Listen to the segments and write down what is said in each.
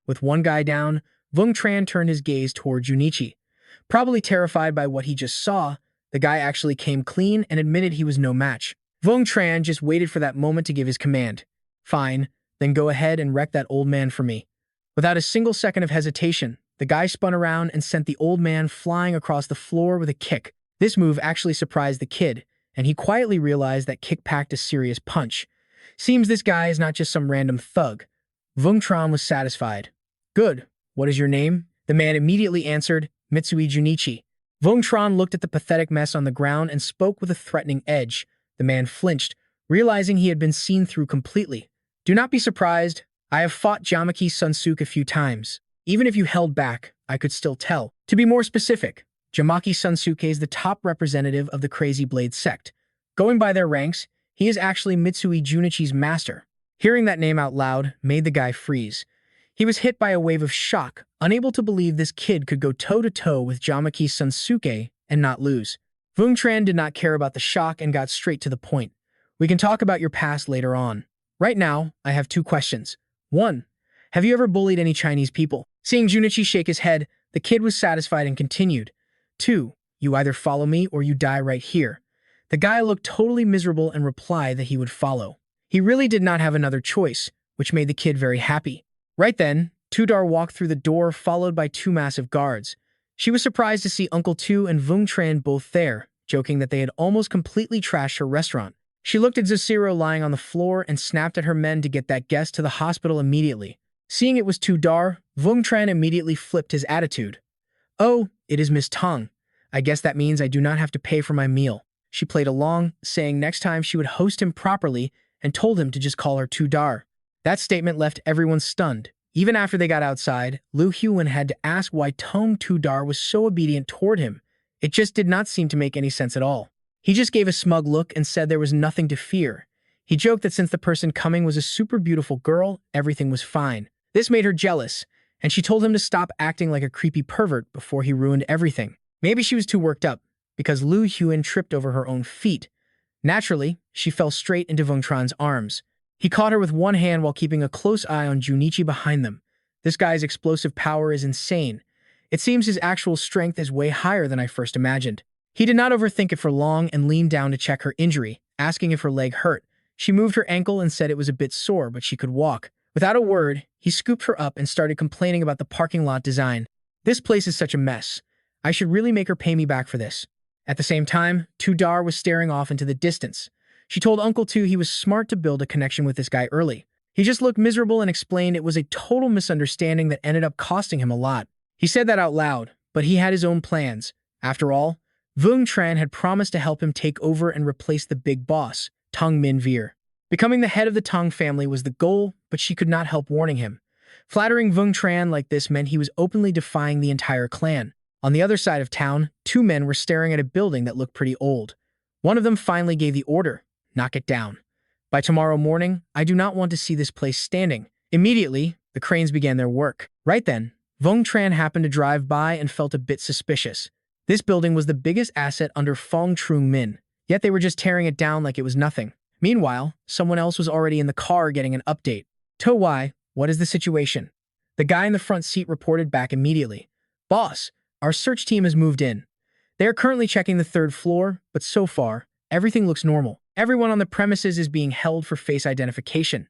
With one guy down, Wang Tran turned his gaze toward Junichi. Probably terrified by what he just saw, the guy actually came clean and admitted he was no match. Wang Tran just waited for that moment to give his command. Fine, then go ahead and wreck that old man for me. Without a single second of hesitation, the guy spun around and sent the old man flying across the floor with a kick. This move actually surprised the kid, and he quietly realized that kick packed a serious punch. Seems this guy is not just some random thug. Wang Tran was satisfied. Good. What is your name? The man immediately answered, Mitsui Junichi. Wang Tran looked at the pathetic mess on the ground and spoke with a threatening edge. The man flinched, realizing he had been seen through completely. Do not be surprised. I have fought Jamaki Sunsuke a few times. Even if you held back, I could still tell. To be more specific, Jamaki Sunsuke is the top representative of the Crazy Blade sect. Going by their ranks, he is actually Mitsui Junichi's master. Hearing that name out loud made the guy freeze. He was hit by a wave of shock, unable to believe this kid could go toe-to-toe with Jamaki Sunsuke and not lose. Wang Tran did not care about the shock and got straight to the point. We can talk about your past later on. Right now, I have 2 questions. 1. Have you ever bullied any Chinese people? Seeing Junichi shake his head, the kid was satisfied and continued. 2. You either follow me or you die right here. The guy looked totally miserable and replied that he would follow. He really did not have another choice, which made the kid very happy. Right then, Tudar walked through the door followed by 2 massive guards. She was surprised to see Uncle Tu and Wang Tran both there, joking that they had almost completely trashed her restaurant. She looked at Zosiro lying on the floor and snapped at her men to get that guest to the hospital immediately. Seeing it was Tudar, Wang Tran immediately flipped his attitude. Oh, it is Miss Tong. I guess that means I do not have to pay for my meal. She played along, saying next time she would host him properly and told him to just call her Tudar. That statement left everyone stunned. Even after they got outside, Lu Huan had to ask why Tong Tudar was so obedient toward him. It just did not seem to make any sense at all. He just gave a smug look and said there was nothing to fear. He joked that since the person coming was a super beautiful girl, everything was fine. This made her jealous, and she told him to stop acting like a creepy pervert before he ruined everything. Maybe she was too worked up, because Lu Huan tripped over her own feet. Naturally, she fell straight into Wang Tran's arms. He caught her with one hand while keeping a close eye on Junichi behind them. This guy's explosive power is insane. It seems his actual strength is way higher than I first imagined. He did not overthink it for long and leaned down to check her injury, asking if her leg hurt. She moved her ankle and said it was a bit sore, but she could walk. Without a word, he scooped her up and started complaining about the parking lot design. This place is such a mess. I should really make her pay me back for this. At the same time, Tudar was staring off into the distance. She told Uncle Tu he was smart to build a connection with this guy early. He just looked miserable and explained it was a total misunderstanding that ended up costing him a lot. He said that out loud, but he had his own plans. After all, Wang Tran had promised to help him take over and replace the big boss, Tong Min Veer. Becoming the head of the Tong family was the goal, but she could not help warning him. Flattering Wang Tran like this meant he was openly defying the entire clan. On the other side of town, 2 men were staring at a building that looked pretty old. One of them finally gave the order. Knock it down. By tomorrow morning, I do not want to see this place standing. Immediately, the cranes began their work. Right then, Wang Tran happened to drive by and felt a bit suspicious. This building was the biggest asset under Fong Trung Min, yet they were just tearing it down like it was nothing. Meanwhile, someone else was already in the car getting an update. To Wai, what is the situation? The guy in the front seat reported back immediately. Boss, our search team has moved in. They are currently checking the 3rd floor, but so far, everything looks normal. Everyone on the premises is being held for face identification.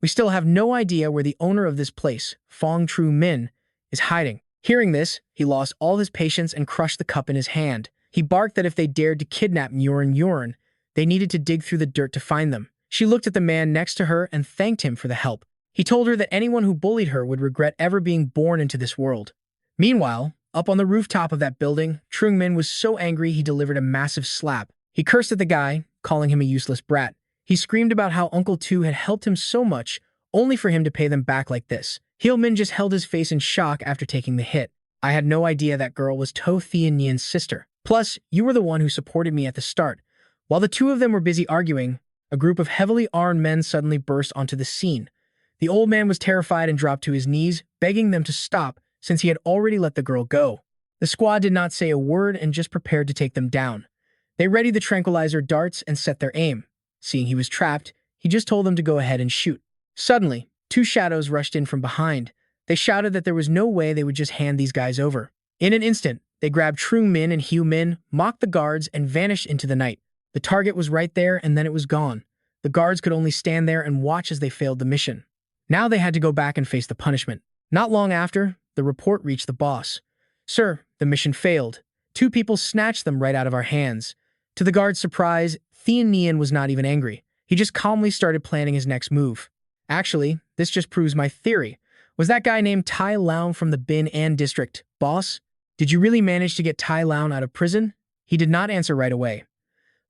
We still have no idea where the owner of this place, Fong Tru Min, is hiding. Hearing this, he lost all his patience and crushed the cup in his hand. He barked that if they dared to kidnap Yuran, they needed to dig through the dirt to find them. She looked at the man next to her and thanked him for the help. He told her that anyone who bullied her would regret ever being born into this world. Meanwhile, up on the rooftop of that building, Trung Min was so angry he delivered a massive slap. He cursed at the guy, calling him a useless brat. He screamed about how Uncle Tu had helped him so much, only for him to pay them back like this. Min just held his face in shock after taking the hit. I had no idea that girl was To Thien Nyen's sister. Plus, you were the one who supported me at the start. While the 2 of them were busy arguing, a group of heavily armed men suddenly burst onto the scene. The old man was terrified and dropped to his knees, begging them to stop since he had already let the girl go. The squad did not say a word and just prepared to take them down. They readied the tranquilizer darts and set their aim. Seeing he was trapped, he just told them to go ahead and shoot. Suddenly, 2 shadows rushed in from behind. They shouted that there was no way they would just hand these guys over. In an instant, they grabbed Trung Min and Hugh Min, mocked the guards, and vanished into the night. The target was right there, and then it was gone. The guards could only stand there and watch as they failed the mission. Now they had to go back and face the punishment. Not long after, the report reached the boss. "Sir, the mission failed. 2 people snatched them right out of our hands." To the guard's surprise, Thien Nian was not even angry. He just calmly started planning his next move. "Actually, this just proves my theory. Was that guy named Tai Laun from the Bin An district, boss? Did you really manage to get Tai Laun out of prison?" He did not answer right away.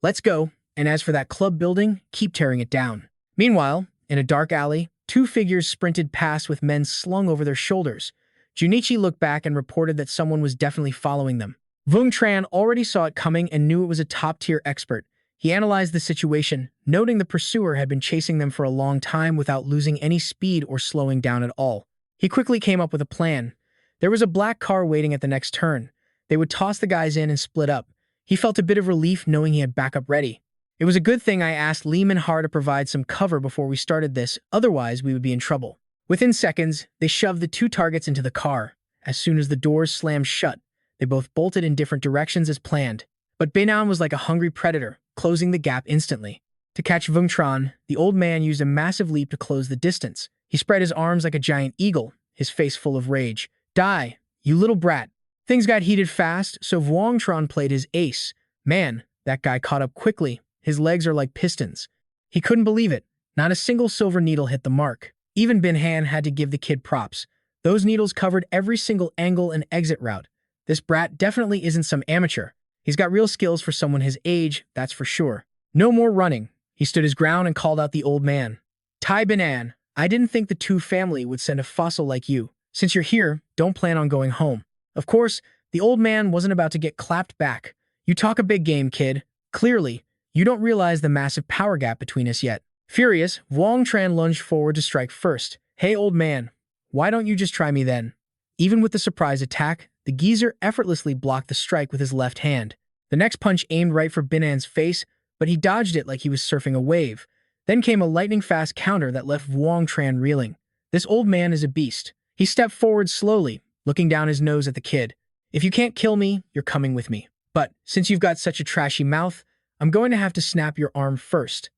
"Let's go, and as for that club building, keep tearing it down." Meanwhile, in a dark alley, 2 figures sprinted past with men slung over their shoulders. Junichi looked back and reported that someone was definitely following them. Wang Tran already saw it coming and knew it was a top-tier expert. He analyzed the situation, noting the pursuer had been chasing them for a long time without losing any speed or slowing down at all. He quickly came up with a plan. There was a black car waiting at the next turn. They would toss the guys in and split up. He felt a bit of relief knowing he had backup ready. "It was a good thing I asked Lee Min-har to provide some cover before we started this, otherwise we would be in trouble." Within seconds, they shoved the 2 targets into the car. As soon as the doors slammed shut, they both bolted in different directions as planned. But Beinan was like a hungry predator, closing the gap instantly. To catch Wang Tran, the old man used a massive leap to close the distance. He spread his arms like a giant eagle, his face full of rage. "Die, you little brat." Things got heated fast, so Wang Tran played his ace. Man, that guy caught up quickly. His legs are like pistons. He couldn't believe it. Not a single silver needle hit the mark. Even Bin Han had to give the kid props. Those needles covered every single angle and exit route. This brat definitely isn't some amateur. He's got real skills for someone his age, that's for sure. No more running. He stood his ground and called out the old man. "Tai Binan, I didn't think the Tu family would send a fossil like you. Since you're here, don't plan on going home." Of course, the old man wasn't about to get clapped back. "You talk a big game, kid. Clearly, you don't realize the massive power gap between us yet." Furious, Wang Tran lunged forward to strike first. "Hey, old man, why don't you just try me then?" Even with the surprise attack, the geezer effortlessly blocked the strike with his left hand. The next punch aimed right for Binan's face, but he dodged it like he was surfing a wave. Then came a lightning-fast counter that left Wang Tran reeling. This old man is a beast. He stepped forward slowly, looking down his nose at the kid. "If you can't kill me, you're coming with me. But since you've got such a trashy mouth, I'm going to have to snap your arm first."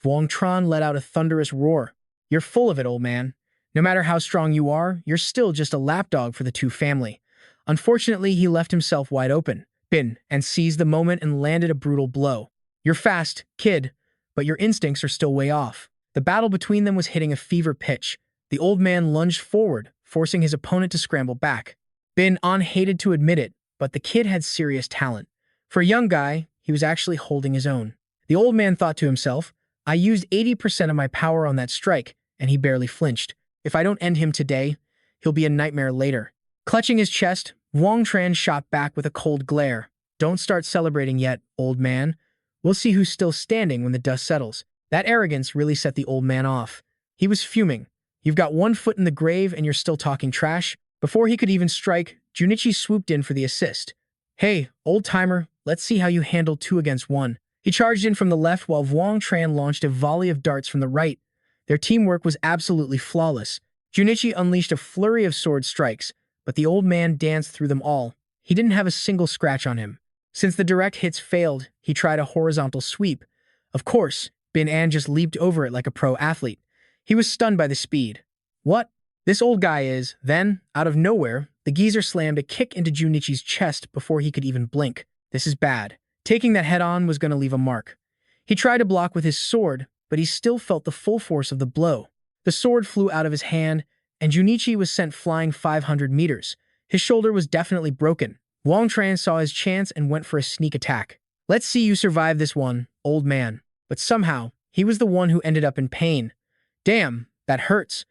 Wang Tran let out a thunderous roar. "You're full of it, old man. No matter how strong you are, you're still just a lapdog for the Tu family." Unfortunately, he left himself wide open. And seized the moment and landed a brutal blow. "You're fast, kid, but your instincts are still way off." The battle between them was hitting a fever pitch. The old man lunged forward, forcing his opponent to scramble back. Bin An hated to admit it, but the kid had serious talent. For a young guy, he was actually holding his own. The old man thought to himself, "I used 80% of my power on that strike, and he barely flinched. If I don't end him today, he'll be a nightmare later." Clutching his chest, Wang Tran shot back with a cold glare. "Don't start celebrating yet, old man. We'll see who's still standing when the dust settles." That arrogance really set the old man off. He was fuming. "You've got 1 foot in the grave and you're still talking trash?" Before he could even strike, Junichi swooped in for the assist. "Hey, old-timer, let's see how you handle 2 against 1. He charged in from the left while Wang Tran launched a volley of darts from the right. Their teamwork was absolutely flawless. Junichi unleashed a flurry of sword strikes, but the old man danced through them all. He didn't have a single scratch on him. Since the direct hits failed, he tried a horizontal sweep. Of course, Bin An just leaped over it like a pro athlete. He was stunned by the speed. "What? This old guy is..." Then, out of nowhere, the geezer slammed a kick into Junichi's chest before he could even blink. This is bad. Taking that head-on was going to leave a mark. He tried to block with his sword, but he still felt the full force of the blow. The sword flew out of his hand, and Junichi was sent flying 500 meters. His shoulder was definitely broken. Wang Tran saw his chance and went for a sneak attack. "Let's see you survive this one, old man." But somehow, he was the one who ended up in pain. "Damn, that hurts."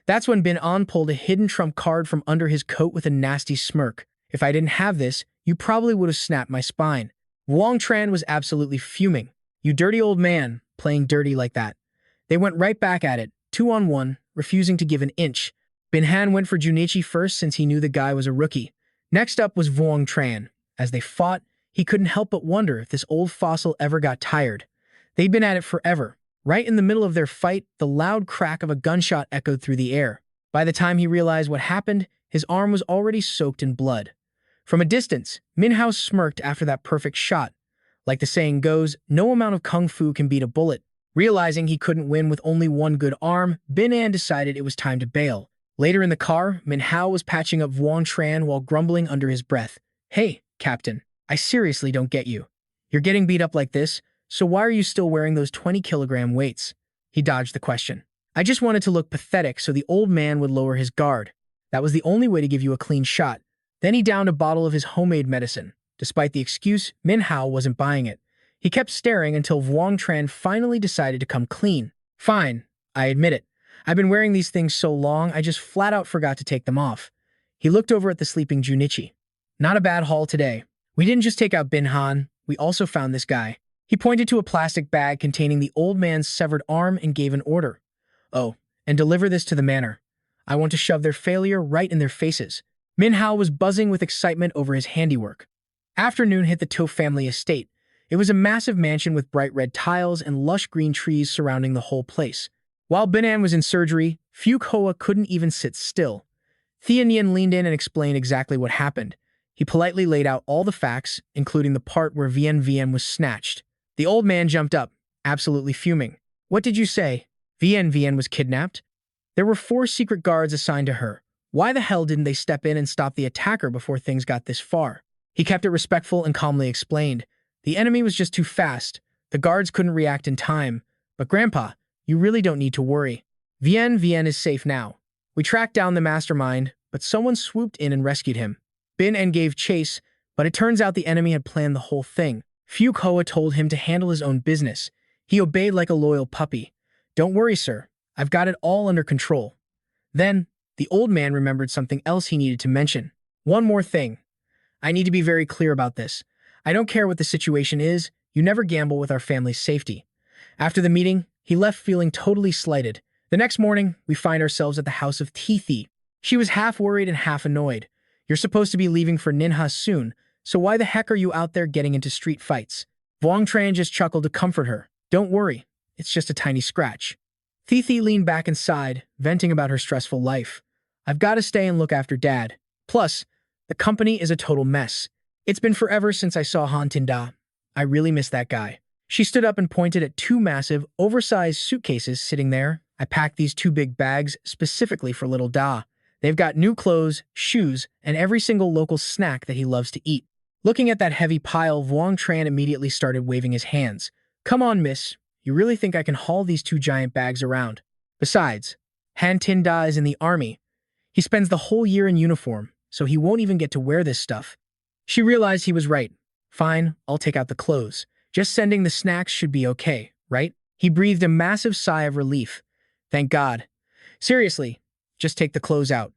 That's when Bin An pulled a hidden trump card from under his coat with a nasty smirk. "If I didn't have this, you probably would have snapped my spine." Wang Tran was absolutely fuming. "You dirty old man, playing dirty like that." They went right back at it, 2-on-1, refusing to give an inch. Bin Han went for Junichi first since he knew the guy was a rookie. Next up was Wang Tran. As they fought, he couldn't help but wonder if this old fossil ever got tired. They'd been at it forever. Right in the middle of their fight, the loud crack of a gunshot echoed through the air. By the time he realized what happened, his arm was already soaked in blood. From a distance, Minhao smirked after that perfect shot. Like the saying goes, no amount of kung fu can beat a bullet. Realizing he couldn't win with only one good arm, Bin An decided it was time to bail. Later in the car, Minhao was patching up Wang Tran while grumbling under his breath. Hey, Captain, I seriously don't get you. You're getting beat up like this, so why are you still wearing those 20-kilogram weights? He dodged the question. I just wanted to look pathetic so the old man would lower his guard. That was the only way to give you a clean shot. Then he downed a bottle of his homemade medicine. Despite the excuse, Minhao wasn't buying it. He kept staring until Wang Tran finally decided to come clean. Fine, I admit it. I've been wearing these things so long, I just flat out forgot to take them off. He looked over at the sleeping Junichi. Not a bad haul today. We didn't just take out Bin Han, we also found this guy. He pointed to a plastic bag containing the old man's severed arm and gave an order. Oh, and deliver this to the manor. I want to shove their failure right in their faces. Minhao was buzzing with excitement over his handiwork. Afternoon hit the To family estate. It was a massive mansion with bright red tiles and lush green trees surrounding the whole place. While Binan was in surgery, Fuke Hoa couldn't even sit still. Thian Yin leaned in and explained exactly what happened. He politely laid out all the facts, including the part where Vien was snatched. The old man jumped up, absolutely fuming. What did you say? Vien was kidnapped? There were 4 secret guards assigned to her. Why the hell didn't they step in and stop the attacker before things got this far? He kept it respectful and calmly explained. The enemy was just too fast. The guards couldn't react in time. But Grandpa, you really don't need to worry. Vien is safe now. We tracked down the mastermind, but someone swooped in and rescued him. Bin En gave chase, but it turns out the enemy had planned the whole thing. Fuke Hoa told him to handle his own business. He obeyed like a loyal puppy. Don't worry, sir. I've got it all under control. Then, the old man remembered something else he needed to mention. One more thing. I need to be very clear about this. I don't care what the situation is, you never gamble with our family's safety. After the meeting, he left feeling totally slighted. The next morning, we find ourselves at the house of Tithi. She was half worried and half annoyed. You're supposed to be leaving for Ninha soon, so why the heck are you out there getting into street fights? Wang Tran just chuckled to comfort her. Don't worry, it's just a tiny scratch. Tithi leaned back and sighed, venting about her stressful life. I've got to stay and look after Dad. Plus, the company is a total mess. It's been forever since I saw Han Tinda. I really miss that guy. She stood up and pointed at 2 massive, oversized suitcases sitting there. I packed these 2 big bags specifically for little Da. They've got new clothes, shoes, and every single local snack that he loves to eat. Looking at that heavy pile, Wang Tran immediately started waving his hands. Come on, miss. You really think I can haul these 2 giant bags around? Besides, Han Tinda is in the army. He spends the whole year in uniform, so he won't even get to wear this stuff. She realized he was right. Fine, I'll take out the clothes. Just sending the snacks should be okay, right? He breathed a massive sigh of relief. Thank God. Seriously, just take the clothes out.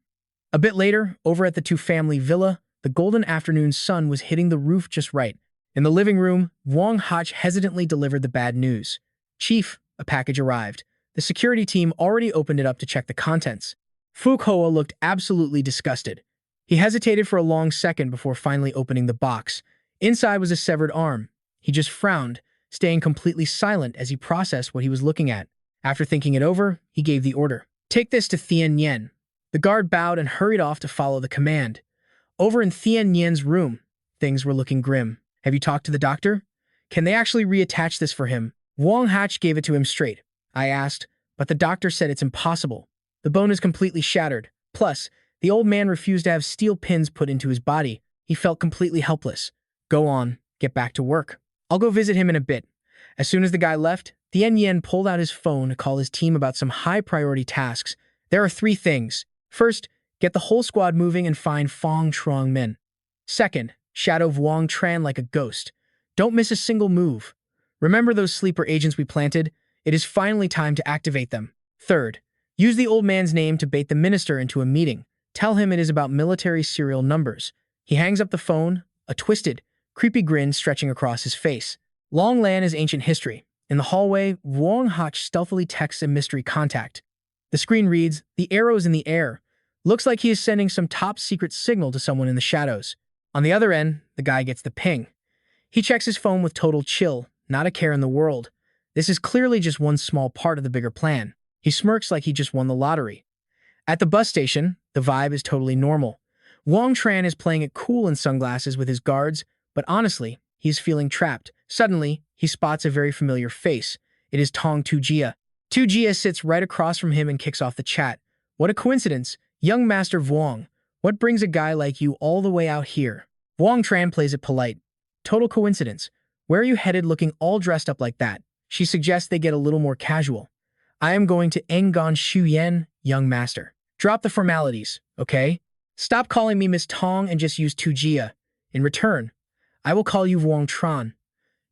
A bit later, over at the To family villa, the golden afternoon sun was hitting the roof just right. In the living room, Wang Hach hesitantly delivered the bad news. Chief, a package arrived. The security team already opened it up to check the contents. Fuke Hoa looked absolutely disgusted. He hesitated for a long second before finally opening the box. Inside was a severed arm. He just frowned, staying completely silent as he processed what he was looking at. After thinking it over, he gave the order. Take this to Thian Yen. The guard bowed and hurried off to follow the command. Over in Thian Yen's room, things were looking grim. Have you talked to the doctor? Can they actually reattach this for him? Wang Hach gave it to him straight. I asked, but the doctor said it's impossible. The bone is completely shattered. Plus, the old man refused to have steel pins put into his body. He felt completely helpless. Go on, get back to work. I'll go visit him in a bit. As soon as the guy left, Thian Yen pulled out his phone to call his team about some high-priority tasks. There are 3 things. First, get the whole squad moving and find Fong Trong Min. Second, shadow Wang Tran like a ghost. Don't miss a single move. Remember those sleeper agents we planted? It is finally time to activate them. Third, use the old man's name to bait the minister into a meeting. Tell him it is about military serial numbers. He hangs up the phone, a twisted, creepy grin stretching across his face. Long Lan is ancient history. In the hallway, Wang Hach stealthily texts a mystery contact. The screen reads, "The arrow's in the air." Looks like he is sending some top-secret signal to someone in the shadows. On the other end, the guy gets the ping. He checks his phone with total chill, not a care in the world. This is clearly just one small part of the bigger plan. He smirks like he just won the lottery. At the bus station, the vibe is totally normal. Wang Tran is playing it cool in sunglasses with his guards, but honestly, he's feeling trapped. Suddenly, he spots a very familiar face. It is Tong Tujia. Tujia sits right across from him and kicks off the chat. What a coincidence. Young Master Vuong, what brings a guy like you all the way out here? Wang Tran plays it polite. Total coincidence. Where are you headed looking all dressed up like that? She suggests they get a little more casual. I am going to Engon Shuyen, young master. Drop the formalities, okay? Stop calling me Miss Tong and just use Tujia. In return, I will call you Vuong Tran.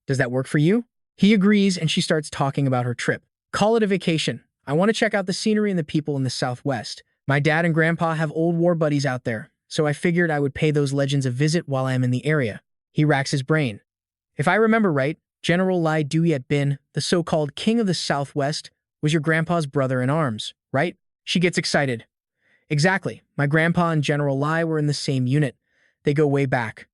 Does that work for you? He agrees and she starts talking about her trip. Call it a vacation. I want to check out the scenery and the people in the Southwest. My dad and grandpa have old war buddies out there, so I figured I would pay those legends a visit while I am in the area. He racks his brain. If I remember right, General Lai Duyet Bin, the so-called king of the Southwest, was your grandpa's brother-in-arms, right? She gets excited. Exactly. My grandpa and General Lai were in the same unit. They go way back.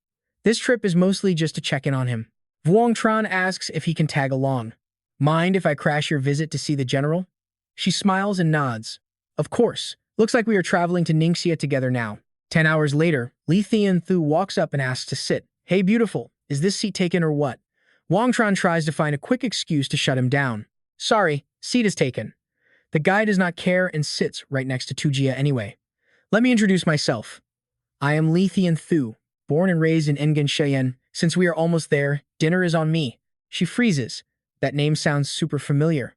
This trip is mostly just to check in on him. Vuong Tran asks if he can tag along. Mind if I crash your visit to see the general? She smiles and nods. Of course. Looks like we are traveling to Ningxia together now. 10 hours later, Li Thian-thu walks up and asks to sit. Hey, beautiful. Is this seat taken or what? Wang Tran tries to find a quick excuse to shut him down. Sorry, seat is taken. The guy does not care and sits right next to Tujia anyway. Let me introduce myself. I am Li Thian-thu, born and raised in Engen Sheyan. Since we are almost there, dinner is on me. She freezes. That name sounds super familiar.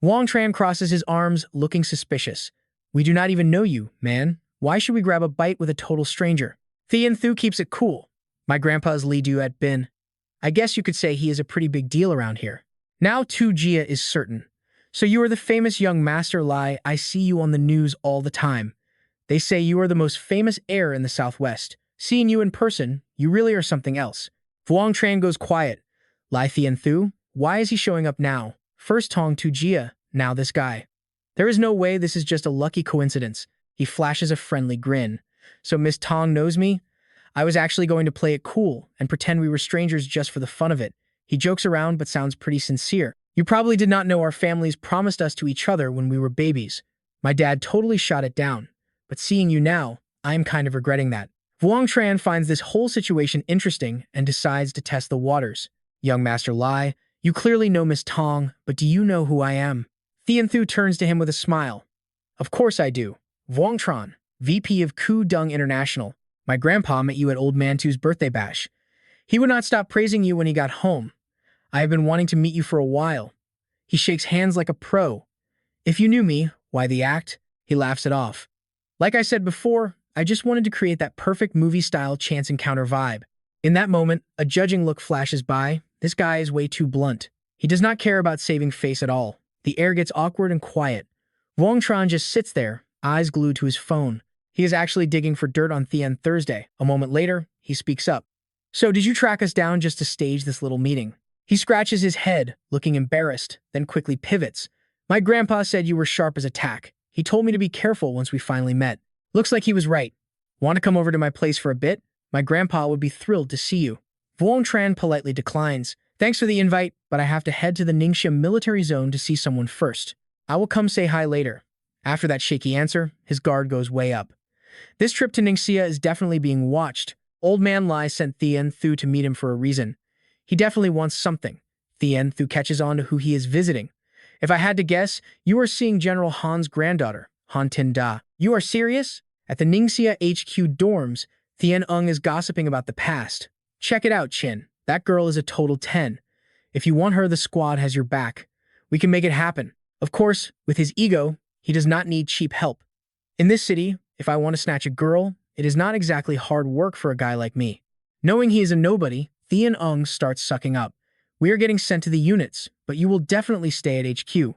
Wang Tran crosses his arms, looking suspicious. We do not even know you, man. Why should we grab a bite with a total stranger? Thian-thu keeps it cool. My grandpa's Li Duet Bin. I guess you could say he is a pretty big deal around here. Now Tujia is certain. So you are the famous young Master Lai. I see you on the news all the time. They say you are the most famous heir in the Southwest. Seeing you in person, you really are something else. Vuong Tran goes quiet. Lai Thian-thu, why is he showing up now? First Tong Tujia, now this guy. There is no way this is just a lucky coincidence. He flashes a friendly grin. So Miss Tong knows me? I was actually going to play it cool and pretend we were strangers just for the fun of it. He jokes around but sounds pretty sincere. You probably did not know our families promised us to each other when we were babies. My dad totally shot it down. But seeing you now, I am kind of regretting that. Vuong Tran finds this whole situation interesting and decides to test the waters. Young Master Lai, you clearly know Miss Tong, but do you know who I am? Thian-thu turns to him with a smile. Of course I do. Vuong Tran, VP of Ku Dung International. My grandpa met you at Old Mantu's birthday bash. He would not stop praising you when he got home. I have been wanting to meet you for a while. He shakes hands like a pro. If you knew me, why the act? He laughs it off. Like I said before, I just wanted to create that perfect movie-style chance encounter vibe. In that moment, a judging look flashes by. This guy is way too blunt. He does not care about saving face at all. The air gets awkward and quiet. Vuong Tran just sits there, eyes glued to his phone. He is actually digging for dirt on Thian Thursday. A moment later, he speaks up. So did you track us down just to stage this little meeting? He scratches his head, looking embarrassed, then quickly pivots. My grandpa said you were sharp as a tack. He told me to be careful once we finally met. Looks like he was right. Want to come over to my place for a bit? My grandpa would be thrilled to see you. Vuong Tran politely declines. Thanks for the invite, but I have to head to the Ningxia military zone to see someone first. I will come say hi later. After that shaky answer, his guard goes way up. This trip to Ningxia is definitely being watched. Old Man Lai sent Thian-thu to meet him for a reason. He definitely wants something. Thian-thu catches on to who he is visiting. If I had to guess, you are seeing General Han's granddaughter, Han Tin-da. You are serious? At the Ningxia HQ dorms, Thian-ung is gossiping about the past. Check it out, Chin. That girl is a total 10. If you want her, the squad has your back. We can make it happen. Of course, with his ego, he does not need cheap help. In this city, if I want to snatch a girl, it is not exactly hard work for a guy like me. Knowing he is a nobody, Thian-ung starts sucking up. We are getting sent to the units, but you will definitely stay at HQ.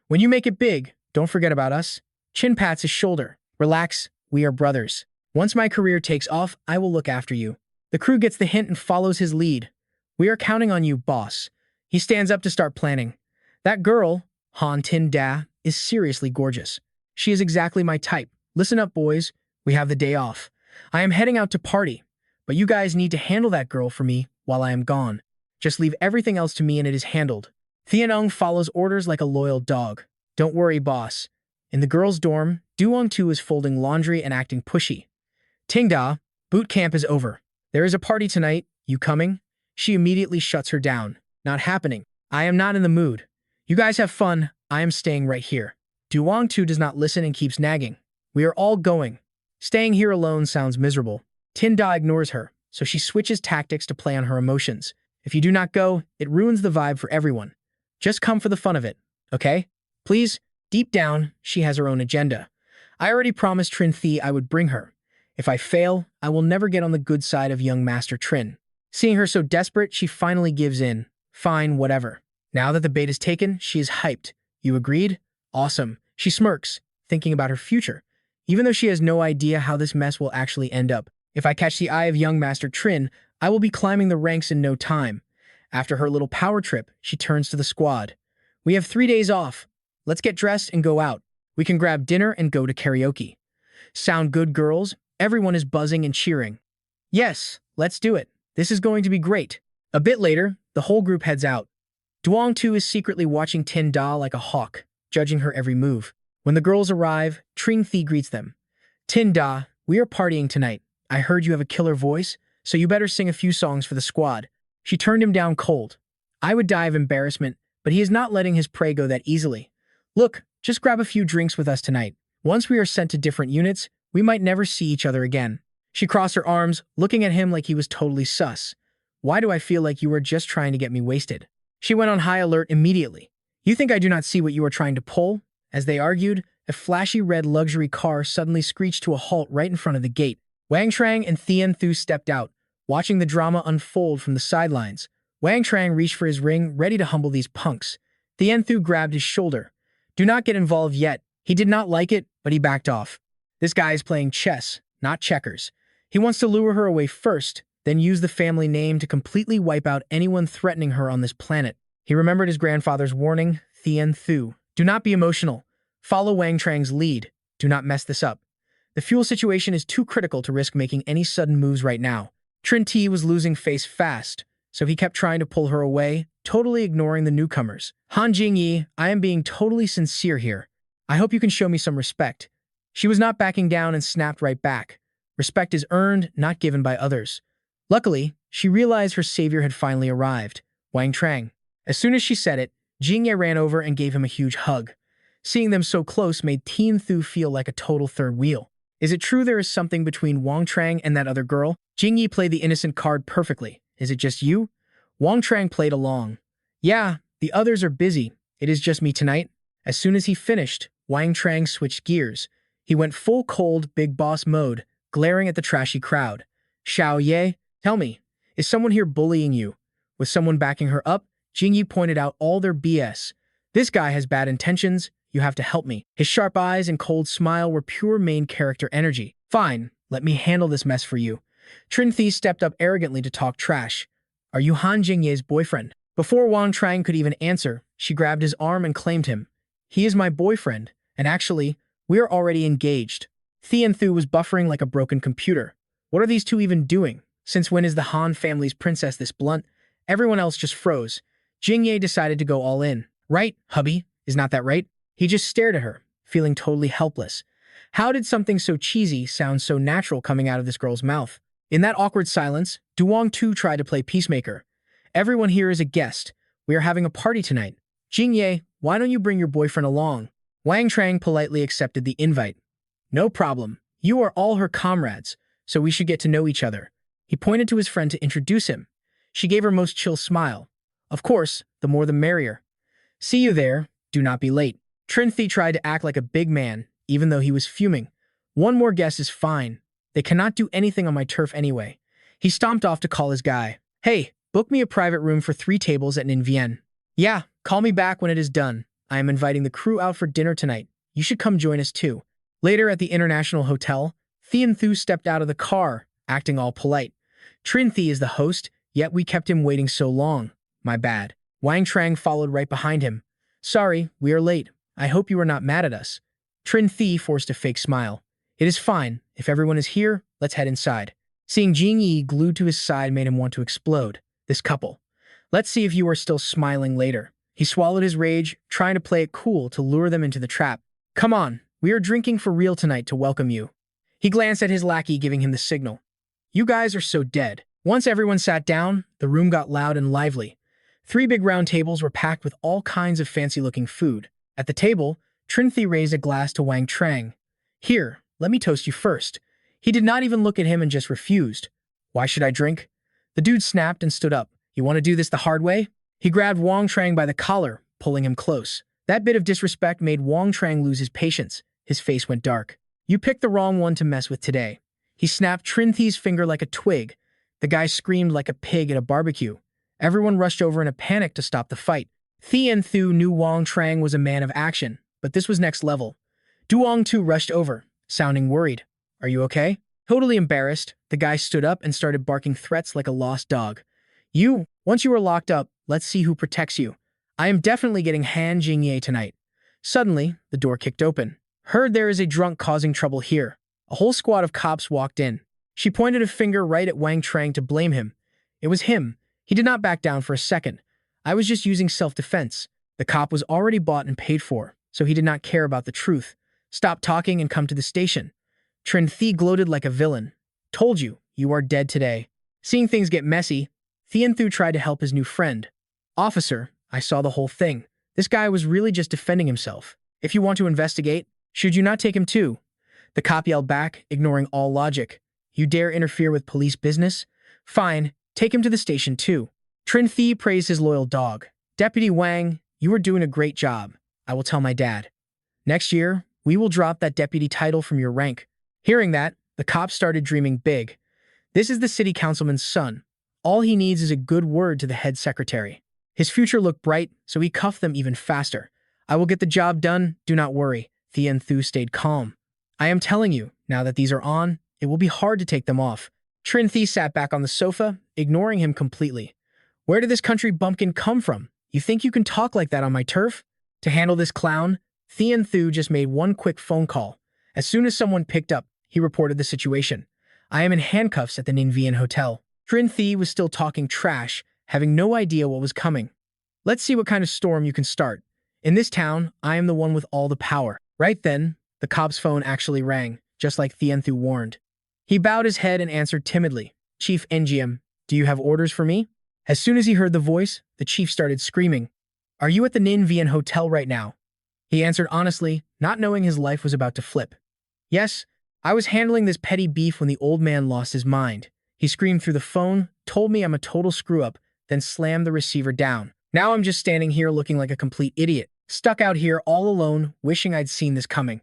When you make it big, don't forget about us. Chin pats his shoulder. Relax, we are brothers. Once my career takes off, I will look after you. The crew gets the hint and follows his lead. We are counting on you, boss. He stands up to start planning. That girl, Han Tin-da, is seriously gorgeous. She is exactly my type. Listen up, boys. We have the day off. I am heading out to party, but you guys need to handle that girl for me while I am gone. Just leave everything else to me and it is handled. Thian-ung follows orders like a loyal dog. Don't worry, boss. In the girls' dorm, Duong-tu is folding laundry and acting pushy. Tingda, boot camp is over. There is a party tonight. You coming? She immediately shuts her down. Not happening. I am not in the mood. You guys have fun. I am staying right here. Duong-tu does not listen and keeps nagging. We are all going. Staying here alone sounds miserable. Tinda ignores her, so she switches tactics to play on her emotions. If you do not go, it ruins the vibe for everyone. Just come for the fun of it, okay? Please? Deep down, she has her own agenda. I already promised Trin Thi I would bring her. If I fail, I will never get on the good side of young Master Trin. Seeing her so desperate, she finally gives in. Fine, whatever. Now that the bait is taken, she is hyped. You agreed? Awesome. She smirks, thinking about her future, even though she has no idea how this mess will actually end up. If I catch the eye of young Master Trin, I will be climbing the ranks in no time. After her little power trip, she turns to the squad. We have 3 days off. Let's get dressed and go out. We can grab dinner and go to karaoke. Sound good, girls? Everyone is buzzing and cheering. Yes, let's do it. This is going to be great. A bit later, the whole group heads out. Duong-tu is secretly watching Tin Da like a hawk, judging her every move. When the girls arrive, Trin Thi greets them. Tin Da, we are partying tonight. I heard you have a killer voice, so you better sing a few songs for the squad. She turned him down cold. I would die of embarrassment, but he is not letting his prey go that easily. Look, just grab a few drinks with us tonight. Once we are sent to different units, we might never see each other again. She crossed her arms, looking at him like he was totally sus. Why do I feel like you were just trying to get me wasted? She went on high alert immediately. You think I do not see what you are trying to pull? As they argued, a flashy red luxury car suddenly screeched to a halt right in front of the gate. Wang Zheng and Thien Thu stepped out, watching the drama unfold from the sidelines. Wang Zheng reached for his ring, ready to humble these punks. Thien Thu grabbed his shoulder. Do not get involved yet. He did not like it, but he backed off. This guy is playing chess, not checkers. He wants to lure her away first, then use the family name to completely wipe out anyone threatening her on this planet. He remembered his grandfather's warning, Thien Thu. Do not be emotional. Follow Wang Zheng's lead. Do not mess this up. The fuel situation is too critical to risk making any sudden moves right now. Trin Thi was losing face fast, so he kept trying to pull her away, totally ignoring the newcomers. Han Jingyi, I am being totally sincere here. I hope you can show me some respect. She was not backing down and snapped right back. Respect is earned, not given by others. Luckily, she realized her savior had finally arrived, Wang Zheng. As soon as she said it, Jingye ran over and gave him a huge hug. Seeing them so close made Thien Thu feel like a total third wheel. Is it true there is something between Wang Zheng and that other girl? Jingyi played the innocent card perfectly. Is it just you? Wang Zheng played along. Yeah, the others are busy. It is just me tonight. As soon as he finished, Wang Zheng switched gears. He went full cold big boss mode, glaring at the trashy crowd. Xiao Ye, tell me, is someone here bullying you? With someone backing her up, Jingyi pointed out all their BS. This guy has bad intentions. You have to help me. His sharp eyes and cold smile were pure main character energy. Fine, let me handle this mess for you. Trin Thi stepped up arrogantly to talk trash. Are you Han Jingye's boyfriend? Before Wang Zheng could even answer, she grabbed his arm and claimed him. He is my boyfriend, and actually, we are already engaged. Thien Thu was buffering like a broken computer. What are these two even doing? Since when is the Han family's princess this blunt? Everyone else just froze. Jingye decided to go all in. Right, hubby? Is not that right? He just stared at her, feeling totally helpless. How did something so cheesy sound so natural coming out of this girl's mouth? In that awkward silence, Duong-tu tried to play peacemaker. Everyone here is a guest. We are having a party tonight. Jingye, why don't you bring your boyfriend along? Wang Zheng politely accepted the invite. No problem. You are all her comrades, so we should get to know each other. He pointed to his friend to introduce him. She gave her most chill smile. Of course, the more the merrier. See you there. Do not be late. Trin Thi tried to act like a big man, even though he was fuming. One more guess is fine. They cannot do anything on my turf anyway. He stomped off to call his guy. Hey, book me a private room for 3 tables at Nin Vienne. Yeah, call me back when it is done. I am inviting the crew out for dinner tonight. You should come join us too. Later at the International Hotel, Thien Thu stepped out of the car, acting all polite. Trin Thi is the host, yet we kept him waiting so long. My bad. Wang Zheng followed right behind him. Sorry, we are late. I hope you are not mad at us. Trin Thi forced a fake smile. It is fine. If everyone is here, let's head inside. Seeing Jingyi glued to his side made him want to explode. This couple. Let's see if you are still smiling later. He swallowed his rage, trying to play it cool to lure them into the trap. Come on, we are drinking for real tonight to welcome you. He glanced at his lackey, giving him the signal. You guys are so dead. Once everyone sat down, the room got loud and lively. 3 big round tables were packed with all kinds of fancy-looking food. At the table, Cheng Fei raised a glass to Wang Zheng. Here, let me toast you first. He did not even look at him and just refused. Why should I drink? The dude snapped and stood up. You want to do this the hard way? He grabbed Wang Zheng by the collar, pulling him close. That bit of disrespect made Wang Zheng lose his patience. His face went dark. You picked the wrong one to mess with today. He snapped Cheng Fei's finger like a twig. The guy screamed like a pig at a barbecue. Everyone rushed over in a panic to stop the fight. Thien Thu knew Wang Zheng was a man of action, but this was next level. Duong Tu rushed over, sounding worried. Are you okay? Totally embarrassed, the guy stood up and started barking threats like a lost dog. Once you are locked up, let's see who protects you. I am definitely getting Han Jingye tonight. Suddenly, the door kicked open. Heard there is a drunk causing trouble here. A whole squad of cops walked in. She pointed a finger right at Wang Zheng to blame him. It was him. He did not back down for a second. I was just using self-defense. The cop was already bought and paid for, so he did not care about the truth. Stop talking and come to the station. Cheng Fei gloated like a villain. Told you, you are dead today. Seeing things get messy, Thien Thu tried to help his new friend. Officer, I saw the whole thing. This guy was really just defending himself. If you want to investigate, should you not take him too? The cop yelled back, ignoring all logic. You dare interfere with police business? Fine, take him to the station too. Cheng Fei praised his loyal dog. Deputy Wang, you are doing a great job. I will tell my dad. Next year, we will drop that deputy title from your rank. Hearing that, the cop started dreaming big. This is the city councilman's son. All he needs is a good word to the head secretary. His future looked bright, so he cuffed them even faster. I will get the job done, do not worry. Thien Thu stayed calm. I am telling you, now that these are on, it will be hard to take them off. Cheng Fei sat back on the sofa, ignoring him completely. Where did this country bumpkin come from? You think you can talk like that on my turf? To handle this clown, Thien Thu just made one quick phone call. As soon as someone picked up, he reported the situation. I am in handcuffs at the Ninvian Hotel. Cheng Fei was still talking trash, having no idea what was coming. Let's see what kind of storm you can start. In this town, I am the one with all the power. Right then, the cop's phone actually rang, just like Thien Thu warned. He bowed his head and answered timidly. Chief NGM, do you have orders for me? As soon as he heard the voice, the chief started screaming. Are you at the Ninvian Hotel right now? He answered honestly, not knowing his life was about to flip. Yes, I was handling this petty beef when the old man lost his mind. He screamed through the phone, told me I'm a total screw-up, then slammed the receiver down. Now I'm just standing here looking like a complete idiot, stuck out here all alone, wishing I'd seen this coming.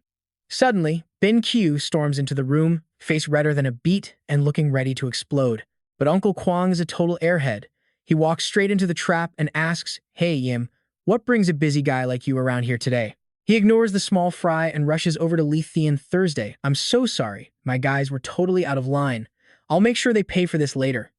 Suddenly, Bin Q storms into the room, face redder than a beet and looking ready to explode. But Uncle Kwang is a total airhead. He walks straight into the trap and asks, Hey Yim, what brings a busy guy like you around here today? He ignores the small fry and rushes over to Li Thien Thursday. I'm so sorry. My guys were totally out of line. I'll make sure they pay for this later.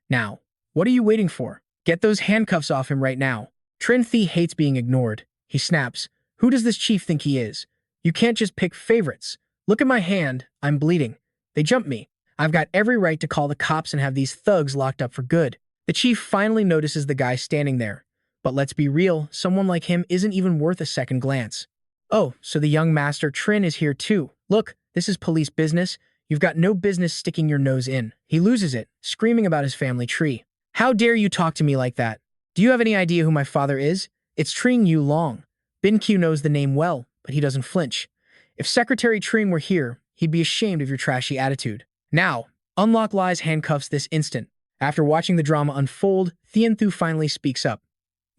Now, what are you waiting for? Get those handcuffs off him right now. Cheng Fei hates being ignored. He snaps. Who does this chief think he is? You can't just pick favorites. Look at my hand. I'm bleeding. They jumped me. I've got every right to call the cops and have these thugs locked up for good. The chief finally notices the guy standing there. But let's be real, someone like him isn't even worth a second glance. Oh, so the young master Trin is here too. Look, this is police business. You've got no business sticking your nose in. He loses it, screaming about his family tree. How dare you talk to me like that? Do you have any idea who my father is? It's Tring Yu Long. Bin Q knows the name well, but he doesn't flinch. If Secretary Tring were here, he'd be ashamed of your trashy attitude. Now, unlock Lai's handcuffs this instant. After watching the drama unfold, Thien Thu finally speaks up.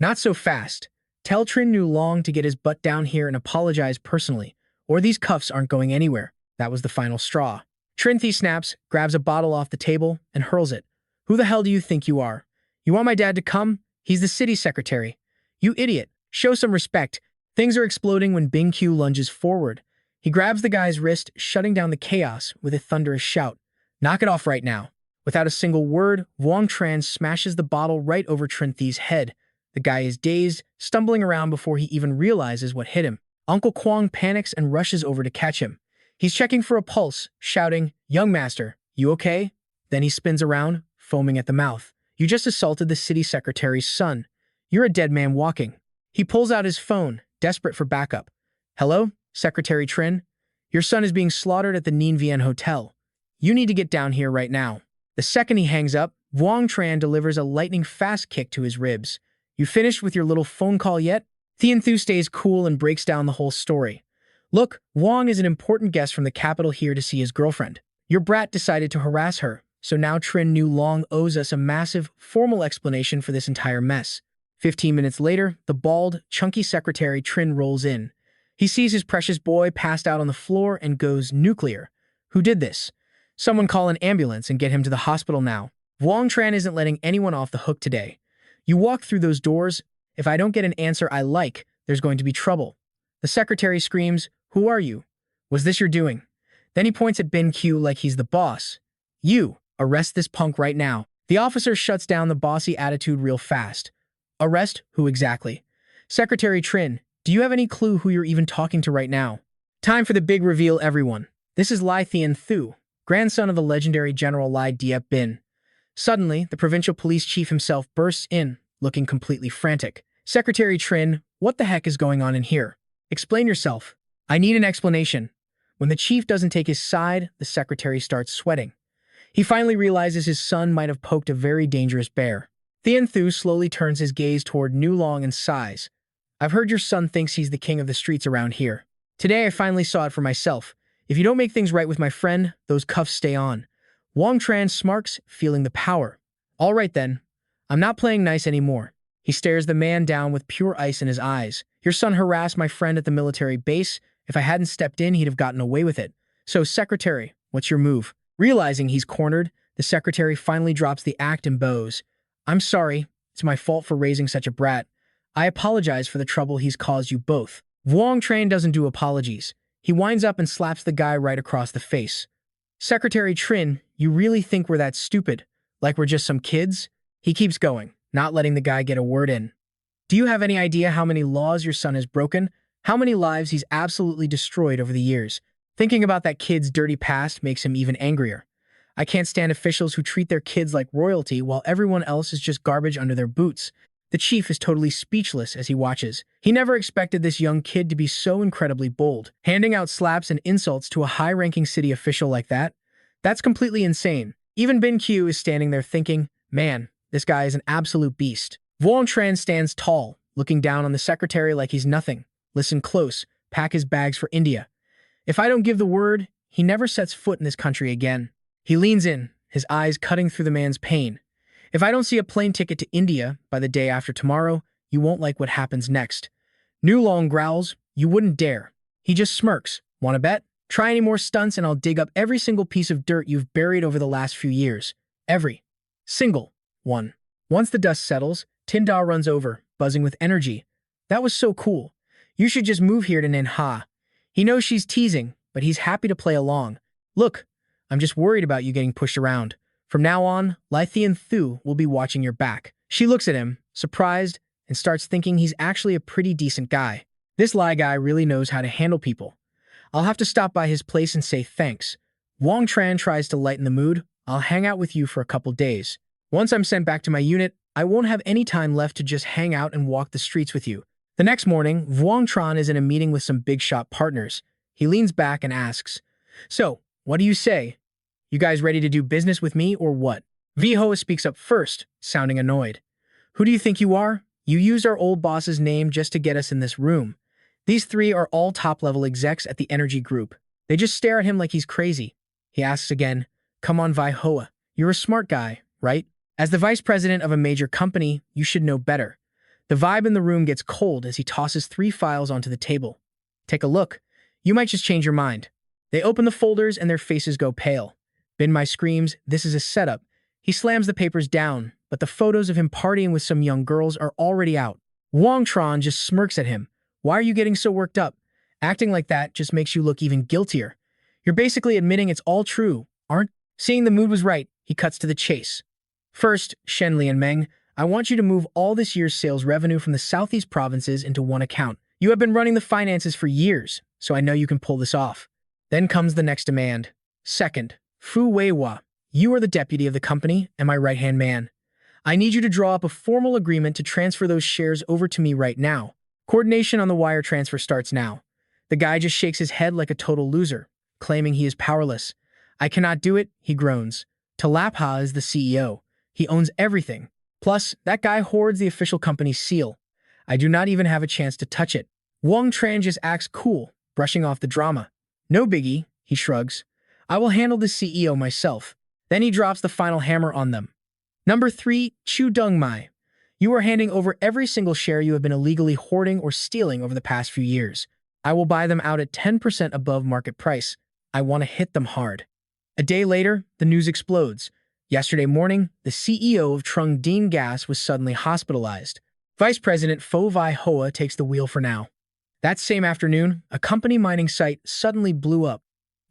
Not so fast. Tell Trin Yu Long to get his butt down here and apologize personally, or these cuffs aren't going anywhere. That was the final straw. Cheng Fei snaps, grabs a bottle off the table, and hurls it. Who the hell do you think you are? You want my dad to come? He's the city secretary. You idiot. Show some respect. Things are exploding when Bing Q lunges forward. He grabs the guy's wrist, shutting down the chaos with a thunderous shout. Knock it off right now. Without a single word, Wang Tran smashes the bottle right over Cheng Fei's head. The guy is dazed, stumbling around before he even realizes what hit him. Uncle Kwang panics and rushes over to catch him. He's checking for a pulse, shouting, Young master, you okay? Then he spins around, foaming at the mouth. You just assaulted the city secretary's son. You're a dead man walking. He pulls out his phone, desperate for backup. Hello? Secretary Trin, your son is being slaughtered at the Nien Vien Hotel. You need to get down here right now. The second he hangs up, Wang Tran delivers a lightning-fast kick to his ribs. You finished with your little phone call yet? Tian Thu stays cool and breaks down the whole story. Look, Wang is an important guest from the capital here to see his girlfriend. Your brat decided to harass her, so now Trin Nu Long owes us a massive, formal explanation for this entire mess. 15 minutes later, the bald, chunky secretary Trin rolls in. He sees his precious boy passed out on the floor and goes nuclear. Who did this? Someone call an ambulance and get him to the hospital now. Wang Tran isn't letting anyone off the hook today. You walk through those doors. If I don't get an answer I like, there's going to be trouble. The secretary screams, "Who are you? Was this your doing?" Then he points at Ben Q like he's the boss. You, arrest this punk right now. The officer shuts down the bossy attitude real fast. Arrest? Who exactly? Secretary Trin, do you have any clue who you're even talking to right now? Time for the big reveal, everyone. This is Lai Thien Thu, grandson of the legendary General Lai Diep Bin. Suddenly, the provincial police chief himself bursts in, looking completely frantic. Secretary Trin, what the heck is going on in here? Explain yourself. I need an explanation. When the chief doesn't take his side, the secretary starts sweating. He finally realizes his son might have poked a very dangerous bear. Thien Thu slowly turns his gaze toward Nu Long and sighs. I've heard your son thinks he's the king of the streets around here. Today I finally saw it for myself. If you don't make things right with my friend, those cuffs stay on. Wang Tran smirks, feeling the power. All right then. I'm not playing nice anymore. He stares the man down with pure ice in his eyes. Your son harassed my friend at the military base. If I hadn't stepped in, he'd have gotten away with it. So, secretary, what's your move? Realizing he's cornered, the secretary finally drops the act and bows. I'm sorry. It's my fault for raising such a brat. I apologize for the trouble he's caused you both. Wang Tran doesn't do apologies. He winds up and slaps the guy right across the face. Secretary Trin, you really think we're that stupid? Like we're just some kids? He keeps going, not letting the guy get a word in. Do you have any idea how many laws your son has broken? How many lives he's absolutely destroyed over the years? Thinking about that kid's dirty past makes him even angrier. I can't stand officials who treat their kids like royalty while everyone else is just garbage under their boots. The chief is totally speechless as he watches. He never expected this young kid to be so incredibly bold. Handing out slaps and insults to a high-ranking city official like that? That's completely insane. Even Ben Q is standing there thinking, man, this guy is an absolute beast. Wang Tran stands tall, looking down on the secretary like he's nothing. Listen close, pack his bags for India. If I don't give the word, he never sets foot in this country again. He leans in, his eyes cutting through the man's pain. If I don't see a plane ticket to India by the day after tomorrow, you won't like what happens next. Nu Long growls, you wouldn't dare. He just smirks. Want to bet? Try any more stunts and I'll dig up every single piece of dirt you've buried over the last few years. Every single one. Once the dust settles, Tinda runs over, buzzing with energy. That was so cool. You should just move here to Nanha. He knows she's teasing, but he's happy to play along. Look, I'm just worried about you getting pushed around. From now on, Lai Thien Thu will be watching your back. She looks at him, surprised, and starts thinking he's actually a pretty decent guy. This Lai guy really knows how to handle people. I'll have to stop by his place and say thanks. Wang Tran tries to lighten the mood. I'll hang out with you for a couple days. Once I'm sent back to my unit, I won't have any time left to just hang out and walk the streets with you. The next morning, Wang Tran is in a meeting with some big shot partners. He leans back and asks, so, what do you say? You guys ready to do business with me or what? Vihoa speaks up first, sounding annoyed. Who do you think you are? You used our old boss's name just to get us in this room. These three are all top-level execs at the energy group. They just stare at him like he's crazy. He asks again, come on, Vihoa. You're a smart guy, right? As the vice president of a major company, you should know better. The vibe in the room gets cold as he tosses 3 files onto the table. Take a look. You might just change your mind. They open the folders and their faces go pale. Bin Mai screams, this is a setup. He slams the papers down, but the photos of him partying with some young girls are already out. Wang Tran just smirks at him. Why are you getting so worked up? Acting like that just makes you look even guiltier. You're basically admitting it's all true, aren't? Seeing the mood was right, he cuts to the chase. First, Shen Lianmeng, I want you to move all this year's sales revenue from the southeast provinces into one account. You have been running the finances for years, so I know you can pull this off. Then comes the next demand. Second, Fu Weiwa, you are the deputy of the company and my right-hand man. I need you to draw up a formal agreement to transfer those shares over to me right now. Coordination on the wire transfer starts now. The guy just shakes his head like a total loser, claiming he is powerless. I cannot do it, he groans. Talapha is the CEO. He owns everything. Plus, that guy hoards the official company's seal. I do not even have a chance to touch it. Wang Tran just acts cool, brushing off the drama. No biggie, he shrugs. I will handle the CEO myself. Then he drops the final hammer on them. Number 3, Chu Dongmai. You are handing over every single share you have been illegally hoarding or stealing over the past few years. I will buy them out at 10% above market price. I want to hit them hard. A day later, the news explodes. Yesterday morning, the CEO of Trung Dinh Gas was suddenly hospitalized. Vice President Pho Vi Hoa takes the wheel for now. That same afternoon, a company mining site suddenly blew up.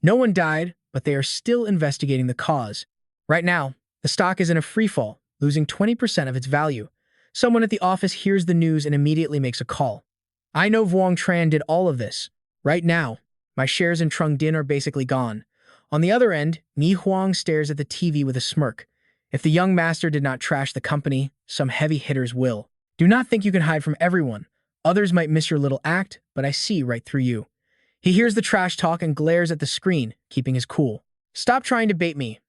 No one died, but they are still investigating the cause. Right now, the stock is in a freefall, losing 20% of its value. Someone at the office hears the news and immediately makes a call. I know Wang Tran did all of this. Right now, my shares in Trung Dinh are basically gone. On the other end, Mi Huang stares at the TV with a smirk. If the young master did not trash the company, some heavy hitters will. Do not think you can hide from everyone. Others might miss your little act, but I see right through you. He hears the trash talk and glares at the screen, keeping his cool. Stop trying to bait me.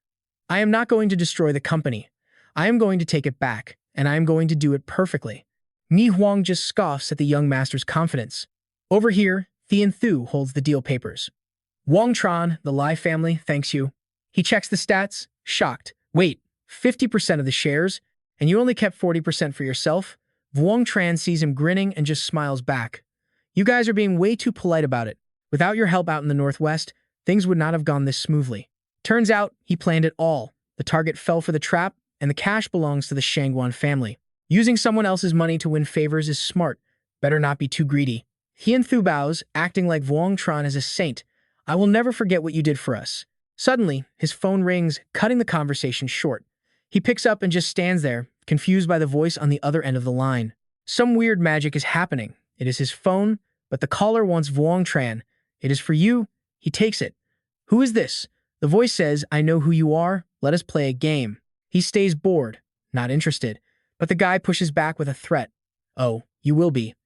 I am not going to destroy the company. I am going to take it back, and I am going to do it perfectly. Mi Huang just scoffs at the young master's confidence. Over here, Thien Thu holds the deal papers. Wang Tran, the Lai family, thanks you. He checks the stats, shocked. Wait, 50% of the shares? And you only kept 40% for yourself? Wang Tran sees him grinning and just smiles back. You guys are being way too polite about it. Without your help out in the Northwest, things would not have gone this smoothly. Turns out, he planned it all. The target fell for the trap, and the cash belongs to the Shangguan family. Using someone else's money to win favors is smart. Better not be too greedy. Thien Thu bows, acting like Wang Tran is a saint. I will never forget what you did for us. Suddenly, his phone rings, cutting the conversation short. He picks up and just stands there, confused by the voice on the other end of the line. Some weird magic is happening. It is his phone, but the caller wants Wang Tran. It is for you. He takes it. Who is this? The voice says, I know who you are. Let us play a game. He stays bored, not interested. But the guy pushes back with a threat. Oh, you will be.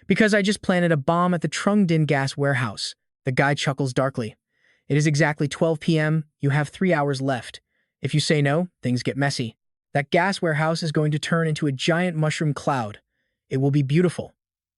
Because I just planted a bomb at the Trung Dinh gas warehouse. The guy chuckles darkly. It is exactly 12 p.m. You have 3 hours left. If you say no, things get messy. That gas warehouse is going to turn into a giant mushroom cloud. It will be beautiful.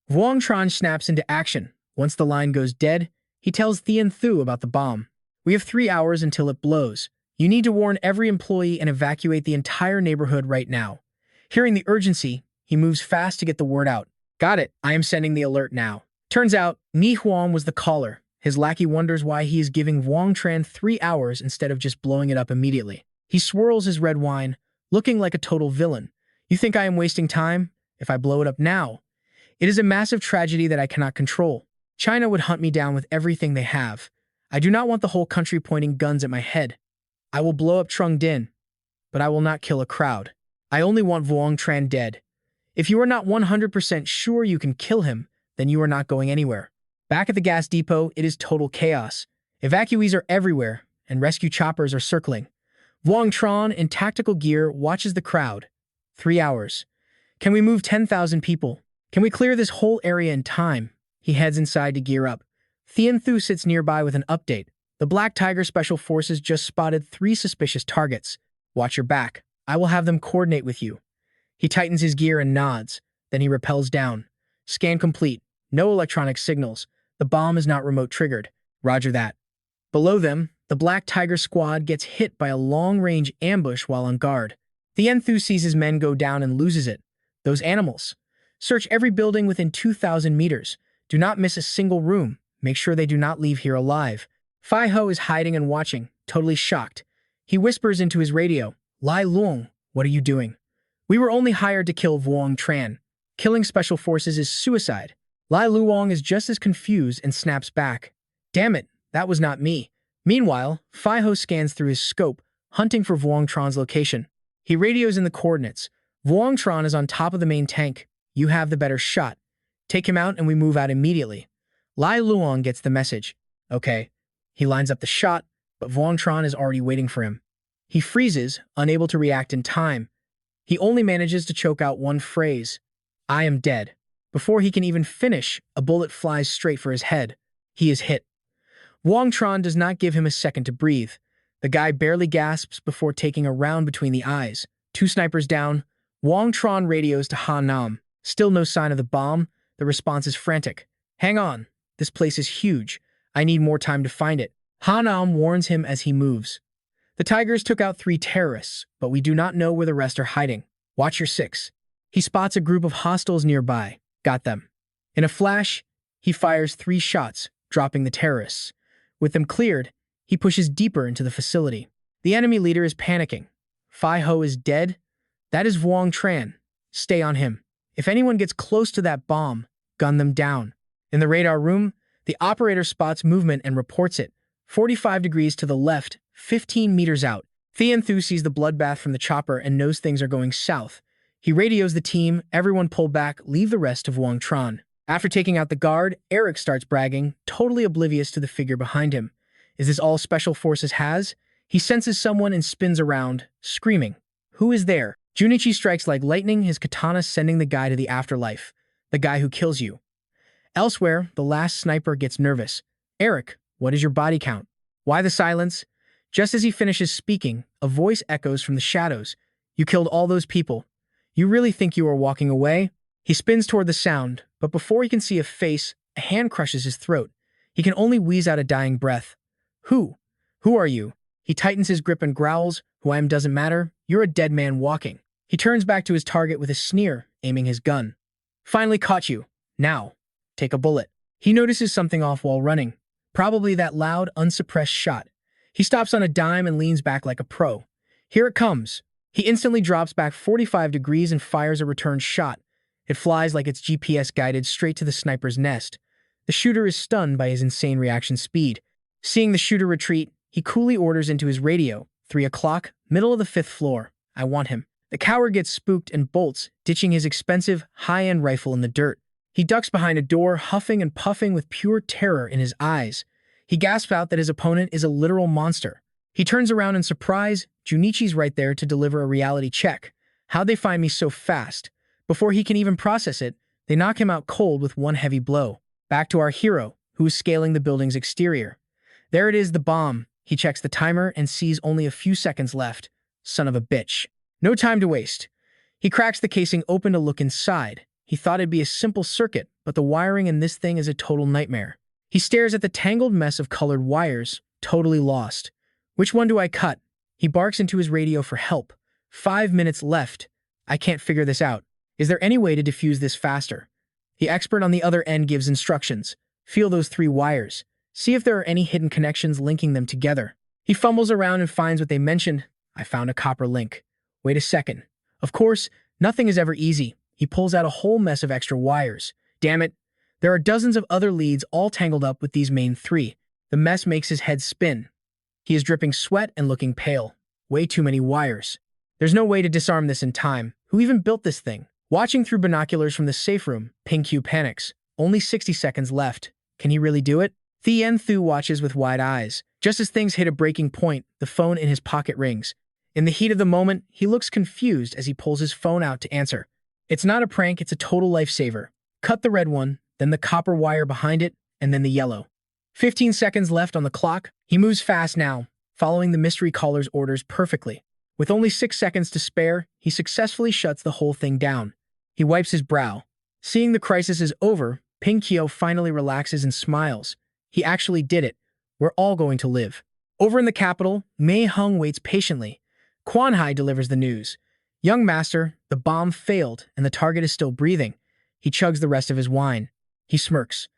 Wang Tran snaps into action. Once the line goes dead, he tells Thien Thu about the bomb. We have 3 hours until it blows. You need to warn every employee and evacuate the entire neighborhood right now. Hearing the urgency, he moves fast to get the word out. Got it. I am sending the alert now. Turns out, Mi Huang was the caller. His lackey wonders why he is giving Wang Tran 3 hours instead of just blowing it up immediately. He swirls his red wine, looking like a total villain. You think I am wasting time? If I blow it up now, it is a massive tragedy that I cannot control. China would hunt me down with everything they have. I do not want the whole country pointing guns at my head. I will blow up Trung Dinh, but I will not kill a crowd. I only want Wang Tran dead. If you are not 100% sure you can kill him, then you are not going anywhere. Back at the gas depot, it is total chaos. Evacuees are everywhere, and rescue choppers are circling. Wang Tran, in tactical gear, watches the crowd. 3 hours. Can we move 10,000 people? Can we clear this whole area in time? He heads inside to gear up. Thien Thu sits nearby with an update. The Black Tiger Special Forces just spotted 3 suspicious targets. Watch your back. I will have them coordinate with you. He tightens his gear and nods. Then he rappels down. Scan complete. No electronic signals. The bomb is not remote triggered. Roger that. Below them, the Black Tiger squad gets hit by a long-range ambush while on guard. Thien Thu sees his men go down and loses it. Those animals. Search every building within 2,000 meters. Do not miss a single room. Make sure they do not leave here alive. Phi Ho is hiding and watching, totally shocked. He whispers into his radio, Lai Luong, what are you doing? We were only hired to kill Wang Tran. Killing special forces is suicide. Lai Luong is just as confused and snaps back. Damn it, that was not me. Meanwhile, Phi Ho scans through his scope, hunting for Wang Tran's location. He radios in the coordinates. Wang Tran is on top of the main tank. You have the better shot. Take him out and we move out immediately. Lai Luong gets the message. Okay. He lines up the shot, but Wang Tran is already waiting for him. He freezes, unable to react in time. He only manages to choke out one phrase. I am dead. Before he can even finish, a bullet flies straight for his head. He is hit. Wang Tran does not give him a second to breathe. The guy barely gasps before taking a round between the eyes. Two snipers down. Wang Tran radios to Han Nam. Still no sign of the bomb. The response is frantic. Hang on. This place is huge. I need more time to find it. Han Nam warns him as he moves. The Tigers took out 3 terrorists, but we do not know where the rest are hiding. Watch your 6. He spots a group of hostiles nearby. Got them. In a flash, he fires 3 shots, dropping the terrorists. With them cleared, he pushes deeper into the facility. The enemy leader is panicking. Fai Ho is dead. That is Wang Tran. Stay on him. If anyone gets close to that bomb, gun them down. In the radar room, the operator spots movement and reports it. 45 degrees to the left, 15 meters out. Thien Thu sees the bloodbath from the chopper and knows things are going south. He radios the team, everyone pull back, leave the rest of Wang Tran. After taking out the guard, Eric starts bragging, totally oblivious to the figure behind him. Is this all Special Forces has? He senses someone and spins around, screaming. Who is there? Junichi strikes like lightning, his katana sending the guy to the afterlife. The guy who kills you. Elsewhere, the last sniper gets nervous. Eric, what is your body count? Why the silence? Just as he finishes speaking, a voice echoes from the shadows. You killed all those people. You really think you are walking away? He spins toward the sound, but before he can see a face, a hand crushes his throat. He can only wheeze out a dying breath. Who? Who are you? He tightens his grip and growls. Who I am doesn't matter. You're a dead man walking. He turns back to his target with a sneer, aiming his gun. Finally caught you. Now, take a bullet. He notices something off while running. Probably that loud, unsuppressed shot. He stops on a dime and leans back like a pro. Here it comes. He instantly drops back 45 degrees and fires a return shot. It flies like it's GPS guided straight to the sniper's nest. The shooter is stunned by his insane reaction speed. Seeing the shooter retreat, he coolly orders into his radio, 3 o'clock, middle of the 5th floor. I want him. The coward gets spooked and bolts, ditching his expensive, high-end rifle in the dirt. He ducks behind a door, huffing and puffing with pure terror in his eyes. He gasps out that his opponent is a literal monster. He turns around in surprise. Junichi's right there to deliver a reality check. How'd they find me so fast? Before he can even process it, they knock him out cold with one heavy blow. Back to our hero, who is scaling the building's exterior. There it is, the bomb. He checks the timer and sees only a few seconds left. Son of a bitch. No time to waste. He cracks the casing open to look inside. He thought it'd be a simple circuit, but the wiring in this thing is a total nightmare. He stares at the tangled mess of colored wires, totally lost. Which one do I cut? He barks into his radio for help. 5 minutes left. I can't figure this out. Is there any way to defuse this faster? The expert on the other end gives instructions. Feel those 3 wires. See if there are any hidden connections linking them together. He fumbles around and finds what they mentioned. I found a copper link. Wait a second. Of course, nothing is ever easy. He pulls out a whole mess of extra wires. Damn it. There are dozens of other leads all tangled up with these main 3. The mess makes his head spin. He is dripping sweat and looking pale. Way too many wires. There's no way to disarm this in time. Who even built this thing? Watching through binoculars from the safe room, Ping Q panics. Only 60 seconds left. Can he really do it? Thien Thu watches with wide eyes. Just as things hit a breaking point, the phone in his pocket rings. In the heat of the moment, he looks confused as he pulls his phone out to answer. It's not a prank, it's a total lifesaver. Cut the red one, then the copper wire behind it, and then the yellow. 15 seconds left on the clock. He moves fast now, following the mystery caller's orders perfectly. With only 6 seconds to spare, he successfully shuts the whole thing down. He wipes his brow. Seeing the crisis is over, Ping Kyo finally relaxes and smiles. He actually did it. We're all going to live. Over in the capital, Mei Hung waits patiently. Quan Hai delivers the news. Young master, the bomb failed and the target is still breathing. He chugs the rest of his wine. He smirks.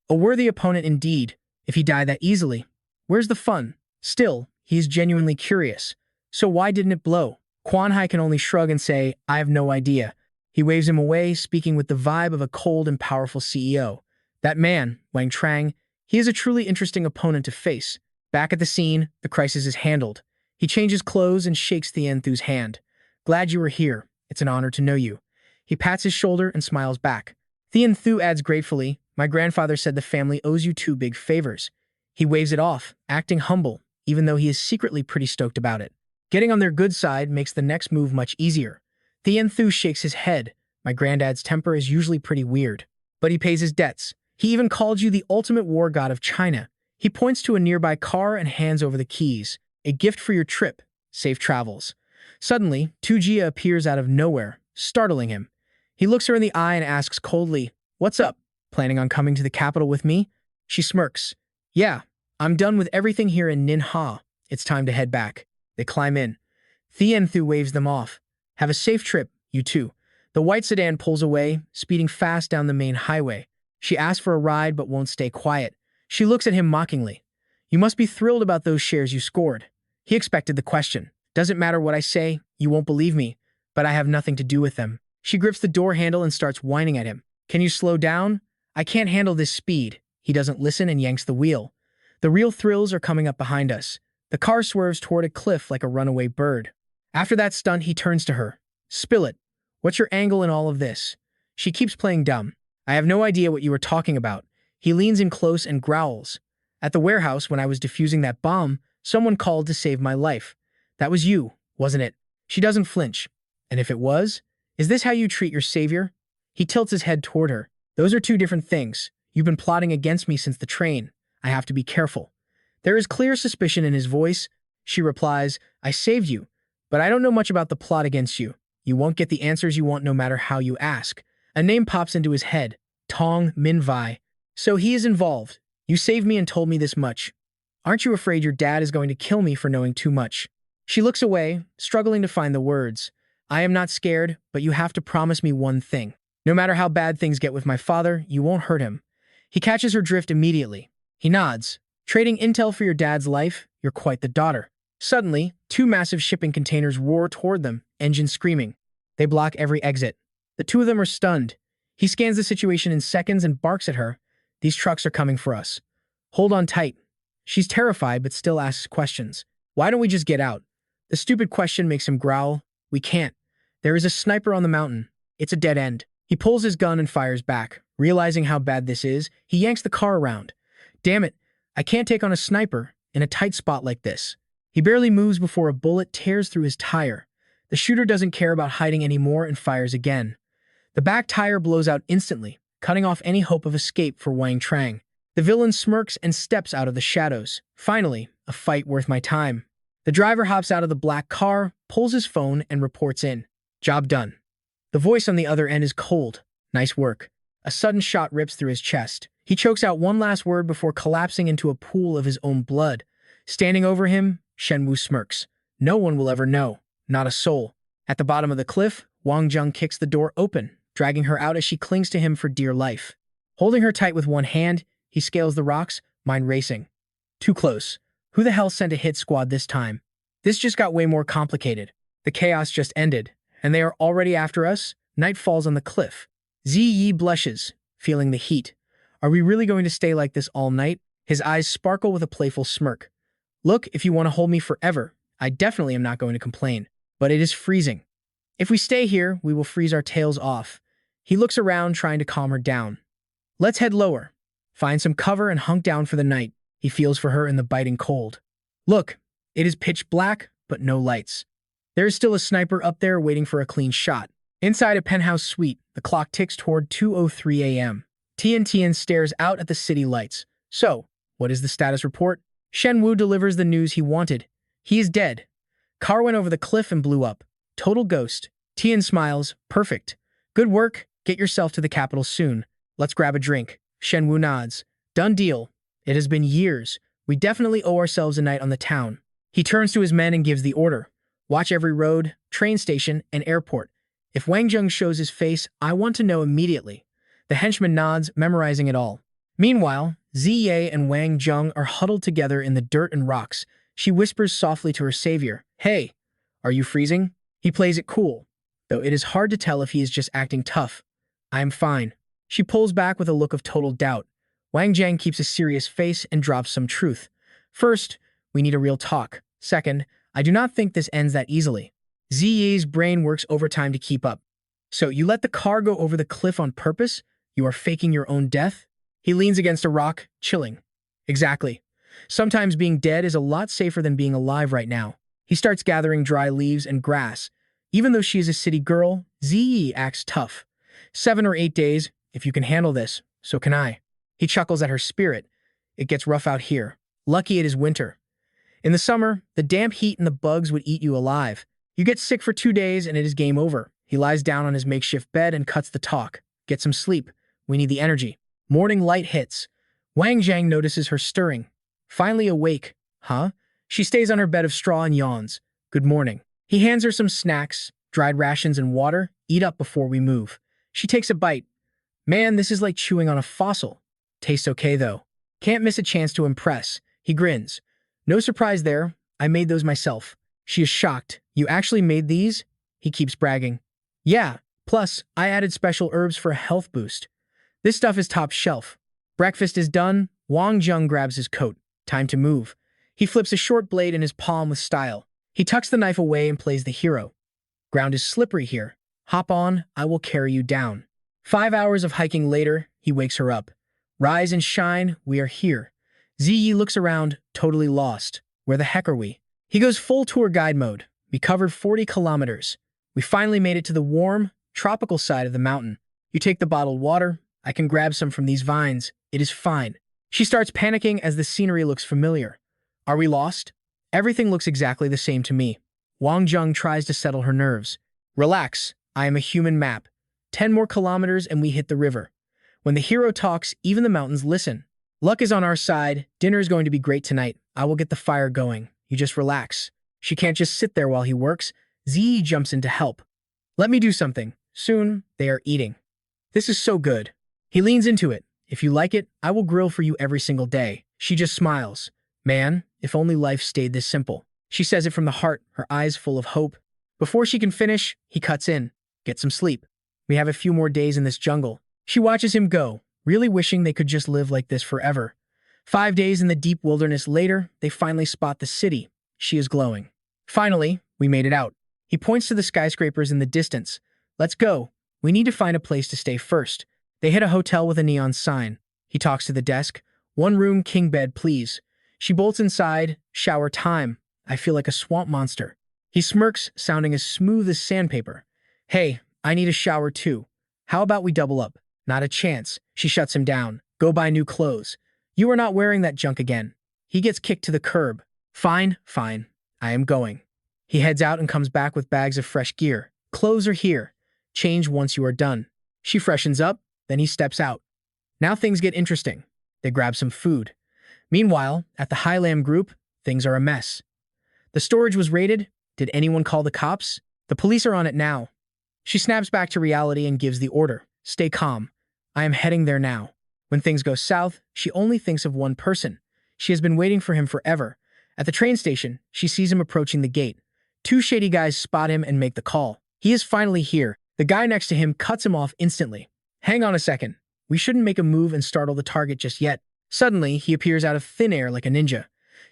A worthy opponent indeed, if he died that easily. Where's the fun? Still, he is genuinely curious. So why didn't it blow? Quan Hai can only shrug and say, I have no idea. He waves him away, speaking with the vibe of a cold and powerful CEO. That man, Wang Trang, he is a truly interesting opponent to face. Back at the scene, the crisis is handled. He changes clothes and shakes Thien Thu's hand. Glad you were here. It's an honor to know you. He pats his shoulder and smiles back. Thien Thu adds gratefully, my grandfather said the family owes you 2 big favors. He waves it off, acting humble, even though he is secretly pretty stoked about it. Getting on their good side makes the next move much easier. Thien Thu shakes his head. My granddad's temper is usually pretty weird, but he pays his debts. He even called you the ultimate war god of China. He points to a nearby car and hands over the keys. A gift for your trip. Safe travels. Suddenly, Tujia appears out of nowhere, startling him. He looks her in the eye and asks coldly, "What's up? Planning on coming to the capital with me?" She smirks. "Yeah, I'm done with everything here in Ninha. It's time to head back." They climb in. Thienthu waves them off. "Have a safe trip, you two." The white sedan pulls away, speeding fast down the main highway. She asks for a ride but won't stay quiet. She looks at him mockingly. "You must be thrilled about those shares you scored." He expected the question. "Doesn't matter what I say, you won't believe me, but I have nothing to do with them." She grips the door handle and starts whining at him. "Can you slow down? I can't handle this speed." He doesn't listen and yanks the wheel. The real thrills are coming up behind us. The car swerves toward a cliff like a runaway bird. After that stunt, he turns to her. "Spill it. What's your angle in all of this?" She keeps playing dumb. "I have no idea what you were talking about." He leans in close and growls. "At the warehouse, when I was defusing that bomb, someone called to save my life. That was you, wasn't it?" She doesn't flinch. "And if it was, is this how you treat your savior?" He tilts his head toward her. "Those are two different things. You've been plotting against me since the train. I have to be careful." There is clear suspicion in his voice. She replies, "I saved you, but I don't know much about the plot against you. You won't get the answers you want no matter how you ask." A name pops into his head. Tong Minvai. "So he is involved. You saved me and told me this much. Aren't you afraid your dad is going to kill me for knowing too much?" She looks away, struggling to find the words. "I am not scared, but you have to promise me one thing. No matter how bad things get with my father, you won't hurt him." He catches her drift immediately. He nods. "Trading intel for your dad's life? You're quite the daughter." Suddenly, two massive shipping containers roar toward them, engines screaming. They block every exit. The two of them are stunned. He scans the situation in seconds and barks at her. "These trucks are coming for us. Hold on tight." She's terrified but still asks questions. "Why don't we just get out?" The stupid question makes him growl. "We can't. There is a sniper on the mountain. It's a dead end." He pulls his gun and fires back. Realizing how bad this is, he yanks the car around. "Damn it, I can't take on a sniper in a tight spot like this." He barely moves before a bullet tears through his tire. The shooter doesn't care about hiding anymore and fires again. The back tire blows out instantly, cutting off any hope of escape for Wang Zheng. The villain smirks and steps out of the shadows. "Finally, a fight worth my time." The driver hops out of the black car, pulls his phone, and reports in. "Job done." The voice on the other end is cold. "Nice work." A sudden shot rips through his chest. He chokes out one last word before collapsing into a pool of his own blood. Standing over him, Shenwu smirks. "No one will ever know. Not a soul." At the bottom of the cliff, Wang Zheng kicks the door open, dragging her out as she clings to him for dear life. Holding her tight with one hand, he scales the rocks, mind racing. Too close. Who the hell sent a hit squad this time? This just got way more complicated. The chaos just ended, and they are already after us? Night falls on the cliff. Ziyi blushes, feeling the heat. "Are we really going to stay like this all night?" His eyes sparkle with a playful smirk. "Look, if you want to hold me forever, I definitely am not going to complain. But it is freezing. If we stay here, we will freeze our tails off." He looks around, trying to calm her down. "Let's head lower. Find some cover and hunk down for the night." He feels for her in the biting cold. "Look, it is pitch black, but no lights. There is still a sniper up there waiting for a clean shot." Inside a penthouse suite, the clock ticks toward 2:03 a.m. Tian stares out at the city lights. "So, what is the status report?" Shenwu delivers the news he wanted. "He is dead. Car went over the cliff and blew up. Total ghost." Tian smiles. "Perfect. Good work. Get yourself to the capital soon. Let's grab a drink." Shenwu nods. "Done deal. It has been years. We definitely owe ourselves a night on the town." He turns to his men and gives the order. "Watch every road, train station, and airport. If Wang Zheng shows his face, I want to know immediately." The henchman nods, memorizing it all. Meanwhile, Ziye and Wang Zheng are huddled together in the dirt and rocks. She whispers softly to her savior. "Hey, are you freezing?" He plays it cool, though it is hard to tell if he is just acting tough. "I am fine." She pulls back with a look of total doubt. Wang Zheng keeps a serious face and drops some truth. "First, we need a real talk. Second, I do not think this ends that easily." Ziye's brain works overtime to keep up. "So you let the car go over the cliff on purpose? You are faking your own death?" He leans against a rock, chilling. "Exactly. Sometimes being dead is a lot safer than being alive right now." He starts gathering dry leaves and grass. Even though she is a city girl, Ziyi acts tough. 7 or 8 days, if you can handle this, so can I." He chuckles at her spirit. It gets rough out here. Lucky it is winter. In the summer, the damp heat and the bugs would eat you alive. You get sick for 2 days and it is game over. He lies down on his makeshift bed and cuts the talk. Get some sleep. We need the energy. Morning light hits. Wang Zheng notices her stirring. Finally awake. Huh? She stays on her bed of straw and yawns. Good morning. He hands her some snacks, dried rations and water. Eat up before we move. She takes a bite. Man, this is like chewing on a fossil. Tastes okay though. Can't miss a chance to impress. He grins. No surprise there. I made those myself. She is shocked. You actually made these? He keeps bragging. Yeah, plus I added special herbs for a health boost. This stuff is top shelf. Breakfast is done. Wang Zheng grabs his coat. Time to move. He flips a short blade in his palm with style. He tucks the knife away and plays the hero. Ground is slippery here. Hop on, I will carry you down. 5 hours of hiking later, he wakes her up. Rise and shine, we are here. Ziyi looks around, totally lost. Where the heck are we? He goes full tour guide mode. We covered 40 kilometers. We finally made it to the warm, tropical side of the mountain. You take the bottled water. I can grab some from these vines. It is fine. She starts panicking as the scenery looks familiar. Are we lost? Everything looks exactly the same to me. Wang Zheng tries to settle her nerves. Relax. I am a human map. 10 more kilometers and we hit the river. When the hero talks, even the mountains listen. Luck is on our side. Dinner is going to be great tonight. I will get the fire going. You just relax. She can't just sit there while he works. Ziyi jumps in to help. Let me do something. Soon, they are eating. This is so good. He leans into it. If you like it, I will grill for you every single day. She just smiles. Man, if only life stayed this simple. She says it from the heart, her eyes full of hope. Before she can finish, he cuts in. Get some sleep. We have a few more days in this jungle. She watches him go, really wishing they could just live like this forever. 5 days in the deep wilderness later, they finally spot the city. She is glowing. Finally, we made it out. He points to the skyscrapers in the distance. Let's go. We need to find a place to stay first. They hit a hotel with a neon sign. He talks to the desk. 1 room, king bed, please. She bolts inside. Shower time. I feel like a swamp monster. He smirks, sounding as smooth as sandpaper. Hey, I need a shower too. How about we double up? Not a chance. She shuts him down. Go buy new clothes. You are not wearing that junk again. He gets kicked to the curb. Fine, fine. I am going. He heads out and comes back with bags of fresh gear. Clothes are here. Change once you are done. She freshens up, then he steps out. Now things get interesting. They grab some food. Meanwhile, at the Highland group, things are a mess. The storage was raided. Did anyone call the cops? The police are on it now. She snaps back to reality and gives the order. Stay calm. I am heading there now. When things go south, she only thinks of one person. She has been waiting for him forever. At the train station, she sees him approaching the gate. 2 shady guys spot him and make the call. He is finally here. The guy next to him cuts him off instantly. Hang on a second. We shouldn't make a move and startle the target just yet. Suddenly, he appears out of thin air like a ninja.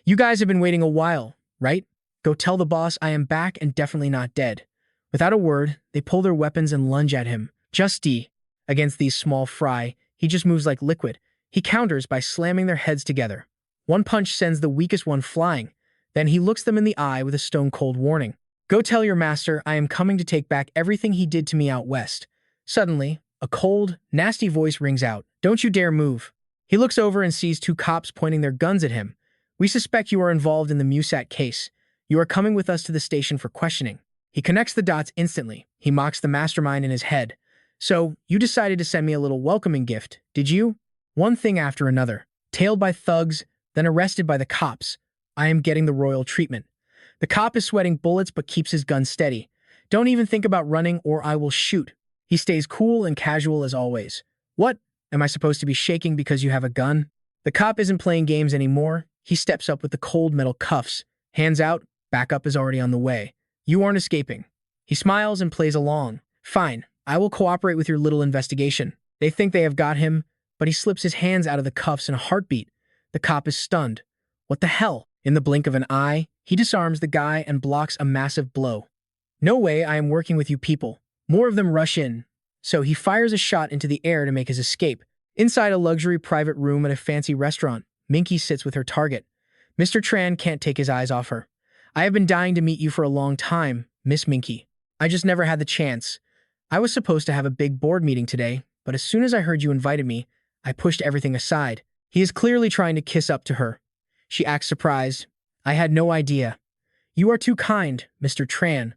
You guys have been waiting a while, right? Go tell the boss I am back and definitely not dead. Without a word, they pull their weapons and lunge at him. Against these small fry, he just moves like liquid. He counters by slamming their heads together. One punch sends the weakest one flying. Then he looks them in the eye with a stone-cold warning. Go tell your master I am coming to take back everything he did to me out west. Suddenly, a cold, nasty voice rings out. Don't you dare move. He looks over and sees 2 cops pointing their guns at him. We suspect you are involved in the Musat case. You are coming with us to the station for questioning. He connects the dots instantly. He mocks the mastermind in his head. So, you decided to send me a little welcoming gift, did you? One thing after another. Tailed by thugs, then arrested by the cops. I am getting the royal treatment. The cop is sweating bullets but keeps his gun steady. Don't even think about running or I will shoot. He stays cool and casual as always. What? Am I supposed to be shaking because you have a gun? The cop isn't playing games anymore. He steps up with the cold metal cuffs. Hands out, backup is already on the way. You aren't escaping. He smiles and plays along. Fine, I will cooperate with your little investigation. They think they have got him, but he slips his hands out of the cuffs in a heartbeat. The cop is stunned. What the hell? In the blink of an eye, he disarms the guy and blocks a massive blow. No way, I am working with you people. More of them rush in. So he fires a shot into the air to make his escape. Inside a luxury private room at a fancy restaurant, Minky sits with her target. Mr. Tran can't take his eyes off her. I have been dying to meet you for a long time, Miss Minky. I just never had the chance. I was supposed to have a big board meeting today, but as soon as I heard you invited me, I pushed everything aside. He is clearly trying to kiss up to her. She acts surprised. I had no idea. You are too kind, Mr. Tran.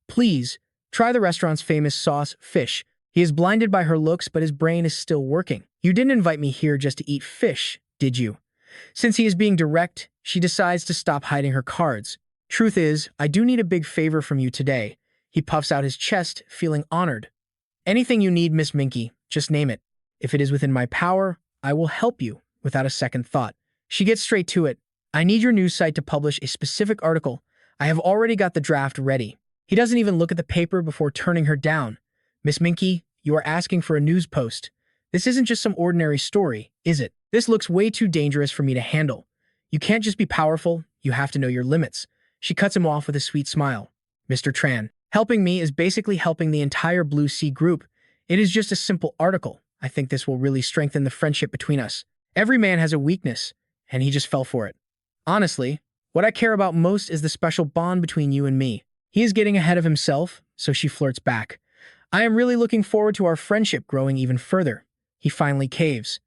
Please, try the restaurant's famous sauce, fish. He is blinded by her looks, but his brain is still working. You didn't invite me here just to eat fish, did you? Since he is being direct, she decides to stop hiding her cards. Truth is, I do need a big favor from you today. He puffs out his chest, feeling honored. Anything you need, Miss Minky, just name it. If it is within my power, I will help you, without a second thought. She gets straight to it. I need your news site to publish a specific article. I have already got the draft ready. He doesn't even look at the paper before turning her down. Miss Minky, you are asking for a news post. This isn't just some ordinary story, is it? This looks way too dangerous for me to handle. You can't just be powerful, you have to know your limits. She cuts him off with a sweet smile. Mr. Tran, helping me is basically helping the entire Blue Sea group. It is just a simple article. I think this will really strengthen the friendship between us. Every man has a weakness, and he just fell for it. Honestly, what I care about most is the special bond between you and me. He is getting ahead of himself, so she flirts back. I am really looking forward to our friendship growing even further. He finally caves.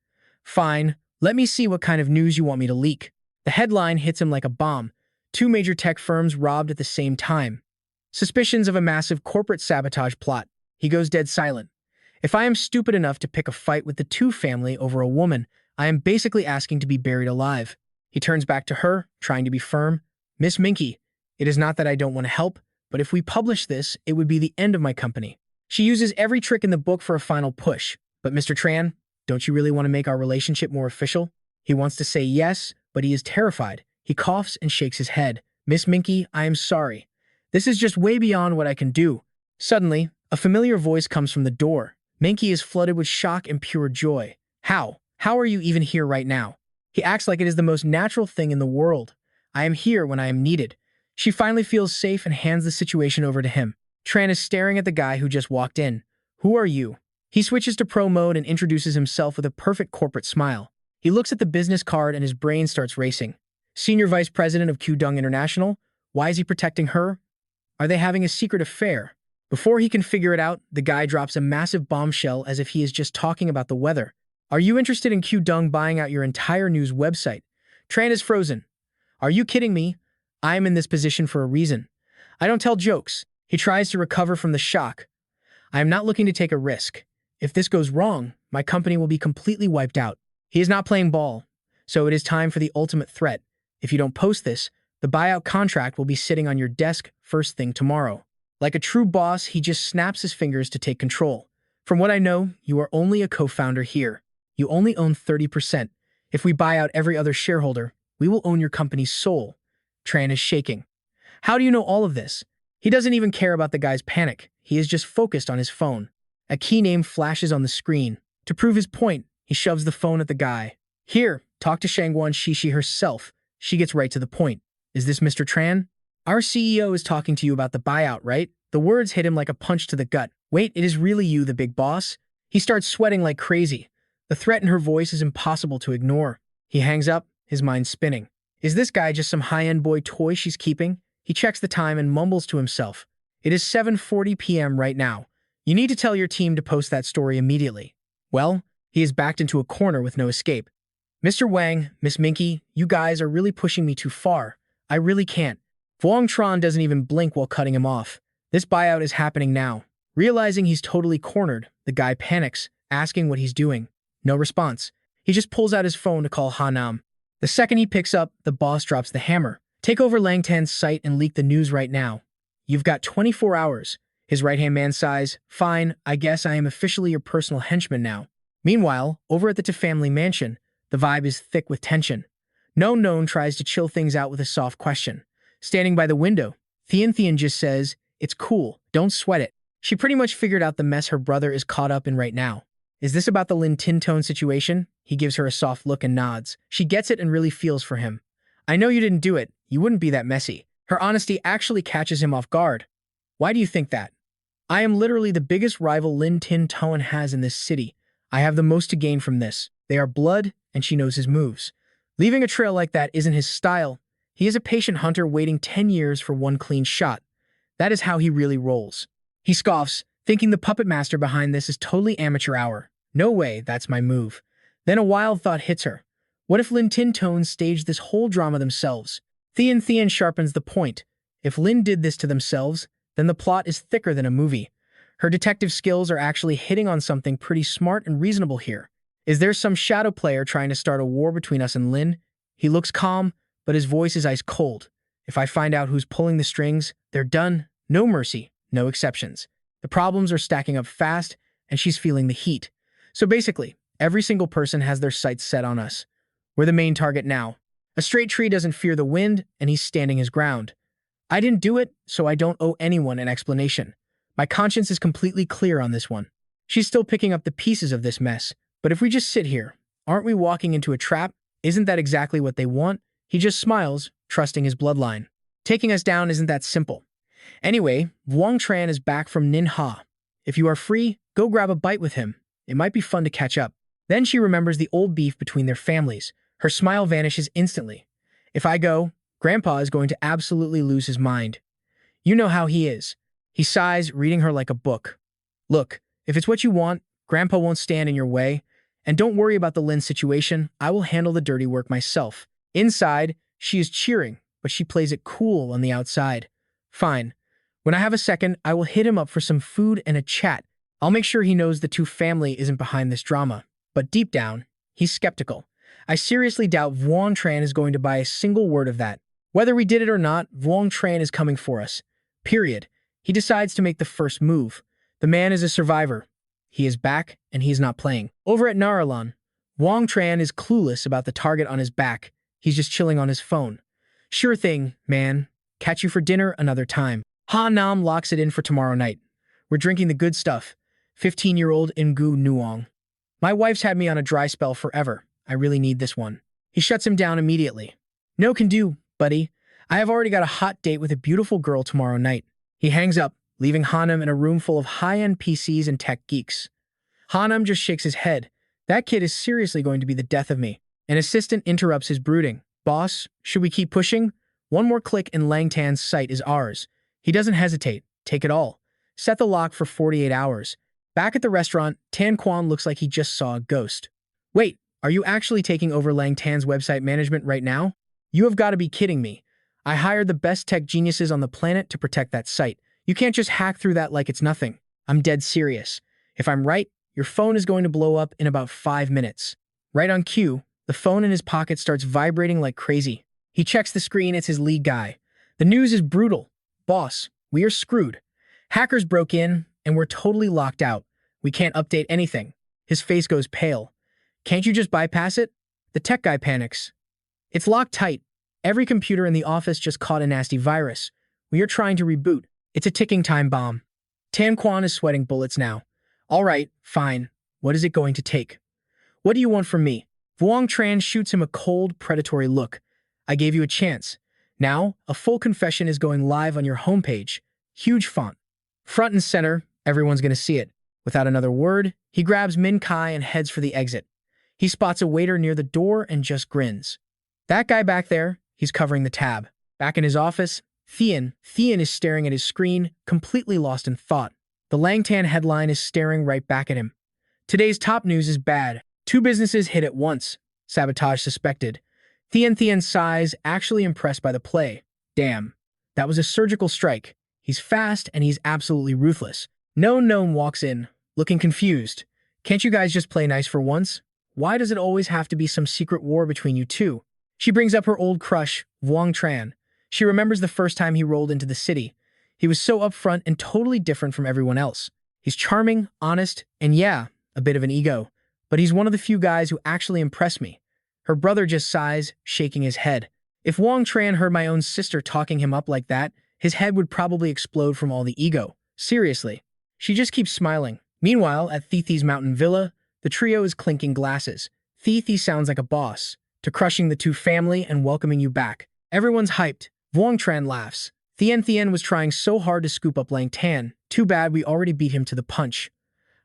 Fine, let me see what kind of news you want me to leak. The headline hits him like a bomb. 2 major tech firms robbed at the same time. Suspicions of a massive corporate sabotage plot. He goes dead silent. If I am stupid enough to pick a fight with the Tu family over a woman, I am basically asking to be buried alive. He turns back to her, trying to be firm. Miss Minky, it is not that I don't want to help, but if we publish this, it would be the end of my company. She uses every trick in the book for a final push. But Mr. Tran, don't you really want to make our relationship more official? He wants to say yes, but he is terrified. He coughs and shakes his head. Miss Minky, I am sorry. This is just way beyond what I can do. Suddenly, a familiar voice comes from the door. Minky is flooded with shock and pure joy. How? How are you even here right now? He acts like it is the most natural thing in the world. I am here when I am needed. She finally feels safe and hands the situation over to him. Tran is staring at the guy who just walked in. Who are you? He switches to pro mode and introduces himself with a perfect corporate smile. He looks at the business card and his brain starts racing. Senior Vice President of Qdong International? Why is he protecting her? Are they having a secret affair? Before he can figure it out, the guy drops a massive bombshell as if he is just talking about the weather. Are you interested in Qdong buying out your entire news website? Tran is frozen. Are you kidding me? I am in this position for a reason. I don't tell jokes. He tries to recover from the shock. I am not looking to take a risk. If this goes wrong, my company will be completely wiped out. He is not playing ball, so it is time for the ultimate threat. If you don't post this, the buyout contract will be sitting on your desk first thing tomorrow. Like a true boss, he just snaps his fingers to take control. From what I know, you are only a co-founder here. You only own 30%. If we buy out every other shareholder, we will own your company's soul. Tran is shaking. How do you know all of this? He doesn't even care about the guy's panic. He is just focused on his phone. A key name flashes on the screen. To prove his point, he shoves the phone at the guy. Here, talk to Shangguan Shishi herself. She gets right to the point. Is this Mr. Tran? Our CEO is talking to you about the buyout, right? The words hit him like a punch to the gut. Wait, it is really you, the big boss? He starts sweating like crazy. The threat in her voice is impossible to ignore. He hangs up, his mind spinning. Is this guy just some high-end boy toy she's keeping? He checks the time and mumbles to himself. It is 7:40 p.m. right now. You need to tell your team to post that story immediately. Well, he is backed into a corner with no escape. Mr. Wang, Miss Minky, you guys are really pushing me too far. I really can't. Wang Tran doesn't even blink while cutting him off. This buyout is happening now. Realizing he's totally cornered, the guy panics, asking what he's doing. No response. He just pulls out his phone to call Hanam. The second he picks up, the boss drops the hammer. Take over Langtan's site and leak the news right now. You've got 24 hours. His right-hand man sighs, fine, I guess I am officially your personal henchman now. Meanwhile, over at the Tu family mansion, the vibe is thick with tension. Non tries to chill things out with a soft question. Standing by the window, Thian just says, it's cool, don't sweat it. She pretty much figured out the mess her brother is caught up in right now. Is this about the Lin Tintone situation? He gives her a soft look and nods. She gets it and really feels for him. I know you didn't do it. You wouldn't be that messy. Her honesty actually catches him off guard. Why do you think that? I am literally the biggest rival Lin Tintone has in this city. I have the most to gain from this. They are blood, and she knows his moves. Leaving a trail like that isn't his style. He is a patient hunter waiting 10 years for one clean shot. That is how he really rolls. He scoffs, thinking the puppet master behind this is totally amateur hour. No way, that's my move. Then a wild thought hits her. What if Lin Tin Tone staged this whole drama themselves? Thien sharpens the point. If Lin did this to themselves, then the plot is thicker than a movie. Her detective skills are actually hitting on something pretty smart and reasonable here. Is there some shadow player trying to start a war between us and Lin? He looks calm, but his voice is ice cold. If I find out who's pulling the strings, they're done. No mercy, no exceptions. The problems are stacking up fast, and she's feeling the heat. So basically, every single person has their sights set on us. We're the main target now. A straight tree doesn't fear the wind, and he's standing his ground. I didn't do it, so I don't owe anyone an explanation. My conscience is completely clear on this one. She's still picking up the pieces of this mess. But if we just sit here, aren't we walking into a trap? Isn't that exactly what they want? He just smiles, trusting his bloodline. Taking us down isn't that simple. Anyway, Wang Tran is back from Ninha. If you are free, go grab a bite with him. It might be fun to catch up. Then she remembers the old beef between their families. Her smile vanishes instantly. If I go, Grandpa is going to absolutely lose his mind. You know how he is. He sighs, reading her like a book. Look, if it's what you want, Grandpa won't stand in your way. And don't worry about the Lin situation. I will handle the dirty work myself. Inside, she is cheering, but she plays it cool on the outside. Fine. When I have a second, I will hit him up for some food and a chat. I'll make sure he knows the two family isn't behind this drama. But deep down, he's skeptical. I seriously doubt Vuong Tran is going to buy a single word of that. Whether we did it or not, Vuong Tran is coming for us. Period. He decides to make the first move. The man is a survivor. He is back, and he is not playing. Over at Naralan, Vuong Tran is clueless about the target on his back. He's just chilling on his phone. Sure thing, man. Catch you for dinner another time. Ha Nam locks it in for tomorrow night. We're drinking the good stuff. 15-year-old Ngu Nuong. My wife's had me on a dry spell forever. I really need this one. He shuts him down immediately. No can do, buddy. I have already got a hot date with a beautiful girl tomorrow night. He hangs up, leaving Hanam in a room full of high-end PCs and tech geeks. Hanam just shakes his head. That kid is seriously going to be the death of me. An assistant interrupts his brooding. Boss, should we keep pushing? One more click and Lang Tan's site is ours. He doesn't hesitate. Take it all. Set the lock for 48 hours. Back at the restaurant, Tan Quan looks like he just saw a ghost. Wait, are you actually taking over Lang Tan's website management right now? You have got to be kidding me. I hired the best tech geniuses on the planet to protect that site. You can't just hack through that like it's nothing. I'm dead serious. If I'm right, your phone is going to blow up in about 5 minutes. Right on cue, the phone in his pocket starts vibrating like crazy. He checks the screen, it's his lead guy. The news is brutal. Boss, we are screwed. Hackers broke in, and we're totally locked out. We can't update anything. His face goes pale. Can't you just bypass it? The tech guy panics. It's locked tight. Every computer in the office just caught a nasty virus. We are trying to reboot. It's a ticking time bomb. Tan Quan is sweating bullets now. All right, fine. What is it going to take? What do you want from me? Vuong Tran shoots him a cold, predatory look. I gave you a chance. Now, a full confession is going live on your homepage. Huge font. Front and center, everyone's going to see it. Without another word, he grabs Min Kai and heads for the exit. He spots a waiter near the door and just grins. That guy back there, he's covering the tab. Back in his office, Thien is staring at his screen, completely lost in thought. The Langtan headline is staring right back at him. Today's top news is bad. 2 businesses hit at once. Sabotage suspected. Thien sighs, actually impressed by the play. Damn. That was a surgical strike. He's fast and he's absolutely ruthless. Gnome walks in, looking confused. Can't you guys just play nice for once? Why does it always have to be some secret war between you two? She brings up her old crush, Vuong Tran. She remembers the first time he rolled into the city. He was so upfront and totally different from everyone else. He's charming, honest, and yeah, a bit of an ego. But he's one of the few guys who actually impress me. Her brother just sighs, shaking his head. If Vuong Tran heard my own sister talking him up like that, his head would probably explode from all the ego. Seriously. She just keeps smiling. Meanwhile, at Thi's mountain villa, the trio is clinking glasses. Thi sounds like a boss, to crushing the two family and welcoming you back. Everyone's hyped. Vuong Tran laughs. Thien was trying so hard to scoop up Lang Tan. Too bad we already beat him to the punch.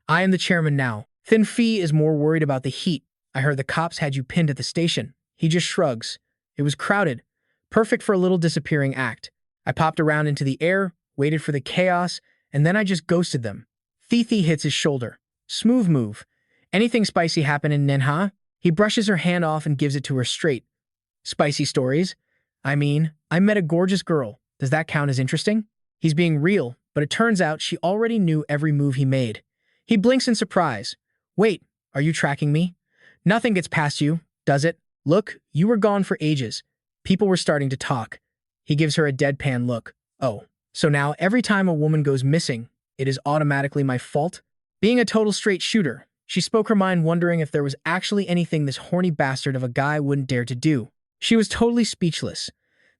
I am the chairman now. Thin Phi is more worried about the heat. I heard the cops had you pinned at the station. He just shrugs. It was crowded. Perfect for a little disappearing act. I popped around into the air, waited for the chaos, and then I just ghosted them. Thi hits his shoulder. Smooth move. Anything spicy happen in Nenha? He brushes her hand off and gives it to her straight. Spicy stories? I mean, I met a gorgeous girl. Does that count as interesting? He's being real, but it turns out she already knew every move he made. He blinks in surprise. Wait, are you tracking me? Nothing gets past you, does it? Look, you were gone for ages. People were starting to talk. He gives her a deadpan look. Oh, so now every time a woman goes missing, it is automatically my fault? Being a total straight shooter, she spoke her mind wondering if there was actually anything this horny bastard of a guy wouldn't dare to do. She was totally speechless.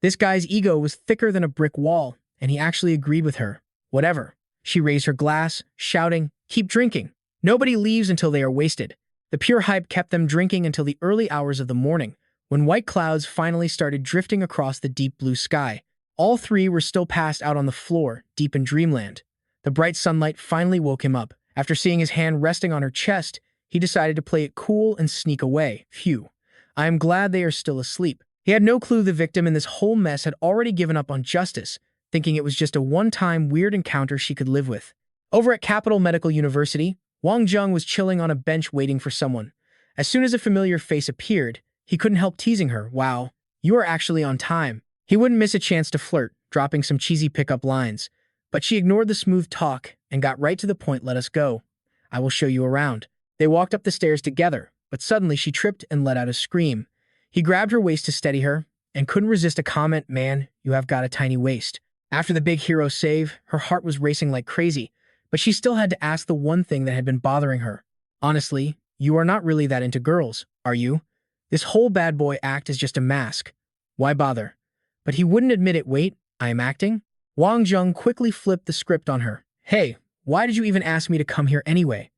This guy's ego was thicker than a brick wall, and he actually agreed with her. Whatever. She raised her glass, shouting, "Keep drinking. Nobody leaves until they are wasted." The pure hype kept them drinking until the early hours of the morning, when white clouds finally started drifting across the deep blue sky. All three were still passed out on the floor, deep in dreamland. The bright sunlight finally woke him up. After seeing his hand resting on her chest, he decided to play it cool and sneak away. Phew. I am glad they are still asleep. He had no clue the victim in this whole mess had already given up on justice, thinking it was just a one-time weird encounter she could live with. Over at Capital Medical University, Wang Zheng was chilling on a bench waiting for someone. As soon as a familiar face appeared, he couldn't help teasing her. Wow, you are actually on time. He wouldn't miss a chance to flirt, dropping some cheesy pickup lines. But she ignored the smooth talk and got right to the point. Let us go. I will show you around. They walked up the stairs together, but suddenly she tripped and let out a scream. He grabbed her waist to steady her and couldn't resist a comment. Man, you have got a tiny waist. After the big hero save, her heart was racing like crazy, but she still had to ask the one thing that had been bothering her. Honestly, you are not really that into girls, are you? This whole bad boy act is just a mask. Why bother? But he wouldn't admit it. Wait, I am acting? Wang Zheng quickly flipped the script on her. Hey, why did you even ask me to come here anyway?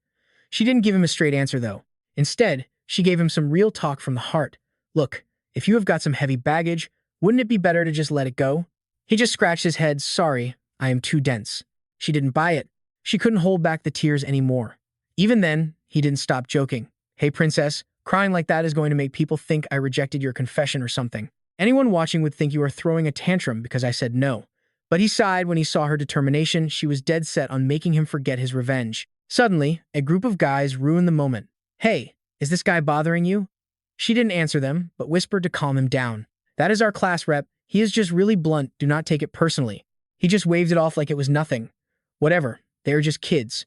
She didn't give him a straight answer though. Instead, she gave him some real talk from the heart. Look, if you have got some heavy baggage, wouldn't it be better to just let it go? He just scratched his head. Sorry, I am too dense. She didn't buy it. She couldn't hold back the tears anymore. Even then, he didn't stop joking. Hey princess, crying like that is going to make people think I rejected your confession or something. Anyone watching would think you are throwing a tantrum because I said no. But he sighed when he saw her determination. She was dead set on making him forget his revenge. Suddenly, a group of guys ruined the moment. Hey, is this guy bothering you? She didn't answer them, but whispered to calm him down. That is our class rep. He is just really blunt. Do not take it personally. He just waved it off like it was nothing. Whatever. They are just kids.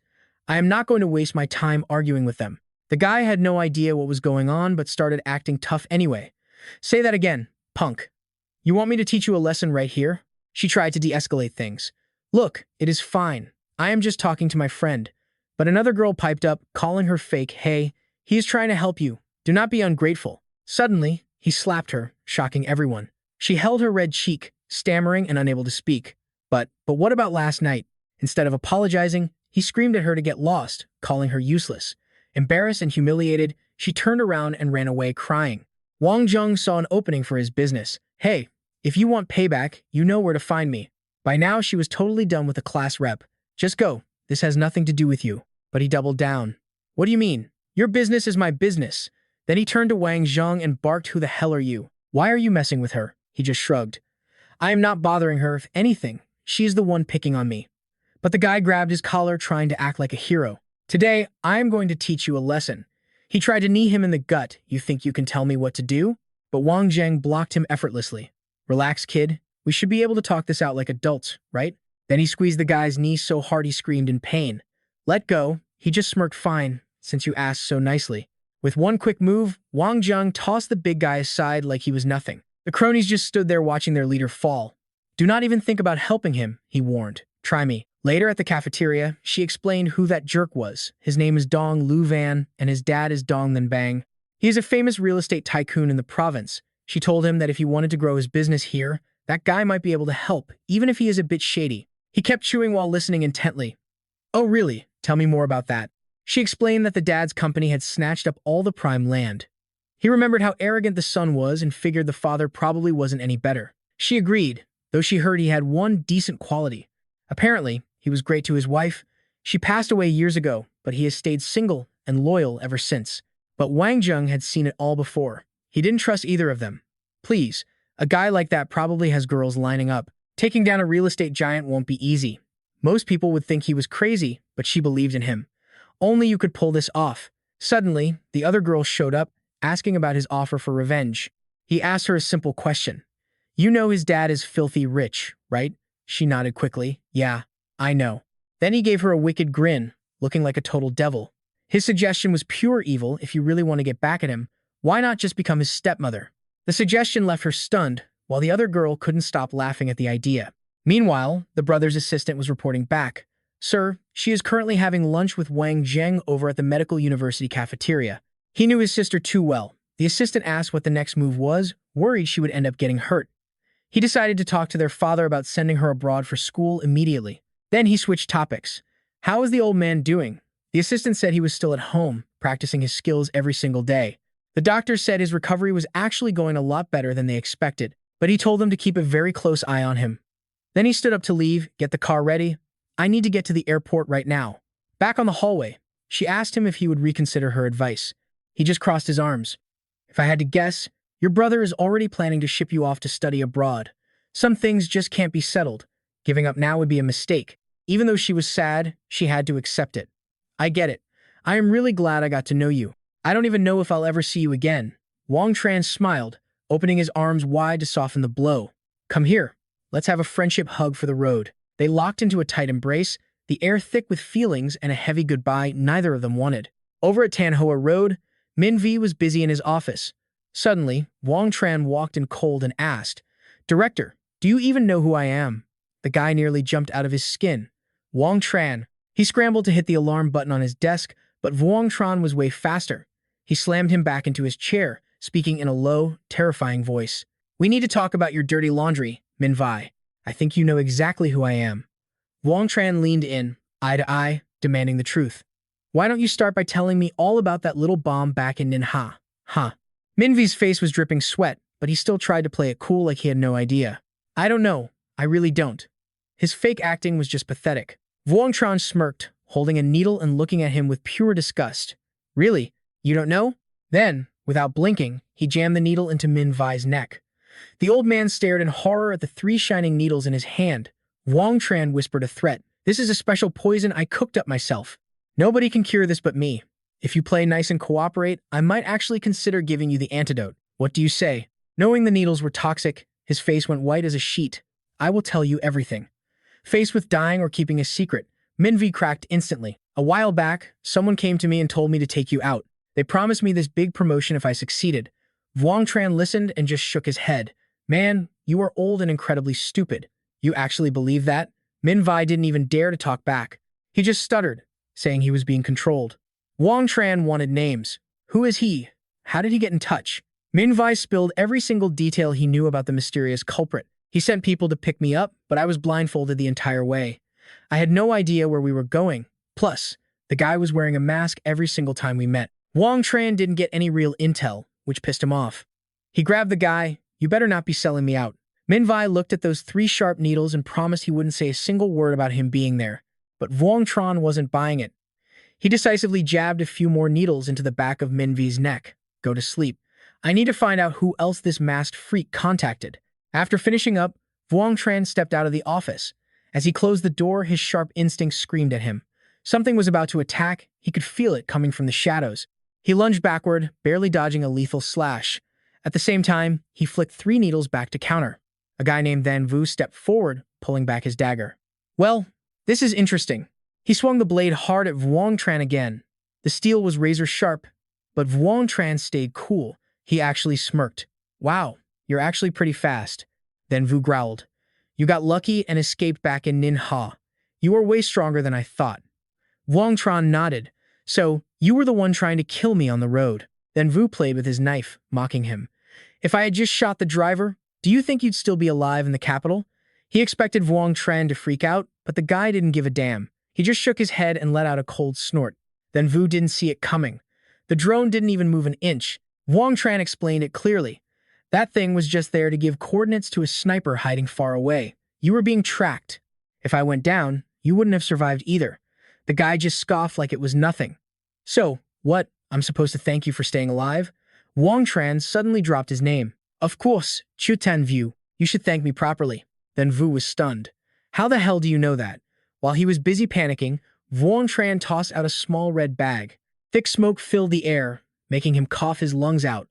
I am not going to waste my time arguing with them. The guy had no idea what was going on, but started acting tough anyway. Say that again, punk. You want me to teach you a lesson right here? She tried to de-escalate things. Look, it is fine. I am just talking to my friend. But another girl piped up, calling her fake. Hey, he is trying to help you. Do not be ungrateful. Suddenly, he slapped her, shocking everyone. She held her red cheek, stammering and unable to speak. But what about last night? Instead of apologizing, he screamed at her to get lost, calling her useless. Embarrassed and humiliated, she turned around and ran away crying. Wang Zheng saw an opening for his business. Hey, if you want payback, you know where to find me. By now, she was totally done with the class rep. Just go. This has nothing to do with you. But he doubled down. What do you mean? Your business is my business. Then he turned to Wang Zheng and barked, who the hell are you? Why are you messing with her? He just shrugged. I am not bothering her. If anything, she's the one picking on me. But the guy grabbed his collar, trying to act like a hero. Today, I am going to teach you a lesson. He tried to knee him in the gut. You think you can tell me what to do? But Wang Zheng blocked him effortlessly. Relax, kid. We should be able to talk this out like adults, right? Then he squeezed the guy's knee so hard he screamed in pain. Let go. He just smirked. Fine, since you asked so nicely. With one quick move, Wang Zheng tossed the big guy aside like he was nothing. The cronies just stood there watching their leader fall. Do not even think about helping him, he warned. Try me. Later at the cafeteria, she explained who that jerk was. His name is Dong Lu Van, and his dad is Dong Then Bang. He is a famous real estate tycoon in the province. She told him that if he wanted to grow his business here, that guy might be able to help, even if he is a bit shady. He kept chewing while listening intently. Oh really? Tell me more about that. She explained that the dad's company had snatched up all the prime land. He remembered how arrogant the son was and figured the father probably wasn't any better. She agreed, though she heard he had one decent quality. Apparently, he was great to his wife. She passed away years ago, but he has stayed single and loyal ever since. But Wang Zheng had seen it all before. He didn't trust either of them. Please, a guy like that probably has girls lining up. Taking down a real estate giant won't be easy. Most people would think he was crazy, but she believed in him. Only you could pull this off. Suddenly, the other girls showed up, asking about his offer for revenge. He asked her a simple question. You know his dad is filthy rich, right? She nodded quickly. Yeah, I know. Then he gave her a wicked grin, looking like a total devil. His suggestion was pure evil. If you really want to get back at him, why not just become his stepmother? The suggestion left her stunned, while the other girl couldn't stop laughing at the idea. Meanwhile, the brother's assistant was reporting back. Sir, she is currently having lunch with Wang Zheng over at the medical university cafeteria. He knew his sister too well. The assistant asked what the next move was, worried she would end up getting hurt. He decided to talk to their father about sending her abroad for school immediately. Then he switched topics. How is the old man doing? The assistant said he was still at home, practicing his skills every single day. The doctor said his recovery was actually going a lot better than they expected, but he told them to keep a very close eye on him. Then he stood up to leave, get the car ready. I need to get to the airport right now. Back on the hallway, she asked him if he would reconsider her advice. He just crossed his arms. If I had to guess, your brother is already planning to ship you off to study abroad. Some things just can't be settled. Giving up now would be a mistake. Even though she was sad, she had to accept it. I get it. I am really glad I got to know you. I don't even know if I'll ever see you again. Wang Tran smiled, opening his arms wide to soften the blow. Come here. Let's have a friendship hug for the road. They locked into a tight embrace, the air thick with feelings and a heavy goodbye neither of them wanted. Over at Tanhoa Road, Min V was busy in his office. Suddenly, Wang Tran walked in cold and asked, Director, do you even know who I am? The guy nearly jumped out of his skin. Wang Tran. He scrambled to hit the alarm button on his desk, but Wang Tran was way faster. He slammed him back into his chair, speaking in a low, terrifying voice. We need to talk about your dirty laundry, Min Vi. I think you know exactly who I am. Wang Tran leaned in, eye to eye, demanding the truth. Why don't you start by telling me all about that little bomb back in Ninha? Huh. Minvi's face was dripping sweat, but he still tried to play it cool like he had no idea. I don't know. I really don't. His fake acting was just pathetic. Wang Tran smirked, holding a needle and looking at him with pure disgust. Really? You don't know? Then, without blinking, he jammed the needle into Min Vi's neck. The old man stared in horror at the 3 shining needles in his hand. Wang Tran whispered a threat. This is a special poison I cooked up myself. Nobody can cure this but me. If you play nice and cooperate, I might actually consider giving you the antidote. What do you say? Knowing the needles were toxic, his face went white as a sheet. I will tell you everything. Faced with dying or keeping a secret, Minvi cracked instantly. A while back, someone came to me and told me to take you out. They promised me this big promotion if I succeeded. Wang Tran listened and just shook his head. Man, you are old and incredibly stupid. You actually believe that? Min Vi didn't even dare to talk back. He just stuttered, saying he was being controlled. Wang Tran wanted names. Who is he? How did he get in touch? Min Vi spilled every single detail he knew about the mysterious culprit. He sent people to pick me up, but I was blindfolded the entire way. I had no idea where we were going. Plus, the guy was wearing a mask every single time we met. Wang Tran didn't get any real intel, which pissed him off. He grabbed the guy. You better not be selling me out. Min Vi looked at those 3 sharp needles and promised he wouldn't say a single word about him being there. But Wang Tran wasn't buying it. He decisively jabbed a few more needles into the back of Min Vi's neck. Go to sleep. I need to find out who else this masked freak contacted. After finishing up, Wang Tran stepped out of the office. As he closed the door, his sharp instincts screamed at him. Something was about to attack. He could feel it coming from the shadows. He lunged backward, barely dodging a lethal slash. At the same time, he flicked 3 needles back to counter. A guy named Van Vu stepped forward, pulling back his dagger. Well, this is interesting. He swung the blade hard at Wang Tran again. The steel was razor sharp, but Wang Tran stayed cool. He actually smirked. Wow, you're actually pretty fast. Then Vu growled. You got lucky and escaped back in Ninha. You are way stronger than I thought. Wang Tran nodded. So, you were the one trying to kill me on the road. Then Vu played with his knife, mocking him. If I had just shot the driver, do you think you'd still be alive in the capital? He expected Wang Tran to freak out, but the guy didn't give a damn. He just shook his head and let out a cold snort. Then Vu didn't see it coming. The drone didn't even move an inch. Wang Tran explained it clearly. That thing was just there to give coordinates to a sniper hiding far away. You were being tracked. If I went down, you wouldn't have survived either. The guy just scoffed like it was nothing. So, what? I'm supposed to thank you for staying alive? Wang Tran suddenly dropped his name. Of course, Chutan Vu. You should thank me properly. Then Vu was stunned. How the hell do you know that? While he was busy panicking, Wang Tran tossed out a small red bag. Thick smoke filled the air, making him cough his lungs out.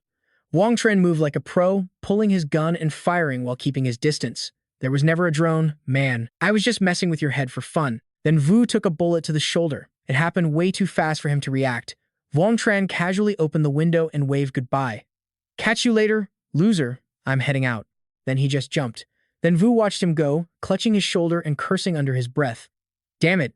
Wang Tren moved like a pro, pulling his gun and firing while keeping his distance. There was never a drone. Man, I was just messing with your head for fun. Then Vu took a bullet to the shoulder. It happened way too fast for him to react. Wang Tren casually opened the window and waved goodbye. Catch you later, loser. I'm heading out. Then he just jumped. Then Vu watched him go, clutching his shoulder and cursing under his breath. Damn it.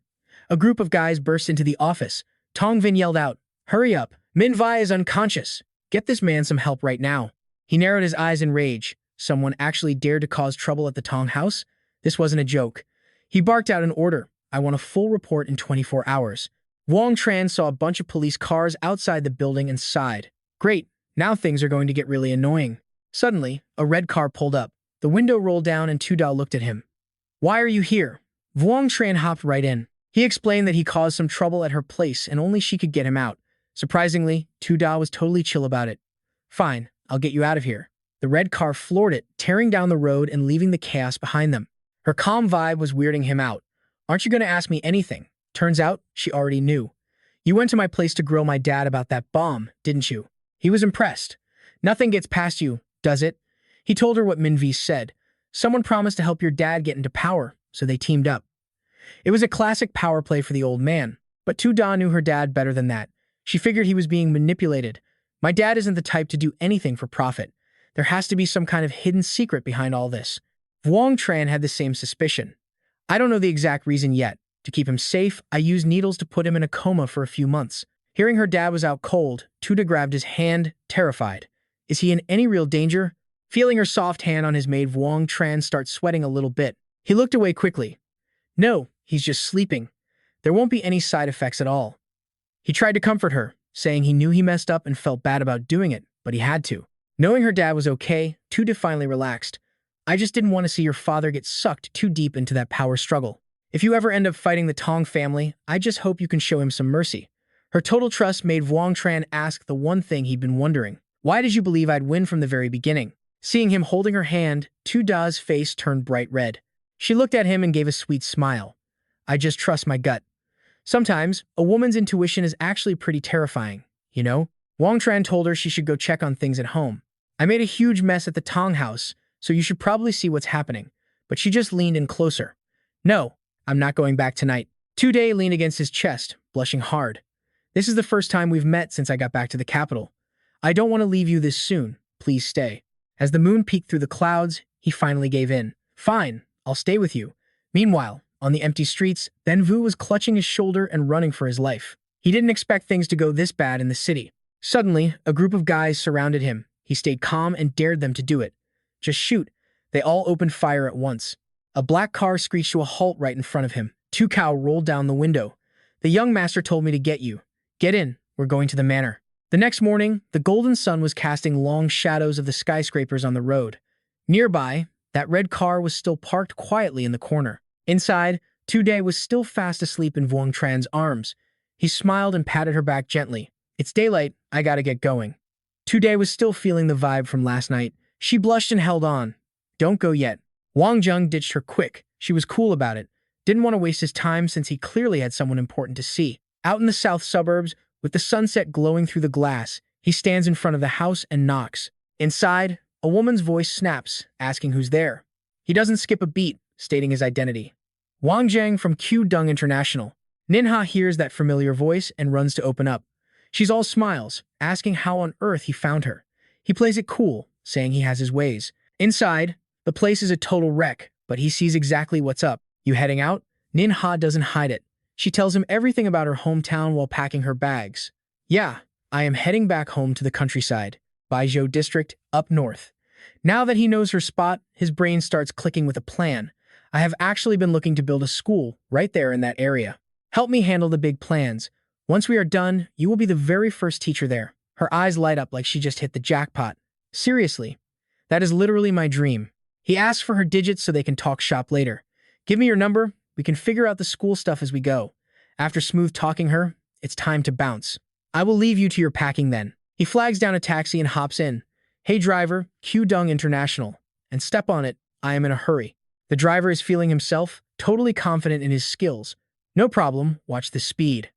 A group of guys burst into the office. Tong Vin yelled out, hurry up. Min Vi is unconscious. Get this man some help right now. He narrowed his eyes in rage. Someone actually dared to cause trouble at the Tong house? This wasn't a joke. He barked out an order. I want a full report in 24 hours. Wang Tran saw a bunch of police cars outside the building and sighed. Great, now things are going to get really annoying. Suddenly, a red car pulled up. The window rolled down and Tu Da looked at him. Why are you here? Wang Tran hopped right in. He explained that he caused some trouble at her place and only she could get him out. Surprisingly, Tu Da was totally chill about it. Fine, I'll get you out of here. The red car floored it, tearing down the road and leaving the chaos behind them. Her calm vibe was weirding him out. Aren't you going to ask me anything? Turns out, she already knew. You went to my place to grill my dad about that bomb, didn't you? He was impressed. Nothing gets past you, does it? He told her what Min Vi said. Someone promised to help your dad get into power, so they teamed up. It was a classic power play for the old man, but Tu Da knew her dad better than that. She figured he was being manipulated. My dad isn't the type to do anything for profit. There has to be some kind of hidden secret behind all this. Wang Tran had the same suspicion. I don't know the exact reason yet. To keep him safe, I used needles to put him in a coma for a few months. Hearing her dad was out cold, Tu Da grabbed his hand, terrified. Is he in any real danger? Feeling her soft hand on his made Wang Tran start sweating a little bit. He looked away quickly. No, he's just sleeping. There won't be any side effects at all. He tried to comfort her, saying he knew he messed up and felt bad about doing it, but he had to. Knowing her dad was okay, Tu Da finally relaxed. I just didn't want to see your father get sucked too deep into that power struggle. If you ever end up fighting the Tong family, I just hope you can show him some mercy. Her total trust made Wang Tran ask the one thing he'd been wondering. Why did you believe I'd win from the very beginning? Seeing him holding her hand, Tu Da's face turned bright red. She looked at him and gave a sweet smile. I just trust my gut. Sometimes, a woman's intuition is actually pretty terrifying, you know? Wang Tran told her she should go check on things at home. I made a huge mess at the Tong house, so you should probably see what's happening. But she just leaned in closer. No, I'm not going back tonight. Tu Da leaned against his chest, blushing hard. This is the first time we've met since I got back to the capital. I don't want to leave you this soon. Please stay. As the moon peeked through the clouds, he finally gave in. Fine, I'll stay with you. Meanwhile, on the empty streets, Ben Vu was clutching his shoulder and running for his life. He didn't expect things to go this bad in the city. Suddenly, a group of guys surrounded him. He stayed calm and dared them to do it. Just shoot. They all opened fire at once. A black car screeched to a halt right in front of him. Tu Cao rolled down the window. The young master told me to get you. Get in. We're going to the manor. The next morning, the golden sun was casting long shadows of the skyscrapers on the road. Nearby, that red car was still parked quietly in the corner. Inside, Tu Da was still fast asleep in Wang Tran's arms. He smiled and patted her back gently. It's daylight. I gotta get going. Tu Da was still feeling the vibe from last night. She blushed and held on. Don't go yet. Wang Zheng ditched her quick. She was cool about it. Didn't want to waste his time since he clearly had someone important to see. Out in the south suburbs, with the sunset glowing through the glass, he stands in front of the house and knocks. Inside, a woman's voice snaps, asking who's there. He doesn't skip a beat, stating his identity. Wang Zheng from Q-Dung International. Ninha hears that familiar voice and runs to open up. She's all smiles, asking how on earth he found her. He plays it cool, saying he has his ways. Inside, the place is a total wreck, but he sees exactly what's up. You heading out? Ninha doesn't hide it. She tells him everything about her hometown while packing her bags. Yeah, I am heading back home to the countryside, Baizhou district, up north. Now that he knows her spot, his brain starts clicking with a plan. I have actually been looking to build a school right there in that area. Help me handle the big plans. Once we are done, you will be the very first teacher there. Her eyes light up like she just hit the jackpot. Seriously, that is literally my dream. He asks for her digits so they can talk shop later. Give me your number. We can figure out the school stuff as we go. After smooth talking her, it's time to bounce. I will leave you to your packing then. He flags down a taxi and hops in. Hey driver, Q-Dung International. And step on it, I am in a hurry. The driver is feeling himself, totally confident in his skills. No problem, watch the speed.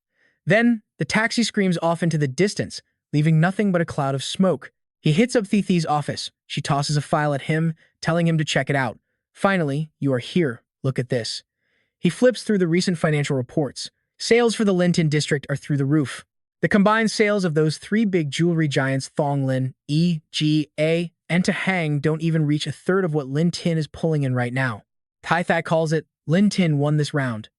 Then, the taxi screams off into the distance, leaving nothing but a cloud of smoke. He hits up Thi's office. She tosses a file at him, telling him to check it out. Finally, you are here. Look at this. He flips through the recent financial reports. Sales for the Linton district are through the roof. The combined sales of those three big jewelry giants Thonglin, E, G, A, and Tahang don't even reach a third of what Linton is pulling in right now. Thai calls it, Linton won this round.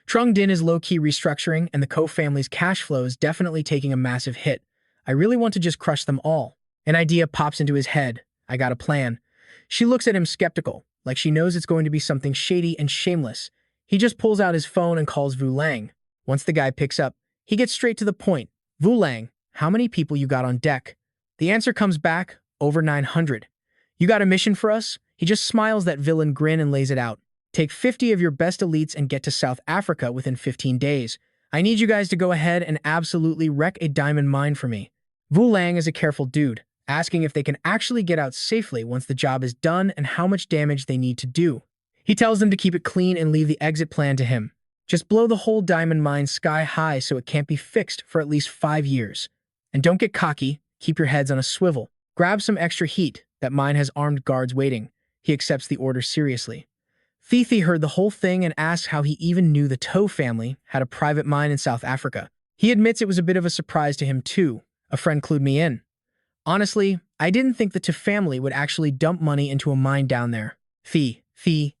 Trung Din is low-key restructuring, and the Ko family's cash flow is definitely taking a massive hit. I really want to just crush them all. An idea pops into his head. I got a plan. She looks at him skeptical, like she knows it's going to be something shady and shameless. He just pulls out his phone and calls Vu Lang. Once the guy picks up, he gets straight to the point. Vu Lang, how many people you got on deck? The answer comes back, over 900. You got a mission for us? He just smiles that villain grin and lays it out. Take 50 of your best elites and get to South Africa within 15 days. I need you guys to go ahead and absolutely wreck a diamond mine for me. Vu Lang is a careful dude, asking if they can actually get out safely once the job is done and how much damage they need to do. He tells them to keep it clean and leave the exit plan to him. Just blow the whole diamond mine sky high so it can't be fixed for at least 5 years. And don't get cocky, keep your heads on a swivel. Grab some extra heat, that mine has armed guards waiting. He accepts the order seriously. Thi heard the whole thing and asked how he even knew the To family had a private mine in South Africa. He admits it was a bit of a surprise to him too. A friend clued me in. Honestly, I didn't think the To family would actually dump money into a mine down there. Thi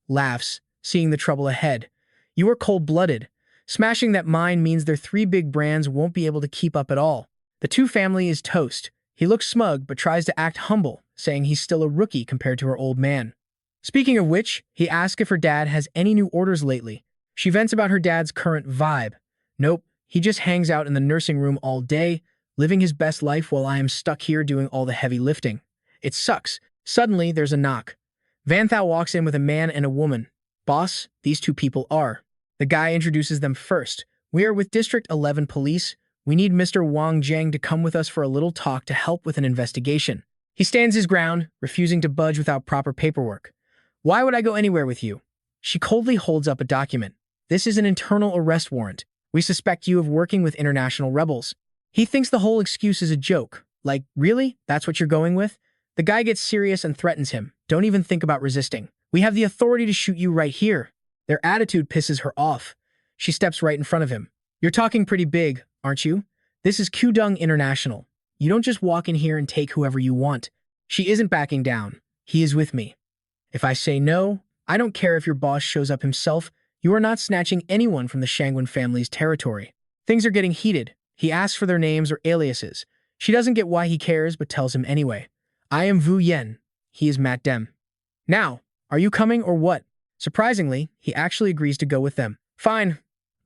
laughs, seeing the trouble ahead. You are cold-blooded. Smashing that mine means their three big brands won't be able to keep up at all. The To family is toast. He looks smug but tries to act humble, saying he's still a rookie compared to her old man. Speaking of which, he asks if her dad has any new orders lately. She vents about her dad's current vibe. Nope, he just hangs out in the nursing room all day, living his best life while I am stuck here doing all the heavy lifting. It sucks. Suddenly, there's a knock. Van Thao walks in with a man and a woman. Boss, these two people are. The guy introduces them first. We are with District 11 Police. We need Mr. Wang Zheng to come with us for a little talk to help with an investigation. He stands his ground, refusing to budge without proper paperwork. Why would I go anywhere with you? She coldly holds up a document. This is an internal arrest warrant. We suspect you of working with international rebels. He thinks the whole excuse is a joke. Like, really? That's what you're going with? The guy gets serious and threatens him. Don't even think about resisting. We have the authority to shoot you right here. Their attitude pisses her off. She steps right in front of him. You're talking pretty big, aren't you? This is Qdong International. You don't just walk in here and take whoever you want. She isn't backing down. He is with me. If I say no, I don't care if your boss shows up himself. You are not snatching anyone from the Shangguan family's territory. Things are getting heated. He asks for their names or aliases. She doesn't get why he cares, but tells him anyway. I am Vu Yen. He is Matt Dem. Now, are you coming or what? Surprisingly, he actually agrees to go with them. Fine,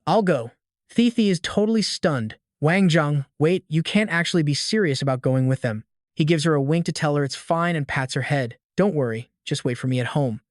I'll go. Thi is totally stunned. Wang Zheng, wait, you can't actually be serious about going with them. He gives her a wink to tell her it's fine and pats her head. Don't worry, just wait for me at home.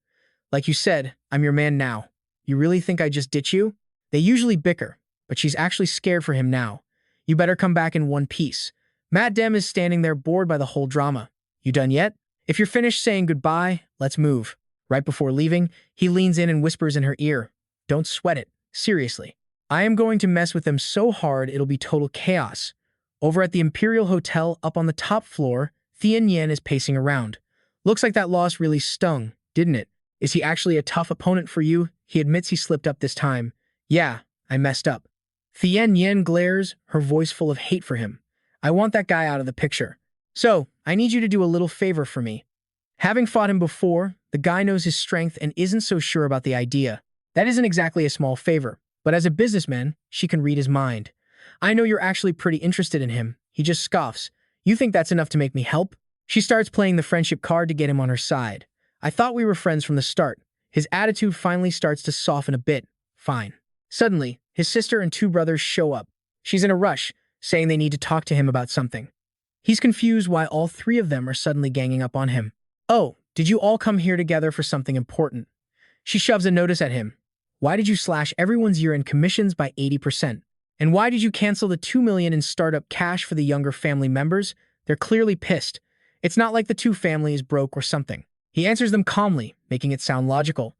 Like you said, I'm your man now. You really think I just ditch you? They usually bicker, but she's actually scared for him now. You better come back in one piece. Matt Dem is standing there bored by the whole drama. You done yet? If you're finished saying goodbye, let's move. Right before leaving, he leans in and whispers in her ear. Don't sweat it. Seriously. I am going to mess with them so hard it'll be total chaos. Over at the Imperial Hotel up on the top floor, Thien Yen is pacing around. Looks like that loss really stung, didn't it? Is he actually a tough opponent for you? He admits he slipped up this time. Yeah, I messed up. Thien Yen glares, her voice full of hate for him. I want that guy out of the picture. So, I need you to do a little favor for me. Having fought him before, the guy knows his strength and isn't so sure about the idea. That isn't exactly a small favor, but as a businessman, she can read his mind. I know you're actually pretty interested in him. He just scoffs. You think that's enough to make me help? She starts playing the friendship card to get him on her side. I thought we were friends from the start. His attitude finally starts to soften a bit. Fine. Suddenly, his sister and two brothers show up. She's in a rush, saying they need to talk to him about something. He's confused why all three of them are suddenly ganging up on him. Oh, did you all come here together for something important? She shoves a notice at him. Why did you slash everyone's year-end commissions by 80%? And why did you cancel the $2 million in startup cash for the younger family members? They're clearly pissed. It's not like the two families broke or something. He answers them calmly, making it sound logical.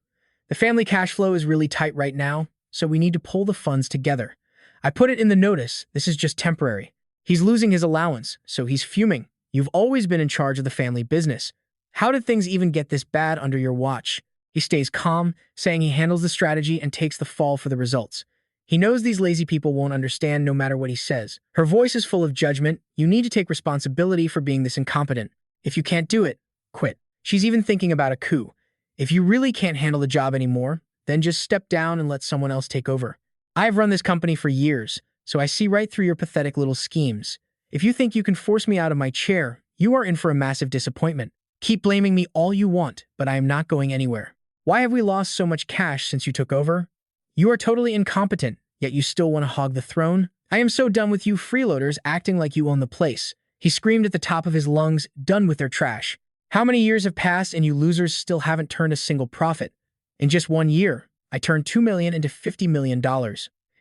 The family cash flow is really tight right now, so we need to pull the funds together. I put it in the notice, this is just temporary. He's losing his allowance, so he's fuming. You've always been in charge of the family business. How did things even get this bad under your watch? He stays calm, saying he handles the strategy and takes the fall for the results. He knows these lazy people won't understand no matter what he says. Her voice is full of judgment. You need to take responsibility for being this incompetent. If you can't do it, quit. She's even thinking about a coup. If you really can't handle the job anymore, then just step down and let someone else take over. I've run this company for years, so I see right through your pathetic little schemes. If you think you can force me out of my chair, you are in for a massive disappointment. Keep blaming me all you want, but I am not going anywhere. Why have we lost so much cash since you took over? You are totally incompetent, yet you still want to hog the throne? I am so done with you freeloaders acting like you own the place. He screamed at the top of his lungs, done with their trash. How many years have passed and you losers still haven't turned a single profit? In just 1 year, I turned $2 million into $50 million.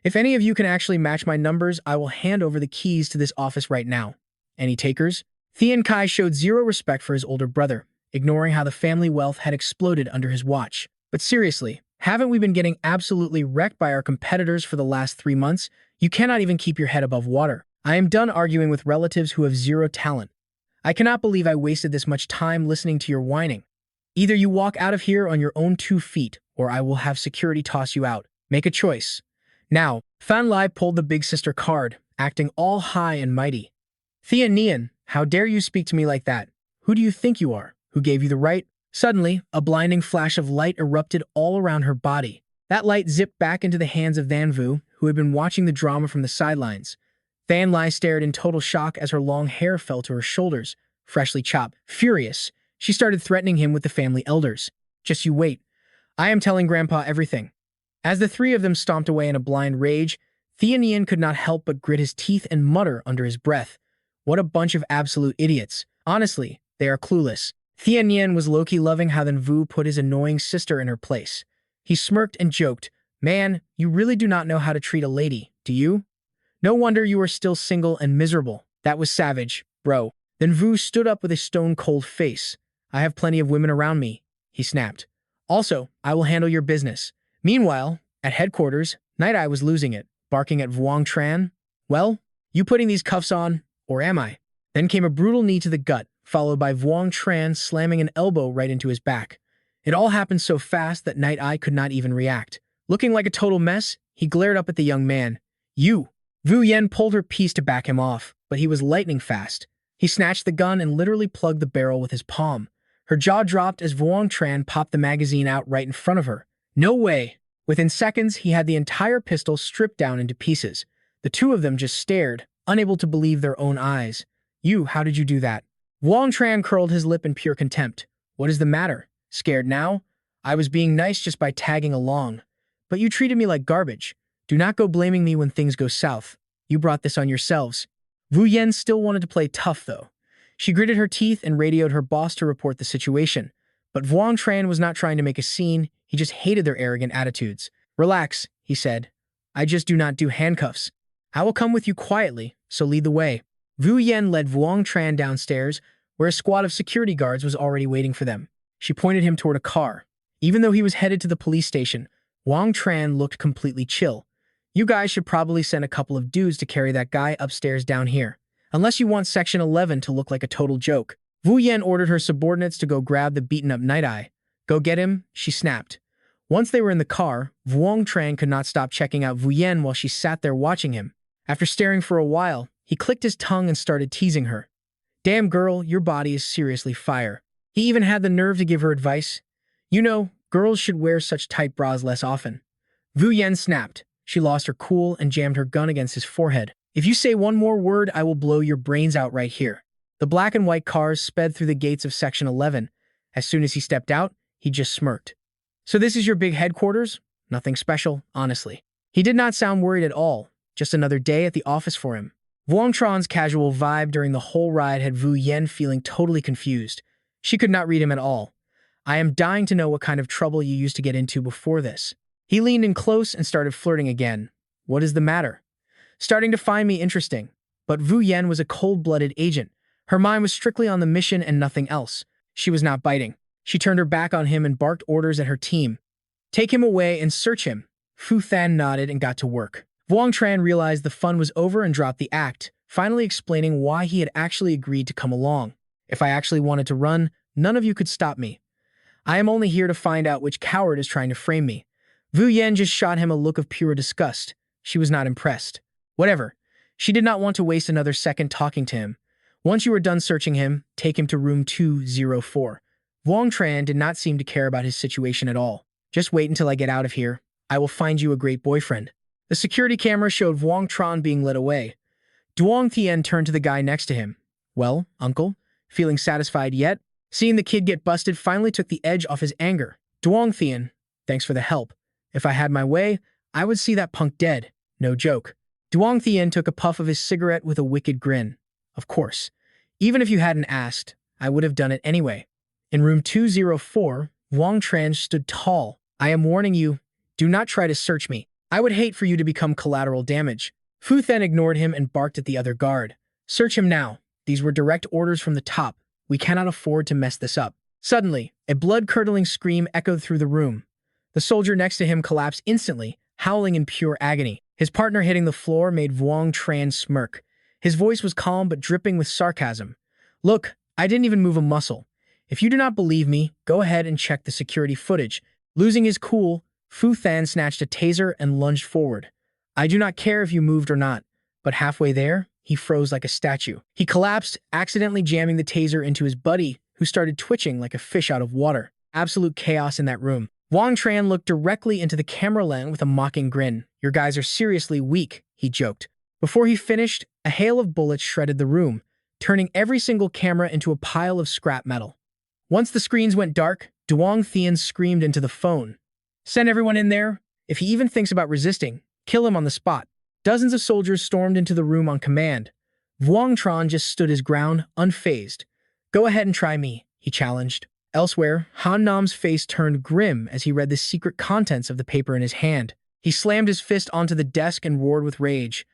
If any of you can actually match my numbers, I will hand over the keys to this office right now. Any takers? Tian Kai showed zero respect for his older brother, ignoring how the family wealth had exploded under his watch. But seriously, haven't we been getting absolutely wrecked by our competitors for the last 3 months? You cannot even keep your head above water. I am done arguing with relatives who have zero talent. I cannot believe I wasted this much time listening to your whining. Either you walk out of here on your own 2 feet, or I will have security toss you out. Make a choice. Now, Fan Lai pulled the big sister card, acting all high and mighty. Thea Nian, how dare you speak to me like that? Who do you think you are? Who gave you the right? Suddenly, a blinding flash of light erupted all around her body. That light zipped back into the hands of Than Vu, who had been watching the drama from the sidelines. Fan Lai stared in total shock as her long hair fell to her shoulders, freshly chopped. Furious, she started threatening him with the family elders. Just you wait. I am telling Grandpa everything. As the 3 of them stomped away in a blind rage, Thea Nian could not help but grit his teeth and mutter under his breath. What a bunch of absolute idiots. Honestly, they are clueless. Thea Nian was low-key loving how Than Vu put his annoying sister in her place. He smirked and joked, "Man, you really do not know how to treat a lady, do you? No wonder you are still single and miserable. That was savage, bro." Than Vu stood up with a stone-cold face. "I have plenty of women around me," he snapped. "Also, I will handle your business." Meanwhile, at headquarters, Night Eye was losing it, barking at Wang Tran. "Well, you putting these cuffs on, or am I?" Then came a brutal knee to the gut, followed by Wang Tran slamming an elbow right into his back. It all happened so fast that Night Eye could not even react. Looking like a total mess, he glared up at the young man. "You!" Vu Yen pulled her piece to back him off, but he was lightning fast. He snatched the gun and literally plugged the barrel with his palm. Her jaw dropped as Wang Tran popped the magazine out right in front of her. No way! Within seconds, he had the entire pistol stripped down into pieces. The 2 of them just stared, unable to believe their own eyes. How did you do that?" Wang Tran curled his lip in pure contempt. "What is the matter? Scared now? I was being nice just by tagging along. But you treated me like garbage. Do not go blaming me when things go south. You brought this on yourselves." Vu Yen still wanted to play tough, though. She gritted her teeth and radioed her boss to report the situation. But Wang Tran was not trying to make a scene, he just hated their arrogant attitudes. "Relax," he said. "I just do not do handcuffs. I will come with you quietly, so lead the way." Vu Yen led Wang Tran downstairs, where a squad of security guards was already waiting for them. She pointed him toward a car. Even though he was headed to the police station, Wang Tran looked completely chill. "You guys should probably send a couple of dudes to carry that guy upstairs down here. Unless you want Section 11 to look like a total joke." Vu Yen ordered her subordinates to go grab the beaten-up Night Eye. "Go get him," she snapped. Once they were in the car, Wang Tran could not stop checking out Vu Yen while she sat there watching him. After staring for a while, he clicked his tongue and started teasing her. "Damn girl, your body is seriously fire." He even had the nerve to give her advice. "You know, girls should wear such tight bras less often." Vu Yen snapped. She lost her cool and jammed her gun against his forehead. "If you say one more word, I will blow your brains out right here." The black and white cars sped through the gates of Section 11. As soon as he stepped out, he just smirked. "So this is your big headquarters? Nothing special, honestly." He did not sound worried at all. Just another day at the office for him. Wang Tran's casual vibe during the whole ride had Vu Yen feeling totally confused. She could not read him at all. "I am dying to know what kind of trouble you used to get into before this." He leaned in close and started flirting again. "What is the matter?" "Starting to find me interesting." But Vu Yen was a cold-blooded agent. Her mind was strictly on the mission and nothing else. She was not biting. She turned her back on him and barked orders at her team. "Take him away and search him." Fu Than nodded and got to work. Wang Tran realized the fun was over and dropped the act, finally explaining why he had actually agreed to come along. If I actually wanted to run, none of you could stop me. I am only here to find out which coward is trying to frame me. Wu Yan just shot him a look of pure disgust. She was not impressed. Whatever. She did not want to waste another second talking to him. Once you were done searching him, take him to room 204. Wang Tran did not seem to care about his situation at all. Just wait until I get out of here. I will find you a great boyfriend. The security camera showed Wang Tran being led away. Duong Thien turned to the guy next to him. Well, uncle, feeling satisfied yet? Seeing the kid get busted finally took the edge off his anger. Duong Thien, thanks for the help. If I had my way, I would see that punk dead. No joke. Duong Thien took a puff of his cigarette with a wicked grin. Of course. Even if you hadn't asked, I would have done it anyway. In room 204, Wang Tran stood tall. I am warning you, do not try to search me. I would hate for you to become collateral damage. Fu Then ignored him and barked at the other guard. Search him now. These were direct orders from the top. We cannot afford to mess this up. Suddenly, a blood-curdling scream echoed through the room. The soldier next to him collapsed instantly, howling in pure agony. His partner hitting the floor made Wang Tran smirk. His voice was calm but dripping with sarcasm. Look, I didn't even move a muscle. If you do not believe me, go ahead and check the security footage. Losing his cool, Fu Then snatched a taser and lunged forward. I do not care if you moved or not, but halfway there, he froze like a statue. He collapsed, accidentally jamming the taser into his buddy, who started twitching like a fish out of water. Absolute chaos in that room. Wang Tran looked directly into the camera lens with a mocking grin. Your guys are seriously weak, he joked. Before he finished, a hail of bullets shredded the room, turning every single camera into a pile of scrap metal. Once the screens went dark, Duong Thien screamed into the phone. Send everyone in there. If he even thinks about resisting, kill him on the spot. Dozens of soldiers stormed into the room on command. Wang Tran just stood his ground, unfazed. Go ahead and try me, he challenged. Elsewhere, Han Nam's face turned grim as he read the secret contents of the paper in his hand. He slammed his fist onto the desk and roared with rage.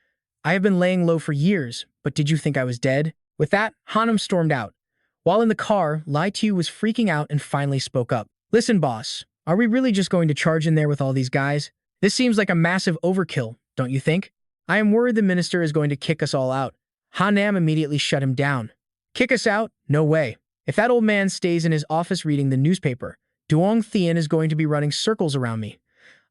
I have been laying low for years, but did you think I was dead? With that, Han Nam stormed out. While in the car, Lai Tu was freaking out and finally spoke up. Listen, boss, are we really just going to charge in there with all these guys? This seems like a massive overkill, don't you think? I am worried the minister is going to kick us all out. Han Nam immediately shut him down. Kick us out? No way. If that old man stays in his office reading the newspaper, Duong Thien is going to be running circles around me.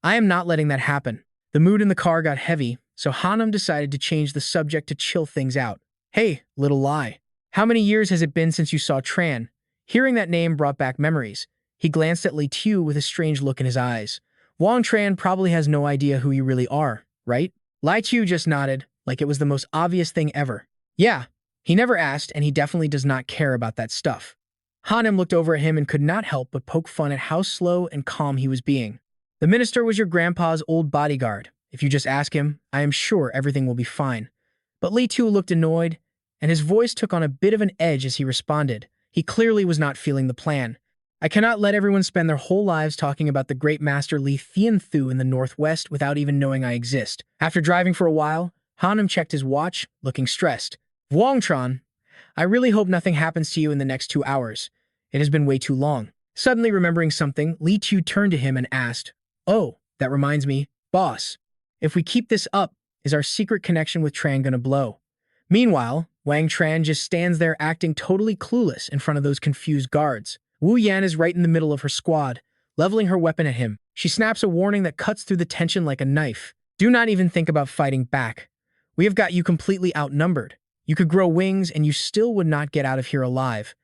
I am not letting that happen. The mood in the car got heavy, so Han Nam decided to change the subject to chill things out. Hey, little Lai. How many years has it been since you saw Tran? Hearing that name brought back memories. He glanced at Li Tu with a strange look in his eyes. Wang Tran probably has no idea who you really are, right? Lai Tu just nodded, like it was the most obvious thing ever. Yeah, he never asked, and he definitely does not care about that stuff. Han Nam looked over at him and could not help but poke fun at how slow and calm he was being. The minister was your grandpa's old bodyguard. If you just ask him, I am sure everything will be fine. But Li Tu looked annoyed, and his voice took on a bit of an edge as he responded. He clearly was not feeling the plan. I cannot let everyone spend their whole lives talking about the great master Li Thien Thu in the northwest without even knowing I exist. After driving for a while, Han Nam checked his watch, looking stressed. Wang Tran, I really hope nothing happens to you in the next 2 hours. It has been way too long. Suddenly remembering something, Li Tu turned to him and asked, Oh, that reminds me, boss. If we keep this up, is our secret connection with Tran gonna blow? Meanwhile, Wang Tran just stands there acting totally clueless in front of those confused guards. Wu Yan is right in the middle of her squad, leveling her weapon at him. She snaps a warning that cuts through the tension like a knife. Do not even think about fighting back. We have got you completely outnumbered. You could grow wings and you still would not get out of here alive.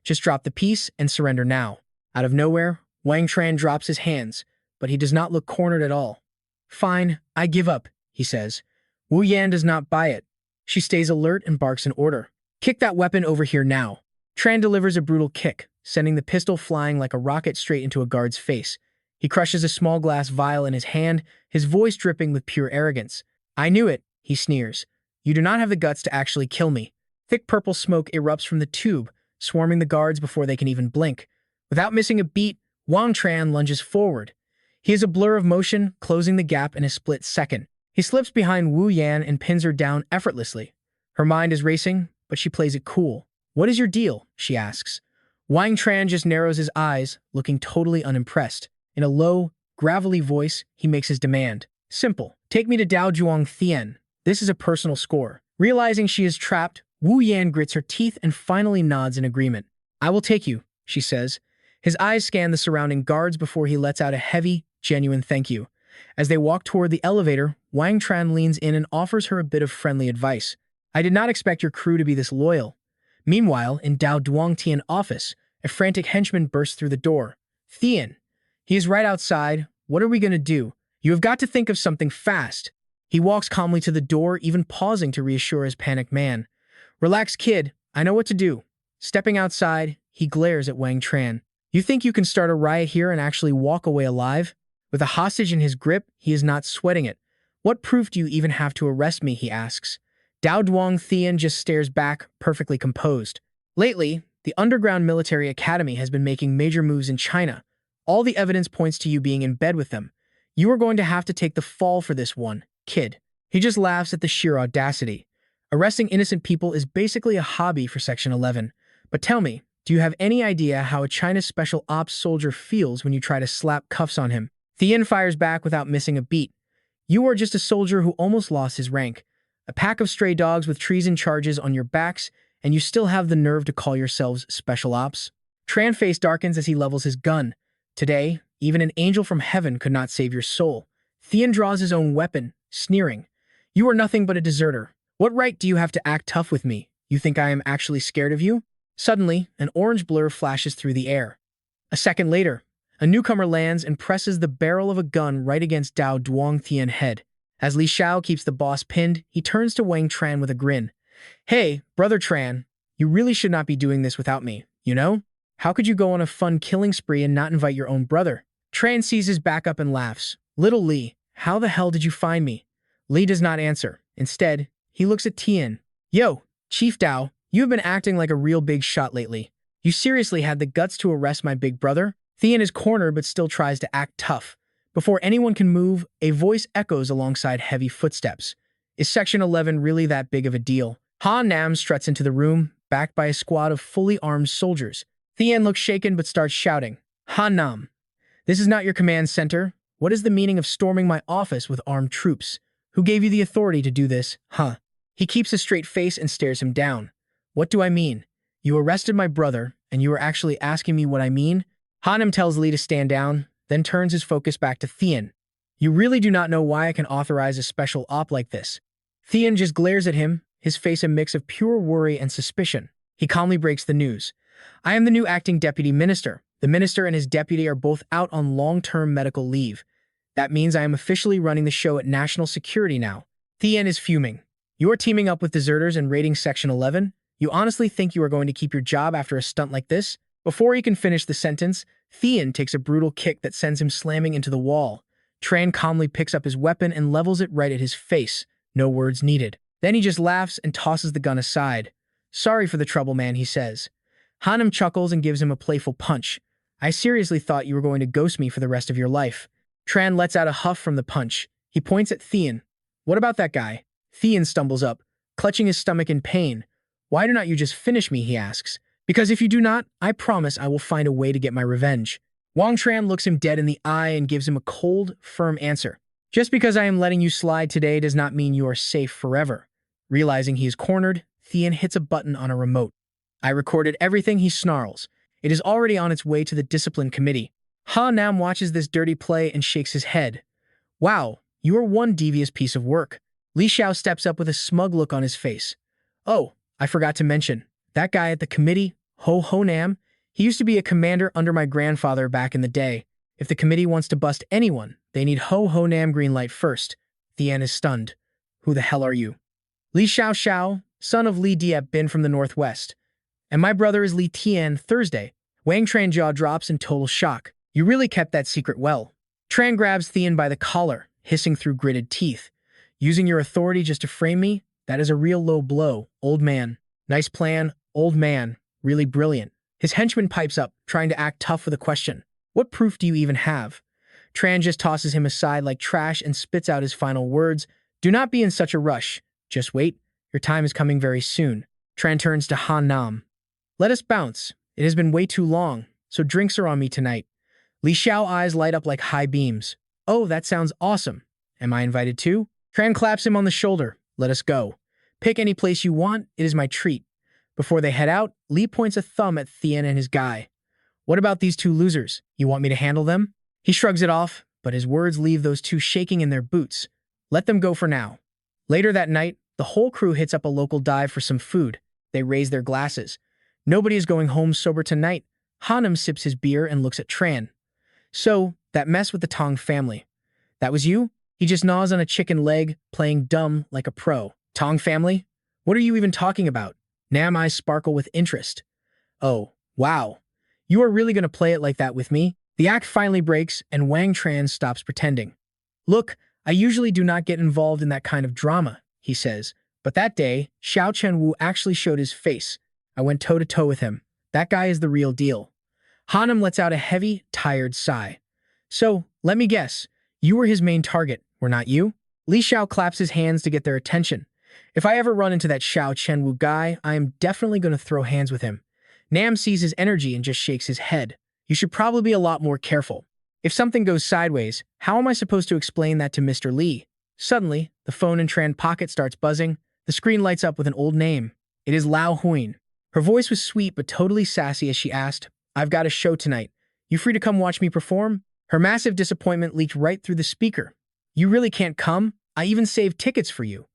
Just drop the piece and surrender now. Out of nowhere, Wang Tran drops his hands, but he does not look cornered at all. Fine, I give up, he says. Wu Yan does not buy it. She stays alert and barks an order. Kick that weapon over here now. Tran delivers a brutal kick, sending the pistol flying like a rocket straight into a guard's face. He crushes a small glass vial in his hand, his voice dripping with pure arrogance. I knew it, he sneers. You do not have the guts to actually kill me. Thick purple smoke erupts from the tube, swarming the guards before they can even blink. Without missing a beat, Wang Tran lunges forward. He is a blur of motion, closing the gap in a split second. He slips behind Wu Yan and pins her down effortlessly. Her mind is racing, but she plays it cool. What is your deal? She asks. Wang Tran just narrows his eyes, looking totally unimpressed. In a low, gravelly voice, he makes his demand. Simple. Take me to Dao Zhuang Thien. This is a personal score. Realizing she is trapped, Wu Yan grits her teeth and finally nods in agreement. I will take you, she says. His eyes scan the surrounding guards before he lets out a heavy, genuine thank you. As they walk toward the elevator, Wang Tran leans in and offers her a bit of friendly advice. I did not expect your crew to be this loyal. Meanwhile, in Dao Duangtian office, a frantic henchman bursts through the door. Thian. He is right outside. What are we going to do? You have got to think of something fast. He walks calmly to the door, even pausing to reassure his panicked man. Relax, kid. I know what to do. Stepping outside, he glares at Wang Tran. You think you can start a riot here and actually walk away alive? With a hostage in his grip, he is not sweating it. What proof do you even have to arrest me, he asks. Dao Duang Thian just stares back, perfectly composed. Lately, the underground military academy has been making major moves in China. All the evidence points to you being in bed with them. You are going to have to take the fall for this one, kid. He just laughs at the sheer audacity. Arresting innocent people is basically a hobby for Section 11. But tell me, do you have any idea how a China Special Ops soldier feels when you try to slap cuffs on him? Thian fires back without missing a beat. You are just a soldier who almost lost his rank. A pack of stray dogs with treason charges on your backs, and you still have the nerve to call yourselves Special Ops? Tran's face darkens as he levels his gun. Today, even an angel from heaven could not save your soul. Thian draws his own weapon, sneering. You are nothing but a deserter. What right do you have to act tough with me? You think I am actually scared of you? Suddenly, an orange blur flashes through the air. A second later, a newcomer lands and presses the barrel of a gun right against Dao Duangtian's head. As Li Xiao keeps the boss pinned, he turns to Wang Tran with a grin. Hey, brother Tran, you really should not be doing this without me, you know? How could you go on a fun killing spree and not invite your own brother? Tran sees his back up and laughs. Little Li, how the hell did you find me? Li does not answer. Instead, he looks at Tian. Yo, Chief Dao, you have been acting like a real big shot lately. You seriously had the guts to arrest my big brother? Thian is cornered but still tries to act tough. Before anyone can move, a voice echoes alongside heavy footsteps. Is Section 11 really that big of a deal? Han Nam struts into the room, backed by a squad of fully armed soldiers. Thian looks shaken but starts shouting. Han Nam, this is not your command center. What is the meaning of storming my office with armed troops? Who gave you the authority to do this, huh? He keeps a straight face and stares him down. What do I mean? You arrested my brother, and you are actually asking me what I mean? Hanem tells Li to stand down, then turns his focus back to Thian. You really do not know why I can authorize a special op like this. Thian just glares at him, his face a mix of pure worry and suspicion. He calmly breaks the news. I am the new acting deputy minister. The minister and his deputy are both out on long-term medical leave. That means I am officially running the show at national security now. Thian is fuming. You are teaming up with deserters and raiding Section 11? You honestly think you are going to keep your job after a stunt like this? Before he can finish the sentence, Thian takes a brutal kick that sends him slamming into the wall. Tran calmly picks up his weapon and levels it right at his face. No words needed. Then he just laughs and tosses the gun aside. Sorry for the trouble, man, he says. Hanem chuckles and gives him a playful punch. I seriously thought you were going to ghost me for the rest of your life. Tran lets out a huff from the punch. He points at Thian. What about that guy? Thian stumbles up, clutching his stomach in pain. Why do not you just finish me, he asks. Because if you do not, I promise I will find a way to get my revenge. Wang Tran looks him dead in the eye and gives him a cold, firm answer. Just because I am letting you slide today does not mean you are safe forever. Realizing he is cornered, Thian hits a button on a remote. I recorded everything, he snarls. It is already on its way to the discipline committee. Ha Nam watches this dirty play and shakes his head. Wow, you are one devious piece of work. Li Xiao steps up with a smug look on his face. Oh, I forgot to mention, that guy at the committee, Ho Nam, he used to be a commander under my grandfather back in the day. If the committee wants to bust anyone, they need Ho Nam green light first. Thian is stunned. Who the hell are you? Li Xiao, son of Li Diep Bin from the northwest. And my brother is Li Tian Thursday. Wang Tran jaw drops in total shock. You really kept that secret well. Tran grabs Thian by the collar, hissing through gritted teeth. Using your authority just to frame me? That is a real low blow, old man. Nice plan, old man. Really brilliant. His henchman pipes up, trying to act tough with a question. What proof do you even have? Tran just tosses him aside like trash and spits out his final words. Do not be in such a rush. Just wait. Your time is coming very soon. Tran turns to Han Nam. Let us bounce. It has been way too long, so drinks are on me tonight. Li Xiao eyes light up like high beams. Oh, that sounds awesome. Am I invited too? Tran claps him on the shoulder. Let us go. Pick any place you want, it is my treat. Before they head out, Lee points a thumb at Thien and his guy. What about these two losers? You want me to handle them? He shrugs it off, but his words leave those two shaking in their boots. Let them go for now. Later that night, the whole crew hits up a local dive for some food. They raise their glasses. Nobody is going home sober tonight. Hanum sips his beer and looks at Tran. So, that mess with the Tong family. That was you? He just gnaws on a chicken leg, playing dumb like a pro. Tong family? What are you even talking about? Nam eyes sparkle with interest. Oh, wow. You are really going to play it like that with me? The act finally breaks and Wang Tran stops pretending. Look, I usually do not get involved in that kind of drama, he says. But that day, Xiao Chenwu actually showed his face. I went toe-to-toe with him. That guy is the real deal. Hanum lets out a heavy, tired sigh. So, let me guess. You were his main target, were not you? Li Xiao claps his hands to get their attention. If I ever run into that Xiao Chenwu guy, I am definitely going to throw hands with him. Nam sees his energy and just shakes his head. You should probably be a lot more careful. If something goes sideways, how am I supposed to explain that to Mr. Li? Suddenly, the phone in Tran pocket starts buzzing. The screen lights up with an old name. It is Lao Huin. Her voice was sweet but totally sassy as she asked, I've got a show tonight. You free to come watch me perform? Her massive disappointment leaked right through the speaker. You really can't come? I even saved tickets for you.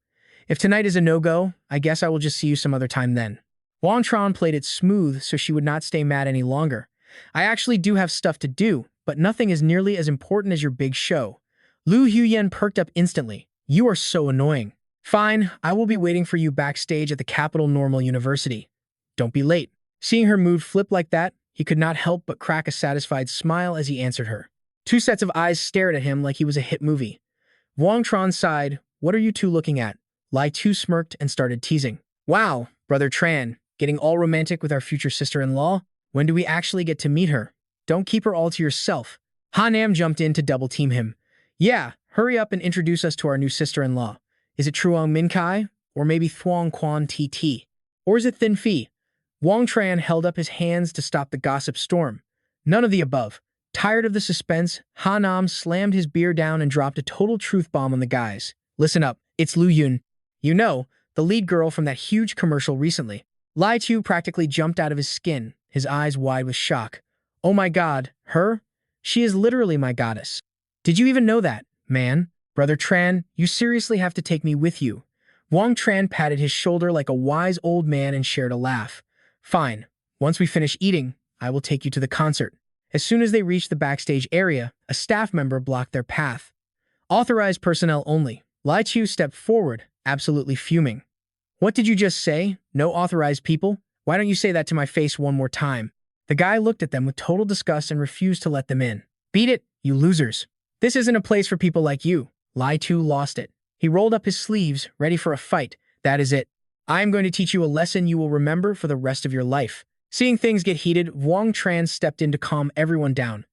If tonight is a no-go, I guess I will just see you some other time then. Wang Tran played it smooth so she would not stay mad any longer. I actually do have stuff to do, but nothing is nearly as important as your big show. Lu Huyen perked up instantly. You are so annoying. Fine, I will be waiting for you backstage at the Capital Normal University. Don't be late. Seeing her mood flip like that, he could not help but crack a satisfied smile as he answered her. Two sets of eyes stared at him like he was a hit movie. Wang Tran sighed, What are you two looking at? Lai Tu smirked and started teasing. Wow, Brother Tran, getting all romantic with our future sister-in-law? When do we actually get to meet her? Don't keep her all to yourself. Ha Nam jumped in to double-team him. Yeah, hurry up and introduce us to our new sister-in-law. Is it Truong Min Kai? Or maybe Thuong Quan TT? Or is it Thin Phi? Wang Tran held up his hands to stop the gossip storm. None of the above. Tired of the suspense, Ha Nam slammed his beer down and dropped a total truth bomb on the guys. Listen up, it's Lu Yun. You know, the lead girl from that huge commercial recently. Lai Tu practically jumped out of his skin, his eyes wide with shock. Oh my god, her? She is literally my goddess. Did you even know that, man? Brother Tran, you seriously have to take me with you. Wang Tran patted his shoulder like a wise old man and shared a laugh. Fine. Once we finish eating, I will take you to the concert. As soon as they reached the backstage area, a staff member blocked their path. Authorized personnel only. Lai Tu stepped forward, absolutely fuming. What did you just say? No authorized people? Why don't you say that to my face one more time? The guy looked at them with total disgust and refused to let them in. Beat it, you losers. This isn't a place for people like you. Lai Tu lost it. He rolled up his sleeves, ready for a fight. That is it. I am going to teach you a lesson you will remember for the rest of your life. Seeing things get heated, Wang Tran stepped in to calm everyone down.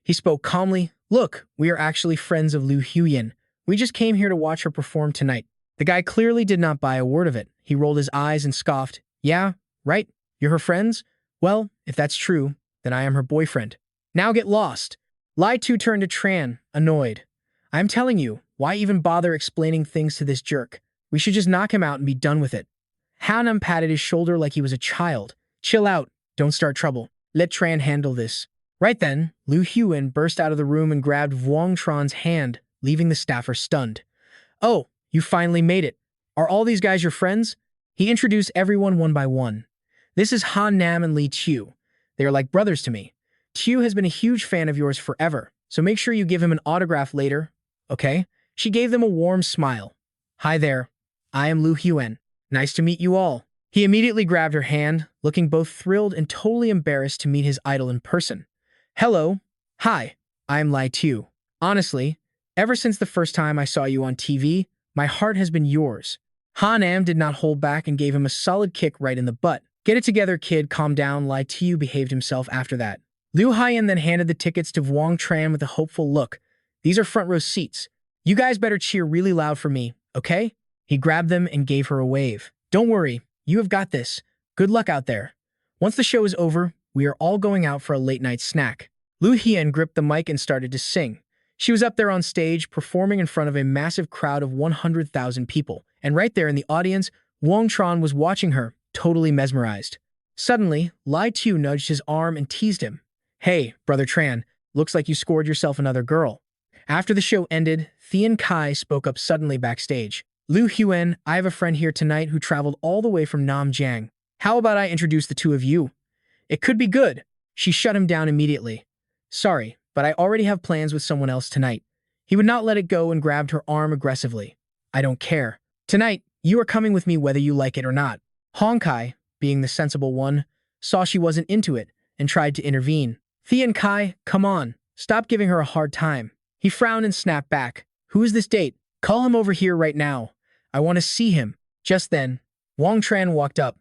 He spoke calmly. Look, we are actually friends of Lu Huyen. We just came here to watch her perform tonight. The guy clearly did not buy a word of it. He rolled his eyes and scoffed. Yeah, right? You're her friends? Well, if that's true, then I am her boyfriend. Now get lost. Lai Tu turned to Tran, annoyed. I'm telling you, why even bother explaining things to this jerk? We should just knock him out and be done with it. Hanum patted his shoulder like he was a child. Chill out. Don't start trouble. Let Tran handle this. Right then, Lu Huyen burst out of the room and grabbed Wang Tran's hand, leaving the staffer stunned. Oh, you finally made it. Are all these guys your friends? He introduced everyone one by one. This is Han Nam and Li Chiu. They are like brothers to me. Chiu has been a huge fan of yours forever, so make sure you give him an autograph later, okay? She gave them a warm smile. Hi there. I am Lu Huyen. Nice to meet you all. He immediately grabbed her hand, looking both thrilled and totally embarrassed to meet his idol in person. Hello. Hi. I am Lai Tu. Honestly, ever since the first time I saw you on TV, my heart has been yours. Han Am did not hold back and gave him a solid kick right in the butt. Get it together, kid. Calm down. Lai Tu behaved himself after that. Liu Haiyan then handed the tickets to Wang Tran with a hopeful look. These are front row seats. You guys better cheer really loud for me, okay? He grabbed them and gave her a wave. Don't worry. You have got this. Good luck out there. Once the show is over, we are all going out for a late-night snack. Lu Hian gripped the mic and started to sing. She was up there on stage, performing in front of a massive crowd of 100,000 people. And right there in the audience, Wang Tran was watching her, totally mesmerized. Suddenly, Lai Tu nudged his arm and teased him. Hey, Brother Tran, looks like you scored yourself another girl. After the show ended, Thian Kai spoke up suddenly backstage. Liu Huan, I have a friend here tonight who traveled all the way from Namjiang. How about I introduce the two of you? It could be good. She shut him down immediately. Sorry, but I already have plans with someone else tonight. He would not let it go and grabbed her arm aggressively. I don't care. Tonight, you are coming with me whether you like it or not. Hong Kai, being the sensible one, saw she wasn't into it and tried to intervene. Thian Kai, come on, stop giving her a hard time. He frowned and snapped back. Who is this date? Call him over here right now. I want to see him. Just then, Wang Tran walked up.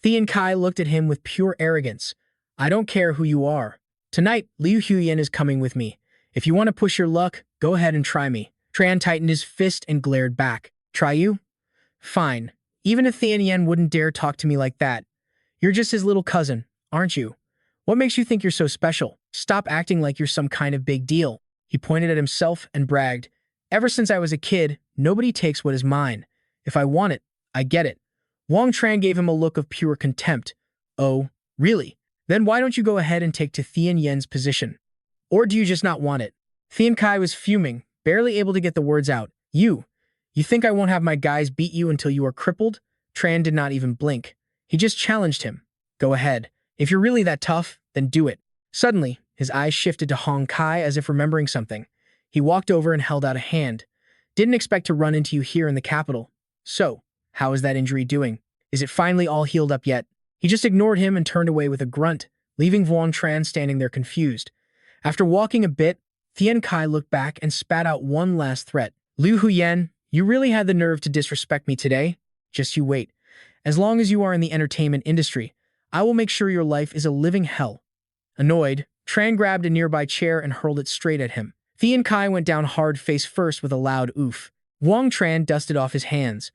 Thian Kai looked at him with pure arrogance. I don't care who you are. Tonight, Liu Huyan is coming with me. If you want to push your luck, go ahead and try me. Tran tightened his fist and glared back. Try you? Fine. Even if Thian Yen wouldn't dare talk to me like that. You're just his little cousin, aren't you? What makes you think you're so special? Stop acting like you're some kind of big deal. He pointed at himself and bragged. Ever since I was a kid, nobody takes what is mine. If I want it, I get it. Wang Tran gave him a look of pure contempt. Oh, really? Then why don't you go ahead and take to Thian Yen's position? Or do you just not want it? Thian Kai was fuming, barely able to get the words out. You think I won't have my guys beat you until you are crippled? Tran did not even blink. He just challenged him. Go ahead. If you're really that tough, then do it. Suddenly, his eyes shifted to Hong Kai as if remembering something. He walked over and held out a hand. Didn't expect to run into you here in the capital. So, how is that injury doing? Is it finally all healed up yet? He just ignored him and turned away with a grunt, leaving Wang Tran standing there confused. After walking a bit, Thian Kai looked back and spat out one last threat. Liu Huyan, you really had the nerve to disrespect me today? Just you wait. As long as you are in the entertainment industry, I will make sure your life is a living hell. Annoyed, Tran grabbed a nearby chair and hurled it straight at him. Thian Kai went down hard face first with a loud oof. Wang Tran dusted off his hands.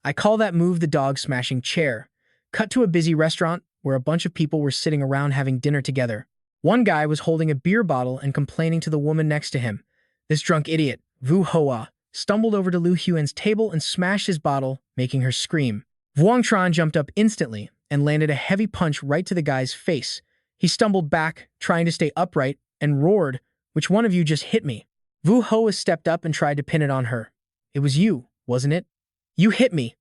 I call that move the dog-smashing chair. Cut to a busy restaurant where a bunch of people were sitting around having dinner together. One guy was holding a beer bottle and complaining to the woman next to him. This drunk idiot, Vu Hoa, stumbled over to Liu Huan's table and smashed his bottle, making her scream. Wang Tran jumped up instantly and landed a heavy punch right to the guy's face. He stumbled back, trying to stay upright, and roared, "Which one of you just hit me?" Vu Hoa stepped up and tried to pin it on her. It was you, wasn't it? You hit me.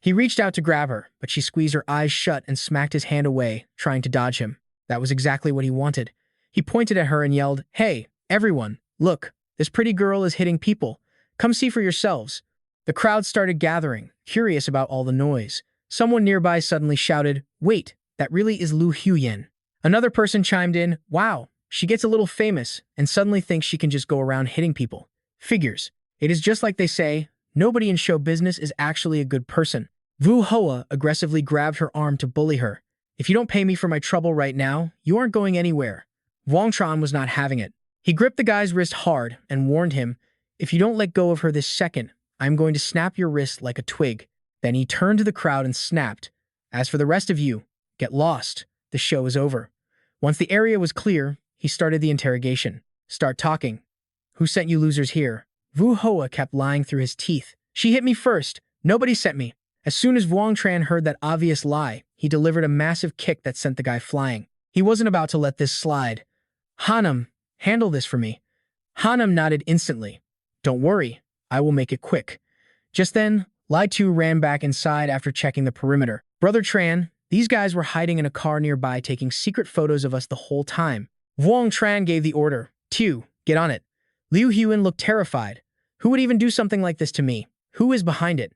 He reached out to grab her, but she squeezed her eyes shut and smacked his hand away, trying to dodge him. That was exactly what he wanted. He pointed at her and yelled, "Hey, everyone, look, this pretty girl is hitting people. Come see for yourselves." The crowd started gathering, curious about all the noise. Someone nearby suddenly shouted, "Wait, that really is Liu Huyan." Another person chimed in, "Wow, she gets a little famous and suddenly thinks she can just go around hitting people. Figures. It is just like they say, nobody in show business is actually a good person." Vu Hoa aggressively grabbed her arm to bully her. "If you don't pay me for my trouble right now, you aren't going anywhere." Wang Tran was not having it. He gripped the guy's wrist hard and warned him, "If you don't let go of her this second, I'm going to snap your wrist like a twig." Then he turned to the crowd and snapped, "As for the rest of you, get lost. The show is over." Once the area was clear, he started the interrogation. "Start talking. Who sent you losers here?" Vu Hoa kept lying through his teeth. "She hit me first. Nobody sent me." As soon as Wang Tran heard that obvious lie, he delivered a massive kick that sent the guy flying. He wasn't about to let this slide. "Hanum, handle this for me." Hanum nodded instantly. "Don't worry, I will make it quick." Just then, Lai Tu ran back inside after checking the perimeter. "Brother Tran, these guys were hiding in a car nearby taking secret photos of us the whole time." Wang Tran gave the order. "Tu, get on it." Liu Huan looked terrified. "Who would even do something like this to me? Who is behind it?"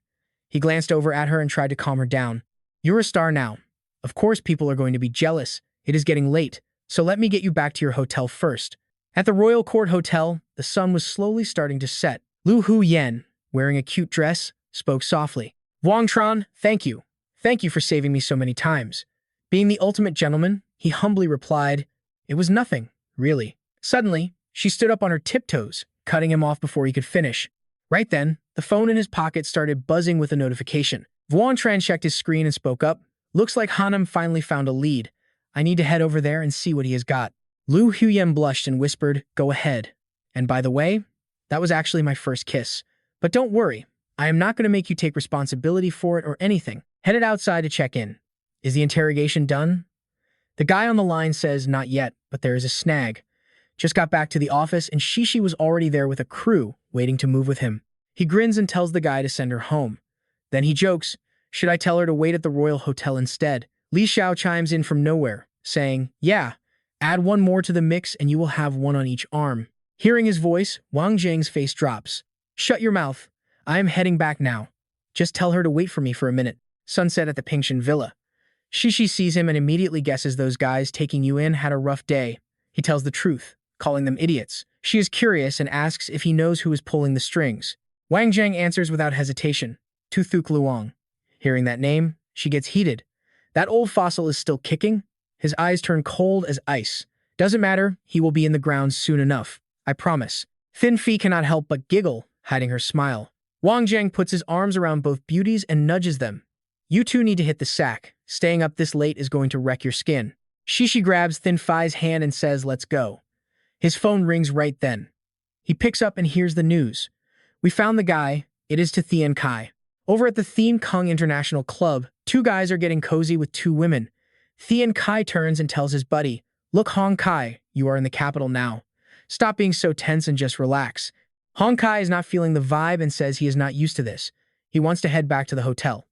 He glanced over at her and tried to calm her down. "You're a star now. Of course people are going to be jealous. It is getting late, so let me get you back to your hotel first." At the Royal Court Hotel, the sun was slowly starting to set. Liu Huyan, wearing a cute dress, spoke softly. "Wang Tran, thank you. Thank you for saving me so many times." Being the ultimate gentleman, he humbly replied, "It was nothing, really." Suddenly, she stood up on her tiptoes, cutting him off before he could finish. Right then, the phone in his pocket started buzzing with a notification. Wang Tran checked his screen and spoke up. "Looks like Hanum finally found a lead. I need to head over there and see what he has got." Liu Huyan blushed and whispered, "Go ahead. And by the way, that was actually my first kiss. But don't worry, I am not going to make you take responsibility for it or anything. headed outside to check in. Is the interrogation done? The guy on the line says not yet, but there is a snag. Just got back to the office and Shishi was already there with a crew waiting to move with him. He grins and tells the guy to send her home. Then he jokes, should I tell her to wait at the Royal Hotel instead? Li Xiao chimes in from nowhere, saying, yeah, add one more to the mix and you will have one on each arm. Hearing his voice, Wang Zheng's face drops. Shut your mouth. I am heading back now. Just tell her to wait for me for a minute. Sunset at the Pingshan Villa. Shishi sees him and immediately guesses those guys taking you in had a rough day. He tells the truth, calling them idiots. She is curious and asks if he knows who is pulling the strings. Wang Zheng answers without hesitation, Tu Thuk Luong. Hearing that name, she gets heated. That old fossil is still kicking? His eyes turn cold as ice. Doesn't matter, he will be in the ground soon enough. I promise. Thin Fee cannot help but giggle, hiding her smile. Wang Zheng puts his arms around both beauties and nudges them. You two need to hit the sack. Staying up this late is going to wreck your skin. Shishi grabs Thin Fei's hand and says, let's go. His phone rings right then. He picks up and hears the news. We found the guy. It is to Thien Kai. Over at the Thien Kung International Club, two guys are getting cozy with two women. Thien Kai turns and tells his buddy, look Hong Kai, you are in the capital now. Stop being so tense and just relax. Hong Kai is not feeling the vibe and says he is not used to this. He wants to head back to the hotel.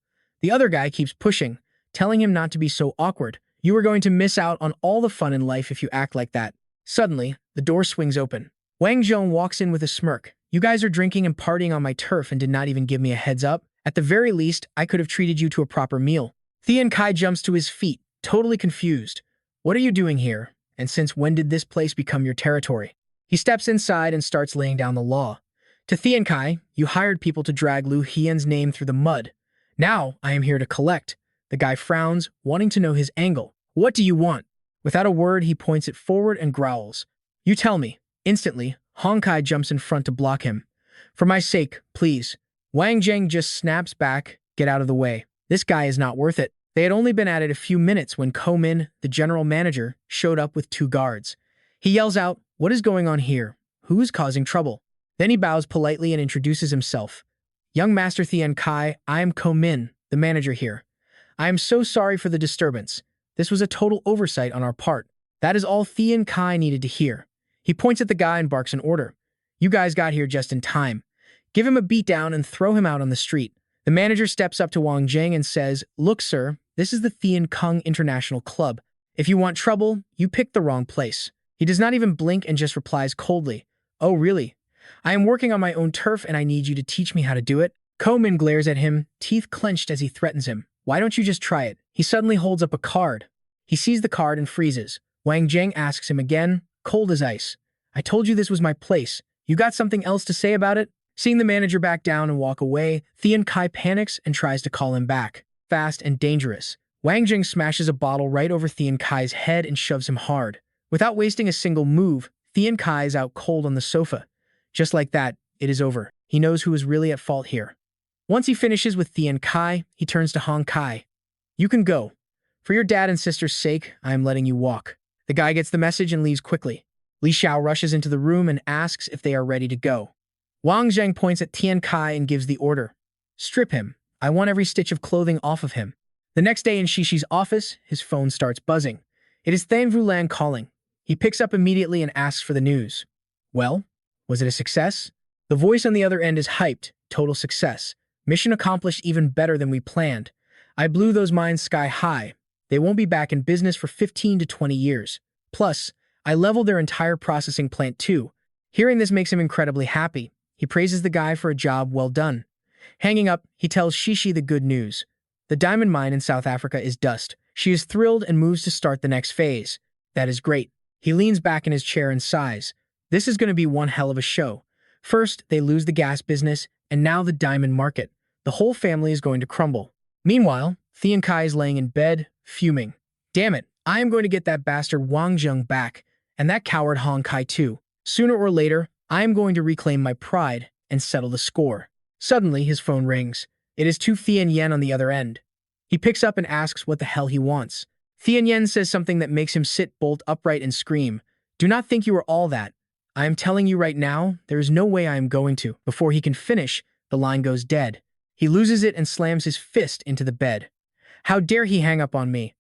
The other guy keeps pushing, telling him not to be so awkward. You are going to miss out on all the fun in life if you act like that. Suddenly, the door swings open. Wang Zheng walks in with a smirk. You guys are drinking and partying on my turf and did not even give me a heads up. At the very least, I could have treated you to a proper meal. Thien Kai jumps to his feet, totally confused. What are you doing here? And since when did this place become your territory? He steps inside and starts laying down the law. To Thien Kai, you hired people to drag Lu Hian's name through the mud. Now, I am here to collect. The guy frowns, wanting to know his angle. What do you want? Without a word, he points it forward and growls. You tell me. Instantly, Hong Kai jumps in front to block him. For my sake, please. Wang Zheng just snaps back, get out of the way. This guy is not worth it. They had only been at it a few minutes when Ko Min, the general manager, showed up with two guards. He yells out, what is going on here? Who is causing trouble? Then he bows politely and introduces himself. Young Master Thien Kai, I am Ko Min, the manager here. I am so sorry for the disturbance. This was a total oversight on our part. That is all Thien Kai needed to hear. He points at the guy and barks an order. You guys got here just in time. Give him a beatdown and throw him out on the street. The manager steps up to Wang Zheng and says, look, sir, this is the Thien Kung International Club. If you want trouble, you picked the wrong place. He does not even blink and just replies coldly, oh, really? I am working on my own turf and I need you to teach me how to do it. Ko Min glares at him, teeth clenched as he threatens him. Why don't you just try it? He suddenly holds up a card. He sees the card and freezes. Wang Zheng asks him again, cold as ice. I told you this was my place. You got something else to say about it? Seeing the manager back down and walk away, Thien Kai panics and tries to call him back. Fast and dangerous. Wang Zheng smashes a bottle right over Thien Kai's head and shoves him hard. Without wasting a single move, Thien Kai is out cold on the sofa. Just like that, it is over. He knows who is really at fault here. Once he finishes with Thien Kai, he turns to Hong Kai. You can go. For your dad and sister's sake, I am letting you walk. The guy gets the message and leaves quickly. Li Xiao rushes into the room and asks if they are ready to go. Wang Zheng points at Thien Kai and gives the order. Strip him. I want every stitch of clothing off of him. The next day in Shishi's office, his phone starts buzzing. It is Thang Vulan calling. He picks up immediately and asks for the news. Well, was it a success? The voice on the other end is hyped. Total success. Mission accomplished even better than we planned. I blew those mines sky high. They won't be back in business for 15 to 20 years. Plus, I leveled their entire processing plant too. Hearing this makes him incredibly happy. He praises the guy for a job well done. Hanging up, he tells Shishi the good news. The diamond mine in South Africa is dust. She is thrilled and moves to start the next phase. That is great. He leans back in his chair and sighs. This is going to be one hell of a show. First, they lose the gas business, and now the diamond market. The whole family is going to crumble. Meanwhile, Thien Kai is laying in bed, fuming. Damn it, I am going to get that bastard Wang Zheng back, and that coward Hong Kai too. Sooner or later, I am going to reclaim my pride and settle the score. Suddenly, his phone rings. It is Tu Thien Yen on the other end. He picks up and asks what the hell he wants. Thien Yen says something that makes him sit bolt upright and scream. Do not think you are all that. I am telling you right now, there is no way I am going to. Before he can finish, the line goes dead. He loses it and slams his fist into the bed. How dare he hang up on me?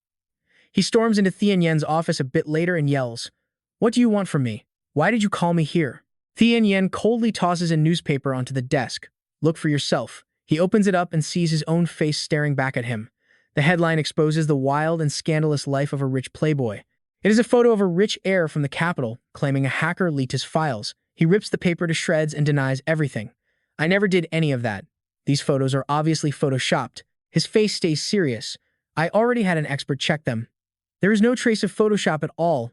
He storms into Tianyan's office a bit later and yells, "What do you want from me? Why did you call me here?" Tianyan coldly tosses a newspaper onto the desk. "Look for yourself." He opens it up and sees his own face staring back at him. The headline exposes the wild and scandalous life of a rich playboy. It is a photo of a rich heir from the capital, claiming a hacker leaked his files. He rips the paper to shreds and denies everything. "I never did any of that. These photos are obviously photoshopped." His face stays serious. "I already had an expert check them. There is no trace of Photoshop at all.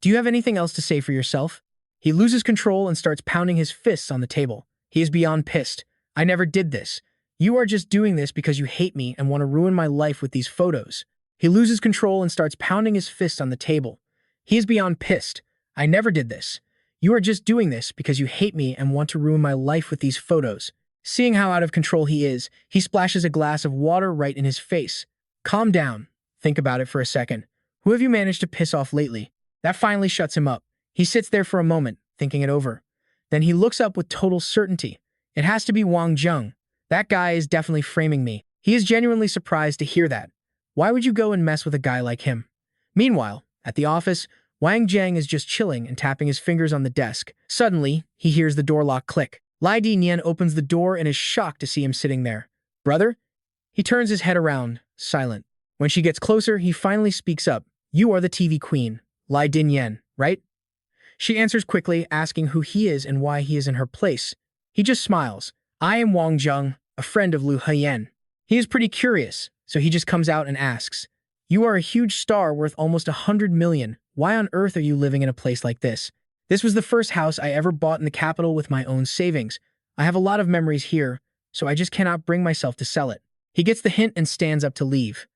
Do you have anything else to say for yourself?" He loses control and starts pounding his fists on the table. He is beyond pissed. "I never did this. You are just doing this because you hate me and want to ruin my life with these photos." He loses control and starts pounding his fist on the table. He is beyond pissed. "I never did this. You are just doing this because you hate me and want to ruin my life with these photos." Seeing how out of control he is, he splashes a glass of water right in his face. "Calm down. Think about it for a second. Who have you managed to piss off lately?" That finally shuts him up. He sits there for a moment, thinking it over. Then he looks up with total certainty. It has to be Wang Zheng. That guy is definitely framing me. He is genuinely surprised to hear that. Why would you go and mess with a guy like him? Meanwhile, at the office, Wang Zheng is just chilling and tapping his fingers on the desk. Suddenly, he hears the door lock click. Lai Dinyan opens the door and is shocked to see him sitting there. "Brother?" He turns his head around, silent. When she gets closer, he finally speaks up. "You are the TV queen, Lai Dinyan, right?" She answers quickly, asking who he is and why he is in her place. He just smiles. "I am Wang Zheng, a friend of Lu Heiyan." He is pretty curious, so he just comes out and asks, "You are a huge star worth almost 100 million. Why on earth are you living in a place like this?" "This was the first house I ever bought in the capital with my own savings. I have a lot of memories here, so I just cannot bring myself to sell it." He gets the hint and stands up to leave.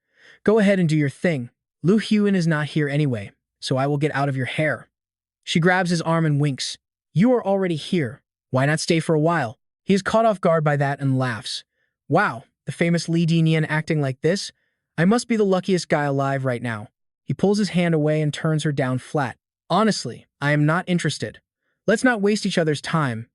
"Go ahead and do your thing. Lu Huan is not here anyway, so I will get out of your hair." She grabs his arm and winks. "You are already here. Why not stay for a while?" He is caught off guard by that and laughs. "Wow, the famous Li Dinian acting like this? I must be the luckiest guy alive right now." He pulls his hand away and turns her down flat. "Honestly, I am not interested. Let's not waste each other's time."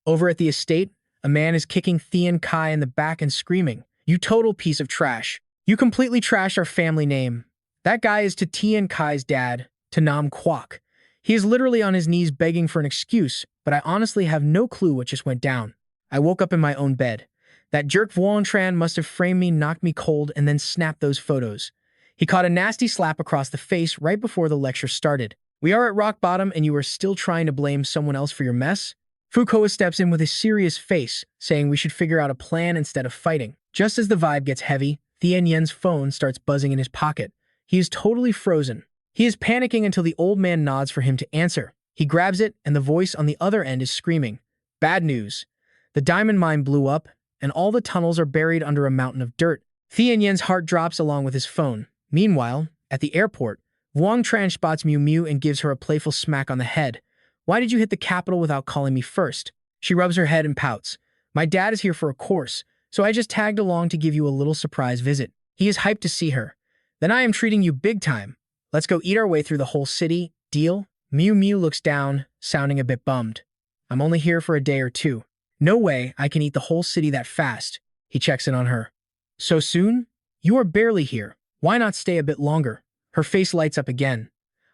Over at the estate, a man is kicking Thian Kai in the back and screaming, "You total piece of trash. You completely trashed our family name. That guy is to Tian Kai's dad, to Nam Kwok. He is literally on his knees begging for an excuse, but I honestly have no clue what just went down. I woke up in my own bed. That jerk Vuan Tran must have framed me, knocked me cold, and then snapped those photos." He caught a nasty slap across the face right before the lecture started. "We are at rock bottom and you are still trying to blame someone else for your mess?" Fukuoka steps in with a serious face, saying we should figure out a plan instead of fighting. Just as the vibe gets heavy, Tian Yen's phone starts buzzing in his pocket. He is totally frozen. He is panicking until the old man nods for him to answer. He grabs it, and the voice on the other end is screaming, "Bad news. The diamond mine blew up, and all the tunnels are buried under a mountain of dirt." Tian Yen's heart drops along with his phone. Meanwhile, at the airport, Wang Tran spots Miu Miu and gives her a playful smack on the head. "Why did you hit the capital without calling me first?" She rubs her head and pouts. "My dad is here for a course, so I just tagged along to give you a little surprise visit." He is hyped to see her. "Then I am treating you big time. Let's go eat our way through the whole city. Deal?" Miu Miu looks down, sounding a bit bummed. "I'm only here for a day or two. No way I can eat the whole city that fast." He checks in on her. "So soon? You are barely here. Why not stay a bit longer?" Her face lights up again.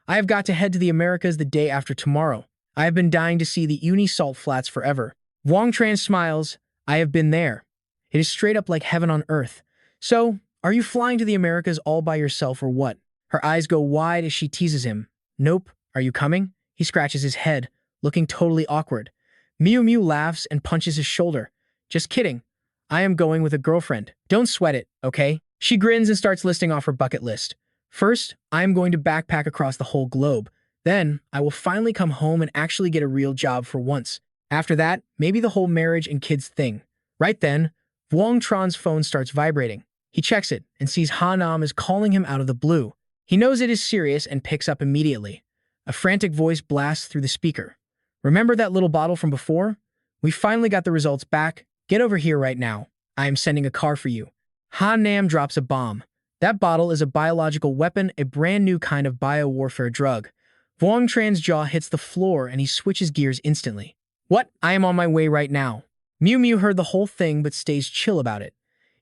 "I have got to head to the Americas the day after tomorrow. I have been dying to see the uni salt flats forever." Wang Tran smiles. "I have been there. It is straight up like heaven on earth. So, are you flying to the Americas all by yourself or what?" Her eyes go wide as she teases him. "Nope. Are you coming?" He scratches his head, looking totally awkward. Miu Miu laughs and punches his shoulder. "Just kidding. I am going with a girlfriend. Don't sweat it, okay?" She grins and starts listing off her bucket list. "First, I am going to backpack across the whole globe. Then, I will finally come home and actually get a real job for once. After that, maybe the whole marriage and kids thing." Right then, Wang Tran's phone starts vibrating. He checks it and sees Ha Nam is calling him out of the blue. He knows it is serious and picks up immediately. A frantic voice blasts through the speaker. "Remember that little bottle from before? We finally got the results back. Get over here right now. I am sending a car for you." Ha Nam drops a bomb. That bottle is a biological weapon, a brand new kind of biowarfare drug. Wang Tran's jaw hits the floor and he switches gears instantly. "What? I am on my way right now." Miu Miu heard the whole thing but stays chill about it.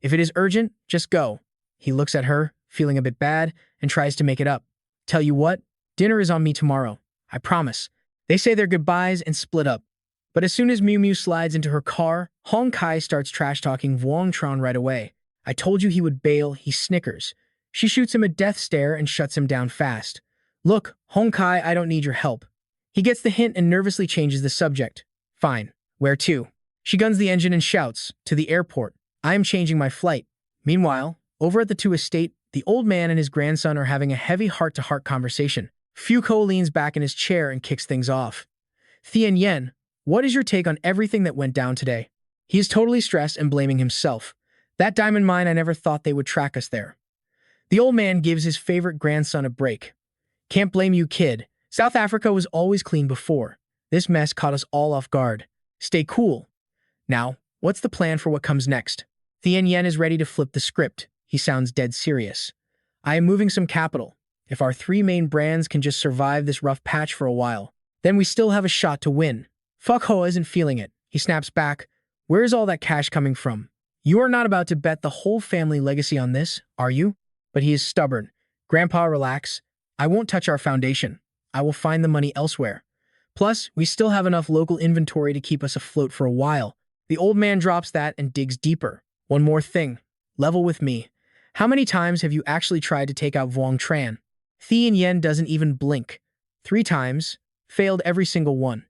"If it is urgent, just go." He looks at her, feeling a bit bad, and tries to make it up. Tell you what, dinner is on me tomorrow. I promise. They say their goodbyes and split up. But as soon as Miu Miu slides into her car, Hong Kai starts trash-talking Vuong Tran right away. I told you he would bail, he snickers. She shoots him a death stare and shuts him down fast. Look, Hong Kai, I don't need your help. He gets the hint and nervously changes the subject. Fine. Where to? She guns the engine and shouts, to the airport. I am changing my flight. Meanwhile, over at the two estate, the old man and his grandson are having a heavy heart-to-heart conversation. Fuko leans back in his chair and kicks things off. Thien Yen, what is your take on everything that went down today? He is totally stressed and blaming himself. That diamond mine, I never thought they would track us there. The old man gives his favorite grandson a break. Can't blame you, kid. South Africa was always clean before. This mess caught us all off guard. Stay cool. Now, what's the plan for what comes next? Thien Yen is ready to flip the script. He sounds dead serious. I am moving some capital. If our three main brands can just survive this rough patch for a while, then we still have a shot to win. Fuck Hoa isn't feeling it. He snaps back. Where is all that cash coming from? You are not about to bet the whole family legacy on this, are you? But he is stubborn. Grandpa, relax. I won't touch our foundation. I will find the money elsewhere. Plus, we still have enough local inventory to keep us afloat for a while. The old man drops that and digs deeper. One more thing. Level with me. How many times have you actually tried to take out Vuong Tran? Thien Yen doesn't even blink. 3 times. Failed every single one.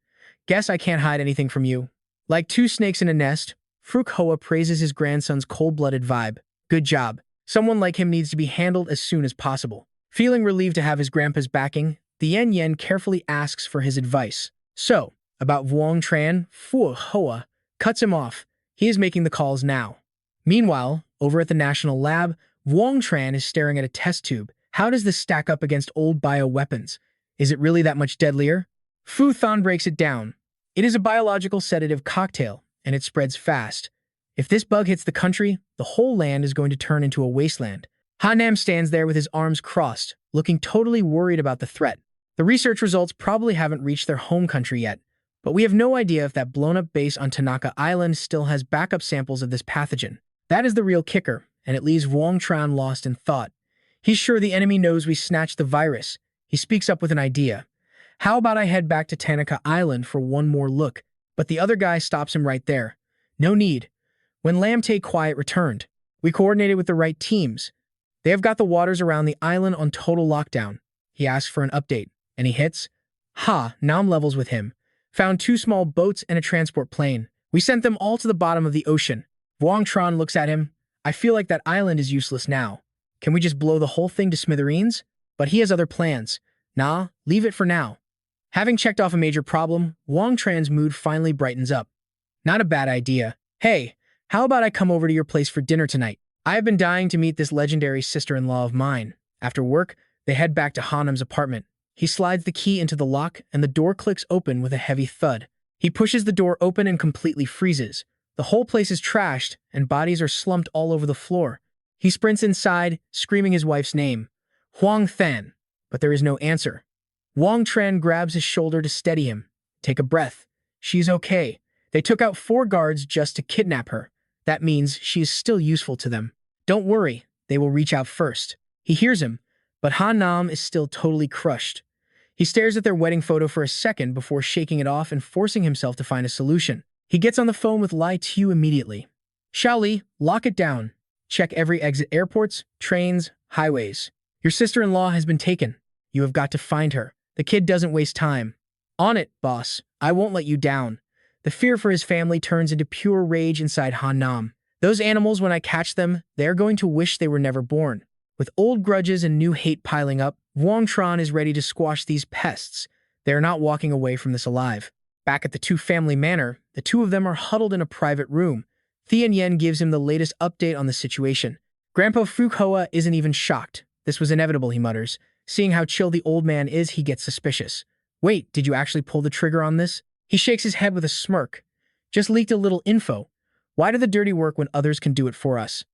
Guess I can't hide anything from you. Like two snakes in a nest, Fruk Hoa praises his grandson's cold-blooded vibe. Good job. Someone like him needs to be handled as soon as possible. Feeling relieved to have his grandpa's backing, Thien Yen carefully asks for his advice. So, about Vuong Tran, Fu Hoa cuts him off. He is making the calls now. Meanwhile, over at the National Lab, Vuong Tran is staring at a test tube. How does this stack up against old bioweapons? Is it really that much deadlier? Fu Than breaks it down. It is a biological sedative cocktail, and it spreads fast. If this bug hits the country, the whole land is going to turn into a wasteland. Ha Nam stands there with his arms crossed, looking totally worried about the threat. The research results probably haven't reached their home country yet, but we have no idea if that blown-up base on Tanaka Island still has backup samples of this pathogen. That is the real kicker, and it leaves Vuong Tran lost in thought. He's sure the enemy knows we snatched the virus. He speaks up with an idea. How about I head back to Tanaka Island for one more look? But the other guy stops him right there. No need. When Lam Tay Quiet returned, we coordinated with the right teams. They have got the waters around the island on total lockdown. He asks for an update. And he hits? Ha, now I'm levels with him. Found 2 small boats and a transport plane. We sent them all to the bottom of the ocean. Vuong Tran looks at him. I feel like that island is useless now. Can we just blow the whole thing to smithereens? But he has other plans. Nah, leave it for now. Having checked off a major problem, Vuong Tran's mood finally brightens up. Not a bad idea. Hey, how about I come over to your place for dinner tonight? I have been dying to meet this legendary sister-in-law of mine. After work, they head back to Hanam's apartment. He slides the key into the lock, and the door clicks open with a heavy thud. He pushes the door open and completely freezes. The whole place is trashed, and bodies are slumped all over the floor. He sprints inside, screaming his wife's name. Huang Than. But there is no answer. Vuong Tran grabs his shoulder to steady him. Take a breath. She's okay. They took out 4 guards just to kidnap her. That means she is still useful to them. Don't worry, they will reach out first. He hears him, but Han Nam is still totally crushed. He stares at their wedding photo for a second before shaking it off and forcing himself to find a solution. He gets on the phone with Lai Tu immediately. Shaoli, lock it down. Check every exit: airports, trains, highways. Your sister-in-law has been taken. You have got to find her. The kid doesn't waste time. On it, boss. I won't let you down. The fear for his family turns into pure rage inside Han Nam. Those animals, when I catch them, they are going to wish they were never born. With old grudges and new hate piling up, Vuong Tran is ready to squash these pests. They are not walking away from this alive. Back at the two-family manor, the two of them are huddled in a private room. Thien Yen gives him the latest update on the situation. Grandpa Fruk Hoa isn't even shocked. This was inevitable, he mutters. Seeing how chill the old man is, he gets suspicious. Wait, did you actually pull the trigger on this? He shakes his head with a smirk. Just leaked a little info. Why do the dirty work when others can do it for us?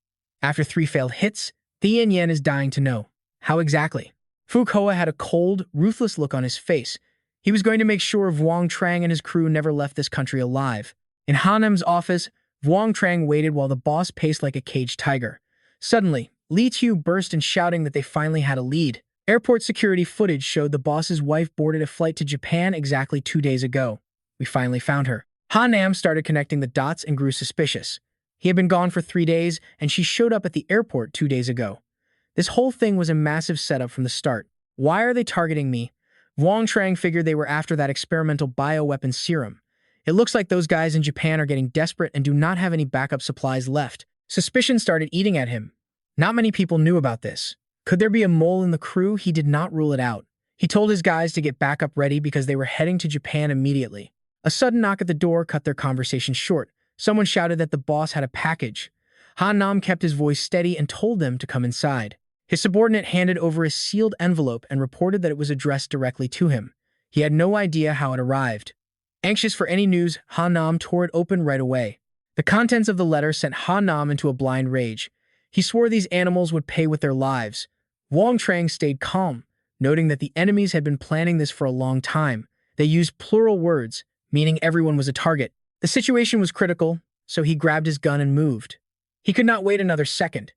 After 3 failed hits, Thien Yen is dying to know. How exactly? Fruk Hoa had a cold, ruthless look on his face. He was going to make sure Vuong Tran and his crew never left this country alive. In Hanam's office, Vuong Tran waited while the boss paced like a caged tiger. Suddenly, Li Tu burst in shouting that they finally had a lead. Airport security footage showed the boss's wife boarded a flight to Japan exactly 2 days ago. We finally found her. Ha Nam started connecting the dots and grew suspicious. He had been gone for 3 days, and she showed up at the airport 2 days ago. This whole thing was a massive setup from the start. Why are they targeting me? Wang Zheng figured they were after that experimental bioweapon serum. It looks like those guys in Japan are getting desperate and do not have any backup supplies left. Suspicion started eating at him. Not many people knew about this. Could there be a mole in the crew? He did not rule it out. He told his guys to get backup ready because they were heading to Japan immediately. A sudden knock at the door cut their conversation short. Someone shouted that the boss had a package. Ha Nam kept his voice steady and told them to come inside. His subordinate handed over a sealed envelope and reported that it was addressed directly to him. He had no idea how it arrived. Anxious for any news, Ha Nam tore it open right away. The contents of the letter sent Ha Nam into a blind rage. He swore these animals would pay with their lives. Wang Zheng stayed calm, noting that the enemies had been planning this for a long time. They used plural words, meaning everyone was a target. The situation was critical, so he grabbed his gun and moved. He could not wait another second.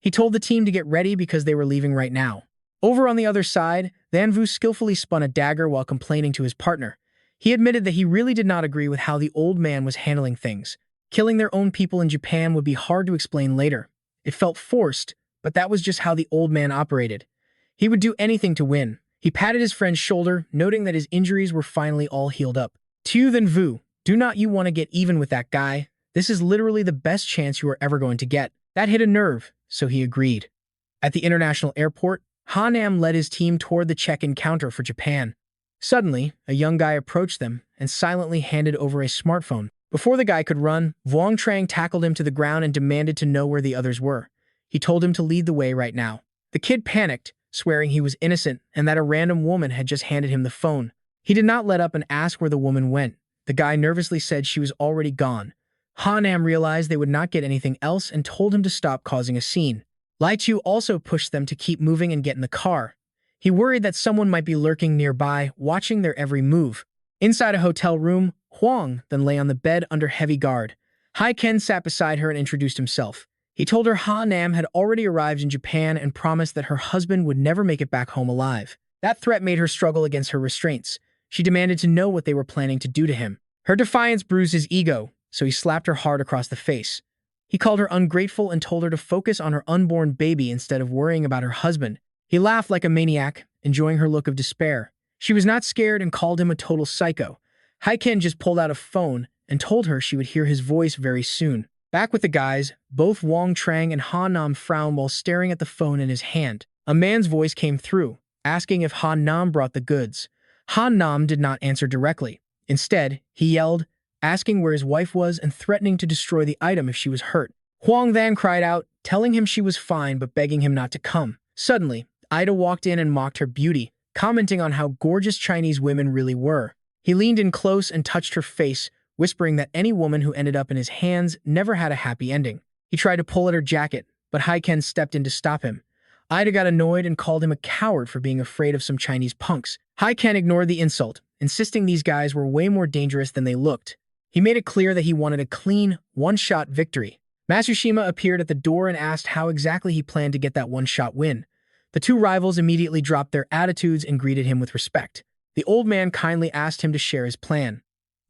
He told the team to get ready because they were leaving right now. Over on the other side, Van Vu skillfully spun a dagger while complaining to his partner. He admitted that he really did not agree with how the old man was handling things. Killing their own people in Japan would be hard to explain later. It felt forced, but that was just how the old man operated. He would do anything to win. He patted his friend's shoulder, noting that his injuries were finally all healed up. Tu Van Vu, do not you want to get even with that guy? This is literally the best chance you are ever going to get. That hit a nerve, so he agreed. At the international airport, Ha Nam led his team toward the check-in counter for Japan. Suddenly, a young guy approached them and silently handed over a smartphone. Before the guy could run, Wang Zheng tackled him to the ground and demanded to know where the others were. He told him to lead the way right now. The kid panicked, swearing he was innocent and that a random woman had just handed him the phone. He did not let up and ask where the woman went. The guy nervously said she was already gone. Ha Nam realized they would not get anything else and told him to stop causing a scene. Lai Chu also pushed them to keep moving and get in the car. He worried that someone might be lurking nearby, watching their every move. Inside a hotel room, Huang then lay on the bed under heavy guard. Hai Ken sat beside her and introduced himself. He told her Ha Nam had already arrived in Japan and promised that her husband would never make it back home alive. That threat made her struggle against her restraints. She demanded to know what they were planning to do to him. Her defiance bruised his ego, so he slapped her hard across the face. He called her ungrateful and told her to focus on her unborn baby instead of worrying about her husband. He laughed like a maniac, enjoying her look of despair. She was not scared and called him a total psycho. Haiken just pulled out a phone and told her she would hear his voice very soon. Back with the guys, both Wang Zheng and Ha Nam frowned while staring at the phone in his hand. A man's voice came through, asking if Ha Nam brought the goods. Ha Nam did not answer directly. Instead, he yelled, asking where his wife was and threatening to destroy the item if she was hurt. Huang then cried out, telling him she was fine but begging him not to come. Suddenly, Ida walked in and mocked her beauty, commenting on how gorgeous Chinese women really were. He leaned in close and touched her face, whispering that any woman who ended up in his hands never had a happy ending. He tried to pull at her jacket, but Haiken stepped in to stop him. Ida got annoyed and called him a coward for being afraid of some Chinese punks. Haiken ignored the insult, insisting these guys were way more dangerous than they looked. He made it clear that he wanted a clean, one-shot victory. Matsushima appeared at the door and asked how exactly he planned to get that one-shot win. The two rivals immediately dropped their attitudes and greeted him with respect. The old man kindly asked him to share his plan.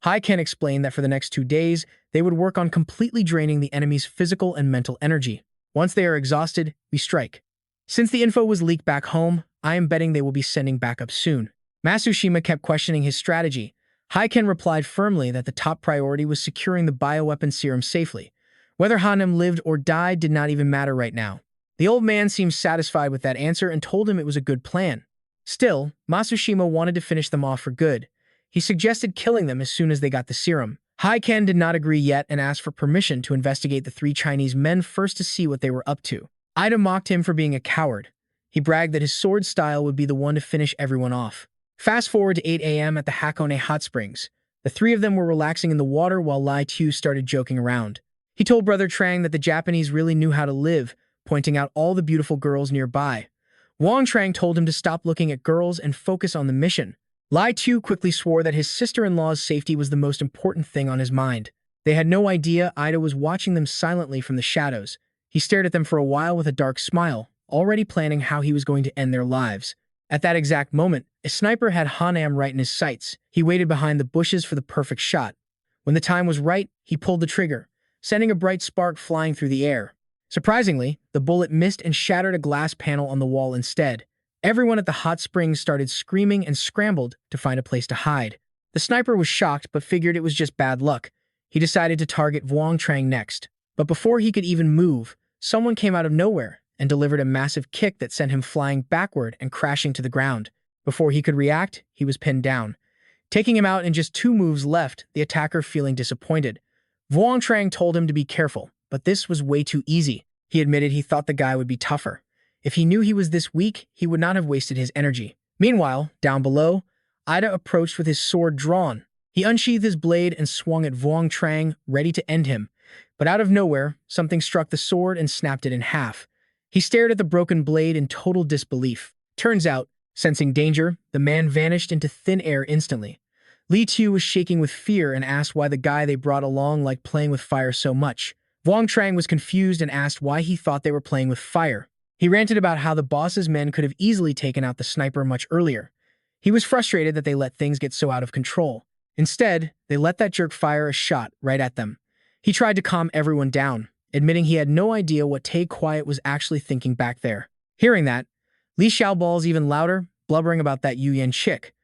Haiken explained that for the next 2 days, they would work on completely draining the enemy's physical and mental energy. Once they are exhausted, we strike. Since the info was leaked back home, I am betting they will be sending backup soon. Matsushima kept questioning his strategy. Haiken replied firmly that the top priority was securing the bioweapon serum safely. Whether Hanem lived or died did not even matter right now. The old man seemed satisfied with that answer and told him it was a good plan. Still, Matsushima wanted to finish them off for good. He suggested killing them as soon as they got the serum. Haiken did not agree yet and asked for permission to investigate the 3 Chinese men first to see what they were up to. Ida mocked him for being a coward. He bragged that his sword style would be the one to finish everyone off. Fast forward to 8 a.m. at the Hakone Hot Springs. The 3 of them were relaxing in the water while Lai Tu started joking around. He told Brother Trang that the Japanese really knew how to live, pointing out all the beautiful girls nearby. Wang Trang told him to stop looking at girls and focus on the mission. Lai Tu quickly swore that his sister-in-law's safety was the most important thing on his mind. They had no idea Ida was watching them silently from the shadows. He stared at them for a while with a dark smile, already planning how he was going to end their lives. At that exact moment, a sniper had Hanam right in his sights. He waited behind the bushes for the perfect shot. When the time was right, he pulled the trigger, sending a bright spark flying through the air. Surprisingly, the bullet missed and shattered a glass panel on the wall instead. Everyone at the hot springs started screaming and scrambled to find a place to hide. The sniper was shocked but figured it was just bad luck. He decided to target Wang Zheng next. But before he could even move, someone came out of nowhere and delivered a massive kick that sent him flying backward and crashing to the ground. Before he could react, he was pinned down. Taking him out in just 2 moves left, the attacker feeling disappointed. Wang Zheng told him to be careful, but this was way too easy. He admitted he thought the guy would be tougher. If he knew he was this weak, he would not have wasted his energy. Meanwhile, down below, Ida approached with his sword drawn. He unsheathed his blade and swung at Wang Zheng, ready to end him. But out of nowhere, something struck the sword and snapped it in half. He stared at the broken blade in total disbelief. Turns out, sensing danger, the man vanished into thin air instantly. Li Tu was shaking with fear and asked why the guy they brought along liked playing with fire so much. Wang Zheng was confused and asked why he thought they were playing with fire. He ranted about how the boss's men could have easily taken out the sniper much earlier. He was frustrated that they let things get so out of control. Instead, they let that jerk fire a shot right at them. He tried to calm everyone down, admitting he had no idea what Tay Quiet was actually thinking back there. Hearing that, Li Xiaobal's even louder, blubbering about that Yu Yan chick.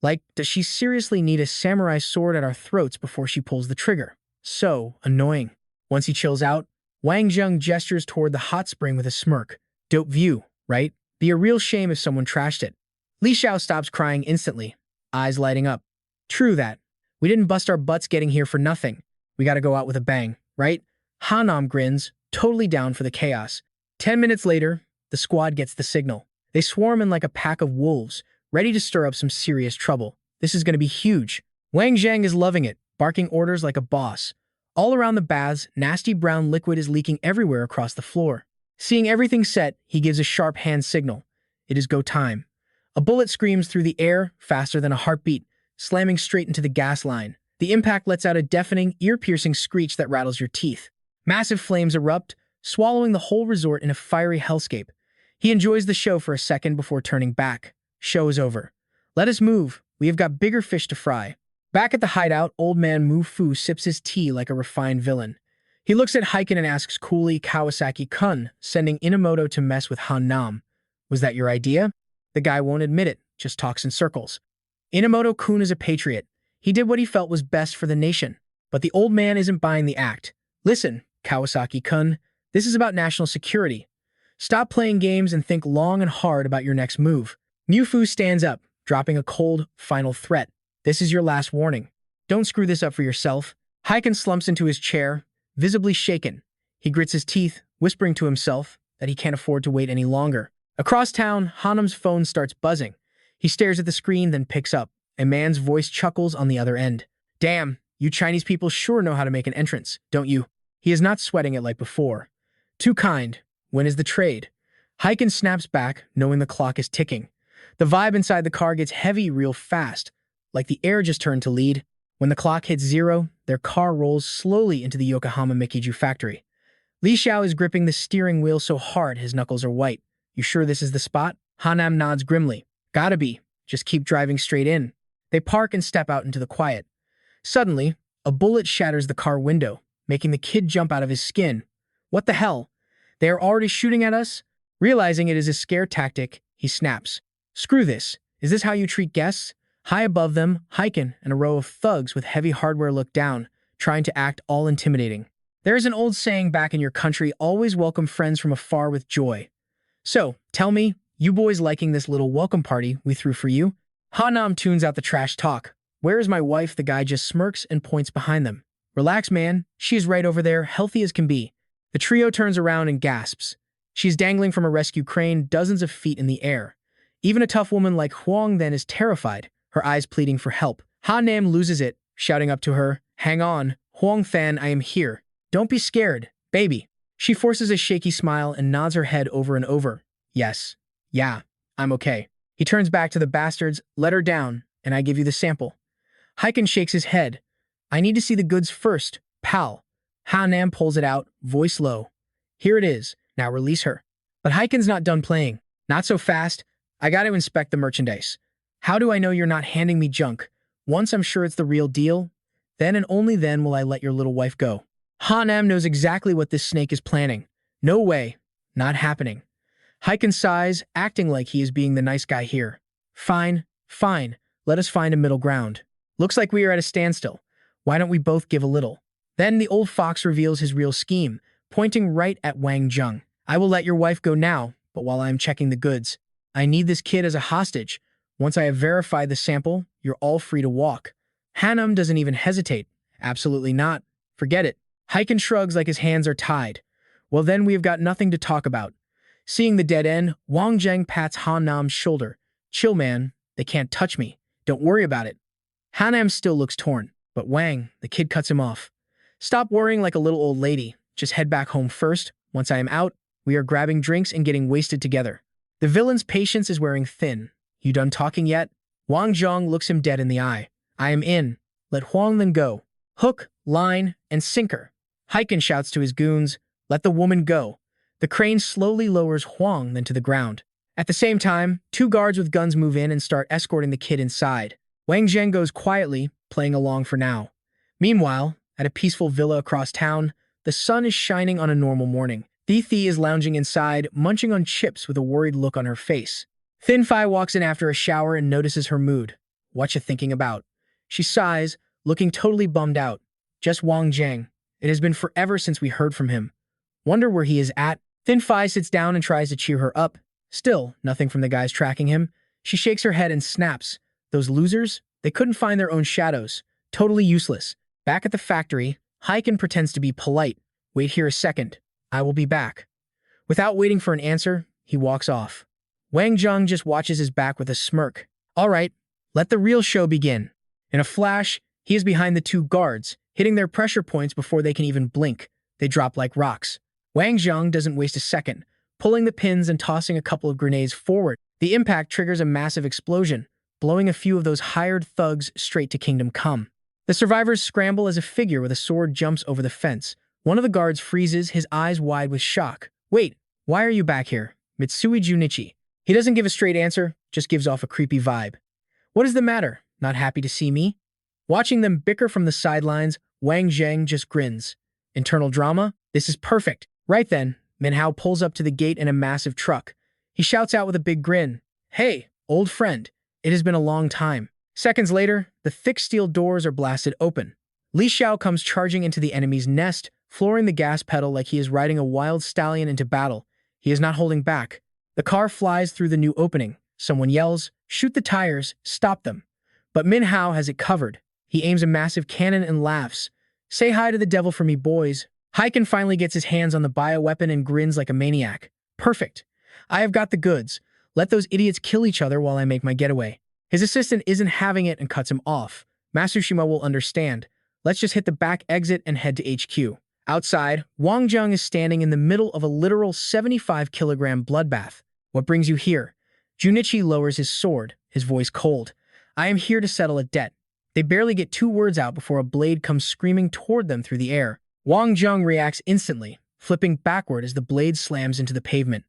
Like, does she seriously need a samurai sword at our throats before she pulls the trigger? So annoying. Once he chills out, Wang Zheng gestures toward the hot spring with a smirk. Dope view, right? Be a real shame if someone trashed it. Li Xiao stops crying instantly, eyes lighting up. True that. We didn't bust our butts getting here for nothing. We gotta go out with a bang, right? Hanam grins, totally down for the chaos. 10 minutes later, the squad gets the signal. They swarm in like a pack of wolves, ready to stir up some serious trouble. This is gonna be huge. Wang Zheng is loving it, barking orders like a boss. All around the baths, nasty brown liquid is leaking everywhere across the floor. Seeing everything set, he gives a sharp hand signal. It is go time. A bullet screams through the air, faster than a heartbeat, slamming straight into the gas line. The impact lets out a deafening, ear-piercing screech that rattles your teeth. Massive flames erupt, swallowing the whole resort in a fiery hellscape. He enjoys the show for a second before turning back. Show is over. Let us move. We have got bigger fish to fry. Back at the hideout, old man Mu Fu sips his tea like a refined villain. He looks at Heiken and asks coolly Kawasaki-kun, sending Inamoto to mess with Han Nam. Was that your idea? The guy won't admit it, just talks in circles. Inamoto-kun is a patriot. He did what he felt was best for the nation. But the old man isn't buying the act. Listen, Kawasaki-kun, this is about national security. Stop playing games and think long and hard about your next move. Mu Fu stands up, dropping a cold, final threat. This is your last warning. Don't screw this up for yourself. Heiken slumps into his chair, visibly shaken. He grits his teeth, whispering to himself that he can't afford to wait any longer. Across town, Hanam's phone starts buzzing. He stares at the screen, then picks up. A man's voice chuckles on the other end. Damn, you Chinese people sure know how to make an entrance, don't you? He is not sweating it like before. Too kind. When is the trade? Heiken snaps back, knowing the clock is ticking. The vibe inside the car gets heavy real fast, like the air just turned to lead. When the clock hits 0, their car rolls slowly into the Yokohama Mikiju factory. Li Xiao is gripping the steering wheel so hard his knuckles are white. You sure this is the spot? Hanam nods grimly. Gotta be. Just keep driving straight in. They park and step out into the quiet. Suddenly, a bullet shatters the car window, making the kid jump out of his skin. What the hell? They are already shooting at us? Realizing it is a scare tactic, he snaps. Screw this. Is this how you treat guests? High above them, Heiken and a row of thugs with heavy hardware look down, trying to act all intimidating. There is an old saying back in your country, always welcome friends from afar with joy. So, tell me, you boys liking this little welcome party we threw for you? Hanam tunes out the trash talk. Where is my wife? The guy just smirks and points behind them. Relax, man. She is right over there, healthy as can be. The trio turns around and gasps. She's dangling from a rescue crane dozens of feet in the air. Even a tough woman like Huang then is terrified, her eyes pleading for help. Han Nam loses it, shouting up to her, Hang on, Huang Fan, I am here. Don't be scared, baby. She forces a shaky smile and nods her head over and over. Yes. Yeah, I'm okay. He turns back to the bastards, let her down, and I give you the sample. Heiken shakes his head. I need to see the goods first, pal. Han Nam pulls it out, voice low. Here it is. Now release her. But Heiken's not done playing. Not so fast. I got to inspect the merchandise. How do I know you're not handing me junk? Once I'm sure it's the real deal, then and only then will I let your little wife go. Hanam knows exactly what this snake is planning. No way. Not happening. Heiken sighs, acting like he is being the nice guy here. Fine, fine. Let us find a middle ground. Looks like we are at a standstill. Why don't we both give a little? Then the old fox reveals his real scheme, pointing right at Wang Zheng. I will let your wife go now, but while I am checking the goods, I need this kid as a hostage. Once I have verified the sample, you're all free to walk. Hanam doesn't even hesitate. Absolutely not. Forget it. Heiken shrugs like his hands are tied. Well, then we have got nothing to talk about. Seeing the dead end, Wang Zheng pats Hanam's shoulder. Chill, man. They can't touch me. Don't worry about it. Hanam still looks torn, but Wang, the kid, cuts him off. Stop worrying like a little old lady. Just head back home first. Once I am out, we are grabbing drinks and getting wasted together. The villain's patience is wearing thin. You done talking yet? Wang Zheng looks him dead in the eye. I am in. Let Huang then go. Hook, line, and sinker. Heiken shouts to his goons, let the woman go. The crane slowly lowers Huang then to the ground. At the same time, two guards with guns move in and start escorting the kid inside. Wang Zheng goes quietly, playing along for now. Meanwhile, at a peaceful villa across town, the sun is shining on a normal morning. Thi is lounging inside, munching on chips with a worried look on her face. Thin Fei walks in after a shower and notices her mood. What you thinking about? She sighs, looking totally bummed out. Just Wang Zheng. It has been forever since we heard from him. Wonder where he is at. Thin Fei sits down and tries to cheer her up. Still, nothing from the guys tracking him. She shakes her head and snaps. Those losers? They couldn't find their own shadows. Totally useless. Back at the factory, Heiken pretends to be polite. Wait here a second. I will be back. Without waiting for an answer, he walks off. Wang Zheng just watches his back with a smirk. All right, let the real show begin. In a flash, he is behind the two guards, hitting their pressure points before they can even blink. They drop like rocks. Wang Zheng doesn't waste a second, pulling the pins and tossing a couple of grenades forward. The impact triggers a massive explosion, blowing a few of those hired thugs straight to Kingdom Come. The survivors scramble as a figure with a sword jumps over the fence. One of the guards freezes, his eyes wide with shock. Wait, why are you back here? Mitsui Junichi. He doesn't give a straight answer, just gives off a creepy vibe. What is the matter? Not happy to see me? Watching them bicker from the sidelines, Wang Zheng just grins. Internal drama? This is perfect. Right then, Minhao pulls up to the gate in a massive truck. He shouts out with a big grin. Hey, old friend. It has been a long time. Seconds later, the thick steel doors are blasted open. Li Xiao comes charging into the enemy's nest, flooring the gas pedal like he is riding a wild stallion into battle. He is not holding back. The car flies through the new opening. Someone yells, shoot the tires, stop them. But Minhao has it covered. He aims a massive cannon and laughs. Say hi to the devil for me, boys. Heiken finally gets his hands on the bioweapon and grins like a maniac. Perfect. I have got the goods. Let those idiots kill each other while I make my getaway. His assistant isn't having it and cuts him off. Masushima will understand. Let's just hit the back exit and head to HQ. Outside, Wang Zheng is standing in the middle of a literal 75-kilogram bloodbath. What brings you here? Junichi lowers his sword, his voice cold. I am here to settle a debt. They barely get 2 words out before a blade comes screaming toward them through the air. Wang Zheng reacts instantly, flipping backward as the blade slams into the pavement.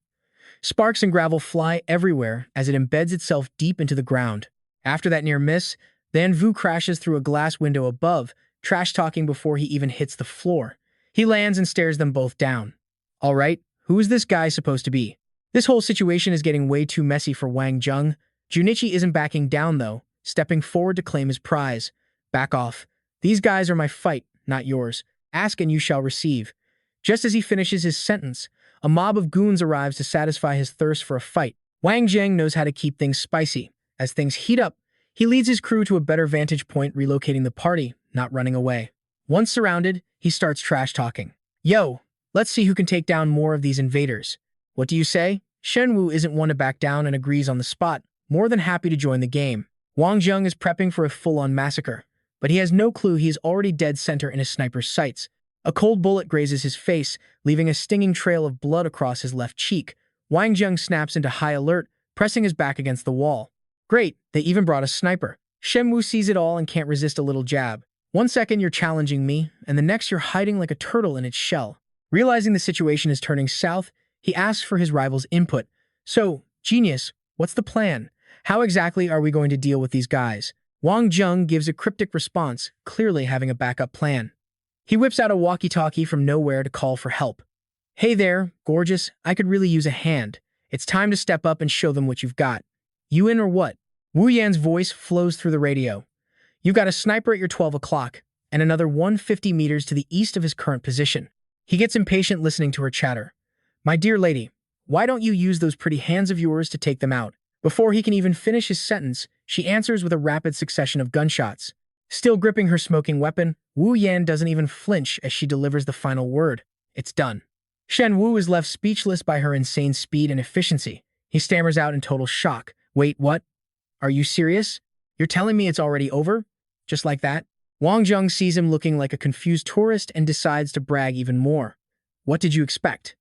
Sparks and gravel fly everywhere as it embeds itself deep into the ground. After that near miss, Van Vu crashes through a glass window above, trash-talking before he even hits the floor. He lands and stares them both down. All right, who is this guy supposed to be? This whole situation is getting way too messy for Wang Zheng. Junichi isn't backing down though, stepping forward to claim his prize. Back off. These guys are my fight, not yours. Ask and you shall receive. Just as he finishes his sentence, a mob of goons arrives to satisfy his thirst for a fight. Wang Zheng knows how to keep things spicy. As things heat up, he leads his crew to a better vantage point, relocating the party, not running away. Once surrounded, he starts trash-talking. Yo, let's see who can take down more of these invaders. What do you say? Shenwu isn't one to back down and agrees on the spot, more than happy to join the game. Wang Zheng is prepping for a full-on massacre, but he has no clue he is already dead center in his sniper's sights. A cold bullet grazes his face, leaving a stinging trail of blood across his left cheek. Wang Zheng snaps into high alert, pressing his back against the wall. Great, they even brought a sniper. Shenwu sees it all and can't resist a little jab. 1 second you're challenging me, and the next you're hiding like a turtle in its shell. Realizing the situation is turning south, he asks for his rival's input. So, genius, what's the plan? How exactly are we going to deal with these guys? Wang Zheng gives a cryptic response, clearly having a backup plan. He whips out a walkie-talkie from nowhere to call for help. Hey there, gorgeous, I could really use a hand. It's time to step up and show them what you've got. You in or what? Wu Yan's voice flows through the radio. You've got a sniper at your 12 o'clock, and another 150 meters to the east of his current position. He gets impatient listening to her chatter. My dear lady, why don't you use those pretty hands of yours to take them out? Before he can even finish his sentence, she answers with a rapid succession of gunshots. Still gripping her smoking weapon, Wu Yan doesn't even flinch as she delivers the final word. It's done. Shen Wu is left speechless by her insane speed and efficiency. He stammers out in total shock. Wait, what? Are you serious? You're telling me it's already over? Just like that? Wang Zheng sees him looking like a confused tourist and decides to brag even more. What did you expect?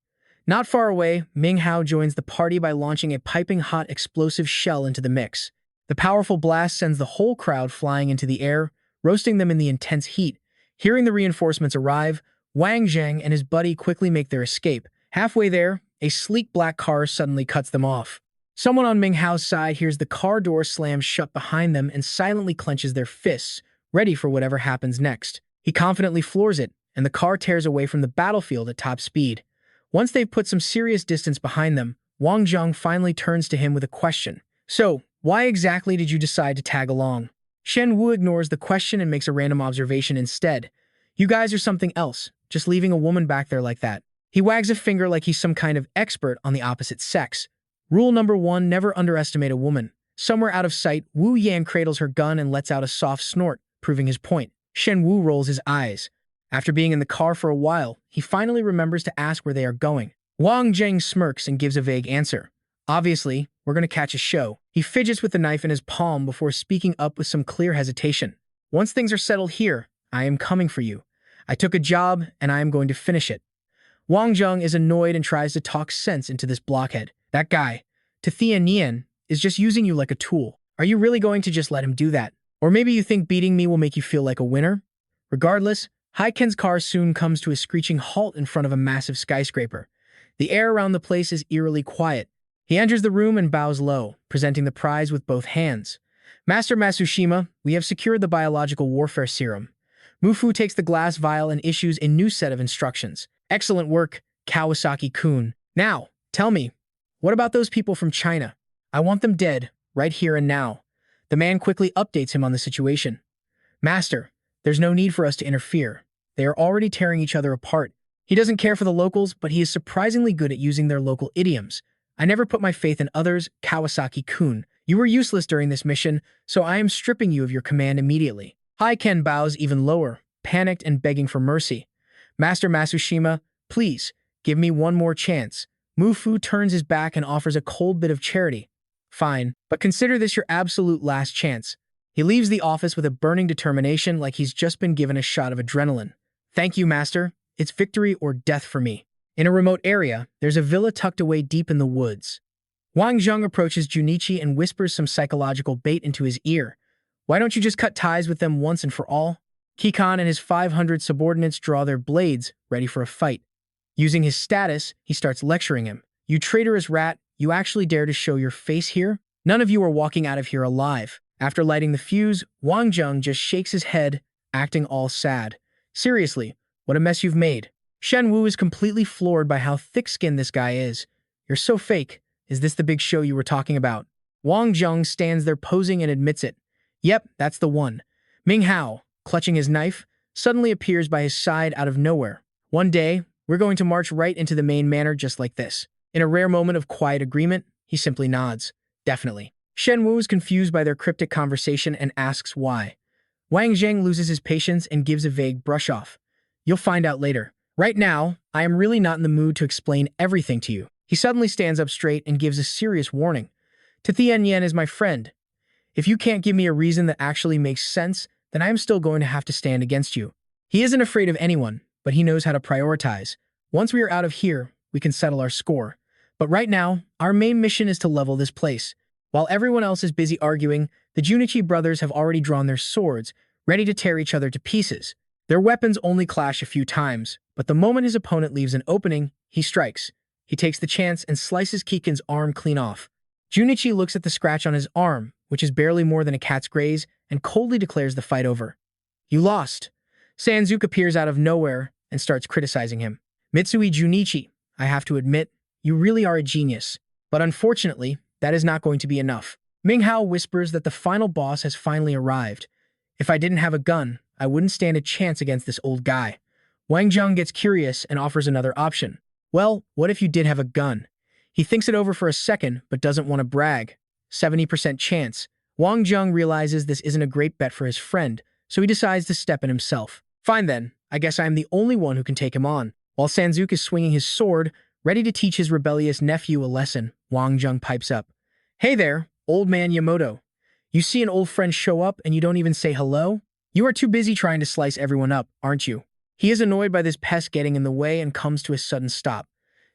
Not far away, Ming Hao joins the party by launching a piping hot explosive shell into the mix. The powerful blast sends the whole crowd flying into the air, roasting them in the intense heat. Hearing the reinforcements arrive, Wang Zheng and his buddy quickly make their escape. Halfway there, a sleek black car suddenly cuts them off. Someone on Ming Hao's side hears the car door slam shut behind them and silently clenches their fists, ready for whatever happens next. He confidently floors it, and the car tears away from the battlefield at top speed. Once they've put some serious distance behind them, Wang Zheng finally turns to him with a question. So, why exactly did you decide to tag along? Shen Wu ignores the question and makes a random observation instead. You guys are something else, just leaving a woman back there like that. He wags a finger like he's some kind of expert on the opposite sex. Rule number 1, never underestimate a woman. Somewhere out of sight, Wu Yan cradles her gun and lets out a soft snort, proving his point. Shen Wu rolls his eyes. After being in the car for a while, he finally remembers to ask where they are going. Wang Zheng smirks and gives a vague answer. Obviously, we're going to catch a show. He fidgets with the knife in his palm before speaking up with some clear hesitation. Once things are settled here, I am coming for you. I took a job, and I am going to finish it. Wang Zheng is annoyed and tries to talk sense into this blockhead. That guy, Tathian Nian, is just using you like a tool. Are you really going to just let him do that? Or maybe you think beating me will make you feel like a winner? Regardless, Haiken's car soon comes to a screeching halt in front of a massive skyscraper. The air around the place is eerily quiet. He enters the room and bows low, presenting the prize with both hands. Master Matsushima, we have secured the biological warfare serum. Mufu takes the glass vial and issues a new set of instructions. Excellent work, Kawasaki-kun. Now, tell me, what about those people from China? I want them dead, right here and now. The man quickly updates him on the situation. Master, there's no need for us to interfere. They are already tearing each other apart. He doesn't care for the locals, but he is surprisingly good at using their local idioms. I never put my faith in others, Kawasaki-kun. You were useless during this mission, so I am stripping you of your command immediately. Haiken bows even lower, panicked and begging for mercy. Master Matsushima, please, give me one more chance. Mufu turns his back and offers a cold bit of charity. Fine, but consider this your absolute last chance. He leaves the office with a burning determination like he's just been given a shot of adrenaline. Thank you, Master. It's victory or death for me. In a remote area, there's a villa tucked away deep in the woods. Wang Zheng approaches Junichi and whispers some psychological bait into his ear. Why don't you just cut ties with them once and for all? Kikan and his 500 subordinates draw their blades, ready for a fight. Using his status, he starts lecturing him. You traitorous rat, you actually dare to show your face here? None of you are walking out of here alive. After lighting the fuse, Wang Zheng just shakes his head, acting all sad. Seriously, what a mess you've made. Shen Wu is completely floored by how thick-skinned this guy is. You're so fake. Is this the big show you were talking about? Wang Zheng stands there posing and admits it. Yep, that's the one. Ming Hao, clutching his knife, suddenly appears by his side out of nowhere. One day, we're going to march right into the main manor just like this. In a rare moment of quiet agreement, he simply nods. Definitely. Shen Wu is confused by their cryptic conversation and asks why. Wang Zheng loses his patience and gives a vague brush-off. You'll find out later. Right now, I am really not in the mood to explain everything to you. He suddenly stands up straight and gives a serious warning. Tathian Yan is my friend. If you can't give me a reason that actually makes sense, then I am still going to have to stand against you. He isn't afraid of anyone, but he knows how to prioritize. Once we are out of here, we can settle our score. But right now, our main mission is to level this place. While everyone else is busy arguing, the Junichi brothers have already drawn their swords, ready to tear each other to pieces. Their weapons only clash a few times, But the moment his opponent leaves an opening, he strikes. He takes the chance and slices Kiken's arm clean off. Junichi looks at the scratch on his arm, which is barely more than a cat's graze, and coldly declares the fight over. You lost. Sanzuke appears out of nowhere and starts criticizing him. Mitsui Junichi, I have to admit, you really are a genius. But unfortunately, that is not going to be enough. Minghao whispers that the final boss has finally arrived. If I didn't have a gun, I wouldn't stand a chance against this old guy. Wang Zheng gets curious and offers another option. Well, what if you did have a gun? He thinks it over for a second, but doesn't want to brag. 70% chance. Wang Zheng realizes this isn't a great bet for his friend, so he decides to step in himself. Fine then, I guess I am the only one who can take him on. While Sanzuke is swinging his sword, ready to teach his rebellious nephew a lesson, Wang Zheng pipes up. Hey there, old man Yamoto. You see an old friend show up and you don't even say hello? You are too busy trying to slice everyone up, aren't you? He is annoyed by this pest getting in the way and comes to a sudden stop.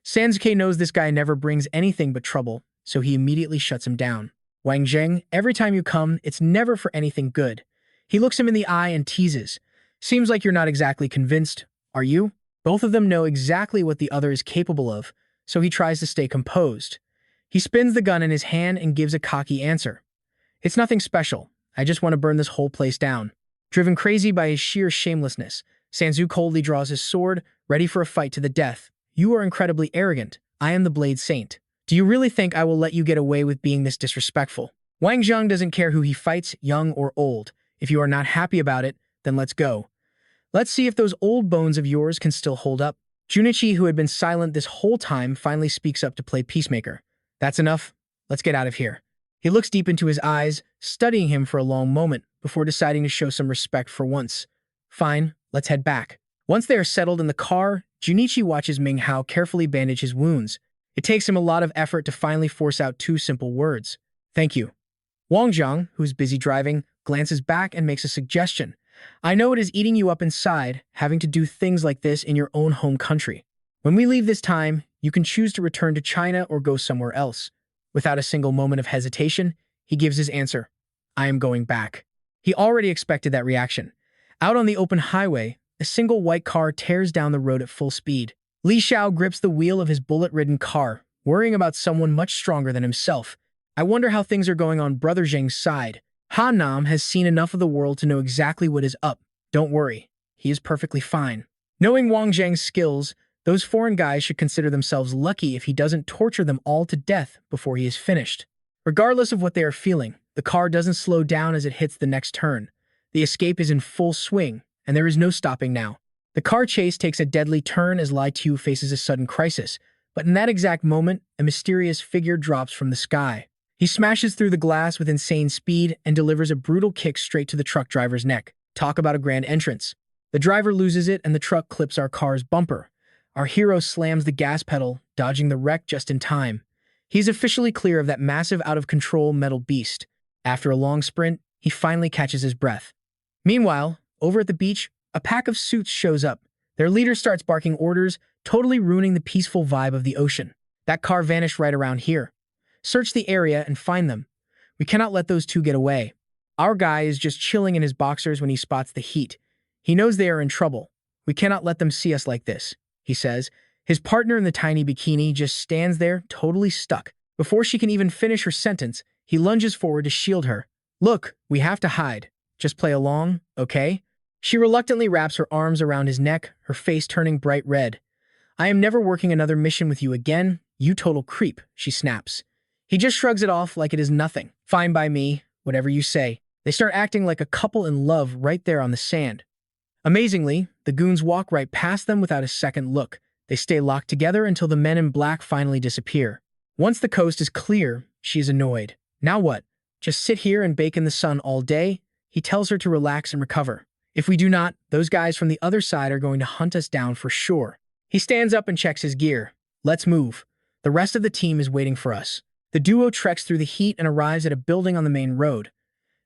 Sanzuke knows this guy never brings anything but trouble, so he immediately shuts him down. Wang Zheng, every time you come, it's never for anything good. He looks him in the eye and teases. Seems like you're not exactly convinced, are you? Both of them know exactly what the other is capable of, so he tries to stay composed. He spins the gun in his hand and gives a cocky answer. It's nothing special. I just want to burn this whole place down. Driven crazy by his sheer shamelessness, Sanzuke coldly draws his sword, ready for a fight to the death. You are incredibly arrogant. I am the Blade Saint. Do you really think I will let you get away with being this disrespectful? Wang Zheng doesn't care who he fights, young or old. If you are not happy about it, then let's go. Let's see if those old bones of yours can still hold up. Junichi, who had been silent this whole time, finally speaks up to play peacemaker. That's enough. Let's get out of here. He looks deep into his eyes, studying him for a long moment, before deciding to show some respect for once. Fine, let's head back. Once they are settled in the car, Junichi watches Minghao carefully bandage his wounds. It takes him a lot of effort to finally force out two simple words. Thank you. Wang Zheng, who's busy driving, glances back and makes a suggestion. I know it is eating you up inside, having to do things like this in your own home country. When we leave this time, you can choose to return to China or go somewhere else. Without a single moment of hesitation, he gives his answer. I am going back. He already expected that reaction. Out on the open highway, a single white car tears down the road at full speed. Li Xiao grips the wheel of his bullet-ridden car, worrying about someone much stronger than himself. I wonder how things are going on Brother Zheng's side. Han Nam has seen enough of the world to know exactly what is up. Don't worry, he is perfectly fine. Knowing Wang Zheng's skills, those foreign guys should consider themselves lucky if he doesn't torture them all to death before he is finished. Regardless of what they are feeling, the car doesn't slow down as it hits the next turn. The escape is in full swing, and there is no stopping now. The car chase takes a deadly turn as Lai Tu faces a sudden crisis, but in that exact moment, a mysterious figure drops from the sky. He smashes through the glass with insane speed and delivers a brutal kick straight to the truck driver's neck. Talk about a grand entrance. The driver loses it and the truck clips our car's bumper. Our hero slams the gas pedal, dodging the wreck just in time. He's officially clear of that massive out-of-control metal beast. After a long sprint, he finally catches his breath. Meanwhile, over at the beach, a pack of suits shows up. Their leader starts barking orders, totally ruining the peaceful vibe of the ocean. That car vanished right around here. Search the area and find them. We cannot let those two get away. Our guy is just chilling in his boxers when he spots the heat. He knows they are in trouble. We cannot let them see us like this, he says. His partner in the tiny bikini just stands there, totally stuck. Before she can even finish her sentence, he lunges forward to shield her. Look, we have to hide. Just play along, okay? She reluctantly wraps her arms around his neck, her face turning bright red. I am never working another mission with you again, you total creep, she snaps. He just shrugs it off like it is nothing. Fine by me, whatever you say. They start acting like a couple in love right there on the sand. Amazingly, the goons walk right past them without a second look. They stay locked together until the men in black finally disappear. Once the coast is clear, she is annoyed. Now what? Just sit here and bake in the sun all day? He tells her to relax and recover. If we do not, those guys from the other side are going to hunt us down for sure. He stands up and checks his gear. Let's move. The rest of the team is waiting for us. The duo treks through the heat and arrives at a building on the main road.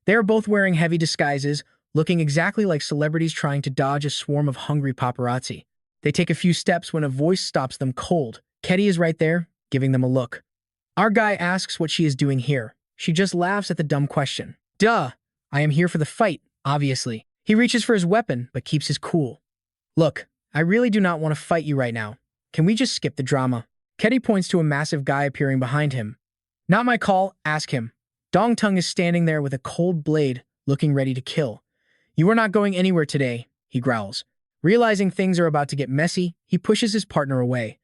They are both wearing heavy disguises, looking exactly like celebrities trying to dodge a swarm of hungry paparazzi. They take a few steps when a voice stops them cold. Ketty is right there, giving them a look. Our guy asks what she is doing here. She just laughs at the dumb question. Duh! I am here for the fight, obviously. He reaches for his weapon, but keeps his cool. Look, I really do not want to fight you right now. Can we just skip the drama? Ketty points to a massive guy appearing behind him. Not my call, ask him. Dong Tung is standing there with a cold blade, looking ready to kill. You are not going anywhere today, he growls. Realizing things are about to get messy, he pushes his partner away.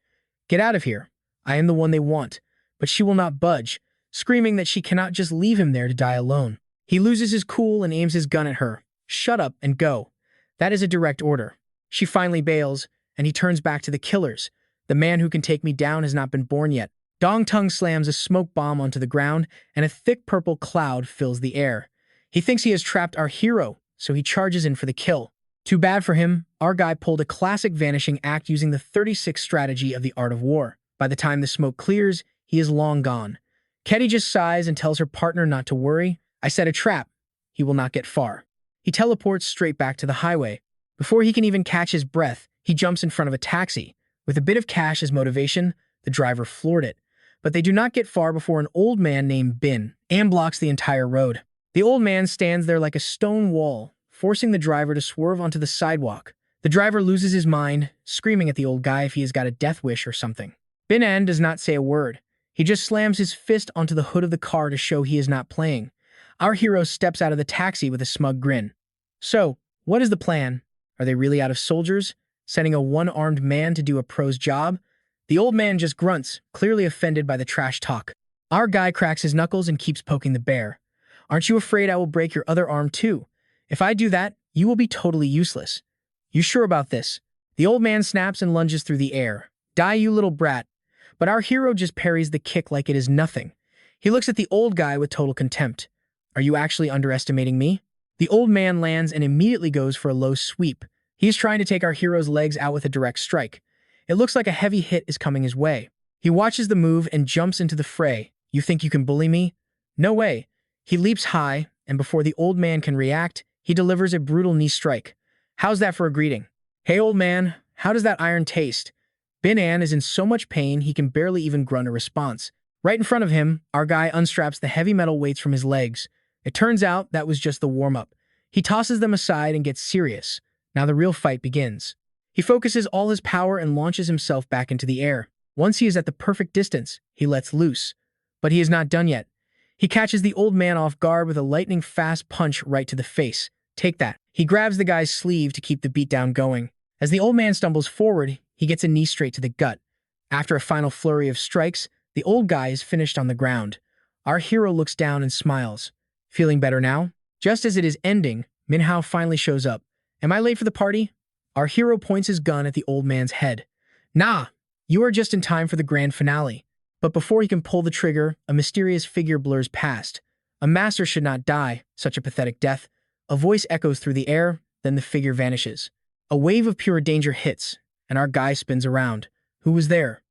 Get out of here. I am the one they want. But she will not budge, screaming that she cannot just leave him there to die alone. He loses his cool and aims his gun at her. Shut up and go. That is a direct order. She finally bails, and he turns back to the killers. The man who can take me down has not been born yet. Dong Tung slams a smoke bomb onto the ground, and a thick purple cloud fills the air. He thinks he has trapped our hero, so he charges in for the kill. Too bad for him, our guy pulled a classic vanishing act using the 36 strategy of the art of war. By the time the smoke clears, he is long gone. Ketty just sighs and tells her partner not to worry. I set a trap. He will not get far. He teleports straight back to the highway. Before he can even catch his breath, he jumps in front of a taxi. With a bit of cash as motivation, the driver floored it. But they do not get far before an old man named Bin blocks the entire road. The old man stands there like a stone wall, forcing the driver to swerve onto the sidewalk. The driver loses his mind, screaming at the old guy if he has got a death wish or something. Bin does not say a word. He just slams his fist onto the hood of the car to show he is not playing. Our hero steps out of the taxi with a smug grin. So, what is the plan? Are they really out of soldiers? Sending a one-armed man to do a pro's job? The old man just grunts, clearly offended by the trash talk. Our guy cracks his knuckles and keeps poking the bear. Aren't you afraid I will break your other arm too? If I do that, you will be totally useless. You sure about this? The old man snaps and lunges through the air. Die, you little brat. But our hero just parries the kick like it is nothing. He looks at the old guy with total contempt. Are you actually underestimating me? The old man lands and immediately goes for a low sweep. He is trying to take our hero's legs out with a direct strike. It looks like a heavy hit is coming his way. He watches the move and jumps into the fray. You think you can bully me? No way. He leaps high, and before the old man can react, he delivers a brutal knee strike. How's that for a greeting? Hey, old man, how does that iron taste? Bin is in so much pain he can barely even grunt a response. Right in front of him, our guy unstraps the heavy metal weights from his legs. It turns out that was just the warm-up. He tosses them aside and gets serious. Now the real fight begins. He focuses all his power and launches himself back into the air. Once he is at the perfect distance, he lets loose. But he is not done yet. He catches the old man off guard with a lightning-fast punch right to the face. Take that. He grabs the guy's sleeve to keep the beatdown going. As the old man stumbles forward, he gets a knee straight to the gut. After a final flurry of strikes, the old guy is finished on the ground. Our hero looks down and smiles. Feeling better now? Just as it is ending, Manhwa finally shows up. Am I late for the party? Our hero points his gun at the old man's head. Nah, you are just in time for the grand finale. But before he can pull the trigger, a mysterious figure blurs past. A master should not die, such a pathetic death. A voice echoes through the air, then the figure vanishes. A wave of pure danger hits, and our guy spins around. Who was there?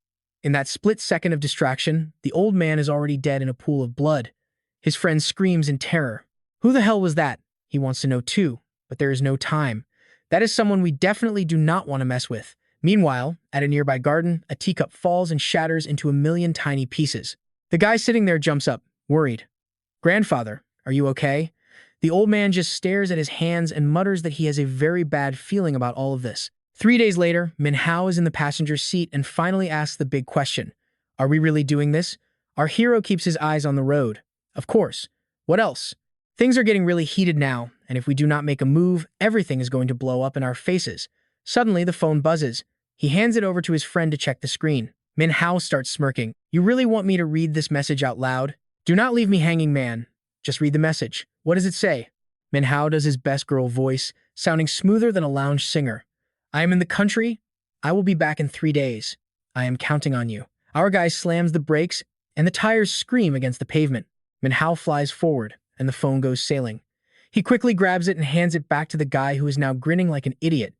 In that split second of distraction, the old man is already dead in a pool of blood. His friend screams in terror. Who the hell was that? He wants to know too, but there is no time. That is someone we definitely do not want to mess with. Meanwhile, at a nearby garden, a teacup falls and shatters into a million tiny pieces. The guy sitting there jumps up, worried. Grandfather, are you okay? The old man just stares at his hands and mutters that he has a very bad feeling about all of this. 3 days later, Manhwa is in the passenger seat and finally asks the big question. Are we really doing this? Our hero keeps his eyes on the road. Of course. What else? Things are getting really heated now, and if we do not make a move, everything is going to blow up in our faces. Suddenly, the phone buzzes. He hands it over to his friend to check the screen. Manhwa starts smirking. You really want me to read this message out loud? Do not leave me hanging, man. Just read the message. What does it say? Manhwa does his best girl voice, sounding smoother than a lounge singer. I am in the country. I will be back in 3 days. I am counting on you. Our guy slams the brakes, and the tires scream against the pavement. Manhwa flies forward, and the phone goes sailing. He quickly grabs it and hands it back to the guy who is now grinning like an idiot.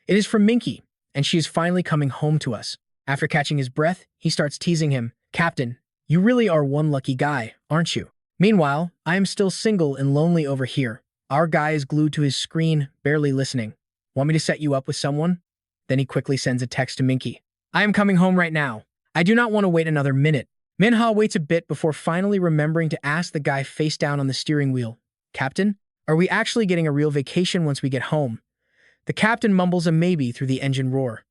It is from Minky, and she is finally coming home to us. After catching his breath, he starts teasing him. Captain, you really are one lucky guy, aren't you? Meanwhile, I am still single and lonely over here. Our guy is glued to his screen, barely listening. Want me to set you up with someone? Then he quickly sends a text to Minky. I am coming home right now. I do not want to wait another minute. Manhwa waits a bit before finally remembering to ask the guy face down on the steering wheel. Captain, are we actually getting a real vacation once we get home? The captain mumbles a maybe through the engine roar.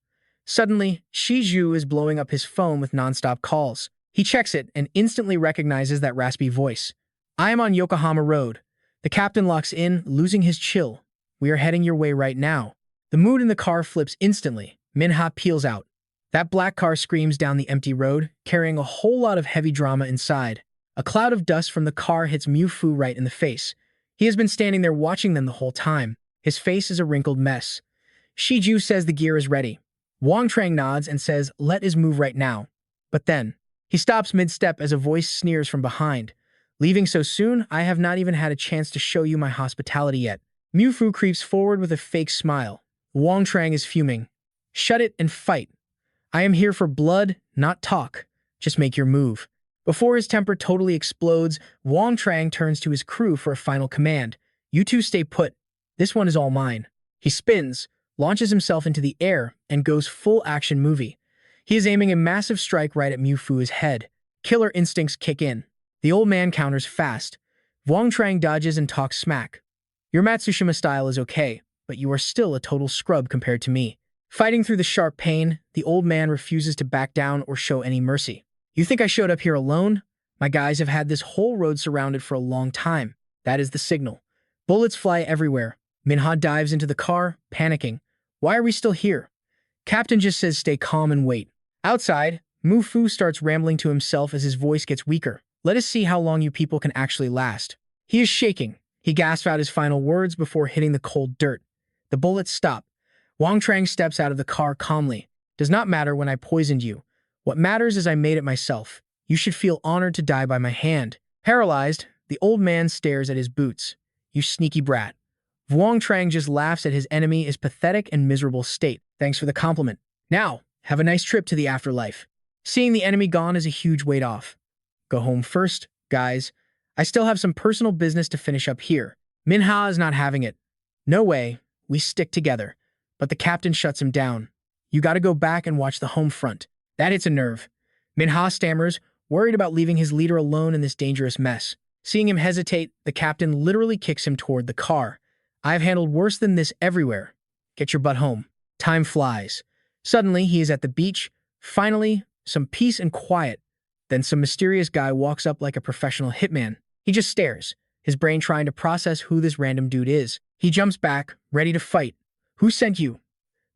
Suddenly, Shiju is blowing up his phone with nonstop calls. He checks it and instantly recognizes that raspy voice. I am on Yokohama Road. The captain locks in, losing his chill. We are heading your way right now. The mood in the car flips instantly. Minha peels out. That black car screams down the empty road, carrying a whole lot of heavy drama inside. A cloud of dust from the car hits Mu Fu right in the face. He has been standing there watching them the whole time. His face is a wrinkled mess. Shiju says the gear is ready. Wang Zheng nods and says, let us move right now. But then, he stops mid-step as a voice sneers from behind. Leaving so soon, I have not even had a chance to show you my hospitality yet. Mu Fu creeps forward with a fake smile. Wang Zheng is fuming. Shut it and fight. I am here for blood, not talk. Just make your move. Before his temper totally explodes, Wang Zheng turns to his crew for a final command. You two stay put. This one is all mine. He spins, launches himself into the air, and goes full action movie. He is aiming a massive strike right at Mu Fu's head. Killer instincts kick in. The old man counters fast. Wang Zheng dodges and talks smack. Your Matsushima style is okay, but you are still a total scrub compared to me. Fighting through the sharp pain, the old man refuses to back down or show any mercy. You think I showed up here alone? My guys have had this whole road surrounded for a long time. That is the signal. Bullets fly everywhere. Minha dives into the car, panicking. Why are we still here? Captain just says stay calm and wait. Outside, Mu Fu starts rambling to himself as his voice gets weaker. Let us see how long you people can actually last. He is shaking. He gasps out his final words before hitting the cold dirt. The bullets stop. Wang Zheng steps out of the car calmly. Does not matter when I poisoned you. What matters is I made it myself. You should feel honored to die by my hand. Paralyzed, the old man stares at his boots. You sneaky brat. Wang Zheng just laughs at his enemy's pathetic and miserable state. Thanks for the compliment. Now, have a nice trip to the afterlife. Seeing the enemy gone is a huge weight off. Go home first, guys. I still have some personal business to finish up here. Minha is not having it. No way. We stick together. But the captain shuts him down. You gotta go back and watch the home front. That hits a nerve. Minha stammers, worried about leaving his leader alone in this dangerous mess. Seeing him hesitate, the captain literally kicks him toward the car. I've handled worse than this everywhere. Get your butt home. Time flies. Suddenly, he is at the beach. Finally, some peace and quiet. Then some mysterious guy walks up like a professional hitman. He just stares, his brain trying to process who this random dude is. He jumps back, ready to fight. Who sent you?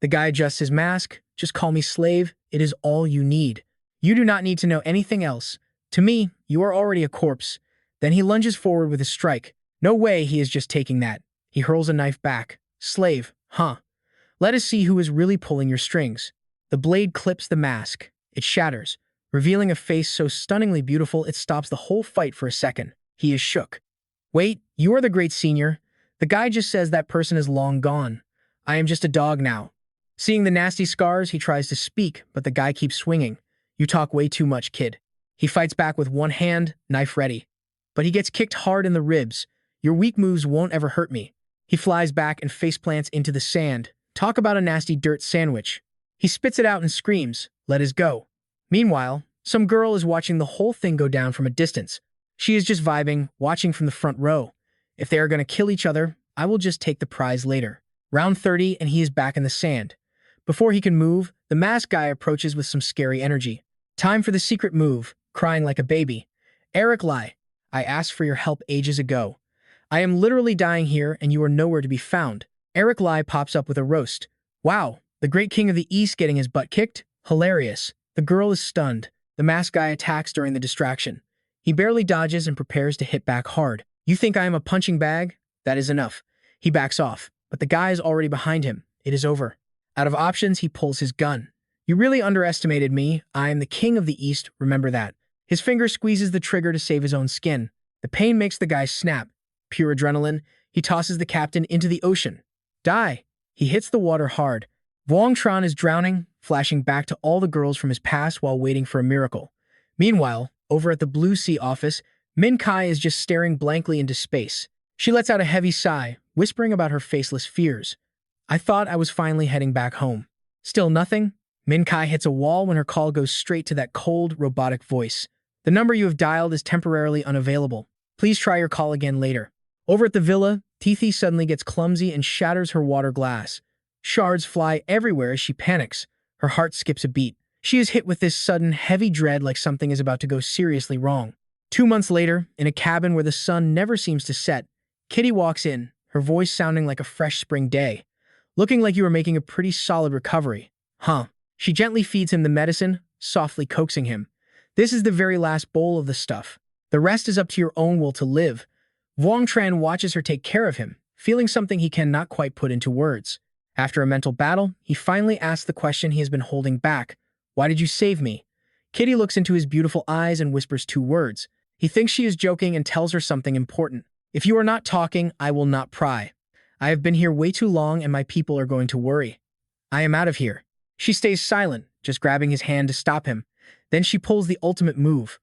The guy adjusts his mask. Just call me slave. It is all you need. You do not need to know anything else. To me, you are already a corpse. Then he lunges forward with a strike. No way he is just taking that. He hurls a knife back. Slave, huh? Let us see who is really pulling your strings. The blade clips the mask. It shatters, revealing a face so stunningly beautiful it stops the whole fight for a second. He is shook. Wait, you are the great senior. The guy just says that person is long gone. I am just a dog now. Seeing the nasty scars, he tries to speak, but the guy keeps swinging. You talk way too much, kid. He fights back with one hand, knife ready. But he gets kicked hard in the ribs. Your weak moves won't ever hurt me. He flies back and faceplants into the sand. Talk about a nasty dirt sandwich. He spits it out and screams, let us go. Meanwhile, some girl is watching the whole thing go down from a distance. She is just vibing, watching from the front row. If they are going to kill each other, I will just take the prize later. Round 30 and he is back in the sand. Before he can move, the masked guy approaches with some scary energy. Time for the secret move, crying like a baby. Eric Lai, I asked for your help ages ago. I am literally dying here and you are nowhere to be found. Eric Lai pops up with a roast. Wow, the great king of the East getting his butt kicked? Hilarious. The girl is stunned. The masked guy attacks during the distraction. He barely dodges and prepares to hit back hard. You think I am a punching bag? That is enough. He backs off, but the guy is already behind him. It is over. Out of options, he pulls his gun. You really underestimated me. I am the king of the East, remember that. His finger squeezes the trigger to save his own skin. The pain makes the guy snap. Pure adrenaline, he tosses the captain into the ocean. Die. He hits the water hard. Wang Tran is drowning, flashing back to all the girls from his past while waiting for a miracle. Meanwhile, over at the Blue Sea office, Min Kai is just staring blankly into space. She lets out a heavy sigh, whispering about her faceless fears. I thought I was finally heading back home. Still nothing? Min Kai hits a wall when her call goes straight to that cold, robotic voice. The number you have dialed is temporarily unavailable. Please try your call again later. Over at the villa, Tithi suddenly gets clumsy and shatters her water glass. Shards fly everywhere as she panics. Her heart skips a beat. She is hit with this sudden, heavy dread like something is about to go seriously wrong. 2 months later, in a cabin where the sun never seems to set, Kitty walks in, her voice sounding like a fresh spring day. Looking like you are making a pretty solid recovery. Huh. She gently feeds him the medicine, softly coaxing him. This is the very last bowl of the stuff. The rest is up to your own will to live. Wang Tran watches her take care of him, feeling something he cannot quite put into words. After a mental battle, he finally asks the question he has been holding back. Why did you save me? Kitty looks into his beautiful eyes and whispers 2 words. He thinks she is joking and tells her something important. If you are not talking, I will not pry. I have been here way too long and my people are going to worry. I am out of here. She stays silent, just grabbing his hand to stop him. Then she pulls the ultimate move.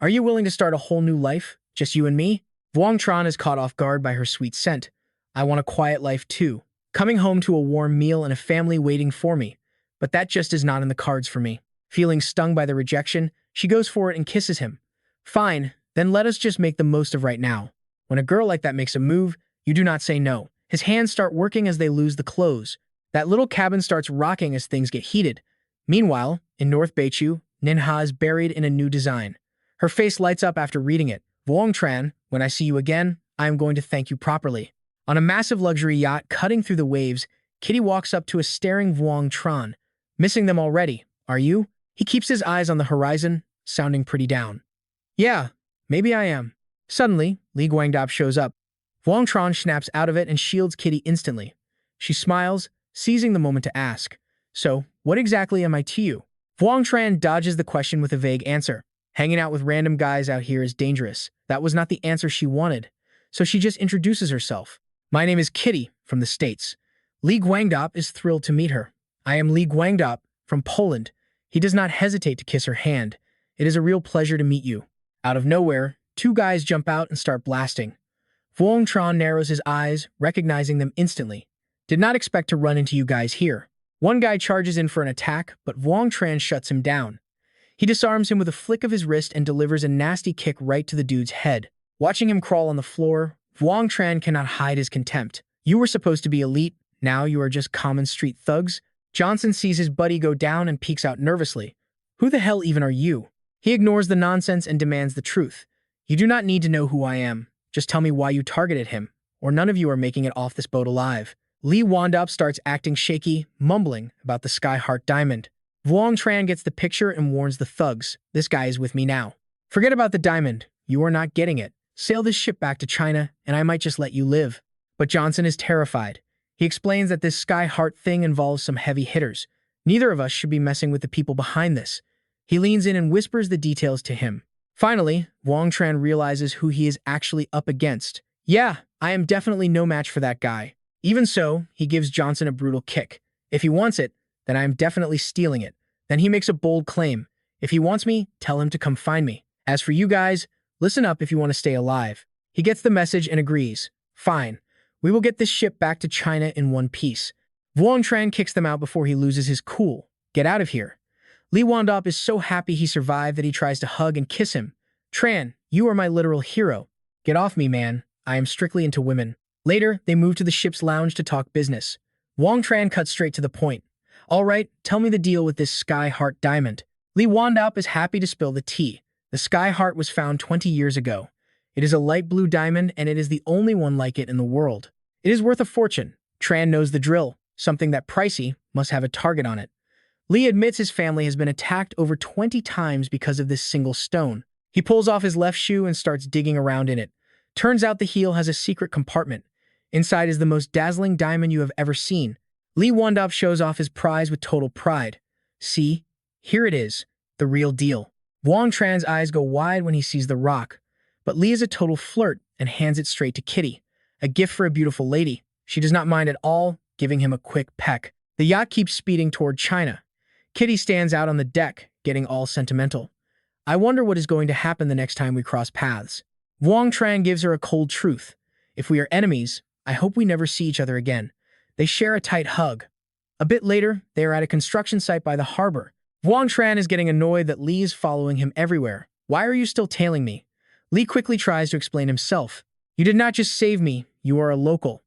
Are you willing to start a whole new life? Just you and me? Wang Tran is caught off guard by her sweet scent. I want a quiet life too. Coming home to a warm meal and a family waiting for me. But that just is not in the cards for me. Feeling stung by the rejection, she goes for it and kisses him. Fine, then let us just make the most of right now. When a girl like that makes a move, you do not say no. His hands start working as they lose the clothes. That little cabin starts rocking as things get heated. Meanwhile, in North Beichu, Ninha is buried in a new design. Her face lights up after reading it. Wang Tran, when I see you again, I am going to thank you properly. On a massive luxury yacht cutting through the waves, Kitty walks up to a staring Wang Tran. Missing them already, are you? He keeps his eyes on the horizon, sounding pretty down. Yeah, maybe I am. Suddenly, Li Guangdao shows up. Wang Tran snaps out of it and shields Kitty instantly. She smiles, seizing the moment to ask, so, what exactly am I to you? Wang Tran dodges the question with a vague answer. Hanging out with random guys out here is dangerous. That was not the answer she wanted. So she just introduces herself. My name is Kitty, from the States. Li Guangdao is thrilled to meet her. I am Li Guangdao, from Poland. He does not hesitate to kiss her hand. It is a real pleasure to meet you. Out of nowhere, 2 guys jump out and start blasting. Wang Tran narrows his eyes, recognizing them instantly. Did not expect to run into you guys here. One guy charges in for an attack, but Wang Tran shuts him down. He disarms him with a flick of his wrist and delivers a nasty kick right to the dude's head. Watching him crawl on the floor, Wang Tran cannot hide his contempt. You were supposed to be elite, now you are just common street thugs? Johnson sees his buddy go down and peeks out nervously. Who the hell even are you? He ignores the nonsense and demands the truth. You do not need to know who I am. Just tell me why you targeted him, or none of you are making it off this boat alive. Li Wandop starts acting shaky, mumbling about the Sky Heart Diamond. Wang Tran gets the picture and warns the thugs. This guy is with me now. Forget about the diamond. You are not getting it. Sail this ship back to China, and I might just let you live. But Johnson is terrified. He explains that this Sky Heart thing involves some heavy hitters. Neither of us should be messing with the people behind this. He leans in and whispers the details to him. Finally, Wang Tran realizes who he is actually up against. Yeah, I am definitely no match for that guy. Even so, he gives Johnson a brutal kick. If he wants it, then I am definitely stealing it. Then he makes a bold claim. If he wants me, tell him to come find me. As for you guys, listen up if you want to stay alive. He gets the message and agrees. Fine. We will get this ship back to China in one piece. Wang Tran kicks them out before he loses his cool. Get out of here. Li Wandop is so happy he survived that he tries to hug and kiss him. Tran, you are my literal hero. Get off me, man. I am strictly into women. Later, they move to the ship's lounge to talk business. Wang Tran cuts straight to the point. All right, tell me the deal with this Sky Heart Diamond. Li Wandop is happy to spill the tea. The Sky Heart was found 20 years ago. It is a light blue diamond, and it is the only one like it in the world. It is worth a fortune. Tran knows the drill. Something that pricey must have a target on it. Li admits his family has been attacked over 20 times because of this single stone. He pulls off his left shoe and starts digging around in it. Turns out the heel has a secret compartment. Inside is the most dazzling diamond you have ever seen. Li Wandop shows off his prize with total pride. See? Here it is. The real deal. Wang Tran's eyes go wide when he sees the rock. But Li is a total flirt and hands it straight to Kitty. A gift for a beautiful lady. She does not mind at all, giving him a quick peck. The yacht keeps speeding toward China. Kitty stands out on the deck, getting all sentimental. I wonder what is going to happen the next time we cross paths. Wang Tran gives her a cold truth. If we are enemies, I hope we never see each other again. They share a tight hug. A bit later, they are at a construction site by the harbor. Wang Tran is getting annoyed that Li is following him everywhere. Why are you still tailing me? Li quickly tries to explain himself. You did not just save me, you are a local.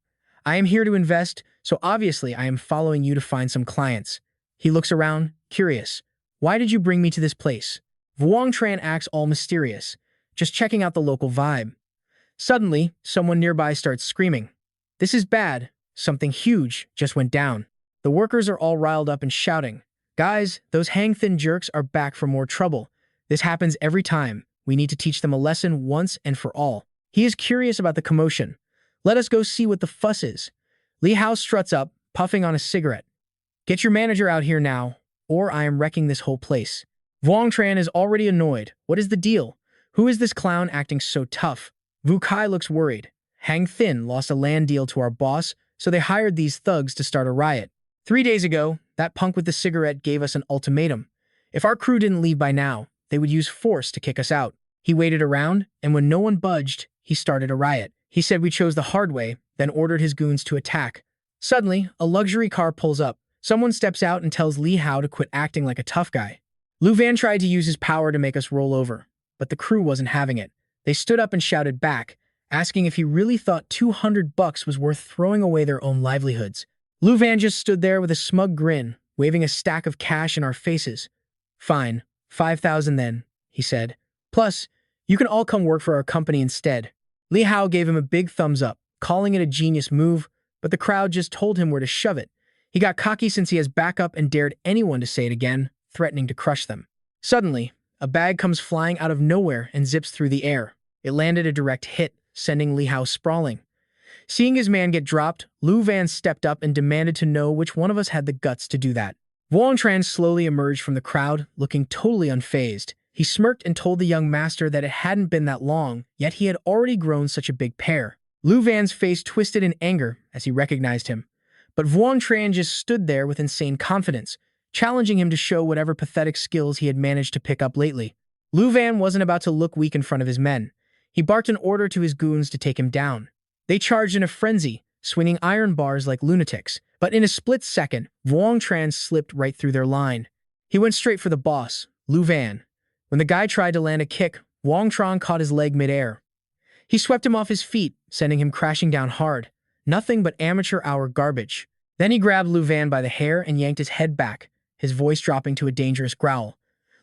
I am here to invest, so obviously I am following you to find some clients. He looks around, curious. Why did you bring me to this place? Vuong Tran acts all mysterious, just checking out the local vibe. Suddenly, someone nearby starts screaming. This is bad. Something huge just went down. The workers are all riled up and shouting. Guys, those hang-thin jerks are back for more trouble. This happens every time. We need to teach them a lesson once and for all. He is curious about the commotion. Let us go see what the fuss is. Li Hao struts up, puffing on a cigarette. Get your manager out here now, or I am wrecking this whole place. Vuong Tran is already annoyed. What is the deal? Who is this clown acting so tough? Vu Kai looks worried. Hang Thin lost a land deal to our boss, so they hired these thugs to start a riot. 3 days ago, that punk with the cigarette gave us an ultimatum. If our crew didn't leave by now, they would use force to kick us out. He waited around, and when no one budged, he started a riot. He said we chose the hard way, then ordered his goons to attack. Suddenly, a luxury car pulls up. Someone steps out and tells Li Hao to quit acting like a tough guy. Lu Van tried to use his power to make us roll over, but the crew wasn't having it. They stood up and shouted back, asking if he really thought $200 was worth throwing away their own livelihoods. Lu Van just stood there with a smug grin, waving a stack of cash in our faces. Fine, 5,000 then, he said. Plus, you can all come work for our company instead. Li Hao gave him a big thumbs up, calling it a genius move, but the crowd just told him where to shove it. He got cocky since he has backup and dared anyone to say it again, threatening to crush them. Suddenly, a bag comes flying out of nowhere and zips through the air. It landed a direct hit, sending Li Hao sprawling. Seeing his man get dropped, Lu Van stepped up and demanded to know which one of us had the guts to do that. Vuong Tran slowly emerged from the crowd, looking totally unfazed. He smirked and told the young master that it hadn't been that long, yet he had already grown such a big pair. Lu Van's face twisted in anger as he recognized him. But Vuong Tran just stood there with insane confidence, challenging him to show whatever pathetic skills he had managed to pick up lately. Lu Van wasn't about to look weak in front of his men. He barked an order to his goons to take him down. They charged in a frenzy, swinging iron bars like lunatics. But in a split second, Vuong Tran slipped right through their line. He went straight for the boss, Lu Van. When the guy tried to land a kick, Vuong Tran caught his leg midair. He swept him off his feet, sending him crashing down hard. Nothing but amateur hour garbage. Then he grabbed Lu Van by the hair and yanked his head back, his voice dropping to a dangerous growl.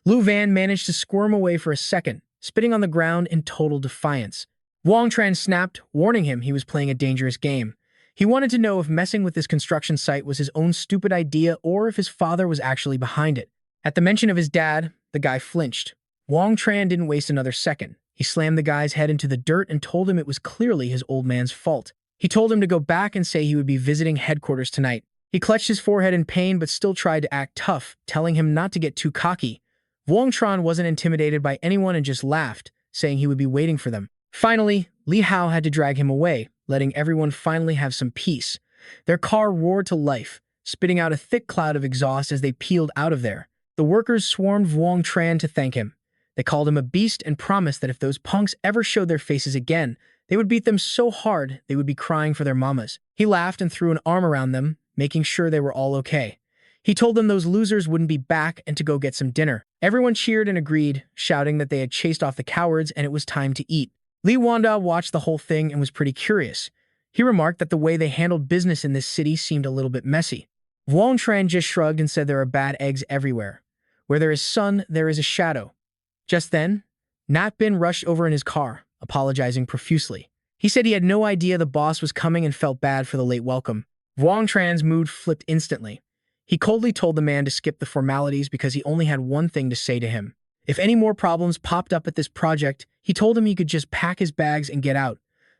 Lu Van managed to squirm away for a second, spitting on the ground in total defiance. Vuong Tran snapped, warning him he was playing a dangerous game. He wanted to know if messing with this construction site was his own stupid idea or if his father was actually behind it. At the mention of his dad, the guy flinched. Vuong Tran didn't waste another second. He slammed the guy's head into the dirt and told him it was clearly his old man's fault. He told him to go back and say he would be visiting headquarters tonight. He clutched his forehead in pain but still tried to act tough, telling him not to get too cocky. Vuong Tran wasn't intimidated by anyone and just laughed, saying he would be waiting for them. Finally, Li Hao had to drag him away, letting everyone finally have some peace. Their car roared to life, spitting out a thick cloud of exhaust as they peeled out of there. The workers swarmed Vuong Tran to thank him. They called him a beast and promised that if those punks ever showed their faces again, they would beat them so hard they would be crying for their mamas. He laughed and threw an arm around them, making sure they were all okay. He told them those losers wouldn't be back and to go get some dinner. Everyone cheered and agreed, shouting that they had chased off the cowards and it was time to eat. Li Wanda watched the whole thing and was pretty curious. He remarked that the way they handled business in this city seemed a little bit messy. Vuong Tran just shrugged and said there are bad eggs everywhere. Where there is sun, there is a shadow. Just then, Nat Bin rushed over in his car, apologizing profusely. He said he had no idea the boss was coming and felt bad for the late welcome. Vuong Tran's mood flipped instantly. He coldly told the man to skip the formalities because he only had one thing to say to him. If any more problems popped up at this project, he told him he could just pack his bags and get out.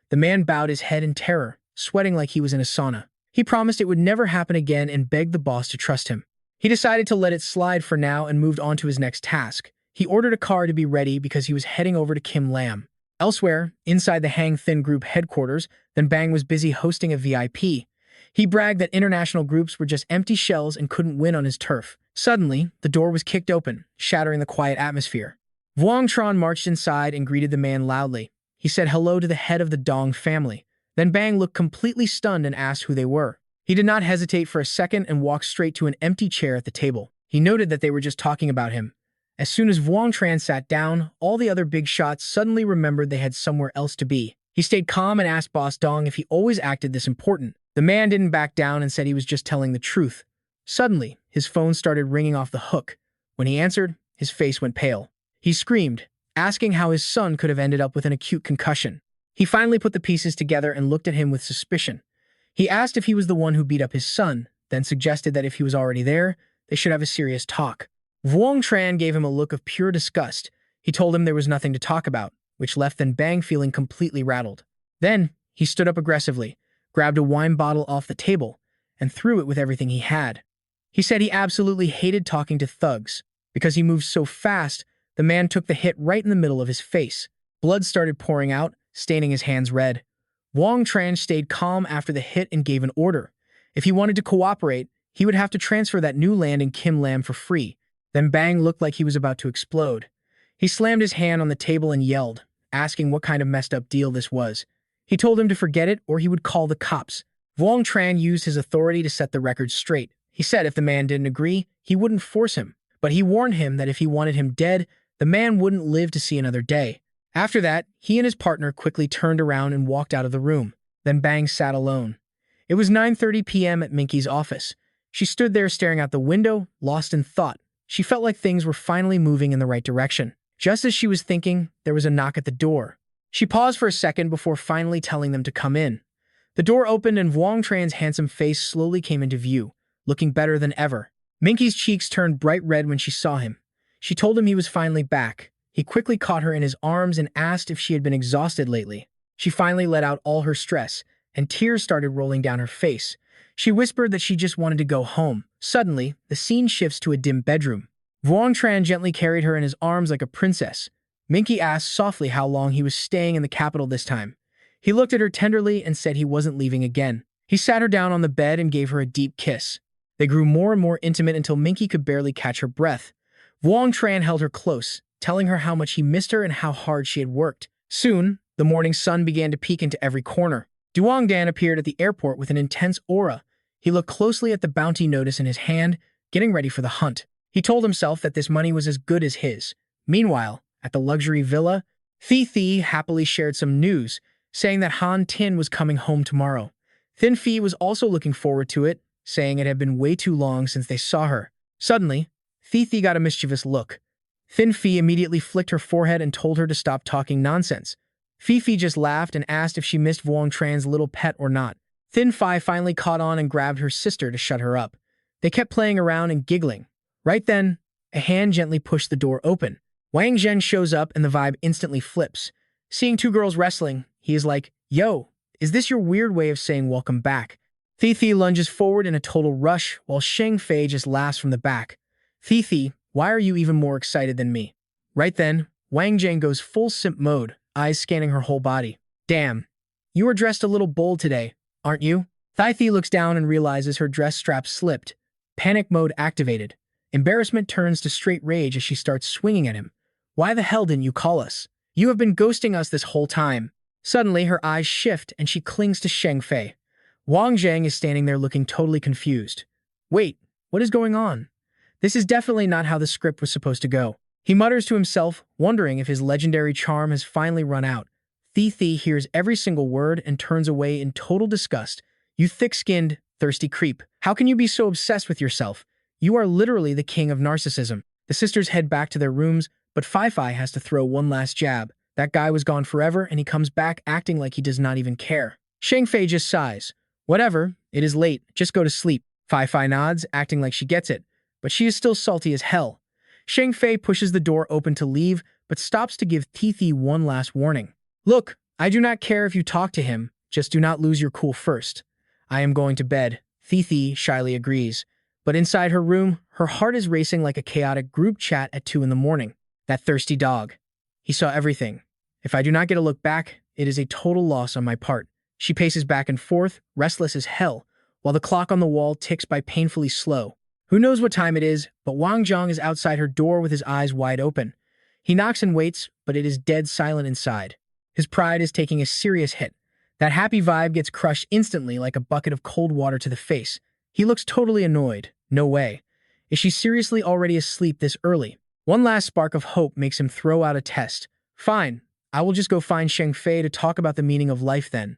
The man bowed his head in terror, sweating like he was in a sauna. He promised it would never happen again and begged the boss to trust him. He decided to let it slide for now and moved on to his next task. He ordered a car to be ready because he was heading over to Kim Lam. Elsewhere, inside the Hang Thin Group headquarters, then Bang was busy hosting a VIP. He bragged that international groups were just empty shells and couldn't win on his turf. Suddenly, the door was kicked open, shattering the quiet atmosphere. Vuong Tran marched inside and greeted the man loudly. He said hello to the head of the Dong family. Then Bang looked completely stunned and asked who they were. He did not hesitate for a second and walked straight to an empty chair at the table. He noted that they were just talking about him. As soon as Vuong Tran sat down, all the other big shots suddenly remembered they had somewhere else to be. He stayed calm and asked Boss Dong if he always acted this important. The man didn't back down and said he was just telling the truth. Suddenly, his phone started ringing off the hook. When he answered, his face went pale. He screamed, asking how his son could have ended up with an acute concussion. He finally put the pieces together and looked at him with suspicion. He asked if he was the one who beat up his son, then suggested that if he was already there, they should have a serious talk. Wang Tran gave him a look of pure disgust. He told him there was nothing to talk about, which left Then Bang feeling completely rattled. Then, he stood up aggressively, grabbed a wine bottle off the table, and threw it with everything he had. He said he absolutely hated talking to thugs. Because he moved so fast, the man took the hit right in the middle of his face. Blood started pouring out, staining his hands red. Wang Tran stayed calm after the hit and gave an order. If he wanted to cooperate, he would have to transfer that new land in Kim Lam for free. Then Bang looked like he was about to explode. He slammed his hand on the table and yelled, asking what kind of messed up deal this was. He told him to forget it or he would call the cops. Wang Tran used his authority to set the record straight. He said if the man didn't agree, he wouldn't force him. But he warned him that if he wanted him dead, the man wouldn't live to see another day. After that, he and his partner quickly turned around and walked out of the room. Then Bang sat alone. It was 9:30 p.m. at Minky's office. She stood there staring out the window, lost in thought. She felt like things were finally moving in the right direction. Just as she was thinking, there was a knock at the door. She paused for a second before finally telling them to come in. The door opened and Wang Tran's handsome face slowly came into view, looking better than ever. Minky's cheeks turned bright red when she saw him. She told him he was finally back. He quickly caught her in his arms and asked if she had been exhausted lately. She finally let out all her stress, and tears started rolling down her face. She whispered that she just wanted to go home. Suddenly, the scene shifts to a dim bedroom. Wang Tran gently carried her in his arms like a princess. Minky asked softly how long he was staying in the capital this time. He looked at her tenderly and said he wasn't leaving again. He sat her down on the bed and gave her a deep kiss. They grew more and more intimate until Minky could barely catch her breath. Wang Tran held her close, telling her how much he missed her and how hard she had worked. Soon, the morning sun began to peek into every corner. Duong Dan appeared at the airport with an intense aura. He looked closely at the bounty notice in his hand, getting ready for the hunt. He told himself that this money was as good as his. Meanwhile, at the luxury villa, Thi happily shared some news, saying that Han Tin was coming home tomorrow. Thin Phi was also looking forward to it, saying it had been way too long since they saw her. Suddenly, Thi got a mischievous look. Thin Phi immediately flicked her forehead and told her to stop talking nonsense. Fifi just laughed and asked if she missed Wang Tran's little pet or not. Thin Phi finally caught on and grabbed her sister to shut her up. They kept playing around and giggling. Right then, a hand gently pushed the door open. Wang Zheng shows up and the vibe instantly flips. Seeing two girls wrestling, he is like, "Yo, is this your weird way of saying welcome back?" Thi lunges forward in a total rush, while Cheng Fei just laughs from the back. Thi, why are you even more excited than me? Right then, Wang Zheng goes full simp mode, eyes scanning her whole body. Damn, you are dressed a little bold today, aren't you? Thi looks down and realizes her dress strap slipped. Panic mode activated. Embarrassment turns to straight rage as she starts swinging at him. Why the hell didn't you call us? You have been ghosting us this whole time. Suddenly, her eyes shift and she clings to Cheng Fei. Wang Zheng is standing there looking totally confused. Wait, what is going on? This is definitely not how the script was supposed to go. He mutters to himself, wondering if his legendary charm has finally run out. Thi hears every single word and turns away in total disgust. You thick-skinned, thirsty creep. How can you be so obsessed with yourself? You are literally the king of narcissism. The sisters head back to their rooms, but Fi has to throw one last jab. That guy was gone forever and he comes back acting like he does not even care. Cheng Fei just sighs. Whatever, it is late, just go to sleep. Fi nods, acting like she gets it, but she is still salty as hell. Cheng Fei pushes the door open to leave, but stops to give Thi one last warning. Look, I do not care if you talk to him, just do not lose your cool first. I am going to bed. Thi shyly agrees, but inside her room, her heart is racing like a chaotic group chat at 2 in the morning. That thirsty dog. He saw everything. If I do not get a look back, it is a total loss on my part. She paces back and forth, restless as hell, while the clock on the wall ticks by painfully slow. Who knows what time it is, but Wang Zheng is outside her door with his eyes wide open. He knocks and waits, but it is dead silent inside. His pride is taking a serious hit. That happy vibe gets crushed instantly like a bucket of cold water to the face. He looks totally annoyed. No way. Is she seriously already asleep this early? One last spark of hope makes him throw out a test. Fine, I will just go find Cheng Fei to talk about the meaning of life then.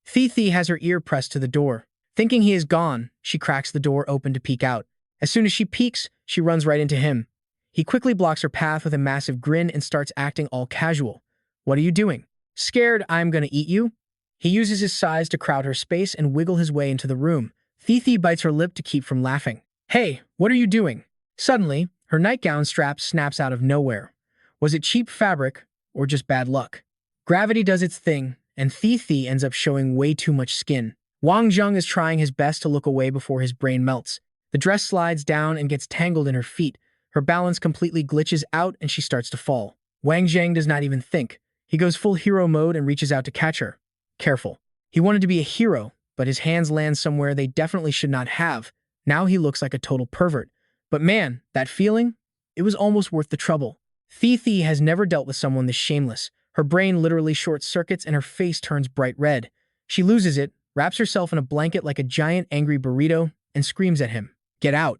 Thi has her ear pressed to the door. Thinking he is gone, she cracks the door open to peek out. As soon as she peeks, she runs right into him. He quickly blocks her path with a massive grin and starts acting all casual. What are you doing? Scared I'm gonna eat you? He uses his size to crowd her space and wiggle his way into the room. Thi bites her lip to keep from laughing. Hey, what are you doing? Suddenly, her nightgown strap snaps out of nowhere. Was it cheap fabric or just bad luck? Gravity does its thing, and Thi ends up showing way too much skin. Wang Zheng is trying his best to look away before his brain melts. The dress slides down and gets tangled in her feet. Her balance completely glitches out and she starts to fall. Wang Zheng does not even think. He goes full hero mode and reaches out to catch her. Careful. He wanted to be a hero, but his hands land somewhere they definitely should not have. Now he looks like a total pervert. But man, that feeling? It was almost worth the trouble. Thi has never dealt with someone this shameless. Her brain literally short-circuits and her face turns bright red. She loses it, wraps herself in a blanket like a giant angry burrito, and screams at him. Get out.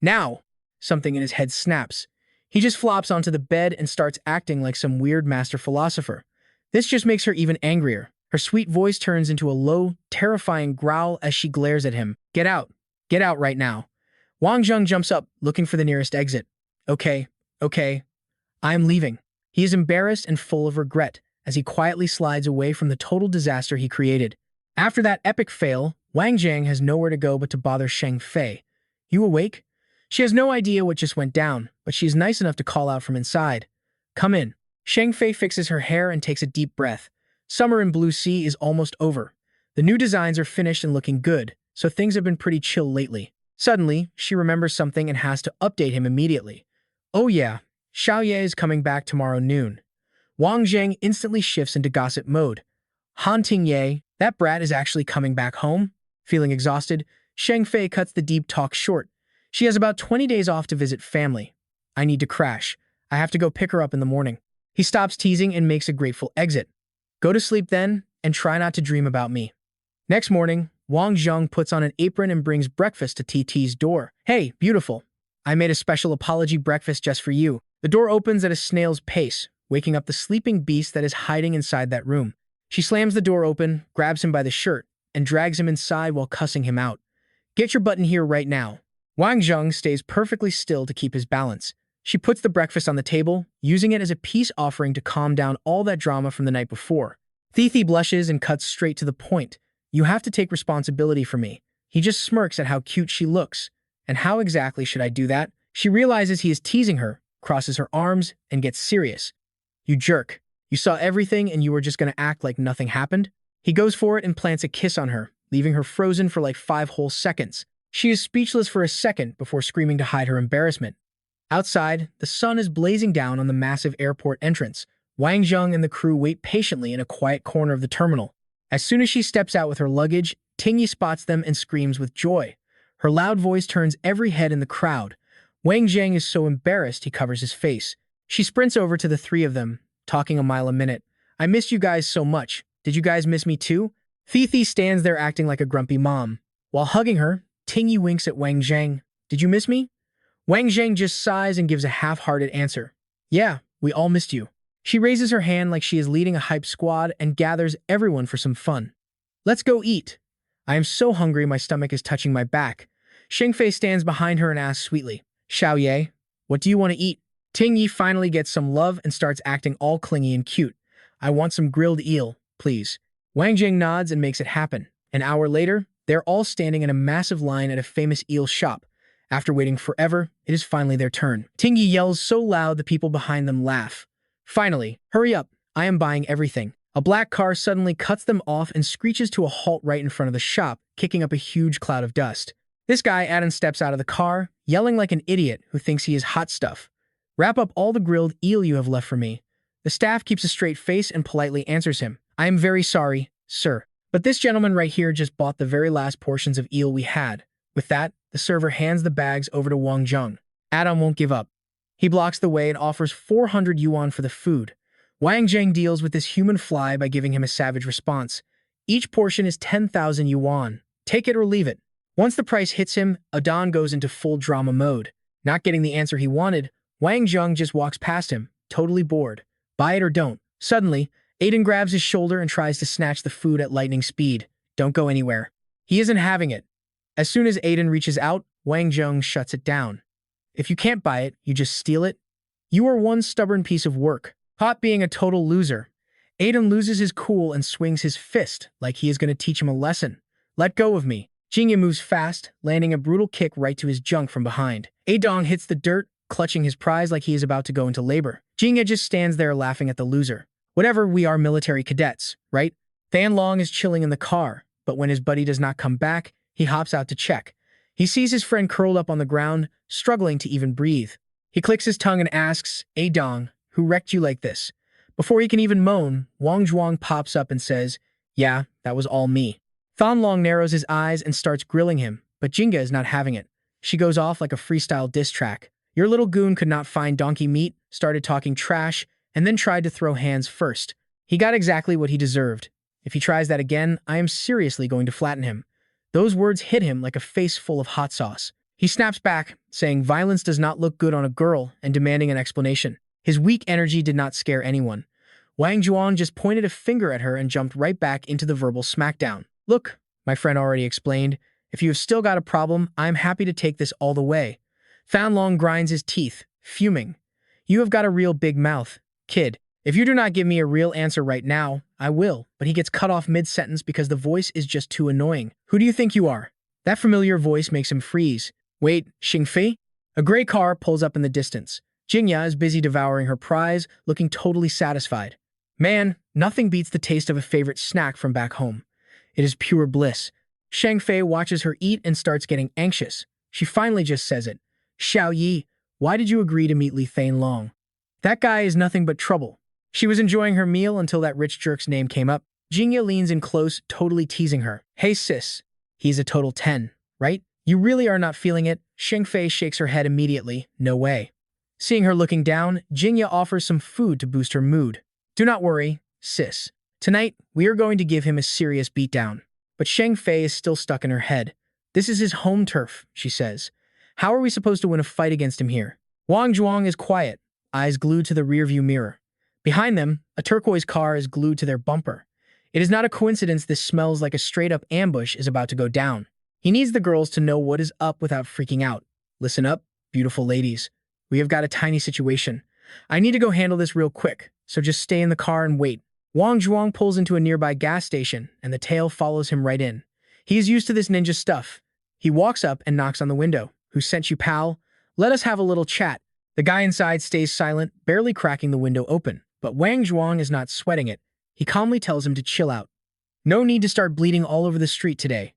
Now! Something in his head snaps. He just flops onto the bed and starts acting like some weird master philosopher. This just makes her even angrier. Her sweet voice turns into a low, terrifying growl as she glares at him. Get out. Get out right now. Wang Zheng jumps up, looking for the nearest exit. Okay. I am leaving. He is embarrassed and full of regret as he quietly slides away from the total disaster he created. After that epic fail, Wang Zheng has nowhere to go but to bother Cheng Fei. You awake? She has no idea what just went down, but she is nice enough to call out from inside. Come in. Cheng Fei fixes her hair and takes a deep breath. Summer in Blue Sea is almost over. The new designs are finished and looking good, so things have been pretty chill lately. Suddenly, she remembers something and has to update him immediately. Oh yeah, Xiaoye is coming back tomorrow noon. Wang Zheng instantly shifts into gossip mode. Han Tingye, that brat is actually coming back home? Feeling exhausted, Cheng Fei cuts the deep talk short. She has about 20 days off to visit family. I need to crash. I have to go pick her up in the morning. He stops teasing and makes a grateful exit. Go to sleep then, and try not to dream about me. Next morning, Wang Zheng puts on an apron and brings breakfast to TT's door. Hey, beautiful. I made a special apology breakfast just for you. The door opens at a snail's pace, waking up the sleeping beast that is hiding inside that room. She slams the door open, grabs him by the shirt, and drags him inside while cussing him out. Get your butt in here right now. Wang Zheng stays perfectly still to keep his balance. She puts the breakfast on the table, using it as a peace offering to calm down all that drama from the night before. Thi blushes and cuts straight to the point. You have to take responsibility for me. He just smirks at how cute she looks. And how exactly should I do that? She realizes he is teasing her, crosses her arms, and gets serious. You jerk. You saw everything and you were just going to act like nothing happened? He goes for it and plants a kiss on her, leaving her frozen for like 5 whole seconds. She is speechless for a second before screaming to hide her embarrassment. Outside, the sun is blazing down on the massive airport entrance. Wang Zheng and the crew wait patiently in a quiet corner of the terminal. As soon as she steps out with her luggage, Tingyi spots them and screams with joy. Her loud voice turns every head in the crowd. Wang Zheng is so embarrassed he covers his face. She sprints over to the 3 of them, talking a mile a minute. I missed you guys so much. Did you guys miss me too? Thi stands there acting like a grumpy mom. While hugging her, Tingyi winks at Wang Zheng. Did you miss me? Wang Zheng just sighs and gives a half-hearted answer. Yeah, we all missed you. She raises her hand like she is leading a hype squad and gathers everyone for some fun. Let's go eat. I am so hungry my stomach is touching my back. Cheng Fei stands behind her and asks sweetly, Xiaoye, what do you want to eat? Tingyi finally gets some love and starts acting all clingy and cute. I want some grilled eel, please. Wang Zheng nods and makes it happen. An hour later, they're all standing in a massive line at a famous eel shop. After waiting forever, it is finally their turn. Tingyi yells so loud the people behind them laugh. Finally, hurry up, I am buying everything. A black car suddenly cuts them off and screeches to a halt right in front of the shop, kicking up a huge cloud of dust. This guy Adam steps out of the car, yelling like an idiot who thinks he is hot stuff. Wrap up all the grilled eel you have left for me. The staff keeps a straight face and politely answers him. I am very sorry, sir, but this gentleman right here just bought the very last portions of eel we had. With that, the server hands the bags over to Wang Zheng. Adam won't give up. He blocks the way and offers 400 yuan for the food. Wang Zheng deals with this human fly by giving him a savage response. Each portion is 10,000 yuan. Take it or leave it. Once the price hits him, Adan goes into full drama mode. Not getting the answer he wanted, Wang Zheng just walks past him, totally bored. Buy it or don't. Suddenly, Aiden grabs his shoulder and tries to snatch the food at lightning speed. Don't go anywhere. He isn't having it. As soon as Aiden reaches out, Wang Zheng shuts it down. If you can't buy it, you just steal it? You are one stubborn piece of work. Caught being a total loser, Aiden loses his cool and swings his fist like he is going to teach him a lesson. Let go of me. Jingya moves fast, landing a brutal kick right to his junk from behind. Adong hits the dirt, clutching his prize like he is about to go into labor. Jingya just stands there laughing at the loser. Whatever, we are military cadets, right? Fan Long is chilling in the car, but when his buddy does not come back, he hops out to check. He sees his friend curled up on the ground, struggling to even breathe. He clicks his tongue and asks, Adong, who wrecked you like this? Before he can even moan, Wang Zhuang pops up and says, yeah, that was all me. Fan Long narrows his eyes and starts grilling him, but Jingya is not having it. She goes off like a freestyle diss track. Your little goon could not find donkey meat, started talking trash, and then tried to throw hands first. He got exactly what he deserved. If he tries that again, I am seriously going to flatten him. Those words hit him like a face full of hot sauce. He snaps back, saying violence does not look good on a girl and demanding an explanation. His weak energy did not scare anyone. Wang Zhuang just pointed a finger at her and jumped right back into the verbal smackdown. Look, my friend already explained. If you have still got a problem, I am happy to take this all the way. Fan Long grinds his teeth, fuming. You have got a real big mouth, kid. If you do not give me a real answer right now, I will. But he gets cut off mid-sentence because the voice is just too annoying. Who do you think you are? That familiar voice makes him freeze. Wait, Cheng Fei? A gray car pulls up in the distance. Jingya is busy devouring her prize, looking totally satisfied. Man, nothing beats the taste of a favorite snack from back home. It is pure bliss. Cheng Fei watches her eat and starts getting anxious. She finally just says it. Xiao Yi, why did you agree to meet Li Fan Long? That guy is nothing but trouble. She was enjoying her meal until that rich jerk's name came up. Jingya leans in close, totally teasing her. Hey sis, he's a total 10, right? You really are not feeling it? Cheng Fei shakes her head immediately. No way. Seeing her looking down, Jingya offers some food to boost her mood. Do not worry, sis. Tonight, we are going to give him a serious beatdown. But Cheng Fei is still stuck in her head. This is his home turf, she says. How are we supposed to win a fight against him here? Wang Zhuang is quiet, eyes glued to the rearview mirror. Behind them, a turquoise car is glued to their bumper. It is not a coincidence this smells like a straight-up ambush is about to go down. He needs the girls to know what is up without freaking out. Listen up, beautiful ladies. We have got a tiny situation. I need to go handle this real quick, so just stay in the car and wait. Wang Zhuang pulls into a nearby gas station, and the tail follows him right in. He is used to this ninja stuff. He walks up and knocks on the window. Who sent you, pal? Let us have a little chat. The guy inside stays silent, barely cracking the window open. But Wang Zhuang is not sweating it. He calmly tells him to chill out. No need to start bleeding all over the street today.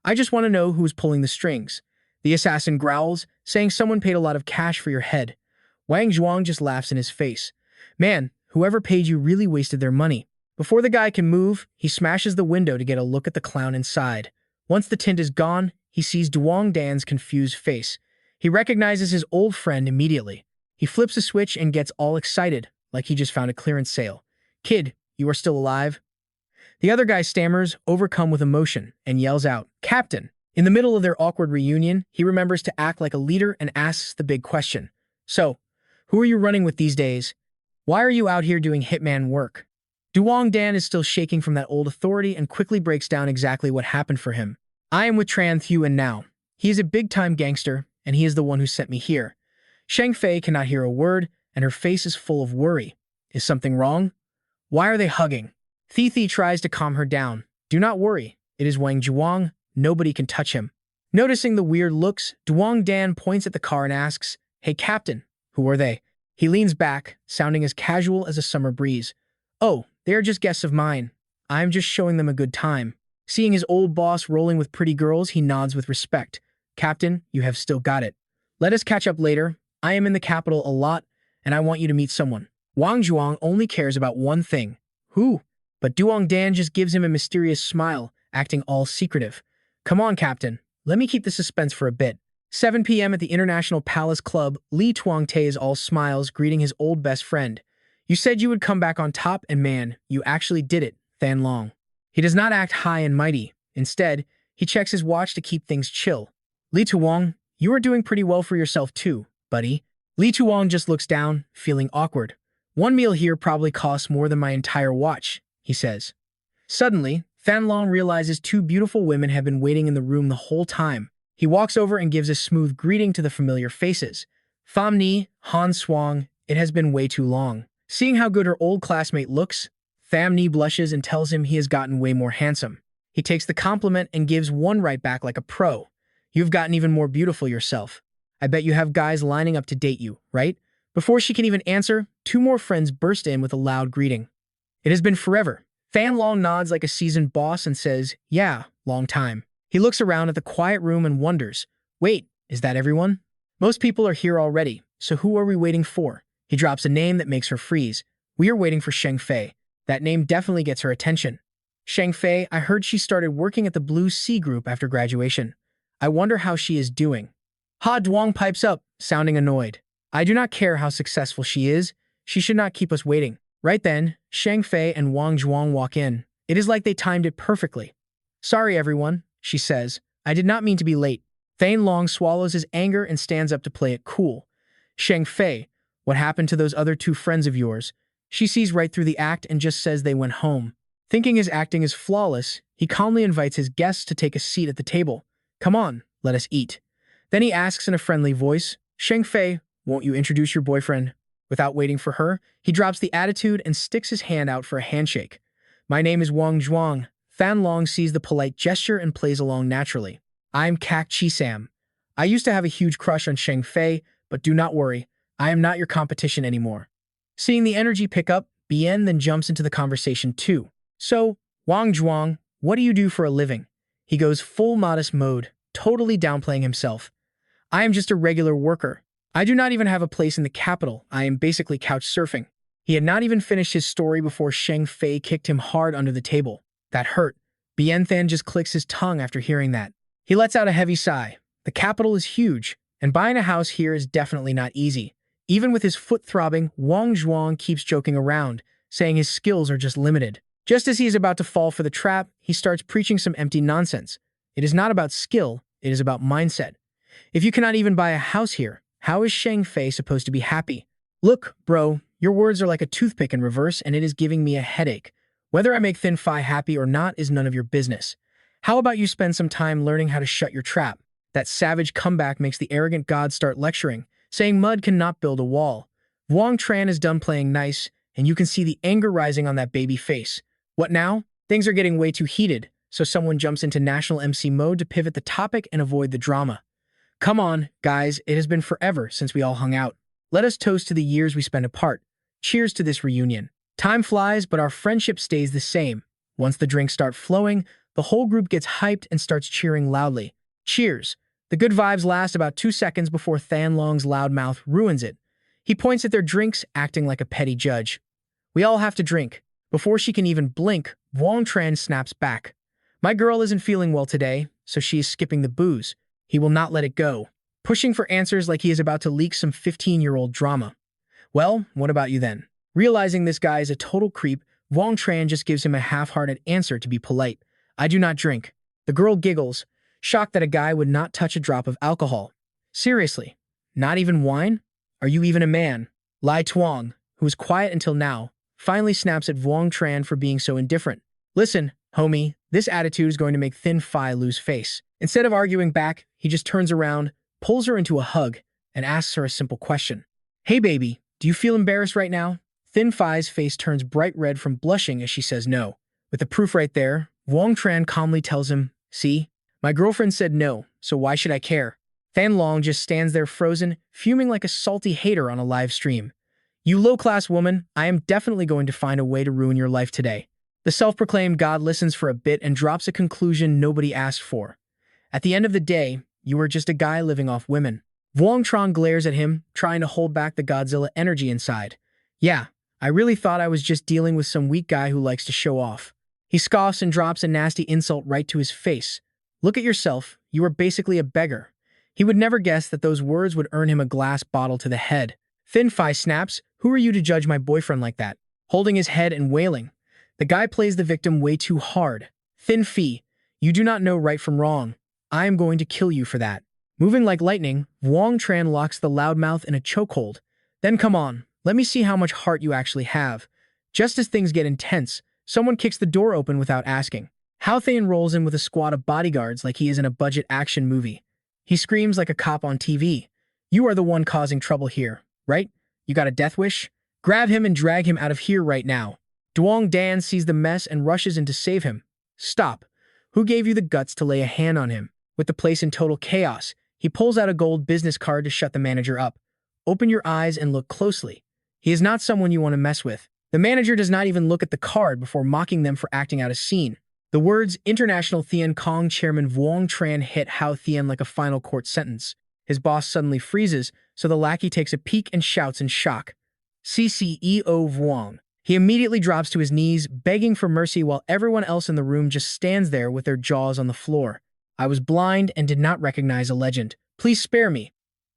I just want to know who is pulling the strings. The assassin growls, saying someone paid a lot of cash for your head. Wang Zhuang just laughs in his face. Man, whoever paid you really wasted their money. Before the guy can move, he smashes the window to get a look at the clown inside. Once the tint is gone, he sees Duong Dan's confused face. He recognizes his old friend immediately. He flips a switch and gets all excited, like he just found a clearance sale. Kid, you are still alive? The other guy stammers, overcome with emotion, and yells out, Captain! In the middle of their awkward reunion, he remembers to act like a leader and asks the big question. So, who are you running with these days? Why are you out here doing hitman work? Duong Dan is still shaking from that old authority and quickly breaks down exactly what happened for him. I am with Tran Thuan now. He is a big-time gangster, and he is the one who sent me here. Cheng Fei cannot hear a word, and her face is full of worry. Is something wrong? Why are they hugging? Thi tries to calm her down. Do not worry. It is Wang Zhuang. Nobody can touch him. Noticing the weird looks, Duong Dan points at the car and asks, Hey, Captain, who are they? He leans back, sounding as casual as a summer breeze. Oh, they are just guests of mine. I'm just showing them a good time. Seeing his old boss rolling with pretty girls, he nods with respect. Captain, you have still got it. Let us catch up later. I am in the capital a lot, and I want you to meet someone. Wang Zhuang only cares about one thing. Who? But Duong Dan just gives him a mysterious smile, acting all secretive. Come on, Captain. Let me keep the suspense for a bit. 7 p.m. at the International Palace Club, Li Tuangte is all smiles, greeting his old best friend. You said you would come back on top, and man, you actually did it, Fan Long. He does not act high and mighty. Instead, he checks his watch to keep things chill. Li Tuong, you are doing pretty well for yourself too, buddy. Li Tuong just looks down, feeling awkward. One meal here probably costs more than my entire watch, he says. Suddenly, Fanlong realizes two beautiful women have been waiting in the room the whole time. He walks over and gives a smooth greeting to the familiar faces. Pham Ni, Han Swang, it has been way too long. Seeing how good her old classmate looks, Pham Ni blushes and tells him he has gotten way more handsome. He takes the compliment and gives one right back like a pro. You've gotten even more beautiful yourself. I bet you have guys lining up to date you, right? Before she can even answer, two more friends burst in with a loud greeting. It has been forever. Fanlong nods like a seasoned boss and says, yeah, long time. He looks around at the quiet room and wonders, wait, is that everyone? Most people are here already, so who are we waiting for? He drops a name that makes her freeze. We are waiting for Cheng Fei. That name definitely gets her attention. Cheng Fei, I heard she started working at the Blue Sea Group after graduation. I wonder how she is doing. Ha Duong pipes up, sounding annoyed. I do not care how successful she is. She should not keep us waiting. Right then, Cheng Fei and Wang Zheng walk in. It is like they timed it perfectly. Sorry, everyone, she says. I did not mean to be late. Fanlong swallows his anger and stands up to play it cool. Cheng Fei, what happened to those other two friends of yours? She sees right through the act and just says they went home. Thinking his acting is flawless, he calmly invites his guests to take a seat at the table. Come on, let us eat. Then he asks in a friendly voice, Cheng Fei, won't you introduce your boyfriend? Without waiting for her, he drops the attitude and sticks his hand out for a handshake. My name is Wang Zheng. Fanlong sees the polite gesture and plays along naturally. I'm Kak Chi-sam. I used to have a huge crush on Cheng Fei, but do not worry, I am not your competition anymore. Seeing the energy pick up, Bien then jumps into the conversation too. So, Wang Zheng, what do you do for a living? He goes full modest mode, totally downplaying himself. I am just a regular worker. I do not even have a place in the capital. I am basically couch surfing. He had not even finished his story before Cheng Fei kicked him hard under the table. That hurt. Bien Than just clicks his tongue after hearing that. He lets out a heavy sigh. The capital is huge, and buying a house here is definitely not easy. Even with his foot throbbing, Wang Zheng keeps joking around, saying his skills are just limited. Just as he is about to fall for the trap, he starts preaching some empty nonsense. It is not about skill, it is about mindset. If you cannot even buy a house here, how is Cheng Fei supposed to be happy? Look, bro, your words are like a toothpick in reverse and it is giving me a headache. Whether I make Thin Phi happy or not is none of your business. How about you spend some time learning how to shut your trap? That savage comeback makes the arrogant god start lecturing, saying mud cannot build a wall. Wang Tran is done playing nice, and you can see the anger rising on that baby face. What now? Things are getting way too heated, so someone jumps into national MC mode to pivot the topic and avoid the drama. Come on, guys, it has been forever since we all hung out. Let us toast to the years we spent apart. Cheers to this reunion. Time flies, but our friendship stays the same. Once the drinks start flowing, the whole group gets hyped and starts cheering loudly. Cheers. The good vibes last about 2 seconds before Fanlong's loud mouth ruins it. He points at their drinks, acting like a petty judge. We all have to drink. Before she can even blink, Wang Tran snaps back. My girl isn't feeling well today, so she is skipping the booze. He will not let it go, pushing for answers like he is about to leak some 15-year-old drama. Well, what about you then? Realizing this guy is a total creep, Wang Tran just gives him a half-hearted answer to be polite. I do not drink. The girl giggles, shocked that a guy would not touch a drop of alcohol. Seriously, not even wine? Are you even a man? Lai Tuong, who was quiet until now, finally snaps at Wang Tran for being so indifferent. Listen, homie, this attitude is going to make Thin Phi lose face. Instead of arguing back, he just turns around, pulls her into a hug, and asks her a simple question. Hey baby, do you feel embarrassed right now? Thin Phi's face turns bright red from blushing as she says no. With the proof right there, Wang Tran calmly tells him, see, my girlfriend said no, so why should I care? Fanlong just stands there frozen, fuming like a salty hater on a live stream. You low-class woman, I am definitely going to find a way to ruin your life today. The self-proclaimed god listens for a bit and drops a conclusion nobody asked for. At the end of the day, you are just a guy living off women. Wang Tran glares at him, trying to hold back the Godzilla energy inside. Yeah, I really thought I was just dealing with some weak guy who likes to show off. He scoffs and drops a nasty insult right to his face. Look at yourself, you are basically a beggar. He would never guess that those words would earn him a glass bottle to the head. Thin Phi snaps, who are you to judge my boyfriend like that? Holding his head and wailing. The guy plays the victim way too hard. Thin Phi, you do not know right from wrong. I am going to kill you for that. Moving like lightning, Wang Tran locks the loudmouth in a chokehold. Then come on, let me see how much heart you actually have. Just as things get intense, someone kicks the door open without asking. Hao Thayan rolls in with a squad of bodyguards like he is in a budget action movie. He screams like a cop on TV. You are the one causing trouble here, right? You got a death wish? Grab him and drag him out of here right now. Duong Dan sees the mess and rushes in to save him. Stop. Who gave you the guts to lay a hand on him? With the place in total chaos, he pulls out a gold business card to shut the manager up. Open your eyes and look closely. He is not someone you want to mess with. The manager does not even look at the card before mocking them for acting out a scene. The words International Thian Kong Chairman Wang Tran hit Hao Thian like a final court sentence. His boss suddenly freezes, so the lackey takes a peek and shouts in shock. CCEO Wang. He immediately drops to his knees, begging for mercy while everyone else in the room just stands there with their jaws on the floor. I was blind and did not recognize a legend. Please spare me.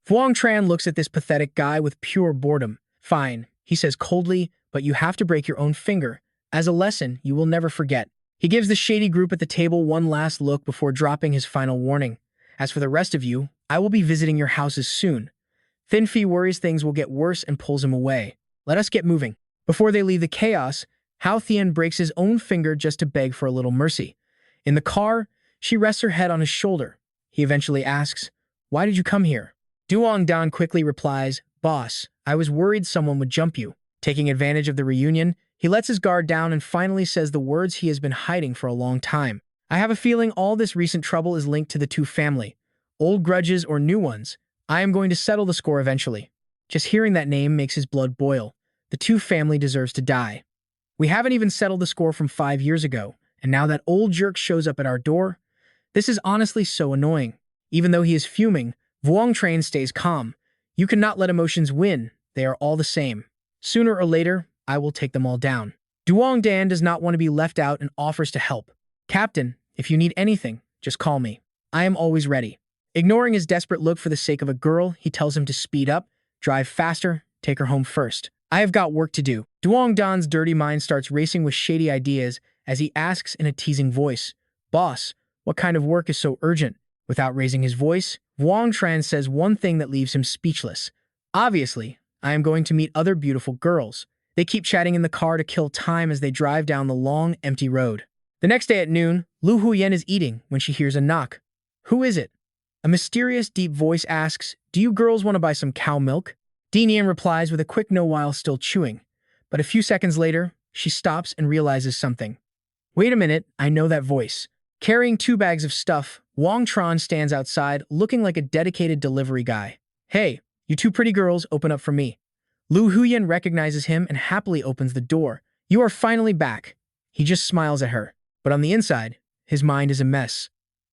Wang Tran looks at this pathetic guy with pure boredom. Fine, he says coldly, but you have to break your own finger. As a lesson you will never forget. He gives the shady group at the table one last look before dropping his final warning. As for the rest of you, I will be visiting your houses soon. Thin Fei worries things will get worse and pulls him away. Let us get moving. Before they leave the chaos, Hao Thian breaks his own finger just to beg for a little mercy. In the car, she rests her head on his shoulder. He eventually asks, "Why did you come here?" Duong Dan quickly replies, "Boss, I was worried someone would jump you." Taking advantage of the reunion, he lets his guard down and finally says the words he has been hiding for a long time. I have a feeling all this recent trouble is linked to the two family. Old grudges or new ones, I am going to settle the score eventually. Just hearing that name makes his blood boil. The two family deserves to die. We haven't even settled the score from 5 years ago, and now that old jerk shows up at our door? This is honestly so annoying. Even though he is fuming, Vuong Tran stays calm. You cannot let emotions win. They are all the same. Sooner or later, I will take them all down. Duong Dan does not want to be left out and offers to help. Captain, if you need anything, just call me. I am always ready. Ignoring his desperate look for the sake of a girl, he tells him to speed up, drive faster, take her home first. I have got work to do. Duong Dan's dirty mind starts racing with shady ideas as he asks in a teasing voice, "Boss, what kind of work is so urgent?" Without raising his voice, Wang Tran says one thing that leaves him speechless. Obviously, I am going to meet other beautiful girls. They keep chatting in the car to kill time as they drive down the long, empty road. The next day at noon, Lu Huyen is eating when she hears a knock. Who is it? A mysterious, deep voice asks, "Do you girls want to buy some cow milk?" Dinian replies with a quick no while still chewing. But a few seconds later, she stops and realizes something. Wait a minute, I know that voice. Carrying 2 bags of stuff, Wang Tran stands outside looking like a dedicated delivery guy. Hey, you 2 pretty girls, open up for me. Lu Huyen recognizes him and happily opens the door. You are finally back. He just smiles at her. But on the inside, his mind is a mess.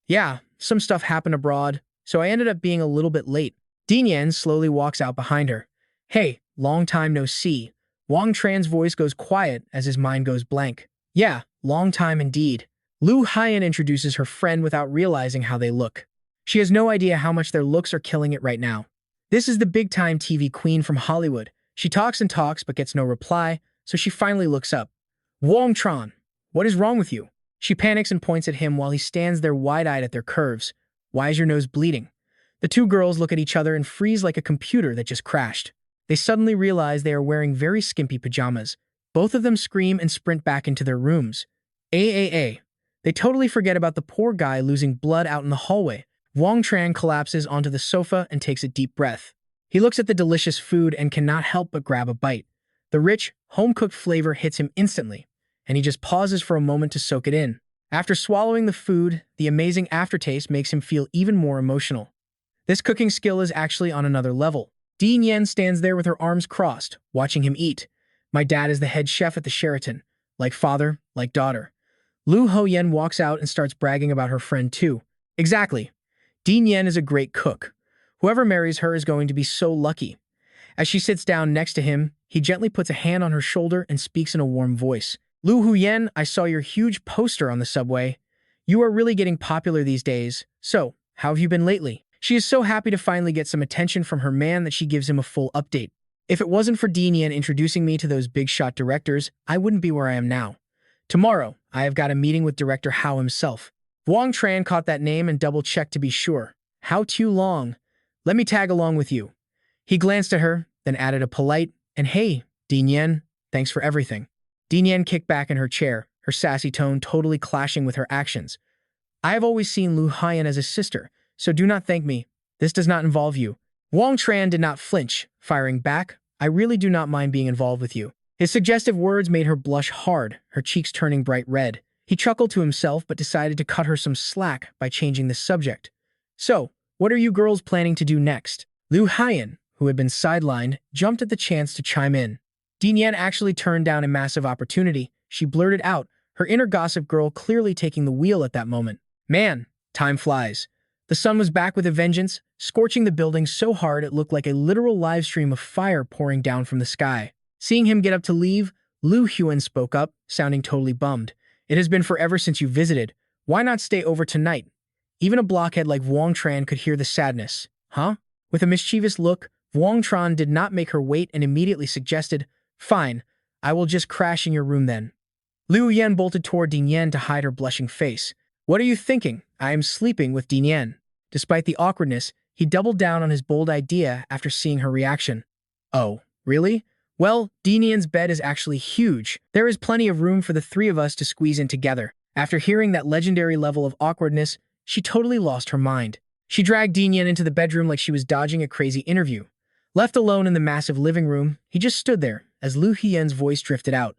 Yeah, some stuff happened abroad, so I ended up being a little bit late. Dinian slowly walks out behind her. Hey, long time no see. Wang Tran's voice goes quiet as his mind goes blank. Yeah, long time indeed. Lu Huyen introduces her friend without realizing how they look. She has no idea how much their looks are killing it right now. This is the big-time TV queen from Hollywood. She talks and talks but gets no reply, so she finally looks up. Wang Tran, what is wrong with you? She panics and points at him while he stands there wide-eyed at their curves. Why is your nose bleeding? The 2 girls look at each other and freeze like a computer that just crashed. They suddenly realize they are wearing very skimpy pajamas. Both of them scream and sprint back into their rooms. Ay. They totally forget about the poor guy losing blood out in the hallway. Wang Tran collapses onto the sofa and takes a deep breath. He looks at the delicious food and cannot help but grab a bite. The rich, home-cooked flavor hits him instantly, and he just pauses for a moment to soak it in. After swallowing the food, the amazing aftertaste makes him feel even more emotional. This cooking skill is actually on another level. Dean Yen stands there with her arms crossed, watching him eat. My dad is the head chef at the Sheraton. Like father, like daughter. Lu Huyen walks out and starts bragging about her friend too. Exactly. Dean Yen is a great cook. Whoever marries her is going to be so lucky. As she sits down next to him, he gently puts a hand on her shoulder and speaks in a warm voice. Lu Huyen, I saw your huge poster on the subway. You are really getting popular these days. So, how have you been lately? She is so happy to finally get some attention from her man that she gives him a full update. If it wasn't for Dean Yen introducing me to those big shot directors, I wouldn't be where I am now. Tomorrow, I have got a meeting with Director Hao himself. Wang Tran caught that name and double-checked to be sure. How too long? Let me tag along with you. He glanced at her, then added a polite, and hey, Dean Yen, thanks for everything. Dean Yen kicked back in her chair, her sassy tone totally clashing with her actions. I have always seen Lu Haiyan as a sister, so do not thank me. This does not involve you. Wang Tran did not flinch, firing back, I really do not mind being involved with you. His suggestive words made her blush hard, her cheeks turning bright red. He chuckled to himself but decided to cut her some slack by changing the subject. So, what are you girls planning to do next? Lu Haiyan, who had been sidelined, jumped at the chance to chime in. Din Yan actually turned down a massive opportunity. She blurted out, her inner gossip girl clearly taking the wheel at that moment. Man, time flies. The sun was back with a vengeance, scorching the building so hard it looked like a literal live stream of fire pouring down from the sky. Seeing him get up to leave, Lu Huan spoke up, sounding totally bummed. It has been forever since you visited. Why not stay over tonight? Even a blockhead like Wang Tran could hear the sadness. Huh? With a mischievous look, Wang Tran did not make her wait and immediately suggested, Fine, I will just crash in your room then. Liu Yan bolted toward Din Yan to hide her blushing face. What are you thinking? I am sleeping with Din Yan. Despite the awkwardness, he doubled down on his bold idea after seeing her reaction. Oh, really? Well, Din Yan's bed is actually huge. There is plenty of room for the three of us to squeeze in together. After hearing that legendary level of awkwardness, she totally lost her mind. She dragged Din Yan into the bedroom like she was dodging a crazy interview. Left alone in the massive living room, he just stood there as Lu Hian's voice drifted out.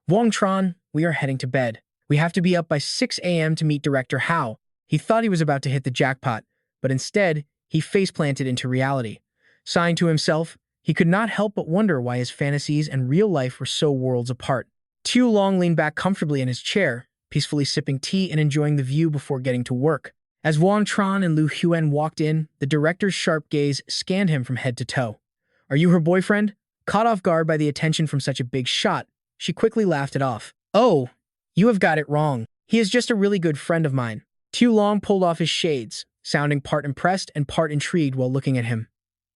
Wang Tran, we are heading to bed. We have to be up by 6 a.m. to meet Director Hao. He thought he was about to hit the jackpot, but instead, he face-planted into reality. Sighing to himself, he could not help but wonder why his fantasies and real life were so worlds apart. Tu Long leaned back comfortably in his chair, peacefully sipping tea and enjoying the view before getting to work. As Wang Tran and Lu Huan walked in, the director's sharp gaze scanned him from head to toe. Are you her boyfriend? Caught off guard by the attention from such a big shot, she quickly laughed it off. Oh, you have got it wrong. He is just a really good friend of mine. Tu Long pulled off his shades, sounding part impressed and part intrigued while looking at him.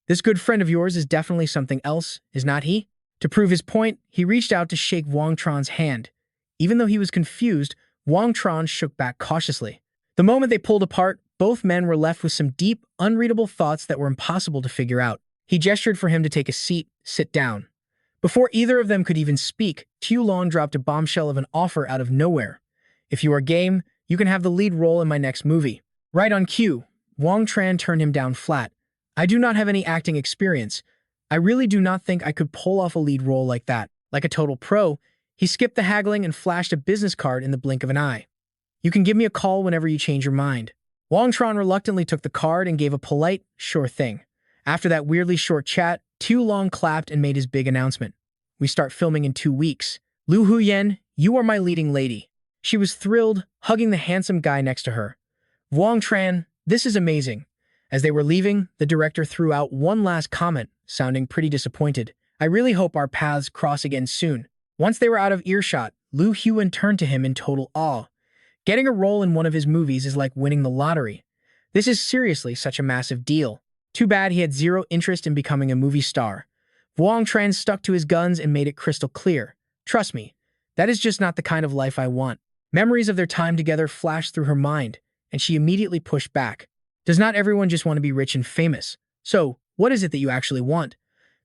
This good friend of yours is definitely something else, is not he? To prove his point, he reached out to shake Wang Tran's hand. Even though he was confused, Wang Tran shook back cautiously. The moment they pulled apart, both men were left with some deep, unreadable thoughts that were impossible to figure out. He gestured for him to take a seat, sit down. Before either of them could even speak, Tu Long dropped a bombshell of an offer out of nowhere. If you are game, you can have the lead role in my next movie. Right on cue, Wang Tran turned him down flat. I do not have any acting experience. I really do not think I could pull off a lead role like that. Like a total pro, he skipped the haggling and flashed a business card in the blink of an eye. You can give me a call whenever you change your mind. Wang Tran reluctantly took the card and gave a polite, sure thing. After that weirdly short chat, Tu Long clapped and made his big announcement. We start filming in 2 weeks. Lu Huyan, you are my leading lady. She was thrilled, hugging the handsome guy next to her. Wang Tran, this is amazing. As they were leaving, the director threw out one last comment, sounding pretty disappointed. I really hope our paths cross again soon. Once they were out of earshot, Lu Huan turned to him in total awe. Getting a role in one of his movies is like winning the lottery. This is seriously such a massive deal. Too bad he had zero interest in becoming a movie star. Wang Tran stuck to his guns and made it crystal clear. Trust me, that is just not the kind of life I want. Memories of their time together flashed through her mind, and she immediately pushed back. Does not everyone just want to be rich and famous? So, what is it that you actually want?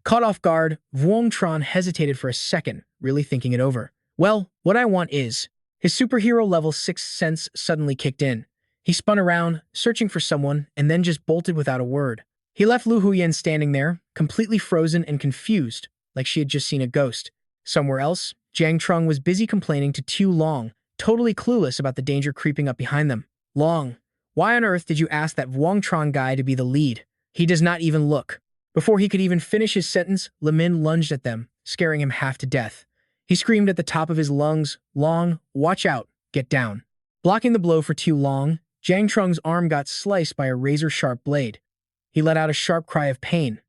Caught off guard, Wang Tran hesitated for a second, really thinking it over. Well, what I want is... His superhero level 6th sense suddenly kicked in. He spun around, searching for someone, and then just bolted without a word. He left Lu Huyan standing there, completely frozen and confused, like she had just seen a ghost. Somewhere else, Jiang Trung was busy complaining to Tu Long, totally clueless about the danger creeping up behind them. Long, why on earth did you ask that Wang Tran guy to be the lead? He does not even look. Before he could even finish his sentence, Lemin lunged at them, scaring him half to death. He screamed at the top of his lungs, Long, watch out, get down. Blocking the blow for Tu Long, Jiang Trung's arm got sliced by a razor-sharp blade. He let out a sharp cry of pain.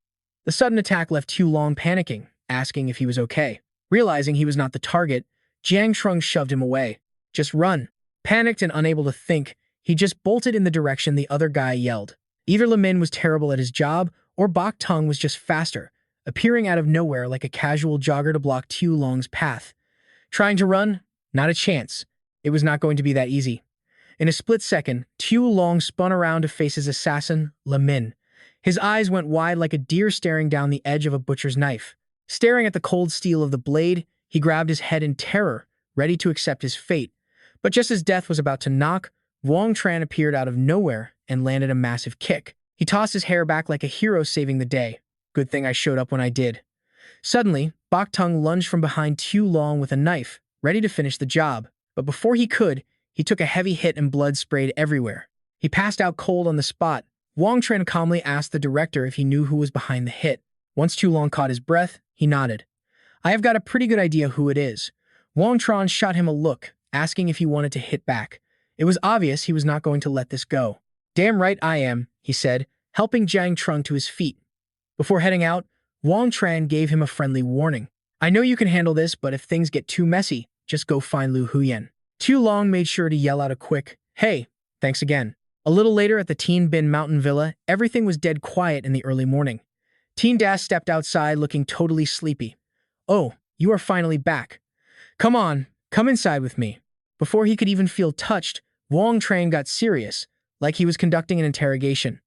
The sudden attack left Tu Long panicking, asking if he was okay. Realizing he was not the target, Jiang Trung shoved him away. Just run. Panicked and unable to think, he just bolted in the direction the other guy yelled. Either Lemin was terrible at his job, or Bok Tung was just faster, appearing out of nowhere like a casual jogger to block Tu Long's path. Trying to run? Not a chance. It was not going to be that easy. In a split second, Tu Long spun around to face his assassin, Lemin. His eyes went wide like a deer staring down the edge of a butcher's knife. Staring at the cold steel of the blade, he grabbed his head in terror, ready to accept his fate. But just as death was about to knock, Wang Tran appeared out of nowhere and landed a massive kick. He tossed his hair back like a hero saving the day. Good thing I showed up when I did. Suddenly, Bok Tung lunged from behind Tu Long with a knife, ready to finish the job. But before he could, he took a heavy hit and blood sprayed everywhere. He passed out cold on the spot. Wang Tran calmly asked the director if he knew who was behind the hit. Once Tu Long caught his breath, he nodded. I have got a pretty good idea who it is. Wang Tran shot him a look, asking if he wanted to hit back. It was obvious he was not going to let this go. Damn right I am, he said, helping Jiang Trung to his feet. Before heading out, Wang Tran gave him a friendly warning. I know you can handle this, but if things get too messy, just go find Lu Huyen. Tu Long made sure to yell out a quick, hey, thanks again. A little later at the Teen Bin Mountain Villa, everything was dead quiet in the early morning. Teen Das stepped outside looking totally sleepy. Oh, you are finally back. Come on, come inside with me. Before he could even feel touched, Wang Tran got serious, like he was conducting an interrogation.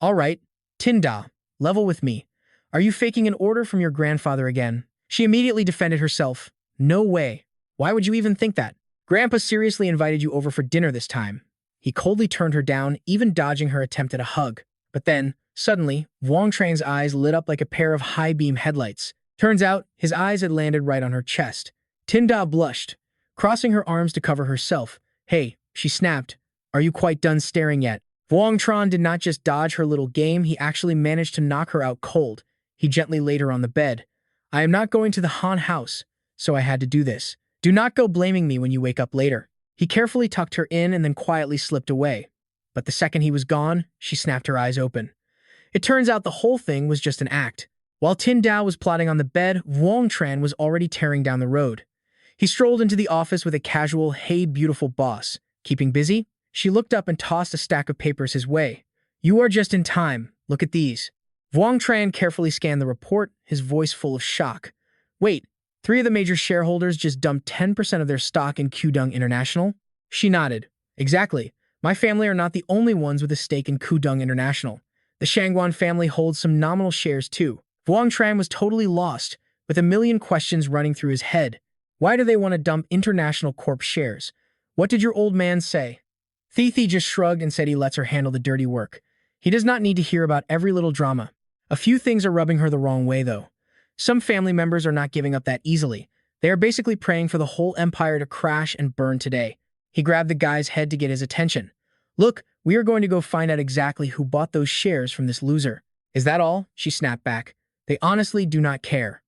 All right, Tin Da, level with me. Are you faking an order from your grandfather again? She immediately defended herself. No way. Why would you even think that? Grandpa seriously invited you over for dinner this time. He coldly turned her down, even dodging her attempt at a hug. But then, suddenly, Wang Tran's eyes lit up like a pair of high-beam headlights. Turns out, his eyes had landed right on her chest. Tin Da blushed, crossing her arms to cover herself. Hey, she snapped. Are you quite done staring yet? Wang Tran did not just dodge her little game, he actually managed to knock her out cold. He gently laid her on the bed. I am not going to the Han house, so I had to do this. Do not go blaming me when you wake up later. He carefully tucked her in and then quietly slipped away. But the second he was gone, she snapped her eyes open. It turns out the whole thing was just an act. While Tin Dao was plotting on the bed, Wang Tran was already tearing down the road. He strolled into the office with a casual, hey beautiful boss. Keeping busy? She looked up and tossed a stack of papers his way. You are just in time. Look at these. Wang Tran carefully scanned the report, his voice full of shock. Wait, 3 of the major shareholders just dumped 10% of their stock in Qdong International? She nodded. Exactly. My family are not the only ones with a stake in Qdong International. The Shangguan family holds some nominal shares too. Wang Tran was totally lost, with a million questions running through his head. Why do they want to dump International Corp shares? What did your old man say? Thi just shrugged and said he lets her handle the dirty work. He does not need to hear about every little drama. A few things are rubbing her the wrong way, though. Some family members are not giving up that easily. They are basically praying for the whole empire to crash and burn today. He grabbed the guy's head to get his attention. Look, we are going to go find out exactly who bought those shares from this loser. Is that all? She snapped back. They honestly do not care.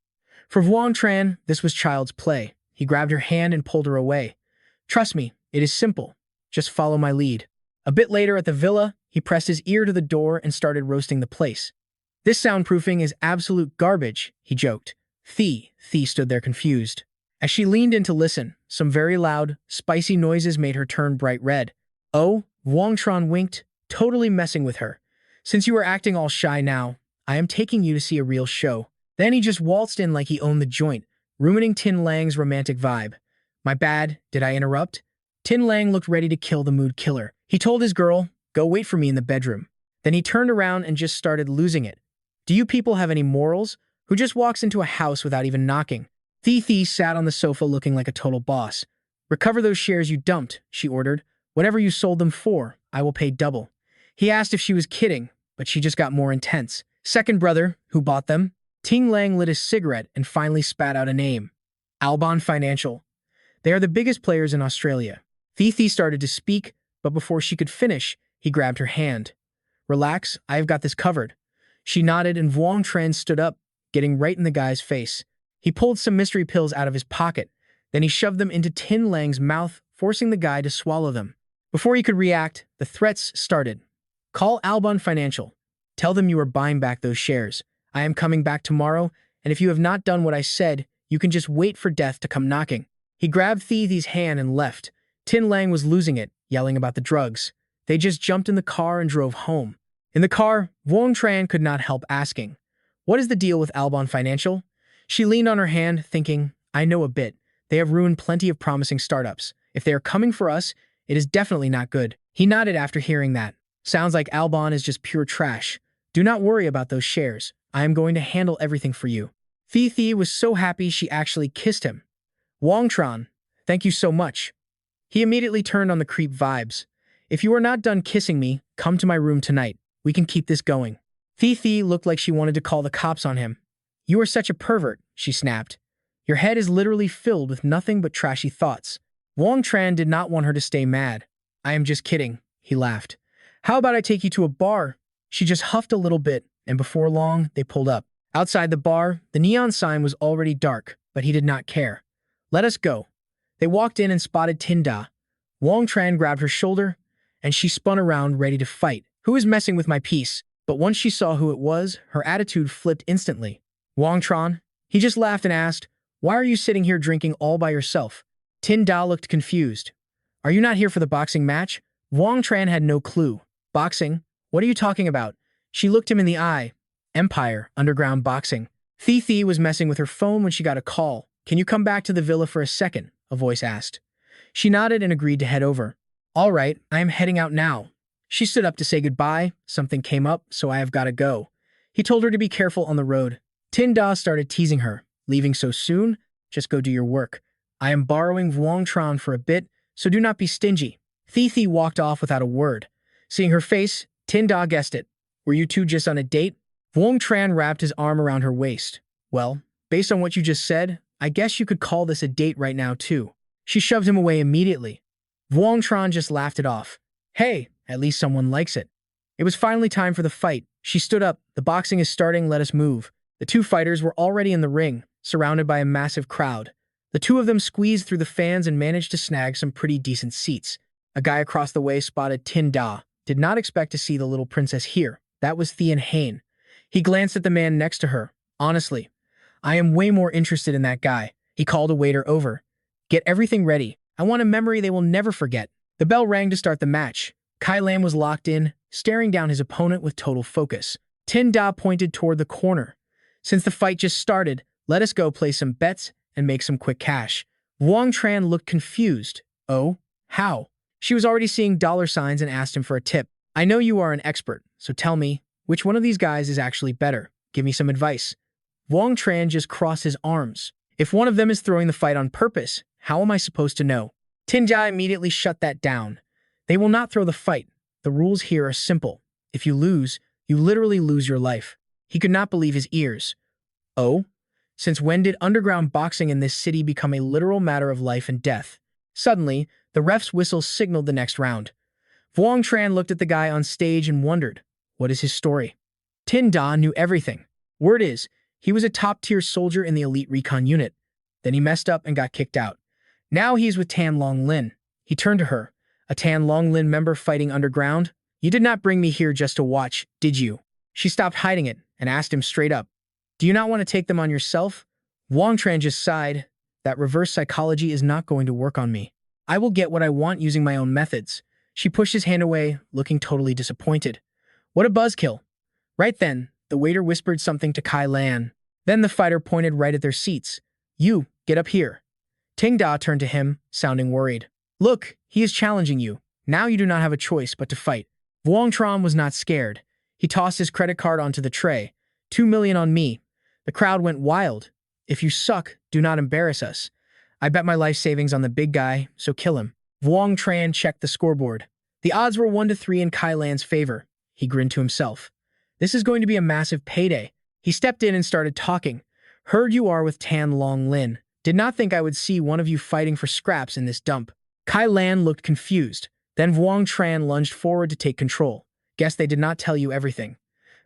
For Wang Tran, this was child's play. He grabbed her hand and pulled her away. Trust me, it is simple. Just follow my lead. A bit later at the villa, he pressed his ear to the door and started roasting the place. This soundproofing is absolute garbage, he joked. Thi stood there confused. As she leaned in to listen, some very loud, spicy noises made her turn bright red. Oh, Wang Tran winked, totally messing with her. Since you are acting all shy now, I am taking you to see a real show. Then he just waltzed in like he owned the joint, ruining Tin Lang's romantic vibe. My bad, did I interrupt? Tin Lang looked ready to kill the mood killer. He told his girl, go wait for me in the bedroom. Then he turned around and just started losing it. Do you people have any morals? Who just walks into a house without even knocking? Thi sat on the sofa looking like a total boss. Recover those shares you dumped, she ordered. Whatever you sold them for, I will pay double. He asked if she was kidding, but she just got more intense. Second brother, who bought them? Ting Lang lit a cigarette and finally spat out a name. Albon Financial. They are the biggest players in Australia. Thi started to speak, but before she could finish, he grabbed her hand. Relax, I have got this covered. She nodded and Wang Tran stood up, getting right in the guy's face. He pulled some mystery pills out of his pocket. Then he shoved them into Tin Lang's mouth, forcing the guy to swallow them. Before he could react, the threats started. Call Albon Financial. Tell them you are buying back those shares. I am coming back tomorrow, and if you have not done what I said, you can just wait for death to come knocking. He grabbed Thi's hand and left. Tin Lang was losing it, yelling about the drugs. They just jumped in the car and drove home. In the car, Wang Tran could not help asking, what is the deal with Albon Financial? She leaned on her hand, thinking, I know a bit. They have ruined plenty of promising startups. If they are coming for us, it is definitely not good. He nodded after hearing that. Sounds like Albon is just pure trash. Do not worry about those shares. I am going to handle everything for you. Thi was so happy she actually kissed him. Wang Tran, Thank you so much. He immediately turned on the creep vibes. If you are not done kissing me, come to my room tonight. We can keep this going. Thi looked like she wanted to call the cops on him. You are such a pervert, she snapped. Your head is literally filled with nothing but trashy thoughts. Wang Tran did not want her to stay mad. I am just kidding, he laughed. How about I take you to a bar? She just huffed a little bit, and before long, they pulled up. Outside the bar, the neon sign was already dark, but he did not care. Let us go. They walked in and spotted Tinda. Wang Tran grabbed her shoulder, and she spun around ready to fight. Who is messing with my peace? But once she saw who it was, her attitude flipped instantly. Wang Tran? He just laughed and asked, why are you sitting here drinking all by yourself? Tinda looked confused. Are you not here for the boxing match? Wang Tran had no clue. Boxing? What are you talking about? She looked him in the eye. Empire, underground boxing. Thi was messing with her phone when she got a call. Can you come back to the villa for a second? A voice asked. She nodded and agreed to head over. All right, I am heading out now. She stood up to say goodbye. Something came up, so I have got to go. He told her to be careful on the road. Tinda started teasing her. Leaving so soon? Just go do your work. I am borrowing Wang Tran for a bit, so do not be stingy. Thi walked off without a word. Seeing her face, Tinda guessed it. Were you two just on a date? Wang Tran wrapped his arm around her waist. Well, based on what you just said, I guess you could call this a date right now too. She shoved him away immediately. Wang Tran just laughed it off. Hey, at least someone likes it. It was finally time for the fight. She stood up. The boxing is starting, let us move. The two fighters were already in the ring, surrounded by a massive crowd. The two of them squeezed through the fans and managed to snag some pretty decent seats. A guy across the way spotted Tinda. Did not expect to see the little princess here. That was Thian Hain. He glanced at the man next to her. Honestly, I am way more interested in that guy. He called a waiter over. Get everything ready. I want a memory they will never forget. The bell rang to start the match. Kai Lan was locked in, staring down his opponent with total focus. Tinda pointed toward the corner. Since the fight just started, let us go play some bets and make some quick cash. Wang Tran looked confused. Oh, how? She was already seeing dollar signs and asked him for a tip. I know you are an expert, so tell me, which one of these guys is actually better? Give me some advice. Wang Tran just crossed his arms. If one of them is throwing the fight on purpose, how am I supposed to know? Tinja immediately shut that down. They will not throw the fight. The rules here are simple. If you lose, you literally lose your life. He could not believe his ears. Oh? Since when did underground boxing in this city become a literal matter of life and death? Suddenly, the ref's whistle signaled the next round. Wang Tran looked at the guy on stage and wondered, what is his story? Tinda knew everything. Word is, he was a top-tier soldier in the elite recon unit. Then he messed up and got kicked out. Now he's with Tan Long Lin. He turned to her. A Tan Long Lin member fighting underground? You did not bring me here just to watch, did you? She stopped hiding it and asked him straight up. Do you not want to take them on yourself? Wang Tran just sighed. That reverse psychology is not going to work on me. I will get what I want using my own methods. She pushed his hand away, looking totally disappointed. What a buzzkill. Right then, the waiter whispered something to Kai Lan. Then the fighter pointed right at their seats. You, get up here. Ting Da turned to him, sounding worried. Look, he is challenging you. Now you do not have a choice but to fight. Wang Tran was not scared. He tossed his credit card onto the tray. 2 million on me. The crowd went wild. If you suck, do not embarrass us. I bet my life savings on the big guy, so kill him. Wang Tran checked the scoreboard. The odds were 1-3 in Kai Lan's favor. He grinned to himself. This is going to be a massive payday. He stepped in and started talking. Heard you are with Tan Long Lin. Did not think I would see one of you fighting for scraps in this dump. Kai Lan looked confused. Then Wang Tran lunged forward to take control. Guess they did not tell you everything.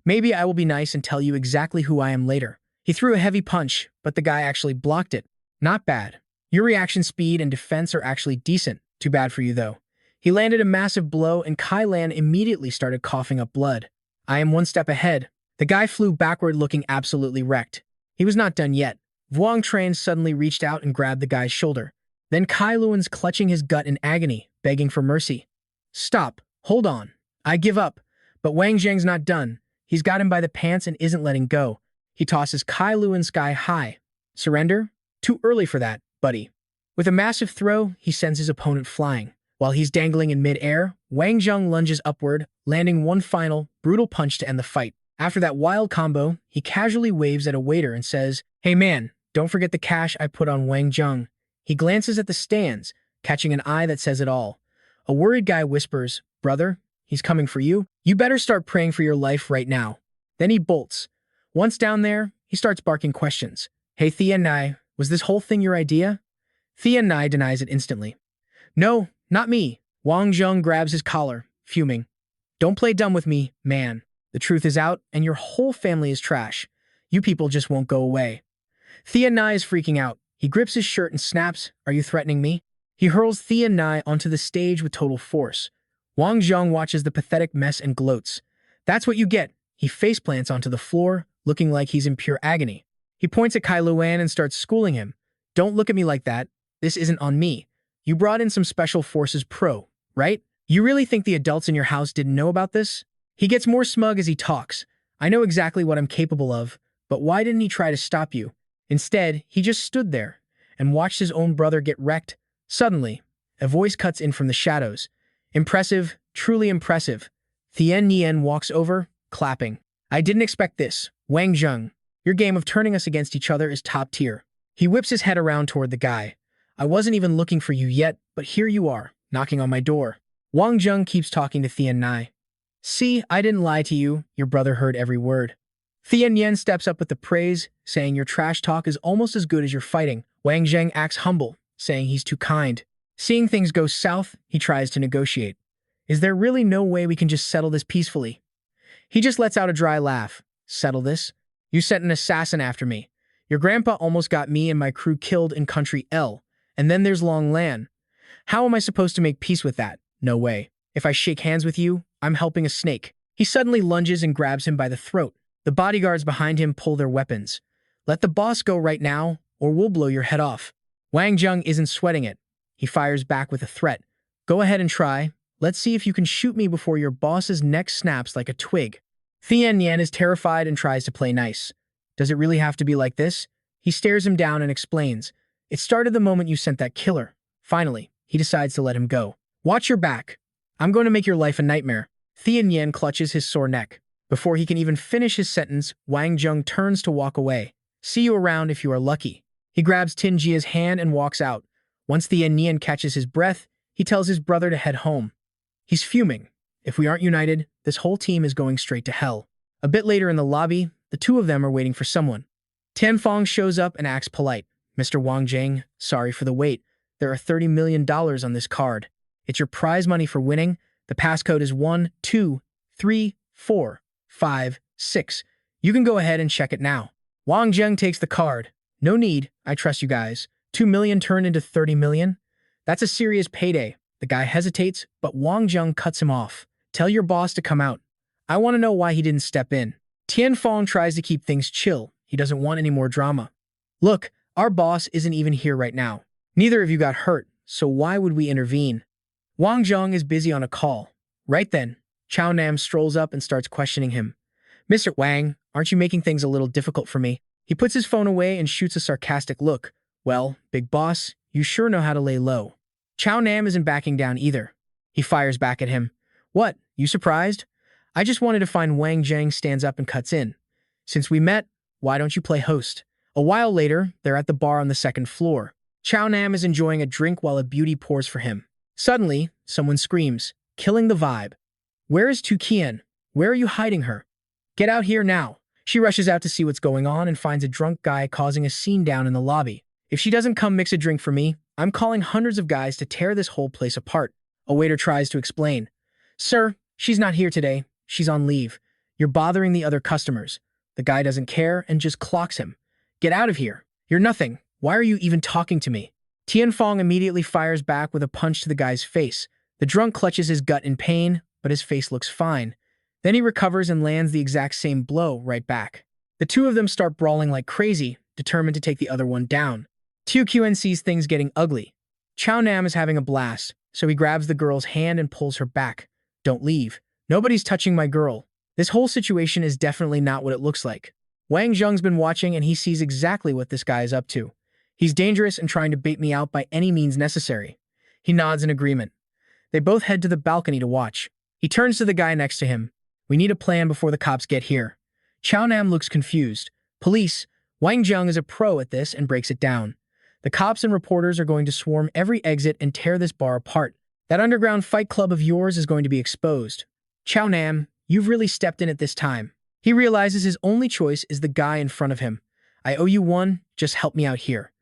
Maybe I will be nice and tell you exactly who I am later. He threw a heavy punch, but the guy actually blocked it. Not bad. Your reaction speed and defense are actually decent. Too bad for you, though. He landed a massive blow, and Kai Lan immediately started coughing up blood. I am one step ahead. The guy flew backward looking absolutely wrecked. He was not done yet. Wang Tran suddenly reached out and grabbed the guy's shoulder. Then Kai Luan's clutching his gut in agony, begging for mercy. Stop. Hold on. I give up. But Wang Zheng's not done. He's got him by the pants and isn't letting go. He tosses Kai Luan sky high. Surrender? Too early for that, buddy. With a massive throw, he sends his opponent flying. While he's dangling in mid-air, Wang Zheng lunges upward, landing one final, brutal punch to end the fight. After that wild combo, he casually waves at a waiter and says, Hey man, don't forget the cash I put on Wang Zheng. He glances at the stands, catching an eye that says it all. A worried guy whispers, "Brother, he's coming for you. You better start praying for your life right now." Then he bolts. Once down there, he starts barking questions. "Hey Thea Nai, was this whole thing your idea?" Thea Nai denies it instantly. "No, not me." Wang Zheng grabs his collar, fuming. "Don't play dumb with me, man. The truth is out, and your whole family is trash. You people just won't go away." Thea Nai is freaking out. He grips his shirt and snaps, "Are you threatening me?" He hurls Thea Nai onto the stage with total force. Wang Zheng watches the pathetic mess and gloats. "That's what you get." He faceplants onto the floor, looking like he's in pure agony. He points at Kai Luan and starts schooling him. "Don't look at me like that. This isn't on me. You brought in some special forces pro, right? You really think the adults in your house didn't know about this?" He gets more smug as he talks. "I know exactly what I'm capable of, but why didn't he try to stop you?" Instead, he just stood there and watched his own brother get wrecked. Suddenly, a voice cuts in from the shadows. "Impressive, truly impressive." Thien Nien walks over, clapping. "I didn't expect this. Wang Zheng, your game of turning us against each other is top tier." He whips his head around toward the guy. "I wasn't even looking for you yet, but here you are, knocking on my door." Wang Zheng keeps talking to Thien Nai. "See, I didn't lie to you. Your brother heard every word." Thien Yen steps up with the praise, saying your trash talk is almost as good as your fighting. Wang Zheng acts humble, saying he's too kind. Seeing things go south, he tries to negotiate. "Is there really no way we can just settle this peacefully?" He just lets out a dry laugh. "Settle this? You sent an assassin after me. Your grandpa almost got me and my crew killed in Country L. And then there's Long Lan. How am I supposed to make peace with that? No way. If I shake hands with you, I'm helping a snake." He suddenly lunges and grabs him by the throat. The bodyguards behind him pull their weapons. "Let the boss go right now, or we'll blow your head off." Wang Zheng isn't sweating it. He fires back with a threat. "Go ahead and try. Let's see if you can shoot me before your boss's neck snaps like a twig." Thien Yan is terrified and tries to play nice. "Does it really have to be like this?" He stares him down and explains. "It started the moment you sent that killer." Finally, he decides to let him go. "Watch your back. I'm going to make your life a nightmare." Thien Yan clutches his sore neck. Before he can even finish his sentence, Wang Zheng turns to walk away. "See you around if you are lucky." He grabs Tin Jia's hand and walks out. Once Thien Nian catches his breath, he tells his brother to head home. He's fuming. If we aren't united, this whole team is going straight to hell. A bit later in the lobby, the two of them are waiting for someone. Tian Fong shows up and acts polite. "Mr. Wang Zheng, sorry for the wait. There are $30 million on this card. It's your prize money for winning. The passcode is 1, 2, 3, 4, 5, 6. You can go ahead and check it now." Wang Zheng takes the card. "No need, I trust you guys. 2 million turned into 30 million? That's a serious payday." The guy hesitates, but Wang Zheng cuts him off. "Tell your boss to come out. I want to know why he didn't step in." Tian Fong tries to keep things chill. He doesn't want any more drama. "Look, our boss isn't even here right now. Neither of you got hurt, so why would we intervene?" Wang Zheng is busy on a call. Right then, Chao Nam strolls up and starts questioning him. "Mr. Wang, aren't you making things a little difficult for me?" He puts his phone away and shoots a sarcastic look. "Well, big boss, you sure know how to lay low." Chao Nam isn't backing down either. He fires back at him. "What, you surprised? I just wanted to find." Wang Zheng stands up and cuts in. "Since we met, why don't you play host?" A while later, they're at the bar on the second floor. Chao Nam is enjoying a drink while a beauty pours for him. Suddenly, someone screams, killing the vibe. "Where is Tu Qian? Where are you hiding her? Get out here now." She rushes out to see what's going on and finds a drunk guy causing a scene down in the lobby. "If she doesn't come mix a drink for me, I'm calling hundreds of guys to tear this whole place apart." A waiter tries to explain. "Sir, she's not here today. She's on leave. You're bothering the other customers." The guy doesn't care and just clocks him. "Get out of here. You're nothing. Why are you even talking to me?" Tian Fong immediately fires back with a punch to the guy's face. The drunk clutches his gut in pain, but his face looks fine. Then he recovers and lands the exact same blow right back. The two of them start brawling like crazy, determined to take the other one down. Tu Qin sees things getting ugly. Chao Nam is having a blast, so he grabs the girl's hand and pulls her back. "Don't leave. Nobody's touching my girl." This whole situation is definitely not what it looks like. Wang Zheng's been watching and he sees exactly what this guy is up to. He's dangerous and trying to bait me out by any means necessary. He nods in agreement. They both head to the balcony to watch. He turns to the guy next to him. "We need a plan before the cops get here." Chao Nam looks confused. "Police." Wang Zheng is a pro at this and breaks it down. The cops and reporters are going to swarm every exit and tear this bar apart. That underground fight club of yours is going to be exposed. Chow Nam, you've really stepped in at this time. He realizes his only choice is the guy in front of him. I owe you one, just help me out here.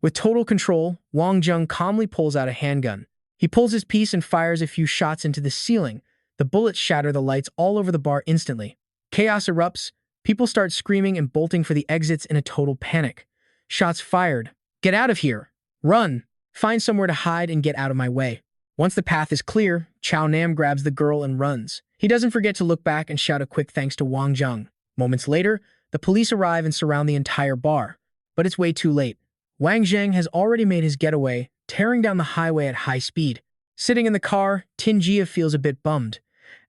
With total control, Wang Zheng calmly pulls out a handgun. He pulls his piece and fires a few shots into the ceiling. The bullets shatter the lights all over the bar instantly. Chaos erupts. People start screaming and bolting for the exits in a total panic. Shots fired. Get out of here. Run. Find somewhere to hide and get out of my way. Once the path is clear, Chow Nam grabs the girl and runs. He doesn't forget to look back and shout a quick thanks to Wang Zheng. Moments later, the police arrive and surround the entire bar. But it's way too late. Wang Zheng has already made his getaway, tearing down the highway at high speed. Sitting in the car, Tinjia feels a bit bummed.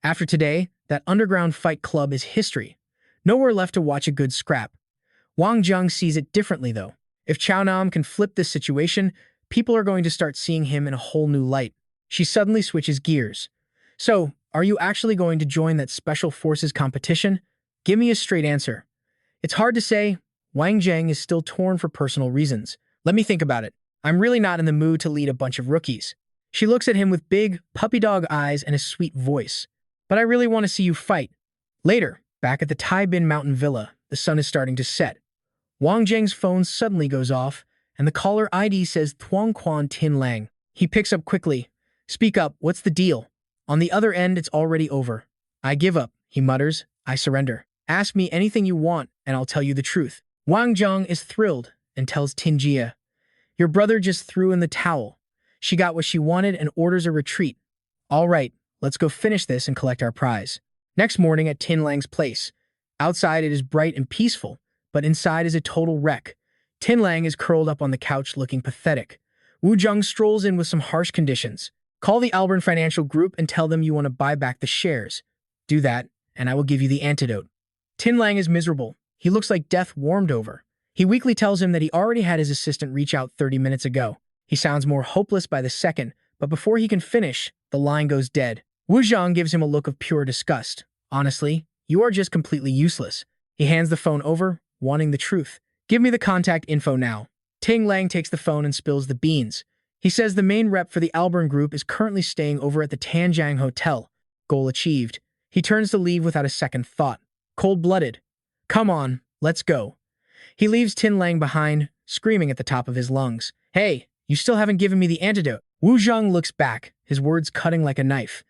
After today, that underground fight club is history. Nowhere left to watch a good scrap. Wang Zheng sees it differently, though. If Chow Nam can flip this situation, people are going to start seeing him in a whole new light. She suddenly switches gears. So, are you actually going to join that special forces competition? Give me a straight answer. It's hard to say. Wang Zheng is still torn for personal reasons. Let me think about it. I'm really not in the mood to lead a bunch of rookies. She looks at him with big, puppy dog eyes and a sweet voice. But I really want to see you fight. Later, back at the Tai Bin Mountain Villa, the sun is starting to set. Wang Zheng's phone suddenly goes off, and the caller ID says Thuong Quan Tin Lang. He picks up quickly. Speak up, what's the deal? On the other end, it's already over. I give up, he mutters. I surrender. Ask me anything you want, and I'll tell you the truth. Wang Zheng is thrilled and tells Tinjia, your brother just threw in the towel. She got what she wanted and orders a retreat. All right, let's go finish this and collect our prize. Next morning at Tin Lang's place. Outside it is bright and peaceful, but inside is a total wreck. Tin Lang is curled up on the couch looking pathetic. Wu Zheng strolls in with some harsh conditions. Call the Alburn Financial Group and tell them you want to buy back the shares. Do that, and I will give you the antidote. Tin Lang is miserable. He looks like death warmed over. He weakly tells him that he already had his assistant reach out 30 minutes ago. He sounds more hopeless by the second, but before he can finish, the line goes dead. Wu Zheng gives him a look of pure disgust. Honestly, you are just completely useless. He hands the phone over, wanting the truth. Give me the contact info now. Tin Lang takes the phone and spills the beans. He says the main rep for the Alburn Group is currently staying over at the Tanjiang Hotel. Goal achieved. He turns to leave without a second thought. Cold-blooded. Come on, let's go. He leaves Tin Lang behind, screaming at the top of his lungs. Hey, you still haven't given me the antidote. Wu Zheng looks back, his words cutting like a knife.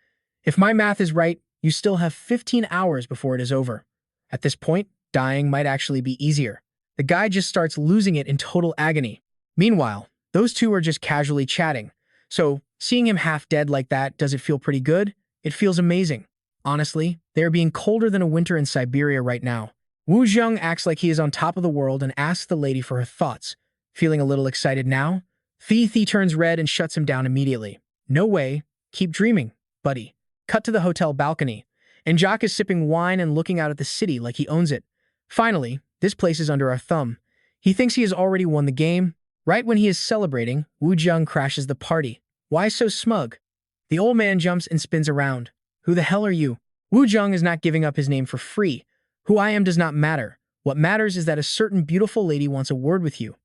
If my math is right, you still have 15 hours before it is over. At this point, dying might actually be easier. The guy just starts losing it in total agony. Meanwhile, those two are just casually chatting. So, seeing him half dead like that, does it feel pretty good? It feels amazing. Honestly, they are being colder than a winter in Siberia right now. Wu Zheng acts like he is on top of the world and asks the lady for her thoughts. Feeling a little excited now? Thi turns red and shuts him down immediately. No way. Keep dreaming, buddy. Cut to the hotel balcony. And Jacques is sipping wine and looking out at the city like he owns it. Finally, this place is under our thumb. He thinks he has already won the game. Right when he is celebrating, Wu Zheng crashes the party. Why so smug? The old man jumps and spins around. Who the hell are you? Wu Zheng is not giving up his name for free. Who I am does not matter. What matters is that a certain beautiful lady wants a word with you.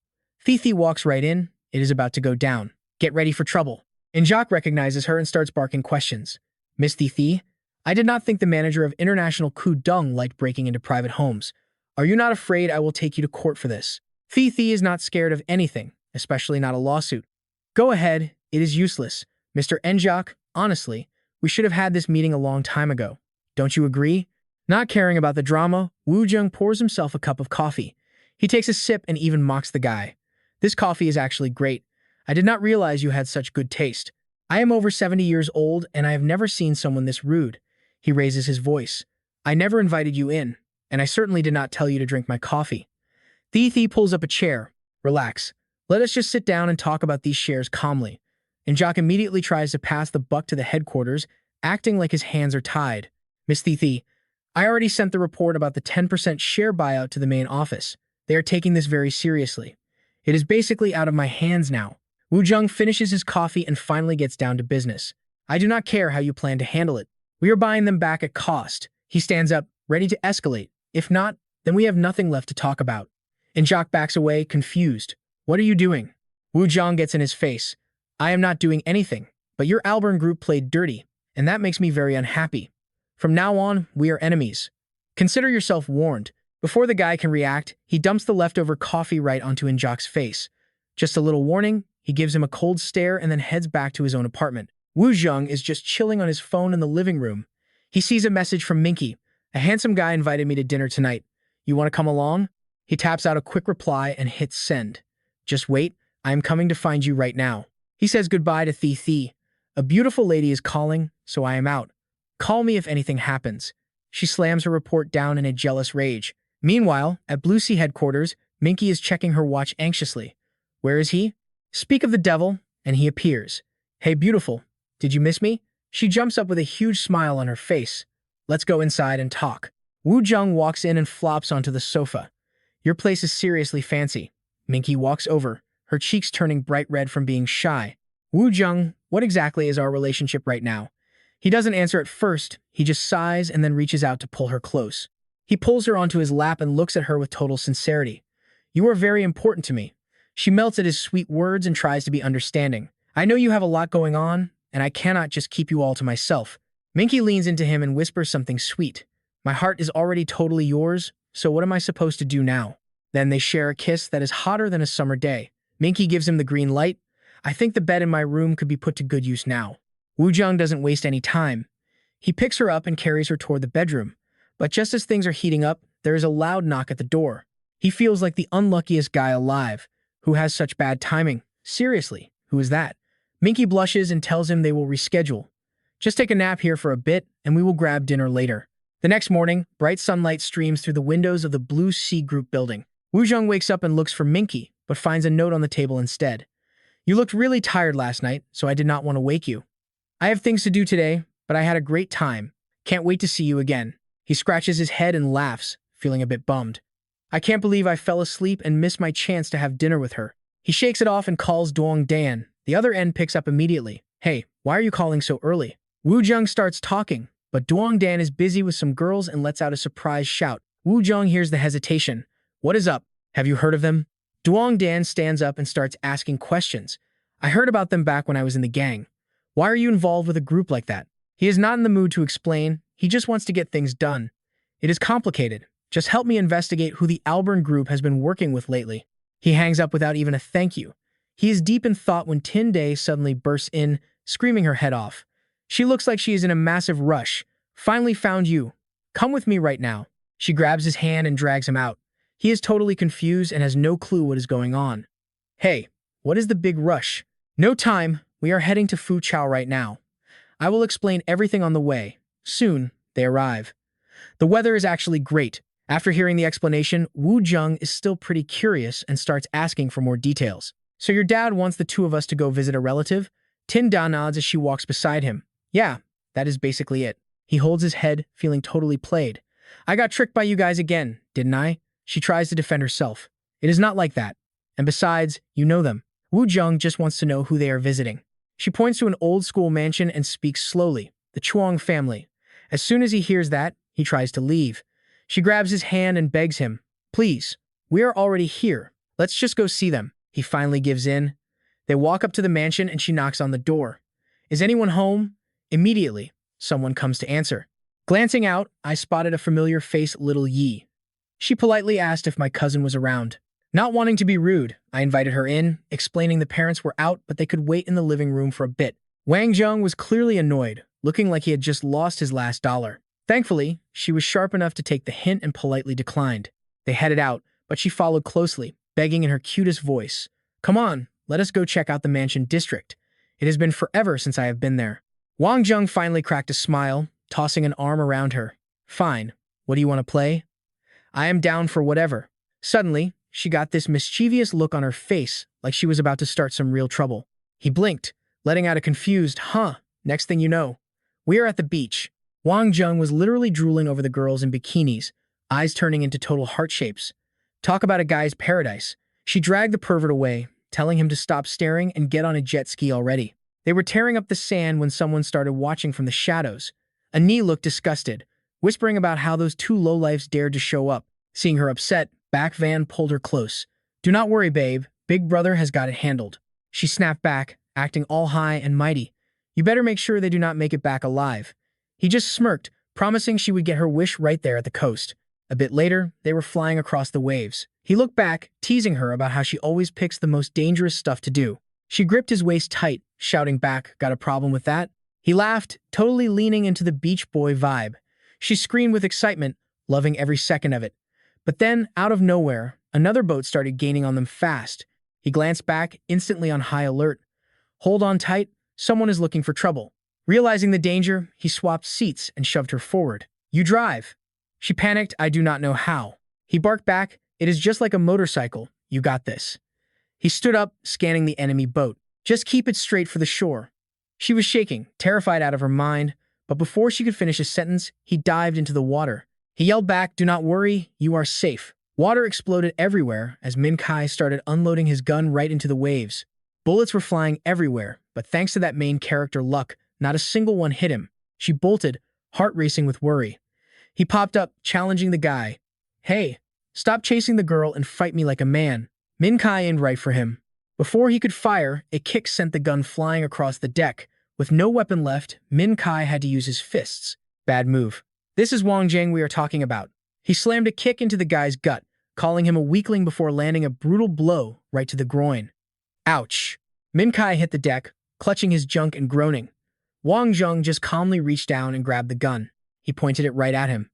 Thi walks right in. It is about to go down. Get ready for trouble. And Jacques recognizes her and starts barking questions. Miss Thi, I did not think the manager of International Coup Dung liked breaking into private homes. Are you not afraid I will take you to court for this? Thi is not scared of anything, especially not a lawsuit. Go ahead, it is useless. Mr. Njak, honestly, we should have had this meeting a long time ago. Don't you agree? Not caring about the drama, Wu Zheng pours himself a cup of coffee. He takes a sip and even mocks the guy. This coffee is actually great. I did not realize you had such good taste. I am over 70 years old and I have never seen someone this rude. He raises his voice. I never invited you in, and I certainly did not tell you to drink my coffee. Thi pulls up a chair. Relax. Let us just sit down and talk about these shares calmly. And Jacques immediately tries to pass the buck to the headquarters, acting like his hands are tied. Miss Thi, I already sent the report about the 10% share buyout to the main office. They are taking this very seriously. It is basically out of my hands now. Wu Zheng finishes his coffee and finally gets down to business. I do not care how you plan to handle it. We are buying them back at cost. He stands up, ready to escalate. If not, then we have nothing left to talk about. And Jacques backs away, confused. What are you doing? Wu Zhang gets in his face. I am not doing anything, but your Albern group played dirty, and that makes me very unhappy. From now on, we are enemies. Consider yourself warned. Before the guy can react, he dumps the leftover coffee right onto Injak's face. Just a little warning, he gives him a cold stare and then heads back to his own apartment. Wu Zheng is just chilling on his phone in the living room. He sees a message from Minky. A handsome guy invited me to dinner tonight. You want to come along? He taps out a quick reply and hits send. Just wait, I am coming to find you right now. He says goodbye to Thi Thi. A beautiful lady is calling, so I am out. Call me if anything happens. She slams her report down in a jealous rage. Meanwhile, at Blue Sea headquarters, Minky is checking her watch anxiously. Where is he? Speak of the devil, and he appears. Hey, beautiful. Did you miss me? She jumps up with a huge smile on her face. Let's go inside and talk. Wu Zheng walks in and flops onto the sofa. Your place is seriously fancy. Minky walks over, her cheeks turning bright red from being shy. Wu Zheng, what exactly is our relationship right now? He doesn't answer at first, he just sighs and then reaches out to pull her close. He pulls her onto his lap and looks at her with total sincerity. You are very important to me. She melts at his sweet words and tries to be understanding. I know you have a lot going on, and I cannot just keep you all to myself. Minky leans into him and whispers something sweet. My heart is already totally yours, so what am I supposed to do now? Then they share a kiss that is hotter than a summer day. Minky gives him the green light. I think the bed in my room could be put to good use now. Wu Zheng doesn't waste any time. He picks her up and carries her toward the bedroom. But just as things are heating up, there is a loud knock at the door. He feels like the unluckiest guy alive. Who has such bad timing? Seriously, who is that? Minky blushes and tells him they will reschedule. Just take a nap here for a bit, and we will grab dinner later. The next morning, bright sunlight streams through the windows of the Blue Sea Group building. Wu Zheng wakes up and looks for Minky, but finds a note on the table instead. You looked really tired last night, so I did not want to wake you. I have things to do today, but I had a great time. Can't wait to see you again. He scratches his head and laughs, feeling a bit bummed. I can't believe I fell asleep and missed my chance to have dinner with her. He shakes it off and calls Duong Dan. The other end picks up immediately. Hey, why are you calling so early? Wu Zheng starts talking, but Duong Dan is busy with some girls and lets out a surprised shout. Wu Zheng hears the hesitation. What is up? Have you heard of them? Duong Dan stands up and starts asking questions. I heard about them back when I was in the gang. Why are you involved with a group like that? He is not in the mood to explain. He just wants to get things done. It is complicated. Just help me investigate who the Albern group has been working with lately. He hangs up without even a thank you. He is deep in thought when Tin Day suddenly bursts in, screaming her head off. She looks like she is in a massive rush. Finally found you. Come with me right now. She grabs his hand and drags him out. He is totally confused and has no clue what is going on. Hey, what is the big rush? No time. We are heading to Fu Chao right now. I will explain everything on the way. Soon, they arrive. The weather is actually great. After hearing the explanation, Wu Zheng is still pretty curious and starts asking for more details. So your dad wants the two of us to go visit a relative? Tin Da nods as she walks beside him. Yeah, that is basically it. He holds his head, feeling totally played. I got tricked by you guys again, didn't I? She tries to defend herself. It is not like that. And besides, you know them. Wu Zheng just wants to know who they are visiting. She points to an old-school mansion and speaks slowly. The Chuang family. As soon as he hears that, he tries to leave. She grabs his hand and begs him, please, we are already here. Let's just go see them. He finally gives in. They walk up to the mansion and she knocks on the door. Is anyone home? Immediately, someone comes to answer. Glancing out, I spotted a familiar face, little Yi. She politely asked if my cousin was around. Not wanting to be rude, I invited her in, explaining the parents were out but they could wait in the living room for a bit. Wang Zheng was clearly annoyed, looking like he had just lost his last dollar. Thankfully, she was sharp enough to take the hint and politely declined. They headed out, but she followed closely, begging in her cutest voice. Come on, let us go check out the mansion district. It has been forever since I have been there. Wang Zheng finally cracked a smile, tossing an arm around her. Fine, what do you want to play? I am down for whatever. Suddenly, she got this mischievous look on her face, like she was about to start some real trouble. He blinked, letting out a confused, huh. Next thing you know, we are at the beach. Wang Zheng was literally drooling over the girls in bikinis, eyes turning into total heart shapes. Talk about a guy's paradise. She dragged the pervert away, telling him to stop staring and get on a jet ski already. They were tearing up the sand when someone started watching from the shadows. Ani looked disgusted, whispering about how those two lowlifes dared to show up. Seeing her upset, Back Van pulled her close. Do not worry, babe. Big brother has got it handled. She snapped back, acting all high and mighty. You better make sure they do not make it back alive. He just smirked, promising she would get her wish right there at the coast. A bit later, they were flying across the waves. He looked back, teasing her about how she always picks the most dangerous stuff to do. She gripped his waist tight, shouting back, "Got a problem with that?" He laughed, totally leaning into the beach boy vibe. She screamed with excitement, loving every second of it. But then, out of nowhere, another boat started gaining on them fast. He glanced back, instantly on high alert. Hold on tight, someone is looking for trouble. Realizing the danger, he swapped seats and shoved her forward. You drive. She panicked, I do not know how. He barked back, it is just like a motorcycle, you got this. He stood up, scanning the enemy boat. Just keep it straight for the shore. She was shaking, terrified out of her mind, but before she could finish a sentence, he dived into the water. He yelled back, do not worry, you are safe. Water exploded everywhere as Min Kai started unloading his gun right into the waves. Bullets were flying everywhere, but thanks to that main character luck, not a single one hit him. She bolted, heart racing with worry. He popped up, challenging the guy. Hey, stop chasing the girl and fight me like a man. Min Kai aimed right for him. Before he could fire, a kick sent the gun flying across the deck. With no weapon left, Min Kai had to use his fists. Bad move. This is Wang Zheng we are talking about. He slammed a kick into the guy's gut, calling him a weakling before landing a brutal blow right to the groin. Ouch. Min Kai hit the deck, clutching his junk and groaning. Wang Zheng just calmly reached down and grabbed the gun. He pointed it right at him.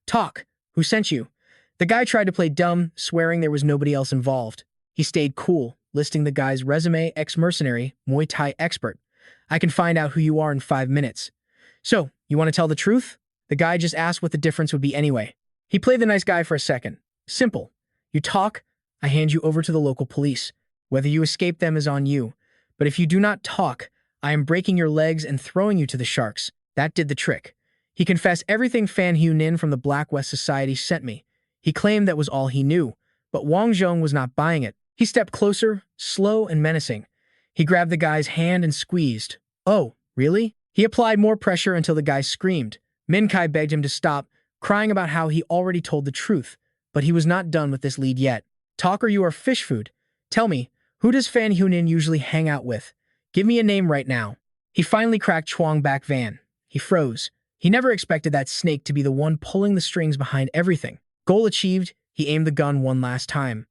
Talk. Who sent you? The guy tried to play dumb, swearing there was nobody else involved. He stayed cool, listing the guy's resume, ex-mercenary, Muay Thai expert. I can find out who you are in 5 minutes. So, you want to tell the truth? The guy just asked what the difference would be anyway. He played the nice guy for a second. Simple. You talk, I hand you over to the local police. Whether you escape them is on you. But if you do not talk, I am breaking your legs and throwing you to the sharks. That did the trick. He confessed everything Fan Hu Nin from the Black West Society sent me. He claimed that was all he knew, but Wang Zheng was not buying it. He stepped closer, slow and menacing. He grabbed the guy's hand and squeezed. Oh, really? He applied more pressure until the guy screamed. Min Kai begged him to stop, crying about how he already told the truth, but he was not done with this lead yet. Talk or you are fish food. Tell me, who does Fan Hu Nin usually hang out with? Give me a name right now. He finally cracked Chuang Bak Van. He froze. He never expected that snake to be the one pulling the strings behind everything. Goal achieved, he aimed the gun one last time.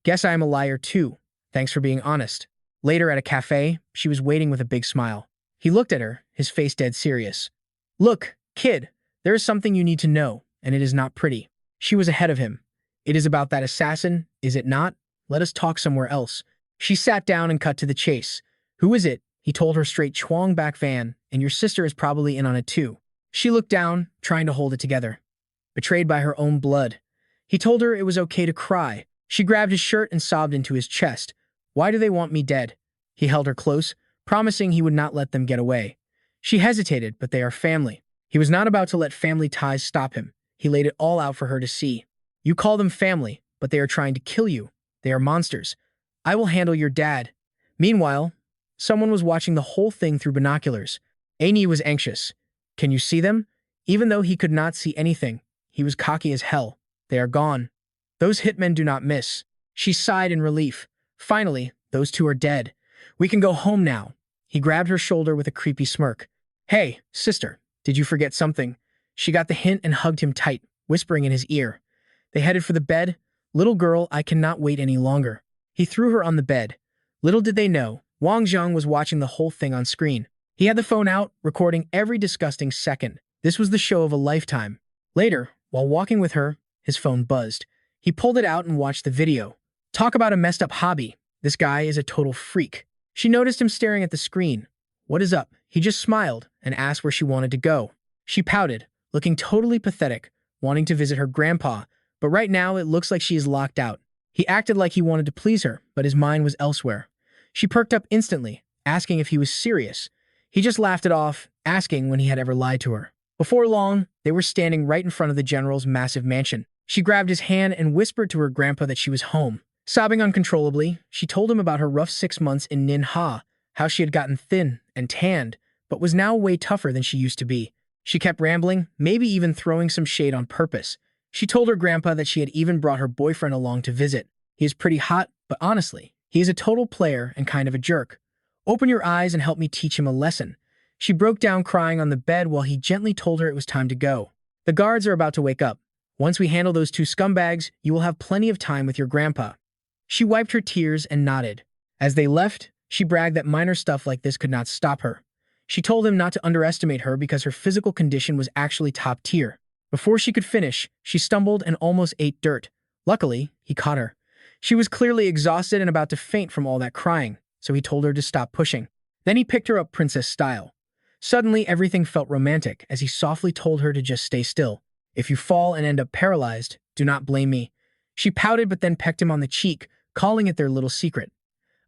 Guess I am a liar too. Thanks for being honest. Later at a cafe, she was waiting with a big smile. He looked at her, his face dead serious. Look, kid, there is something you need to know, and it is not pretty. She was ahead of him. It is about that assassin, is it not? Let us talk somewhere else. She sat down and cut to the chase. Who is it? He told her straight, Chuang Bak Van, and your sister is probably in on it too. She looked down, trying to hold it together. Betrayed by her own blood. He told her it was okay to cry. She grabbed his shirt and sobbed into his chest. Why do they want me dead? He held her close, promising he would not let them get away. She hesitated, but they are family. He was not about to let family ties stop him. He laid it all out for her to see. You call them family, but they are trying to kill you. They are monsters. I will handle your dad. Meanwhile, someone was watching the whole thing through binoculars. Aini was anxious. Can you see them? Even though he could not see anything, he was cocky as hell. They are gone. Those hitmen do not miss. She sighed in relief. Finally, those two are dead. We can go home now. He grabbed her shoulder with a creepy smirk. Hey, sister, did you forget something? She got the hint and hugged him tight, whispering in his ear. They headed for the bed. Little girl, I cannot wait any longer. He threw her on the bed. Little did they know, Wang Zheng was watching the whole thing on screen. He had the phone out, recording every disgusting second. This was the show of a lifetime. Later, while walking with her, his phone buzzed. He pulled it out and watched the video. Talk about a messed up hobby. This guy is a total freak. She noticed him staring at the screen. What is up? He just smiled and asked where she wanted to go. She pouted, looking totally pathetic, wanting to visit her grandpa, but right now it looks like she is locked out. He acted like he wanted to please her, but his mind was elsewhere. She perked up instantly, asking if he was serious. He just laughed it off, asking when he had ever lied to her. Before long, they were standing right in front of the general's massive mansion. She grabbed his hand and whispered to her grandpa that she was home. Sobbing uncontrollably, she told him about her rough 6 months in Nin Ha, how she had gotten thin and tanned, but was now way tougher than she used to be. She kept rambling, maybe even throwing some shade on purpose. She told her grandpa that she had even brought her boyfriend along to visit. He is pretty hot, but honestly, He is a total player and kind of a jerk. Open your eyes and help me teach him a lesson." She broke down crying on the bed while he gently told her it was time to go. "The guards are about to wake up. Once we handle those two scumbags, you will have plenty of time with your grandpa." She wiped her tears and nodded. As they left, she bragged that minor stuff like this could not stop her. She told him not to underestimate her because her physical condition was actually top tier. Before she could finish, she stumbled and almost ate dirt. Luckily, he caught her. She was clearly exhausted and about to faint from all that crying, so he told her to stop pushing. Then he picked her up princess style. Suddenly, everything felt romantic as he softly told her to just stay still. "If you fall and end up paralyzed, do not blame me." She pouted but then pecked him on the cheek, calling it their little secret.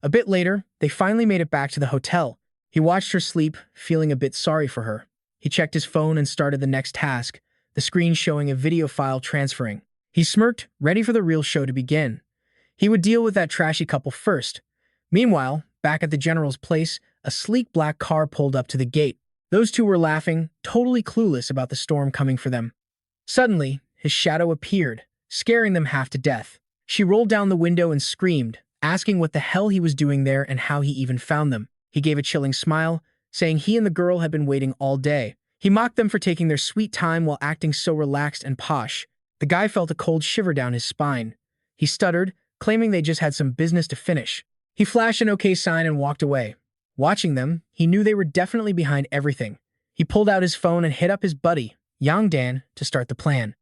A bit later, they finally made it back to the hotel. He watched her sleep, feeling a bit sorry for her. He checked his phone and started the next task, the screen showing a video file transferring. He smirked, ready for the real show to begin. He would deal with that trashy couple first. Meanwhile, back at the general's place, a sleek black car pulled up to the gate. Those two were laughing, totally clueless about the storm coming for them. Suddenly, his shadow appeared, scaring them half to death. She rolled down the window and screamed, asking what the hell he was doing there and how he even found them. He gave a chilling smile, saying he and the girl had been waiting all day. He mocked them for taking their sweet time while acting so relaxed and posh. The guy felt a cold shiver down his spine. He stuttered, claiming they just had some business to finish. He flashed an okay sign and walked away. Watching them, he knew they were definitely behind everything. He pulled out his phone and hit up his buddy, Yang Dan, to start the plan.